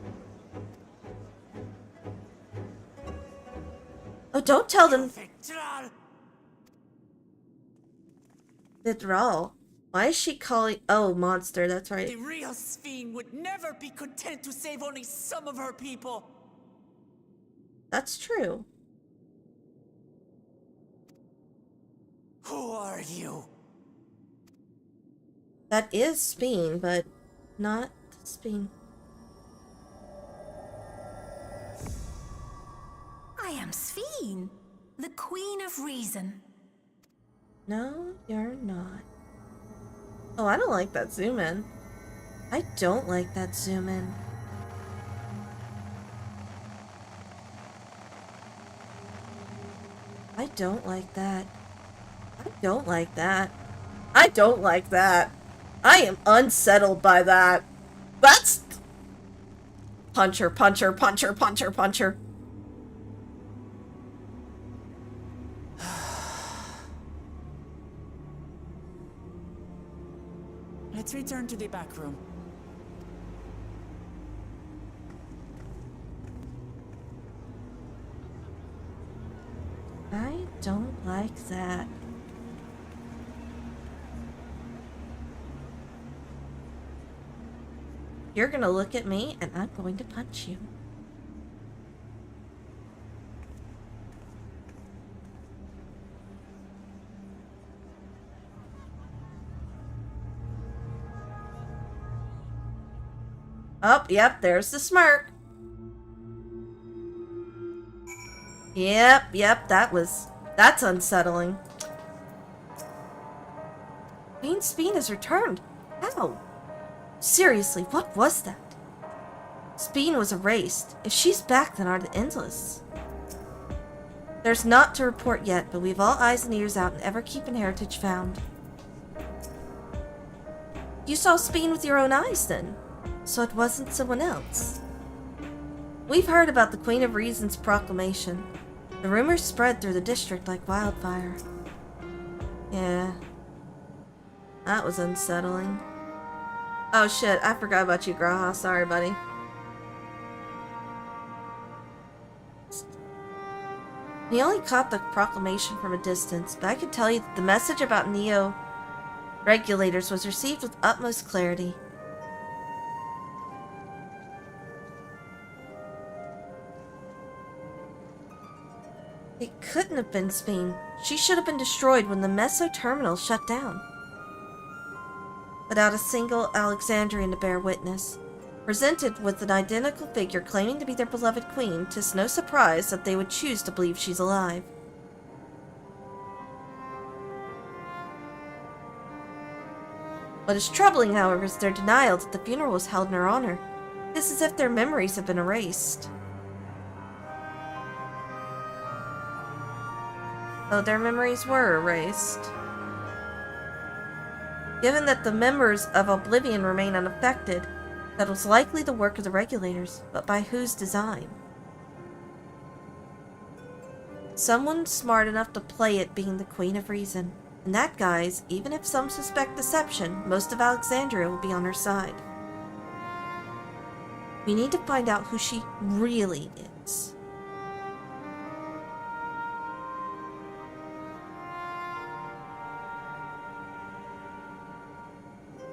Oh, don't tell them. Withdrawal. Why is she calling? Oh, monster, that's right. The real Sphene would never be content to save only some of her people. That's true. Who are you? That is Sphene, but not Sphene. I am Sphene, the Queen of Reason. No, you're not. Oh, I don't like that zoom in. I don't like that zoom in. I don't like that. I don't like that. I don't like that. I am unsettled by that. That's... Puncher, puncher, puncher, puncher, puncher. Let's return to the back room. I don't like that. You're gonna look at me and I'm going to punch you. Oh, yep, there's the smirk. Yep, that's unsettling. Queen Sphene has returned. How? Seriously, what was that? Sphene was erased. If she's back, then are the Endless. There's naught to report yet, but we've all eyes and ears out and ever-keeping heritage found. You saw Sphene with your own eyes, then? So it wasn't someone else. We've heard about the Queen of Reason's proclamation. The rumors spread through the district like wildfire. Yeah. That was unsettling. Oh shit, I forgot about you, Graha. Sorry, buddy. He only caught the proclamation from a distance, but I could tell you that the message about Neo Regulators was received with utmost clarity. It couldn't have been Speen. She should have been destroyed when the Meso terminal shut down. Without a single Alexandrian to bear witness, presented with an identical figure claiming to be their beloved queen, 'tis no surprise that they would choose to believe she's alive. What is troubling, however, is their denial that the funeral was held in her honor. It is as if their memories have been erased. Though their memories were erased. Given that the members of Oblivion remain unaffected, that was likely the work of the regulators, but by whose design? Someone smart enough to play it being the Queen of Reason. And that, guys, even if some suspect deception, most of Alexandria will be on her side. We need to find out who she really is.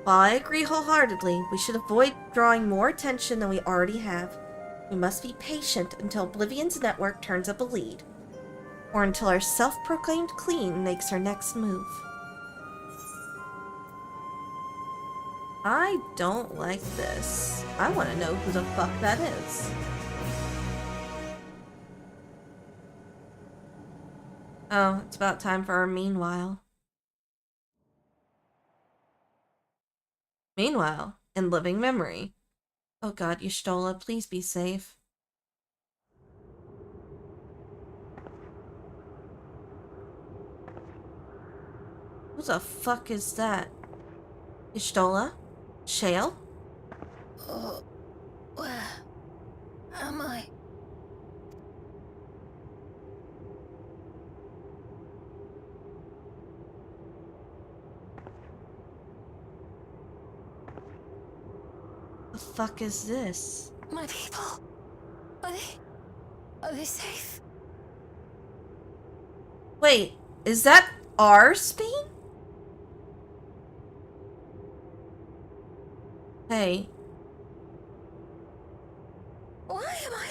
While I agree wholeheartedly, we should avoid drawing more attention than we already have. We must be patient until Oblivion's network turns up a lead, or until our self-proclaimed queen makes her next move. I don't like this. I want to know who the fuck that is. Oh, it's about time for our meanwhile. Meanwhile, in living memory. Oh god, Y'shtola, please be safe. Who the fuck is that? Y'shtola? Shale? Oh, where am I? The fuck is this? My people? Are they safe? Wait, is that our Speen? Hey. Why am I...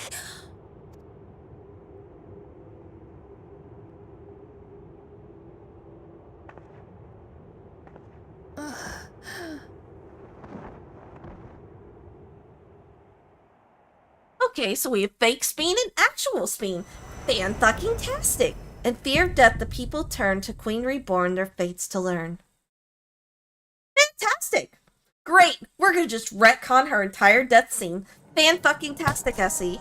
Okay, so we have fake Speen and actual Speen. Fan-fucking-tastic. In fear of death, the people turn to Queen Reborn, their fates to learn. Fantastic! Great! We're gonna just retcon her entire death scene. Fan-fucking-tastic, SE.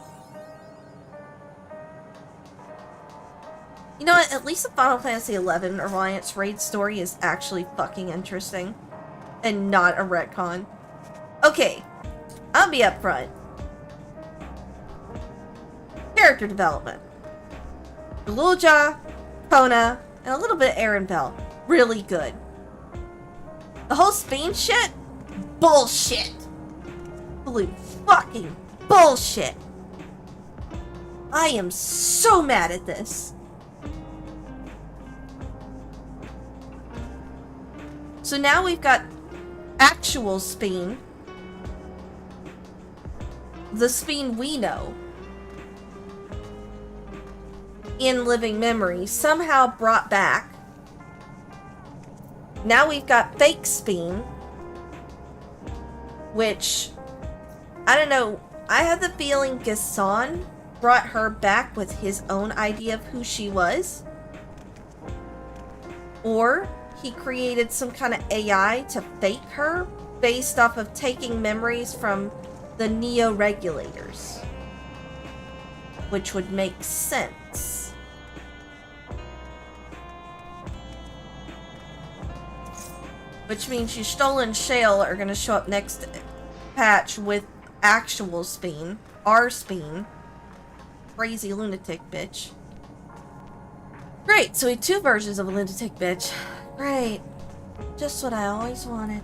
You know what? At least the Final Fantasy XI Alliance Raid story is actually fucking interesting. And not a retcon. Okay. I'll be upfront. Character development. Lulja, Kona, and a little bit of Aaron Bell. Really good. The whole Spain shit? Bullshit. Blue fucking bullshit. I am so mad at this. So now we've got actual Spain. The Spain we know. In living memory, somehow brought back. Now we've got fake Speen, which, I don't know, I have the feeling Gasson brought her back with his own idea of who she was. Or he created some kind of AI to fake her based off of taking memories from the Neo-Regulators. Which would make sense. Which means Y'shtola and Shale are going to show up next patch with actual Speen. Our Speen. Crazy lunatic bitch. Great, so we have two versions of a lunatic bitch. Great. Just what I always wanted.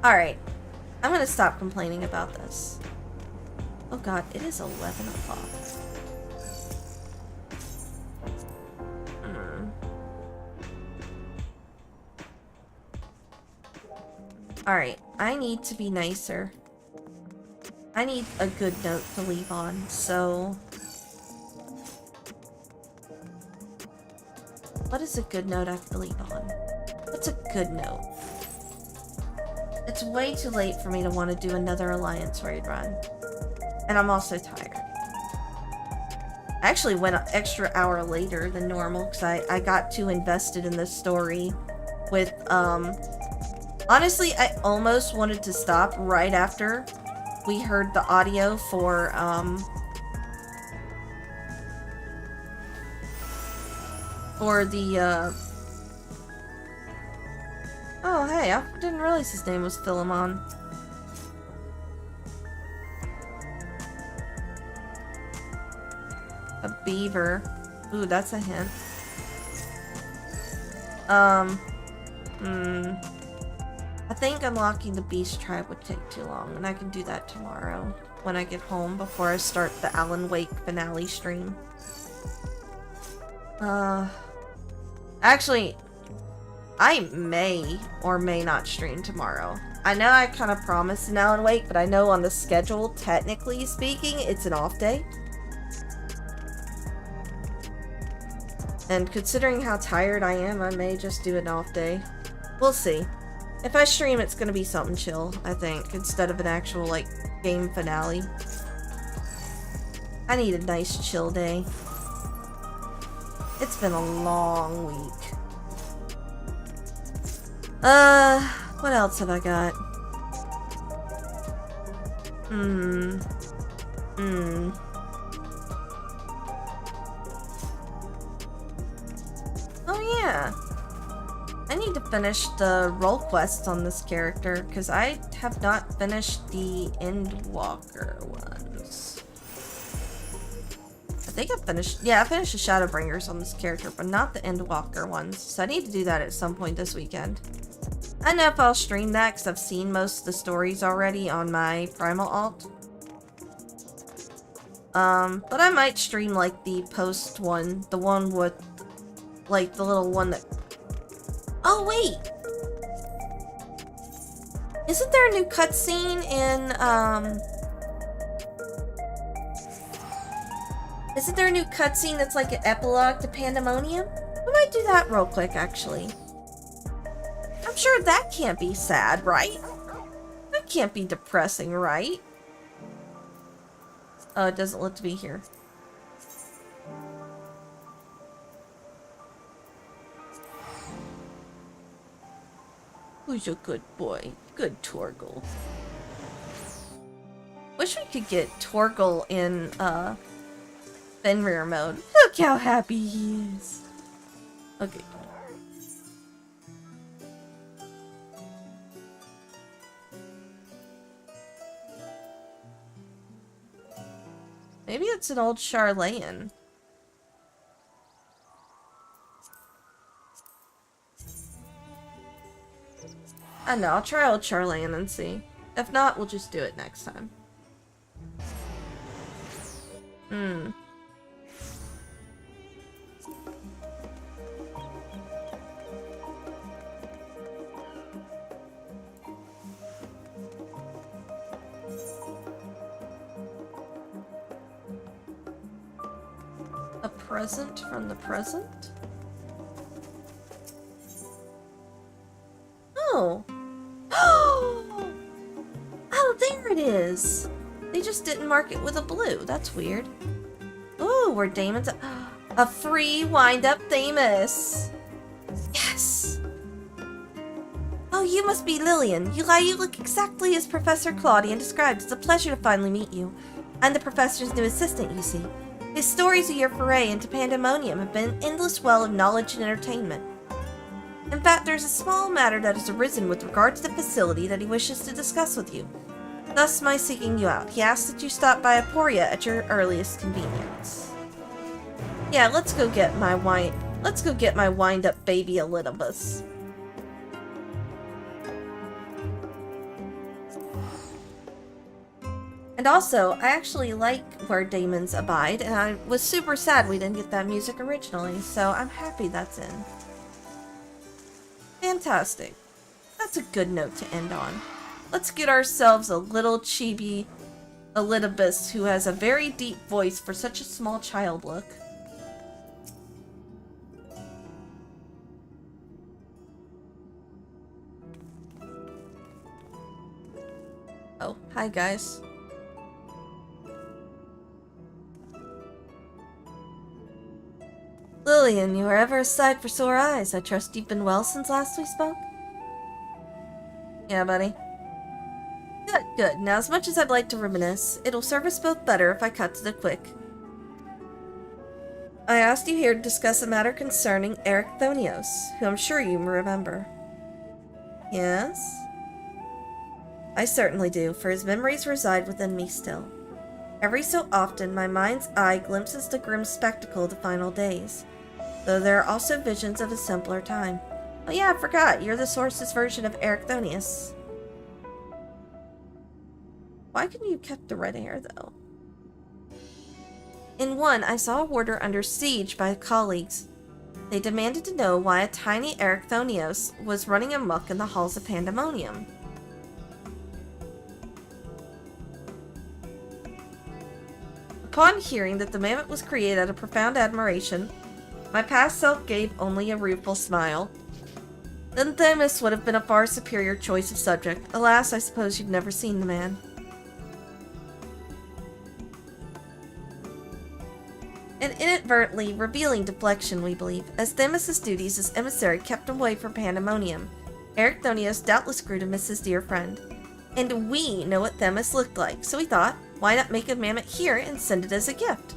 Alright. I'm going to stop complaining about this. Oh god, it is 11 o'clock. Alright, I need to be nicer. I need a good note to leave on, so... What is a good note I can leave on? What's a good note? It's way too late for me to want to do another Alliance Raid run. And I'm also tired. I actually went an extra hour later than normal because I got too invested in this story with, honestly, I almost wanted to stop right after we heard the audio for, oh, hey, I didn't realize his name was Philemon. A beaver. Ooh, that's a hint. I think unlocking the Beast Tribe would take too long, and I can do that tomorrow when I get home before I start the Alan Wake finale stream. Actually, I may or may not stream tomorrow. I know I kind of promised an Alan Wake, but I know on the schedule, technically speaking, it's an off day. And considering how tired I am, I may just do an off day. We'll see. If I stream, it's gonna be something chill, I think, instead of an actual, like, game finale. I need a nice chill day. It's been a long week. What else have I got? Oh yeah. I need to finish the role quests on this character, because I have not finished the Endwalker ones. I think I finished, yeah, I finished the Shadowbringers on this character, but not the Endwalker ones, so I need to do that at some point this weekend. I don't know if I'll stream that, because I've seen most of the stories already on my Primal Alt. But I might stream, like, the post one, the one with, like, the little one that... Oh, wait! Isn't there a new cutscene in, Isn't there a new cutscene that's like an epilogue to Pandemonium? We might do that real quick, actually. I'm sure that can't be sad, right? That can't be depressing, right? Oh, it doesn't look to be here. Who's a good boy? Good Torgal. Wish we could get Torgal in, Fenrir mode. Look how happy he is. Okay. Maybe it's an old Charlayan. I don't know, I'll try old Charlayan and see. If not, we'll just do it next time. A present from the present? Oh. Oh, there it is. They just didn't mark it with a blue. That's weird. Ooh, we're Damon's... A free wind-up Thamus. Yes. Oh, you must be Lillian. You look exactly as Professor Claudian described. It's a pleasure to finally meet you. I'm the professor's new assistant, you see. His stories of your foray into Pandemonium have been an endless well of knowledge and entertainment. In fact, there's a small matter that has arisen with regard to the facility that he wishes to discuss with you. Thus my seeking you out. He asks that you stop by Aporia at your earliest convenience. Yeah, let's go get my wind-up baby Elidibus. And also, I actually like where Demons Abide, and I was super sad we didn't get that music originally, so I'm happy that's in. Fantastic. that's a good note to end on. Let's get ourselves a little chibi Elidibus who has a very deep voice for such a small child look. Oh, hi guys. Lillian, you are ever a sight for sore eyes. I trust you've been well since last we spoke? Yeah, buddy. Good, good. Now, as much as I'd like to reminisce, it'll serve us both better if I cut to the quick. I asked you here to discuss a matter concerning Eric Thonios, who I'm sure you remember. Yes? I certainly do, for his memories reside within me still. Every so often, my mind's eye glimpses the grim spectacle of the final days, though there are also visions of a simpler time. Oh yeah, I forgot, you're the source's version of Eric Thonius. Why couldn't you have kept the red hair, though? In one, I saw a warder under siege by colleagues. They demanded to know why a tiny Eric Thonios was running amok in the halls of Pandemonium. Upon hearing that the mammoth was created out of profound admiration, my past self gave only a rueful smile. Then Themis would have been a far superior choice of subject. Alas, I suppose you've never seen the man. An inadvertently revealing deflection, we believe, as Themis' duties as emissary kept him away from Pandemonium. Eric Thonios doubtless grew to miss his dear friend. And we know what Themis looked like, so we thought, why not make a mammoth here and send it as a gift?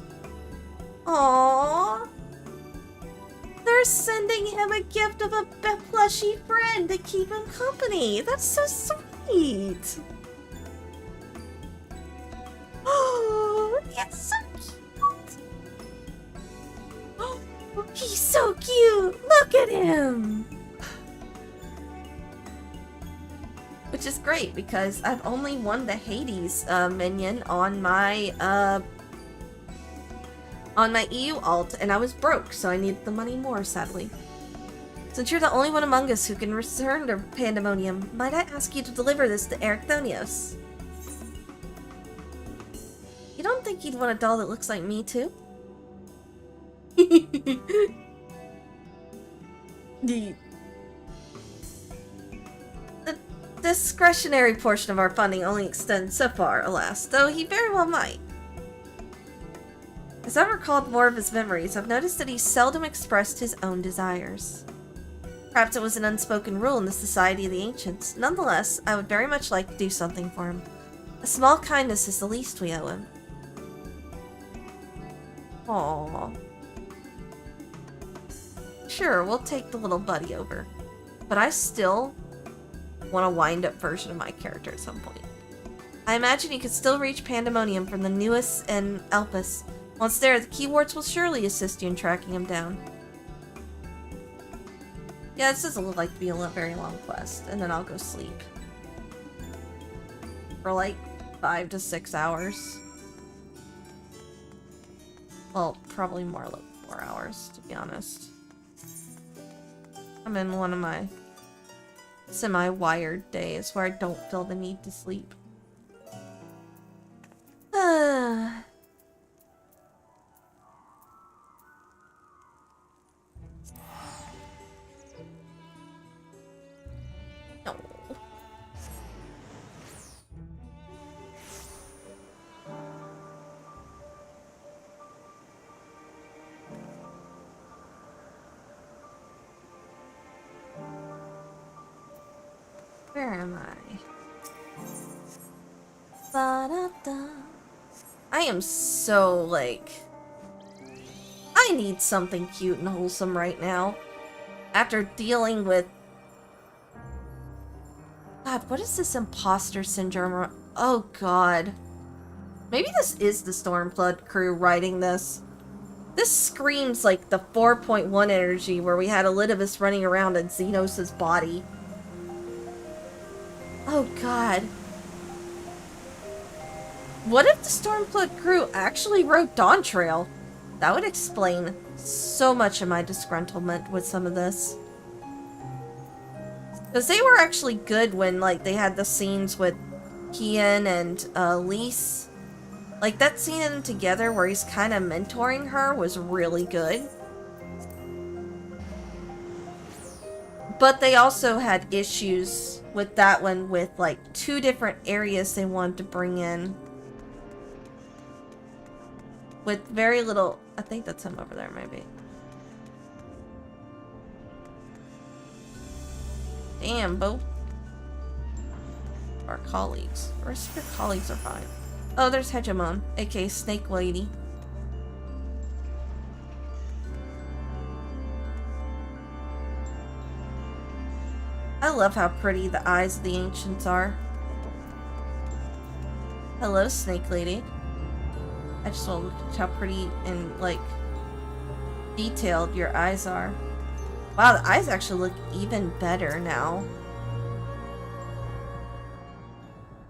Aww. They're sending him a gift of a plushy friend to keep him company. That's so sweet. Oh, it's so cute. Oh, he's so cute. Look at him. Which is great because I've only won the Hades minion on my EU alt, and I was broke, so I needed the money more, sadly. Since you're the only one among us who can return to Pandemonium, might I ask you to deliver this to Eric Thonios? You don't think you'd want a doll that looks like me, too? The discretionary portion of our funding only extends so far, alas, though he very well might. As I've recalled more of his memories, I've noticed that he seldom expressed his own desires. Perhaps it was an unspoken rule in the Society of the Ancients. Nonetheless, I would very much like to do something for him. A small kindness is the least we owe him. Aww. Sure, we'll take the little buddy over. But I still want a wind-up version of my character at some point. I imagine you could still reach Pandemonium from the newest and Elpis. Once there, the keywords will surely assist you in tracking him down. Yeah, this doesn't look like to be a very long quest, and then I'll go sleep. For like 5 to 6 hours. Well, probably more like 4 hours, to be honest. I'm in one of my semi-wired days where I don't feel the need to sleep. No. Where am I? Ba-da-da. I am so, like... I need something cute and wholesome right now. After dealing with... God, what is this imposter syndrome? Oh, God. Maybe this is the Stormblood crew writing this. This screams like the 4.1 energy where we had Elidibus running around in Xenos' body. Oh, God. What if the Stormblood crew actually wrote Dawn Trail? That would explain so much of my disgruntlement with some of this. Because they were actually good when, like, they had the scenes with Kian and Lise. Like, that scene in them together where he's kind of mentoring her was really good. But they also had issues with that one with, like, 2 different areas they wanted to bring in. With very little... I think that's him over there, maybe. Damn, both our colleagues. The rest of your colleagues are fine. Oh, there's Hegemon, aka Snake Lady. I love how pretty the eyes of the ancients are. Hello, Snake Lady. I just want to look at how pretty and, like, detailed your eyes are. Wow, the eyes actually look even better now.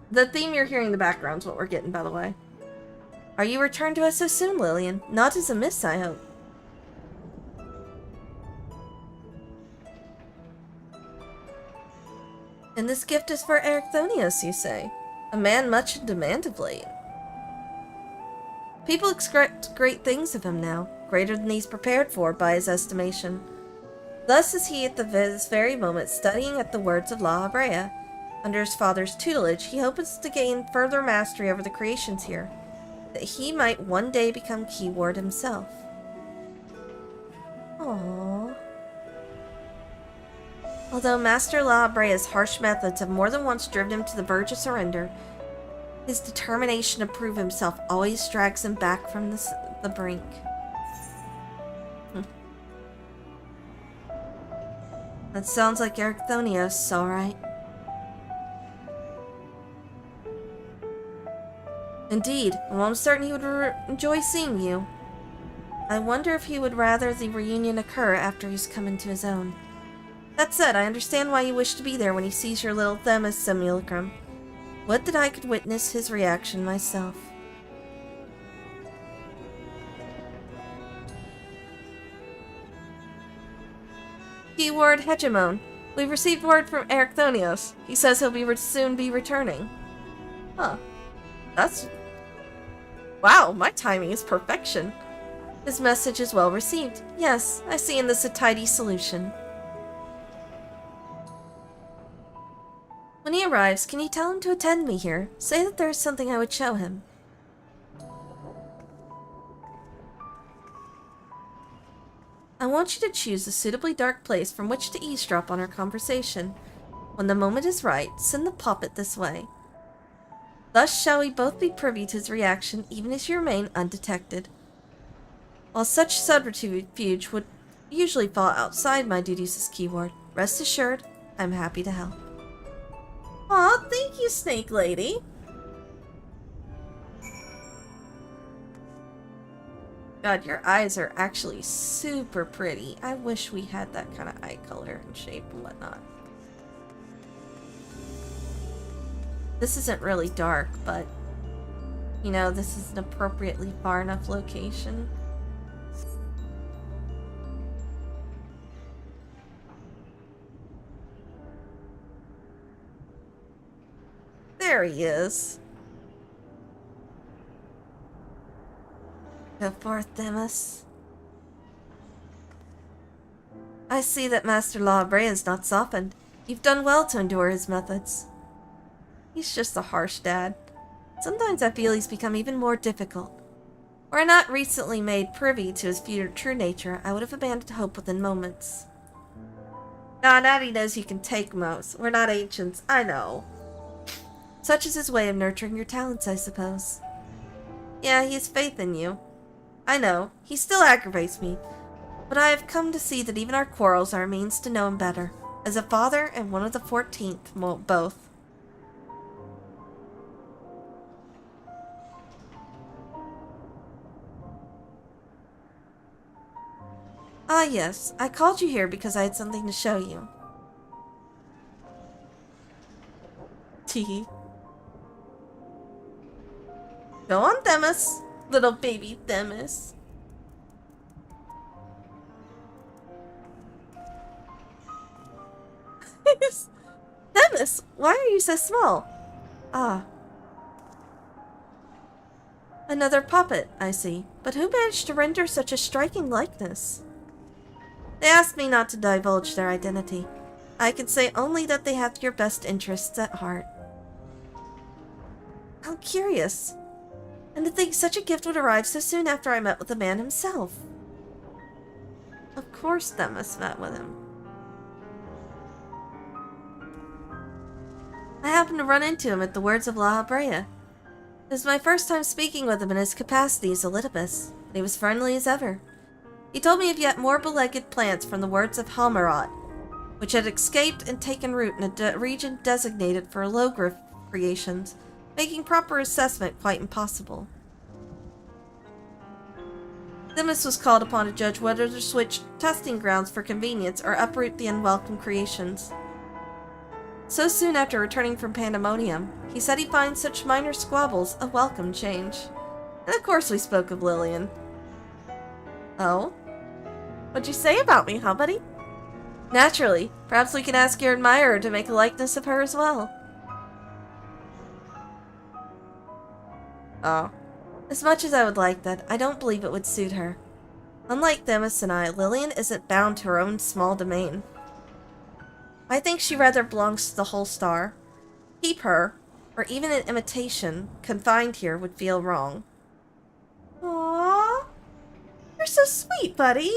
The theme you're hearing in the background is what we're getting, by the way. Are you returned to us so soon, Lillian? Not as a miss, I hope. And this gift is for Ericthonius, you say? A man much in demand of late. People expect great things of him now, greater than he's prepared for by his estimation. Thus is he at this very moment studying at the words of La Habrea. Under his father's tutelage, he hopes to gain further mastery over the creations here, that he might one day become Keyword himself. Aww. Although Master La Habrea's harsh methods have more than once driven him to the verge of surrender, his determination to prove himself always drags him back from the brink. That sounds like Ericthonius, alright. Indeed, and while I'm certain he would enjoy seeing you, I wonder if he would rather the reunion occur after he's come into his own. That said, I understand why you wish to be there when he sees your little Themis simulacrum. Would that I could witness his reaction myself. Keyword Hegemon. We've received word from Ericthonius. He says he'll soon be returning. Huh. That's... Wow, my timing is perfection. His message is well received. Yes, I see in this a tidy solution. When he arrives, can you tell him to attend me here? Say that there is something I would show him. I want you to choose a suitably dark place from which to eavesdrop on our conversation. When the moment is right, send the puppet this way. Thus shall we both be privy to his reaction, even as you remain undetected. While such subterfuge would usually fall outside my duties as Keyword, rest assured, I'm happy to help. Aw, thank you, Snake Lady. God, your eyes are actually super pretty. I wish we had that kind of eye color and shape and whatnot. This isn't really dark, but, you know, this is an appropriately far enough location. There he is. Go forth, Themis. I see that Master La Habrea is not softened. You've done well to endure his methods. He's just a harsh dad. Sometimes I feel he's become even more difficult. Were I not recently made privy to his true nature, I would have abandoned hope within moments. Nah, now he knows he can take most. We're not ancients, I know. Such is his way of nurturing your talents, I suppose. Yeah, he has faith in you. I know, he still aggravates me, but I have come to see that even our quarrels are a means to know him better, as a father and one of the 14th, both. Ah yes, I called you here because I had something to show you. Teehee. Go on, Themis. Little baby Themis. Themis, why are you so small? Ah. Another puppet, I see. But who managed to render such a striking likeness? They asked me not to divulge their identity. I can say only that they have your best interests at heart. How curious. And to think such a gift would arrive so soon after I met with the man himself. Of course Themis met with him. I happened to run into him at the Words of La Habrea. It was my first time speaking with him in his capacity as a Litibus, and he was friendly as ever. He told me of yet more beleaguered plants from the Words of Halmarat, which had escaped and taken root in a region designated for low-growth creations, making proper assessment quite impossible. Themis was called upon to judge whether to switch testing grounds for convenience or uproot the unwelcome creations. So soon after returning from Pandemonium, he said he finds such minor squabbles a welcome change. And of course we spoke of Lillian. Oh? What'd you say about me, huh, buddy? Naturally. Perhaps we can ask your admirer to make a likeness of her as well. Oh. As much as I would like that, I don't believe it would suit her. Unlike Themis and I, Lillian isn't bound to her own small domain. I think she rather belongs to the whole star. Keep her, or even an imitation, confined here would feel wrong. Aww. You're so sweet, buddy.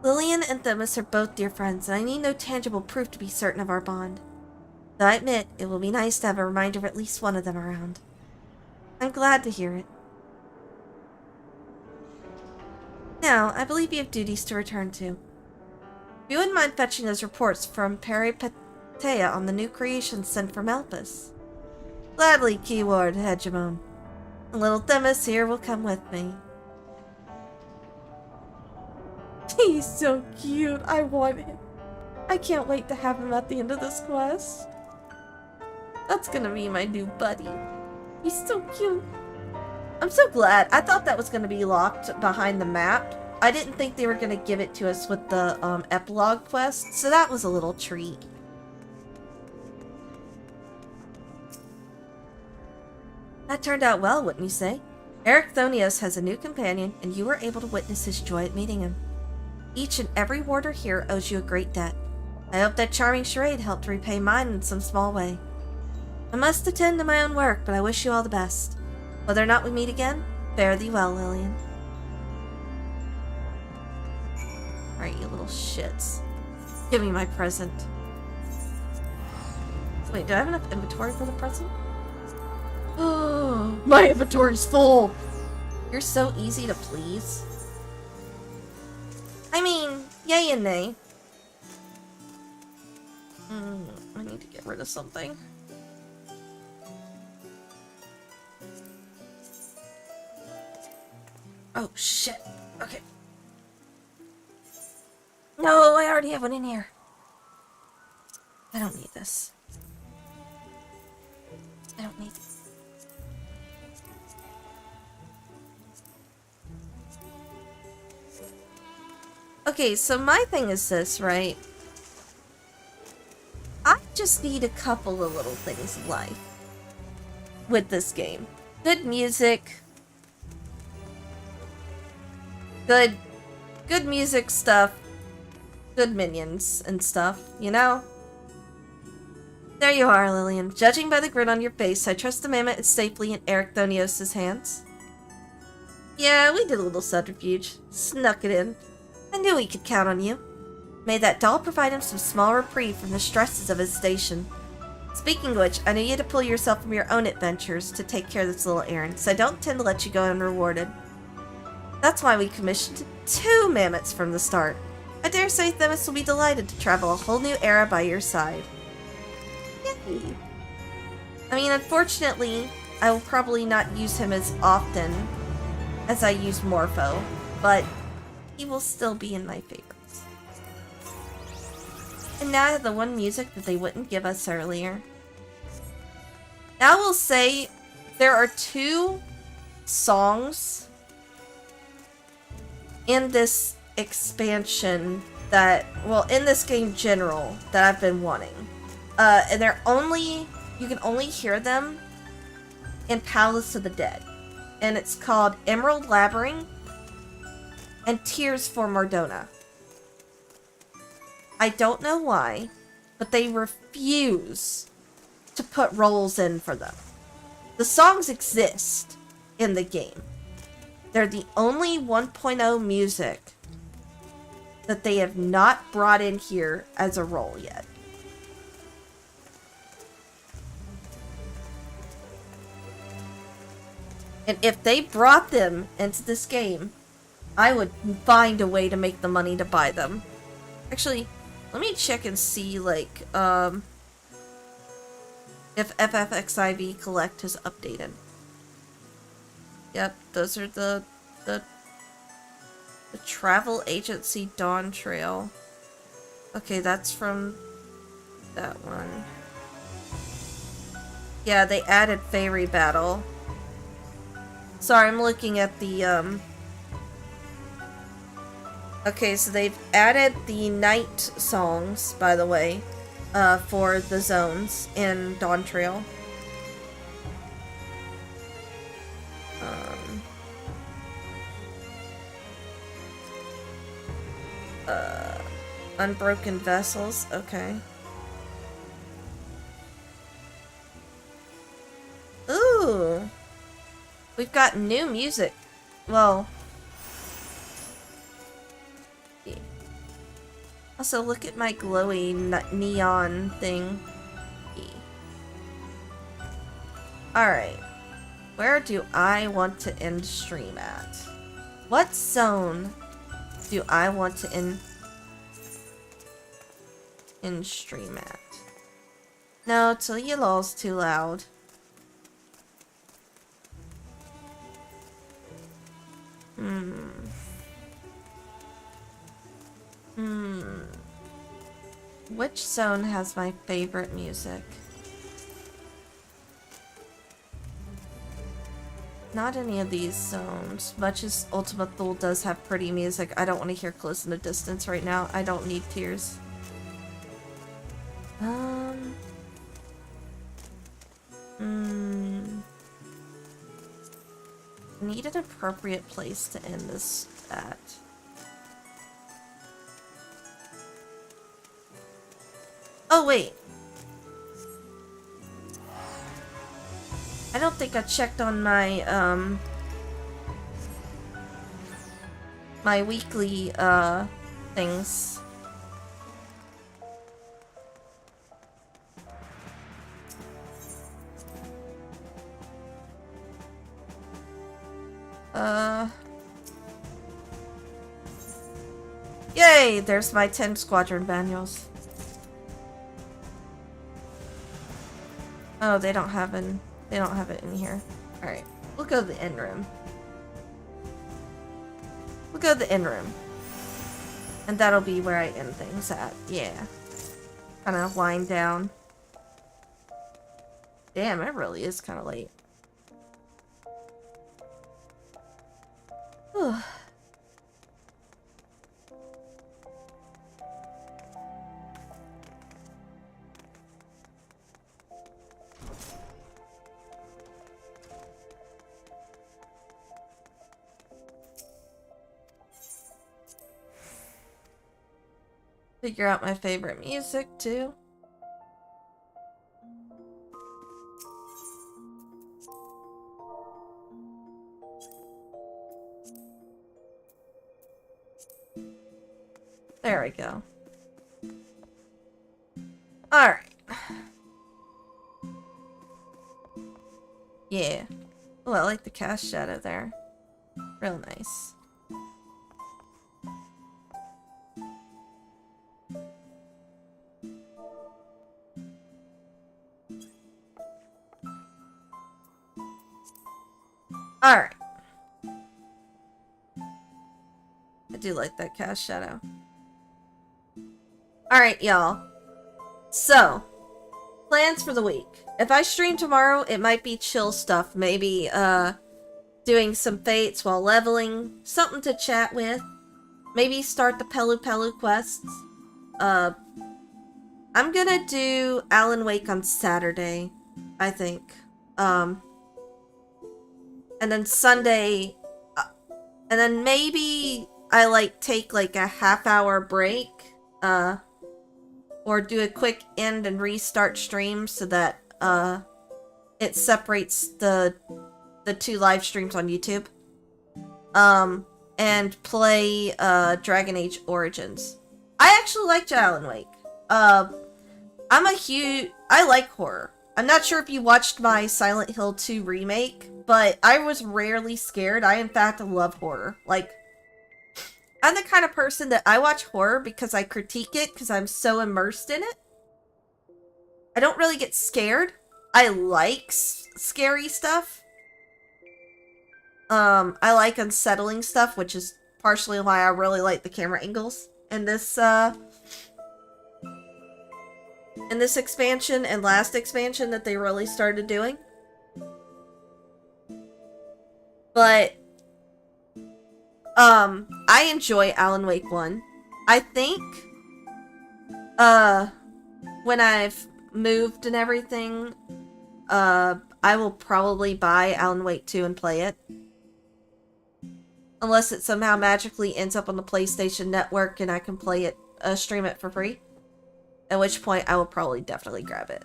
Lillian and Themis are both dear friends, and I need no tangible proof to be certain of our bond. Though I admit, it will be nice to have a reminder of at least one of them around. I'm glad to hear it. Now, I believe you have duties to return to. If you wouldn't mind fetching those reports from Peripetea on the new creations sent from Elpis. Gladly, keyword, Hegemon. And little Themis here will come with me. He's so cute. I want him. I can't wait to have him at the end of this quest. That's gonna be my new buddy. He's so cute. I'm so glad. I thought that was gonna be locked behind the map. I didn't think they were going to give it to us with the epilogue quest, so that was a little treat. That turned out well, wouldn't you say? Eric Thonios has a new companion, and you were able to witness his joy at meeting him. Each and every warder here owes you a great debt. I hope that charming charade helped repay mine in some small way. I must attend to my own work, but I wish you all the best. Whether or not we meet again, fare thee well, Lillian. Alright, you little shits. Give me my present. Wait, do I have enough inventory for the present? Oh, my inventory's full! You're so easy to please. I mean, yay and nay. I need to get rid of something. Oh, shit. Okay. No, I already have one in here. I don't need this. I don't need it. Okay, so my thing is this, right? I just need a couple of little things in life with this game. Good music. Good music stuff. Good minions and stuff, you know? There you are, Lillian. Judging by the grin on your face, I trust the mammoth is safely in Eric Thonios' hands. Yeah, we did a little subterfuge. Snuck it in. I knew we could count on you. May that doll provide him some small reprieve from the stresses of his station. Speaking of which, I knew you had to pull yourself from your own adventures to take care of this little errand, so I don't intend to let you go unrewarded. That's why we commissioned 2 mammoths from the start. I dare say Themis will be delighted to travel a whole new era by your side. Yay! I mean, unfortunately, I will probably not use him as often as I use Morpho, but he will still be in my favorites. And now I have the one music that they wouldn't give us earlier. Now I will say there are 2 songs in this expansion that, well, in this game general, that I've been wanting. And you can only hear them in Palace of the Dead. And it's called Emerald Labyrinth and Tears for Mordona. I don't know why, but they refuse to put roles in for them. The songs exist in the game. They're the only 1.0 music that they have not brought in here as a role yet. And if they brought them into this game, I would find a way to make the money to buy them. Actually, let me check and see, like, if FFXI Collect has updated. Yep, those are the travel agency Dawn Trail. Okay, that's from that one. Yeah, they added Fairy Battle. Sorry, I'm looking at the, Okay, so they've added the night songs, by the way, for the zones in Dawn Trail. Unbroken Vessels, okay. Ooh! We've got new music. Well... yeah. Also, look at my glowy neon thing. Alright. Where do I want to end stream at? What zone do I want to end stream at? No, Tuliyalol's too loud. Which zone has my favorite music? Not any of these zones. Much as Ultima Thule does have pretty music, I don't want to hear Close in the Distance right now. I don't need tears. Need an appropriate place to end this at. Oh, wait. I don't think I checked on my, my weekly, things. Yay! There's my 10 squadron manuals. Oh, they don't have it in here. Alright. We'll go to the inn room. We'll go to the inn room. And that'll be where I end things at. Yeah. Kind of wind down. Damn, it really is kind of late. Whew. Figure out my favorite music too. There we go. Alright. Yeah. Oh, I like the cast shadow there. Real nice. Alright. I do like that cast shadow. Alright, y'all. So, plans for the week. If I stream tomorrow, it might be chill stuff. Maybe, doing some fates while leveling. Something to chat with. Maybe start the Pelu Pelu quests. I I'm gonna do Alan Wake on Saturday, I think. And then Sunday, and then maybe I like take like a half-hour break, or do a quick end and restart stream so that it separates the two live streams on YouTube. And play Dragon Age Origins. I actually liked Alan Wake. I like horror. I'm not sure if you watched my Silent Hill 2 remake, but I was rarely scared. I, in fact, love horror. Like, I'm the kind of person that I watch horror because I critique it because I'm so immersed in it. I don't really get scared. I like scary stuff. I like unsettling stuff, which is partially why I really like the camera angles in this expansion and last expansion that they really started doing. But, I enjoy Alan Wake 1. I think, when I've moved and everything, I will probably buy Alan Wake 2 and play it. Unless it somehow magically ends up on the PlayStation Network and I can play it, stream it for free. At which point I will probably definitely grab it.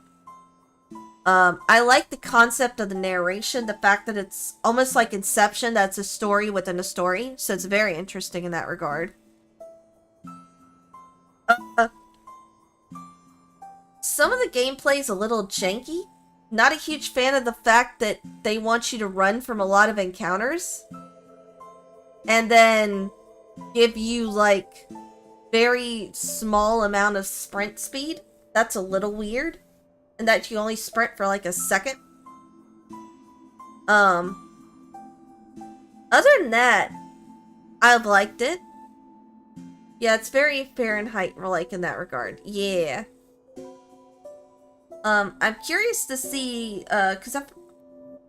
I like the concept of the narration, the fact that it's almost like Inception, that's a story within a story, so it's very interesting in that regard. Some of the gameplay is a little janky. Not a huge fan of the fact that they want you to run from a lot of encounters. And then give you, like, very small amount of sprint speed. That's a little weird. And that you only sprint for, like, a second. Other than that, I've liked it. Yeah, it's very Fahrenheit, like, in that regard. Yeah. I'm curious to see,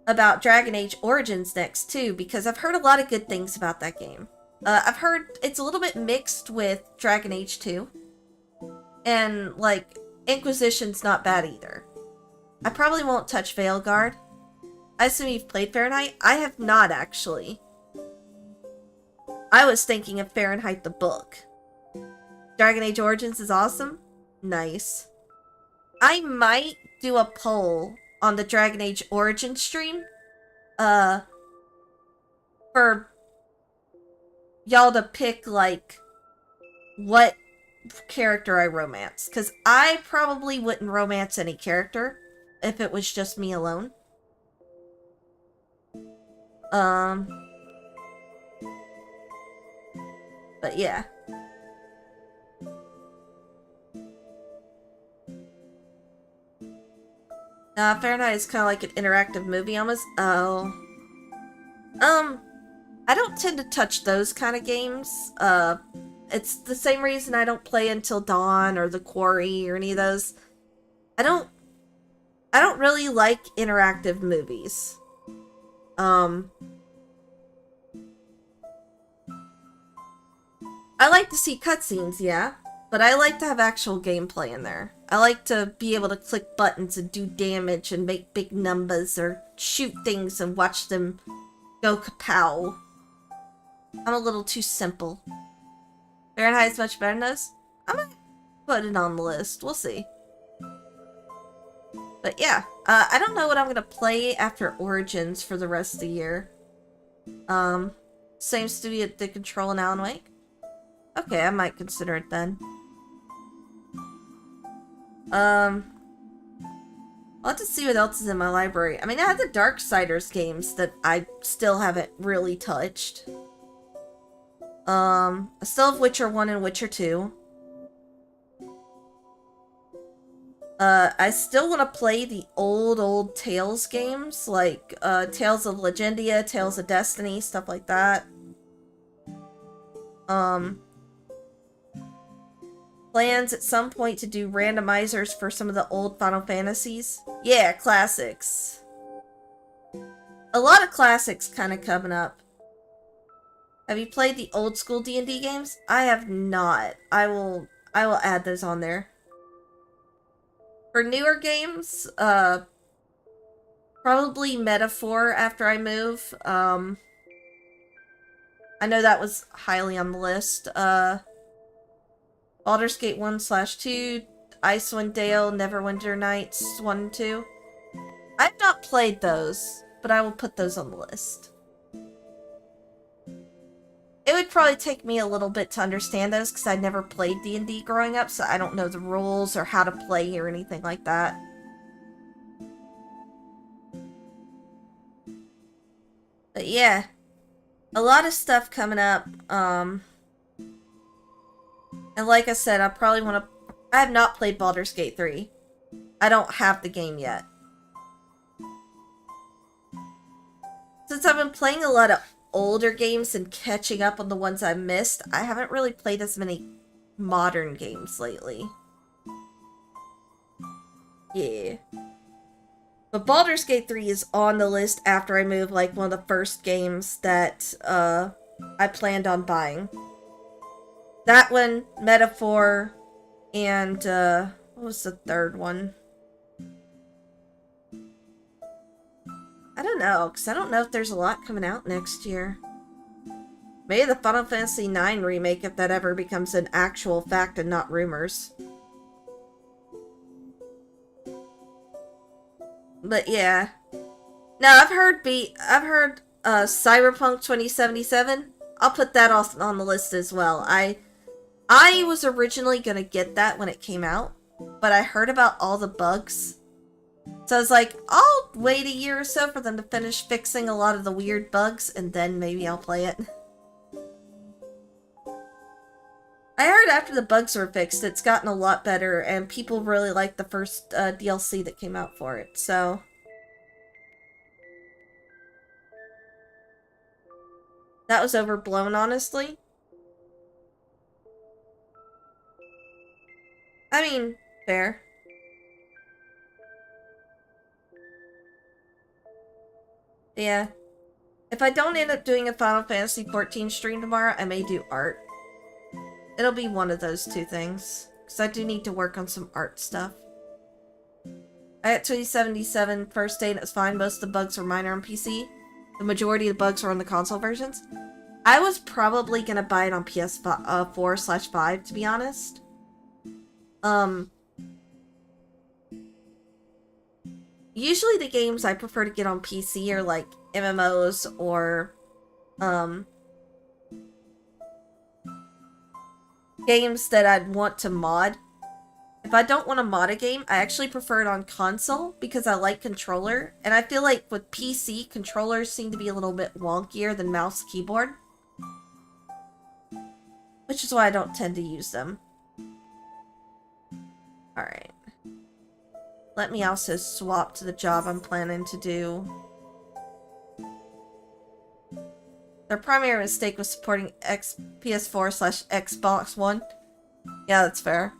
about Dragon Age Origins next, too, because I've heard a lot of good things about that game. I've heard it's a little bit mixed with Dragon Age 2. And, like, Inquisition's not bad either. I probably won't touch Veilguard. I assume you've played Fahrenheit? I have not, actually. I was thinking of Fahrenheit the book. Dragon Age Origins is awesome? Nice. I might do a poll on the Dragon Age Origins stream, for y'all to pick, like, what character I romance. Because I probably wouldn't romance any character if it was just me alone. But yeah. Fahrenheit is kind of like an interactive movie almost. Oh. I don't tend to touch those kind of games. It's the same reason I don't play Until Dawn or The Quarry or any of those. I don't really like interactive movies. I like to see cutscenes, yeah. But I like to have actual gameplay in there. I like to be able to click buttons and do damage and make big numbers or shoot things and watch them go kapow. I'm a little too simple. Fahrenheit's much better than this? I might put it on the list. We'll see. But yeah, I don't know what I'm gonna play after Origins for the rest of the year. Same studio that did Control and Alan Wake? Okay, I might consider it then. I'll have to see what else is in my library. I mean, I have the Darksiders games that I still haven't really touched. I still have Witcher 1 and Witcher 2. I still want to play the old Tales games, like, Tales of Legendia, Tales of Destiny, stuff like that. Plans at some point to do randomizers for some of the old Final Fantasies. Yeah, classics. A lot of classics kind of coming up. Have you played the old school D&D games? I have not. I will add those on there. For newer games, probably Metaphor after I move. I know that was highly on the list. Baldur's Gate 1/2, Icewind Dale, Neverwinter Nights 1 and 2. I've not played those, but I will put those on the list. It would probably take me a little bit to understand those because I never played D&D growing up, so I don't know the rules or how to play or anything like that. But yeah, a lot of stuff coming up. And like I said, I probably want to... I have not played Baldur's Gate 3. I don't have the game yet. Since I've been playing a lot of older games and catching up on the ones I missed, I haven't really played as many modern games lately. Yeah. But Baldur's Gate 3 is on the list after I move, like one of the first games that I planned on buying. That one, Metaphor, and what was the third one? I don't know, because I don't know if there's a lot coming out next year. Maybe the Final Fantasy IX remake, if that ever becomes an actual fact and not rumors. But yeah. Now, I've heard Cyberpunk 2077. I'll put that on the list as well. I was originally gonna get that when it came out, but I heard about all the bugs. So I was like, I'll wait a year or so for them to finish fixing a lot of the weird bugs, and then maybe I'll play it. I heard after the bugs were fixed, it's gotten a lot better, and people really like the first DLC that came out for it, so... That was overblown, honestly. I mean, fair. Yeah. If I don't end up doing a Final Fantasy XIV stream tomorrow, I may do art. It'll be one of those two things. Because I do need to work on some art stuff. I got 2077 first day and it was fine. Most of the bugs were minor on PC. The majority of the bugs were on the console versions. I was probably going to buy it on PS4/5, to be honest. Usually the games I prefer to get on PC are like MMOs or games that I'd want to mod. If I don't want to mod a game, I actually prefer it on console because I like controller. And I feel like with PC, controllers seem to be a little bit wonkier than mouse keyboard. Which is why I don't tend to use them. Alright. Let me also swap to the job I'm planning to do. Their primary mistake was supporting PS4/Xbox One. Yeah, that's fair.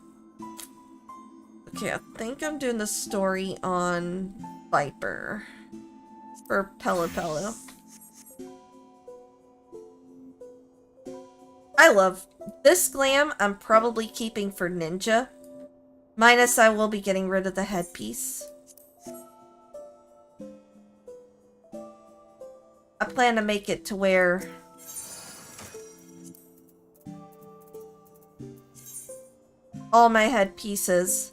Okay, I think I'm doing the story on Viper. For Pello. I love this glam. I'm probably keeping for Ninja. Minus I will be getting rid of the headpiece. I plan to make it to where all my headpieces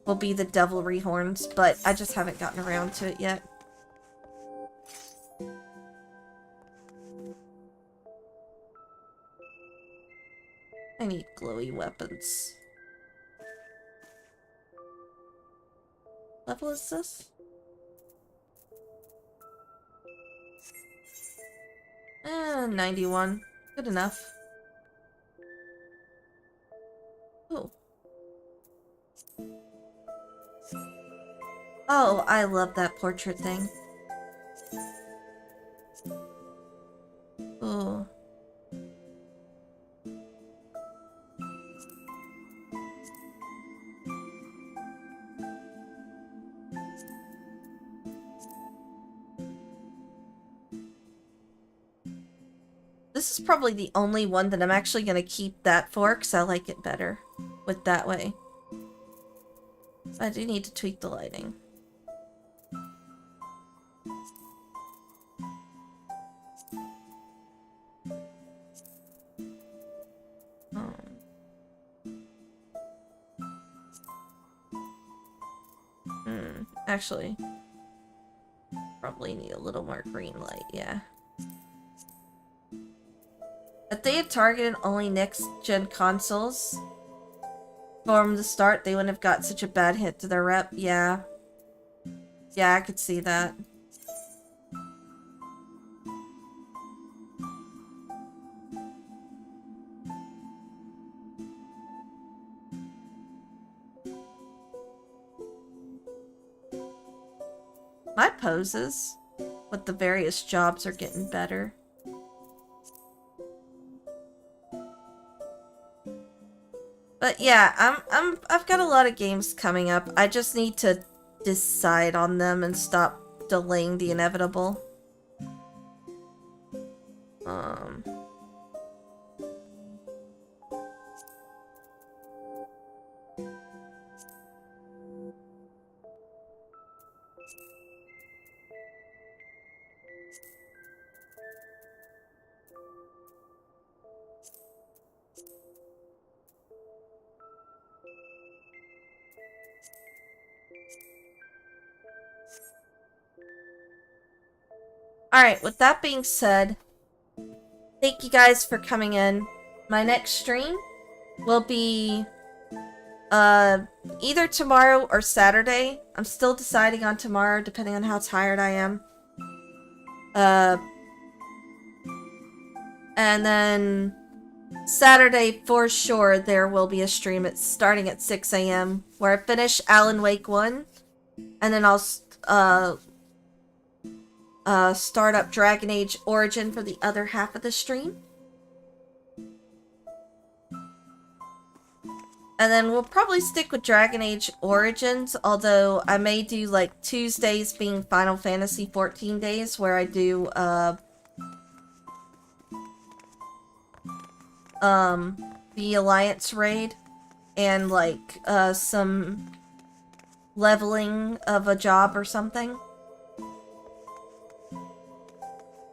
will be the devilry horns, but I just haven't gotten around to it yet. I need glowy weapons. Level is this? 91. Good enough. Oh. Oh, I love that portrait thing. Oh. This is probably the only one that I'm actually going to keep that for, because I like it better with that way. I do need to tweak the lighting. Actually, probably need a little more green light, yeah. If they had targeted only next-gen consoles from the start, they wouldn't have got such a bad hit to their rep, yeah. Yeah, I could see that. My poses with the various jobs are getting better. But yeah, I've got a lot of games coming up. I just need to decide on them and stop delaying the inevitable. Alright, with that being said, thank you guys for coming in. My next stream will be either tomorrow or Saturday. I'm still deciding on tomorrow, depending on how tired I am. And then Saturday, for sure, there will be a stream starting at 6 a.m. where I finish Alan Wake 1, and then I'll start up Dragon Age Origin for the other half of the stream. And then we'll probably stick with Dragon Age Origins, although I may do like Tuesdays being Final Fantasy 14 days, where I do the Alliance Raid and like some leveling of a job or something.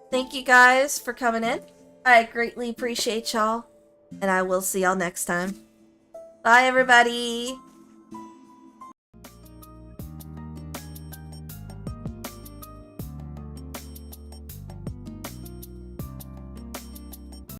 Thank you guys for coming in. I greatly appreciate y'all, and I will see y'all next time. Bye, everybody!